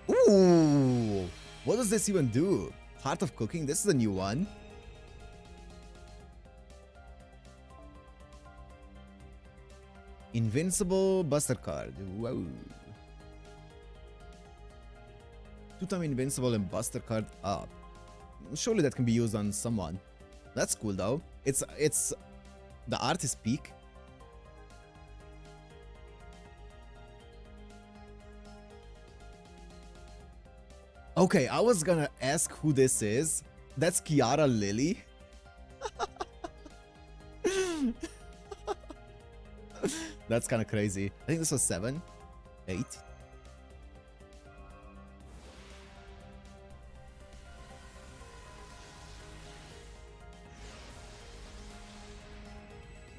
Ooh! What does this even do? Heart of Cooking? This is a new one. Invincible Buster card. Whoa. 2-time Invincible and Buster card up. Surely that can be used on someone. That's cool though. It's the art is peak. Okay, I was gonna ask who this is. That's Kiara Lily. That's kind of crazy. I think this was 7, 8.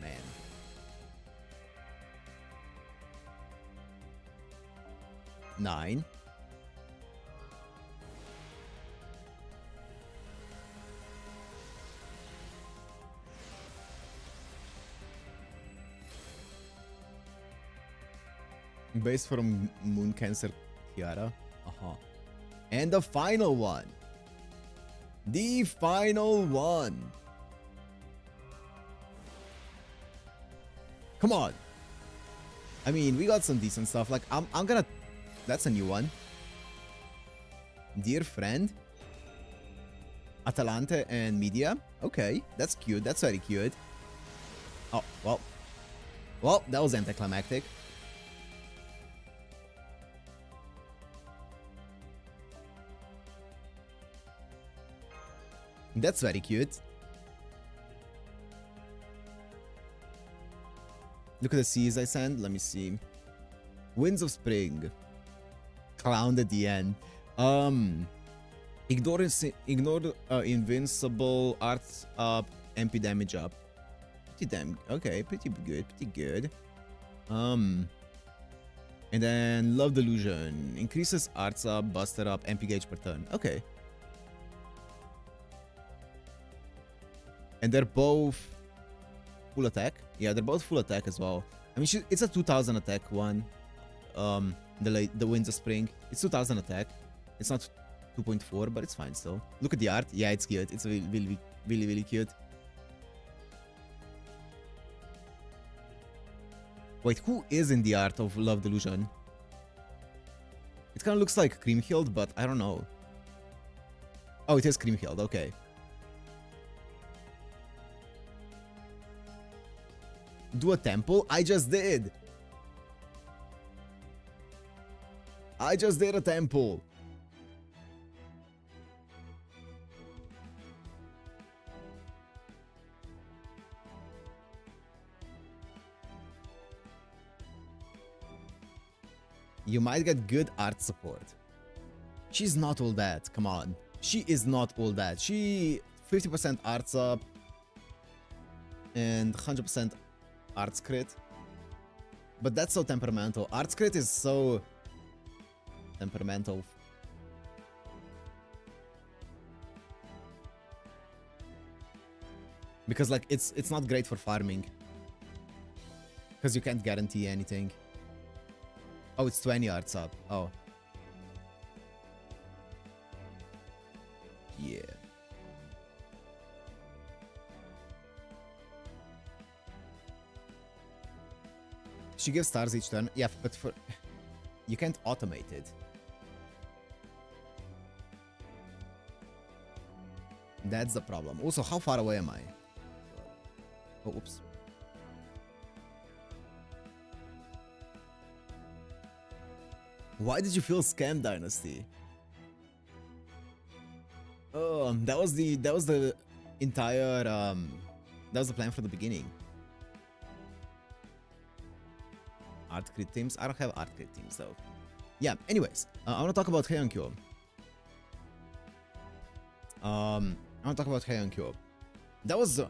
Man. Nine. Based from Moon Cancer Kiara. And the final one. The final one. Come on. I mean, we got some decent stuff. Like, I'm gonna... That's a new one. Dear friend. Atalante and Media. Okay, that's cute. That's very cute. Oh, well. Well, that was anticlimactic. That's very cute. Look at the C's I sent. Let me see. Winds of Spring. Clown at the end. Ignore invincible arts up, MP damage up. Pretty damn okay, pretty good, pretty good. And then Love Delusion. Increases arts up, buster up, MP gauge per turn. Okay. And they're both full attack. Yeah, they're both full attack as well. I mean, it's a 2000 attack one. The Winds of Spring. It's 2000 attack. It's not 2.4, but it's fine still. Look at the art. Yeah, it's cute. It's really, really, really cute. Wait, who is in the art of Love Delusion? It kind of looks like Creamhild, but I don't know. Oh, it is Creamhild. Okay. do a temple? I just did. I just did a temple. You might get good art support. She's not all that, come on. She is not all that. She 50% arts up and 100% arts crit. But that's so temperamental. Arts crit is so temperamental. Because like it's not great for farming. Because you can't guarantee anything. Oh, it's 20 arts up. Oh. Yeah. She gives stars each turn. Yeah, but for... You can't automate it. That's the problem. Also, how far away am I? Oh, oops. Why did you feel scammed, Dynasty? That was the entire that was the plan from the beginning. Art crit teams? I don't have art crit teams though. Yeah, anyways, I want to talk about Heian-kyo. That was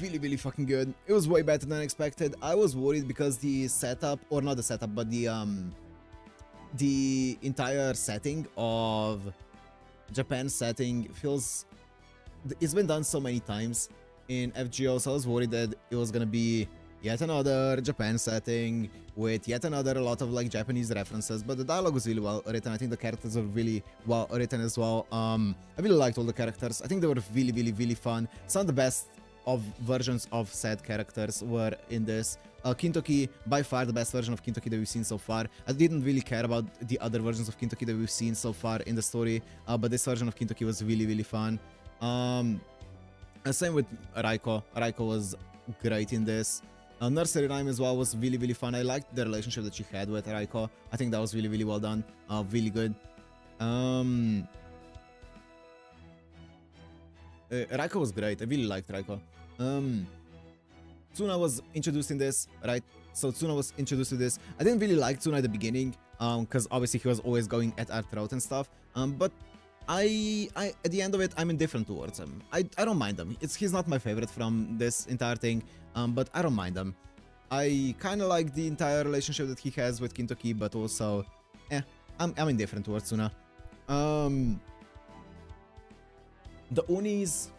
really, really fucking good. It was way better than expected. I was worried because the setup, or not the setup, but the entire setting of Japan setting feels... It's been done so many times in FGO, so I was worried that it was gonna be yet another Japan setting with yet another lot of like Japanese references, but the dialogue was really well written. I think the characters are really well written as well. I really liked all the characters. I think they were really, really, really fun. Some of the best of versions of said characters were in this. Kintoki, by far the best version of Kintoki that we've seen so far. I didn't really care about the other versions of Kintoki that we've seen so far in the story, but this version of Kintoki was really, really fun. Same with Raiko. Raiko was great in this. Nursery Rhyme as well was really, really fun. I liked the relationship that she had with Raiko. I think that was really, really well done. Really good. Raiko was great. I really liked Raiko. Tsuna was introduced in this, right? So Tsuna was introduced to this. I didn't really like Tsuna at the beginning, because obviously he was always going at our throat and stuff. But I at the end of it, I'm indifferent towards him. I don't mind him. He's not my favorite from this entire thing, but I don't mind him. I kind of like the entire relationship that he has with Kintoki, but also, I'm indifferent towards Tsuna. The Onis,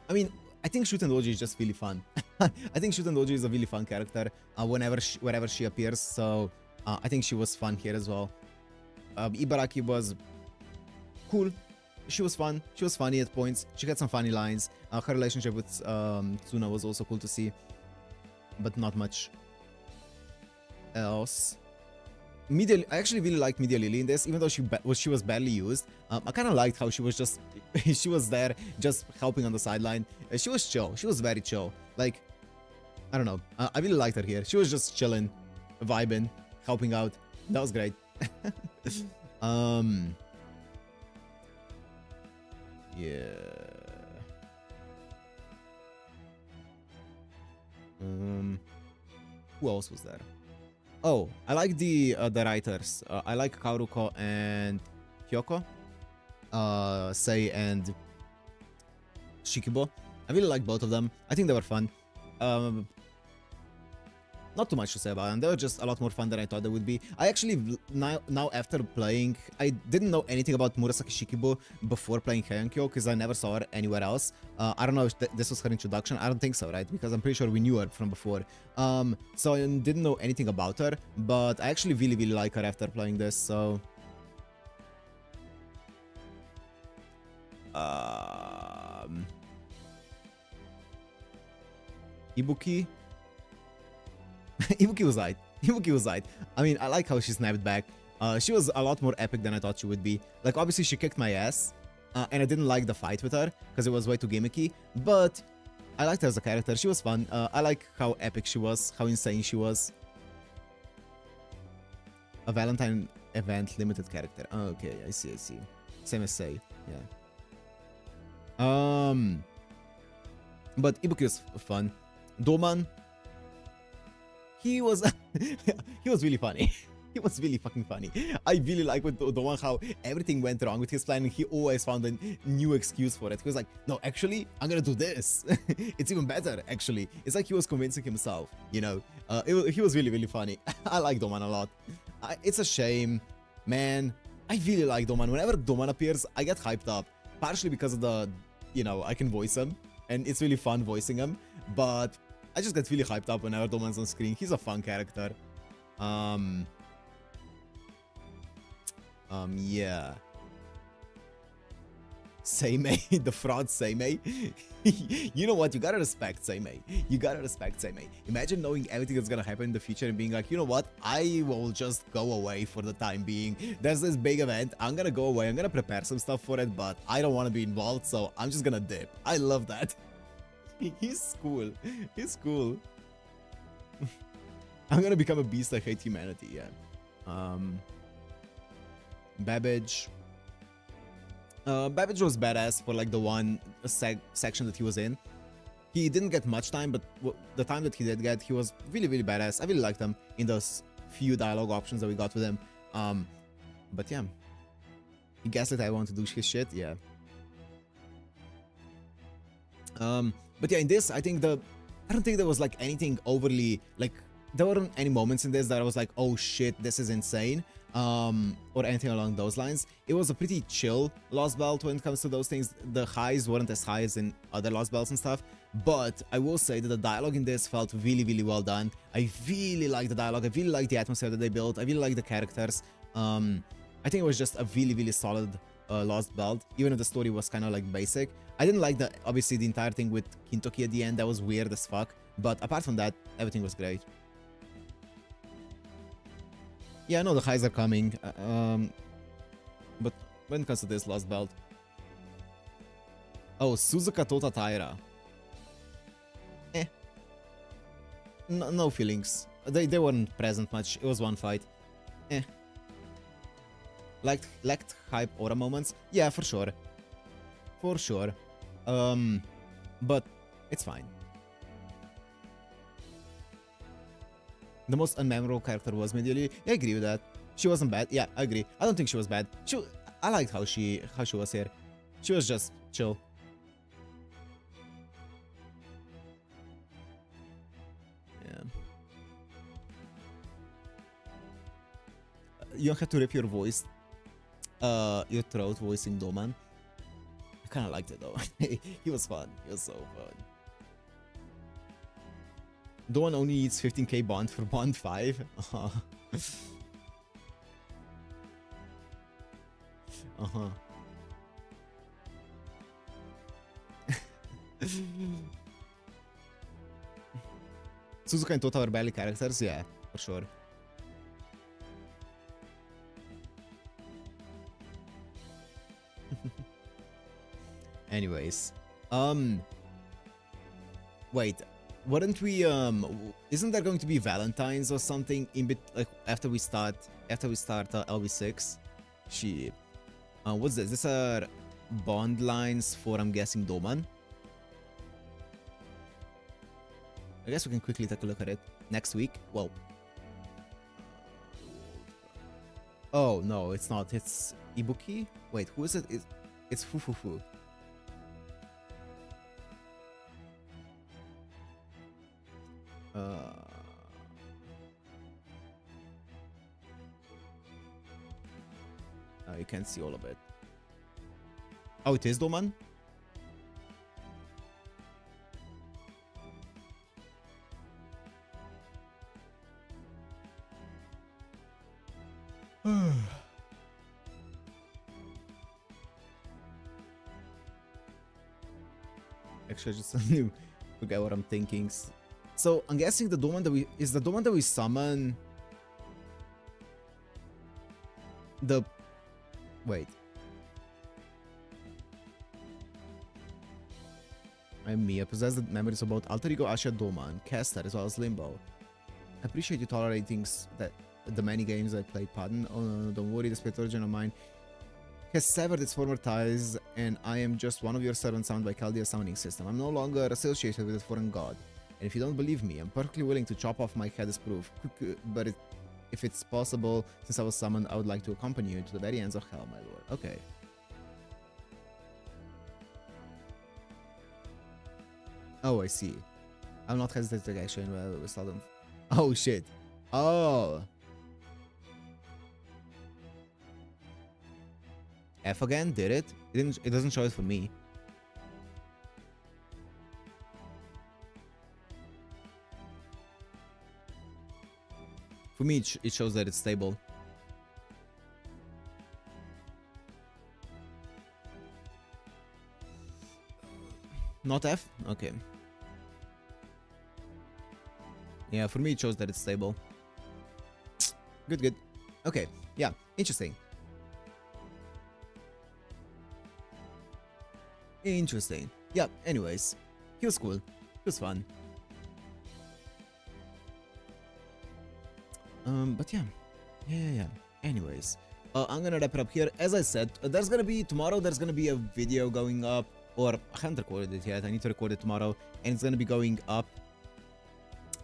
I mean, I think Shuten Doji is just really fun. I think Shuten Doji is a really fun character wherever she appears, so I think she was fun here as well. Ibaraki was cool. She was fun. She was funny at points. She had some funny lines. Her relationship with Tsuna was also cool to see, but not much else. I actually really liked Media Lily in this, even though she was barely used. I kind of liked how she was just she was there just helping on the sideline. She was chill. She was very chill. Like, I don't know. I really liked her here. She was just chilling, vibing, helping out. That was great. Yeah. Who else was there? Oh, I like the writers. I like Kaoruko and Hyoko, Sei and Shikibo. I really like both of them. I think they were fun. Not too much to say about them. They were just a lot more fun than I thought they would be. I actually, now after playing, I didn't know anything about Murasaki Shikibu before playing Heian-kyo because I never saw her anywhere else. I don't know if this was her introduction. I don't think so, right? Because I'm pretty sure we knew her from before. So I didn't know anything about her, but I actually really, really like her after playing this, so... Ibuki? Ibuki was right. Ibuki was right. I mean, I like how she snapped back. She was a lot more epic than I thought she would be. Like, obviously, she kicked my ass, and I didn't like the fight with her, because it was way too gimmicky, but I liked her as a character. She was fun. I like how epic she was, how insane she was. A Valentine event limited character. Oh, okay, I see, I see. Same as Sei, yeah. But Ibuki was fun. Doman, he was he was really funny. He was really fucking funny. I really like with Doman how everything went wrong with his plan and he always found a new excuse for it. He was like, no, actually, I'm gonna do this. It's even better, actually. It's like he was convincing himself, you know. He was really, really funny. I like Doman a lot. It's a shame, man. I really like Doman. Whenever Doman appears, I get hyped up. Partially because of the, you know, I can voice him. And it's really fun voicing him. But I just get really hyped up whenever Doman's on screen. He's a fun character. Yeah. Seimei, the fraud Seimei. You know what? You gotta respect Seimei. You gotta respect Seimei. Imagine knowing everything that's gonna happen in the future and being like, you know what? I will just go away for the time being. There's this big event. I'm gonna go away. I'm gonna prepare some stuff for it, but I don't want to be involved, so I'm just gonna dip. I love that. He's cool. He's cool. I'm gonna become a beast. I hate humanity. Yeah. Babbage. Babbage was badass for like the one section that he was in. He didn't get much time, but the time that he did get, he was really, really badass. I really liked him in those few dialogue options that we got with him. But yeah, he guessed that I want to do his shit. Yeah. But yeah, in this, I don't think there was like anything overly like. There weren't any moments in this that I was like, oh shit, this is insane. Or anything along those lines. It was a pretty chill Lost Belt when it comes to those things. The highs weren't as high as in other Lost Belts and stuff, but I will say that the dialogue in this felt really, really well done. I really like the dialogue. I really like the atmosphere that they built. I really like the characters. I think it was just a really, really solid Lost Belt, even if the story was kind of like basic. I didn't like obviously the entire thing with Kintoki at the end. That was weird as fuck, but apart from that, everything was great. Yeah, I know the highs are coming, but when it comes to this Lost Belt... Oh, Suzuka Tota Taira. No feelings. They weren't present much. It was one fight. Lacked hype aura moments. Yeah, for sure. For sure. But it's fine. The most unmemorable character was Medioli. Yeah, I agree with that. She wasn't bad. Yeah, I agree. I don't think she was bad. I liked how she was here. She was just chill. Yeah. You don't have to rip your voice, your throat voicing Doman. I kind of liked it though. He was fun. He was so fun. Doan only needs 15k bond for bond 5. Suzuka and Tota were barely characters, yeah, for sure. Anyways, wait. Wouldn't we isn't there going to be Valentine's or something in bit like after we start LB6? What's this? These are bond lines for, I'm guessing, Doman. I guess we can quickly take a look at it next week. Well, oh no, it's not. It's Ibuki. Wait, who is it? It's Fufufu. You can't see all of it. Oh, it is Doman? Actually, I just forget what I'm thinking. So I'm guessing the Doman that we summon. Wait. I'm me. I possess the memories of both Alter Ego Asha Doma and Caster as well as Limbo. I appreciate you tolerating the many games I played. Pardon. Oh no, don't worry, the spirit origin of mine has severed its former ties, and I am just one of your servants summoned by Chaldea summoning system. I'm no longer associated with a foreign god. And if you don't believe me, I'm perfectly willing to chop off my head as proof. But if it's possible, since I was summoned, I would like to accompany you to the very ends of hell, my lord. Okay. Oh, I see. I'm not hesitating actually. We saw them. Oh shit. Oh. F again? Did it? It doesn't show it for me. For me, it shows that it's stable. Not F? Okay. Yeah, for me it shows that it's stable. Good, good. Okay, yeah, interesting. Interesting. Yeah, anyways. He was cool. It was fun. But yeah. Yeah. Anyways. I'm gonna wrap it up here. As I said, tomorrow there's gonna be a video going up. Or I haven't recorded it yet. I need to record it tomorrow. And it's gonna be going up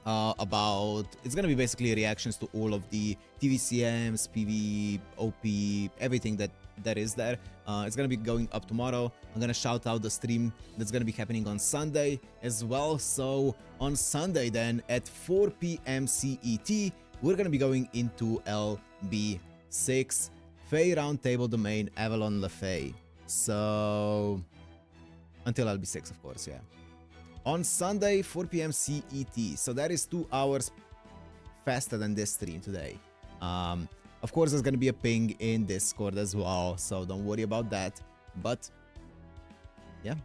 it's gonna be basically reactions to all of the TVCMs, PV, OP, everything that is there. It's gonna be going up tomorrow. I'm gonna shout out the stream that's gonna be happening on Sunday as well. So on Sunday then at 4 p.m. CET, we're gonna be going into LB6 Fey Roundtable Domain Avalon LaFey. So until LB6, of course, yeah. On Sunday, 4 p.m. CET. So that is 2 hours faster than this stream today. Of course, there's gonna be a ping in Discord as well, so don't worry about that. But yeah,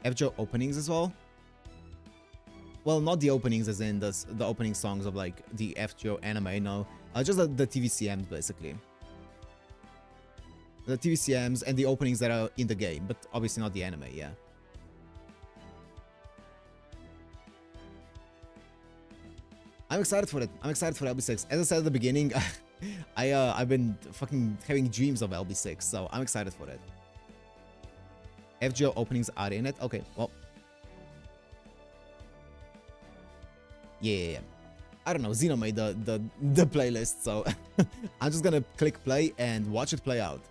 FGO openings as well. Well, not the openings as in the opening songs of like the FGO anime, no. Just the TVCMs basically. The TVCMs and the openings that are in the game, but obviously not the anime, yeah. I'm excited for it. I'm excited for LB6. As I said at the beginning, I've been fucking having dreams of LB6, so I'm excited for it. FGO openings are in it. Okay, well. Yeah. I don't know. Zeno made the playlist, so I'm just gonna click play and watch it play out.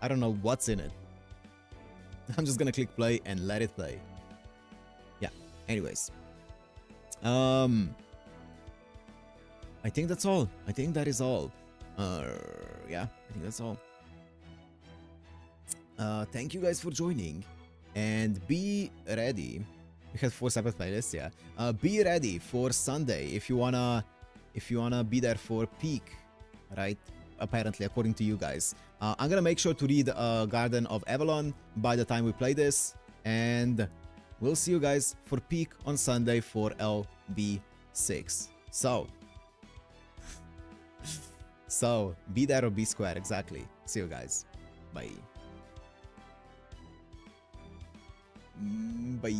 I don't know what's in it. I'm just gonna click play and let it play. Yeah. Anyways. I think that's all. I think that is all. Yeah, I think that's all. Thank you guys for joining, and be ready. We had 4 separate playlists, yeah. Be ready for Sunday if you wanna be there for peak, right? Apparently, according to you guys. I'm gonna make sure to read Garden of Avalon by the time we play this, and we'll see you guys for peak on Sunday for LB6. So, be there or be square, exactly. See you guys. Bye. Bye.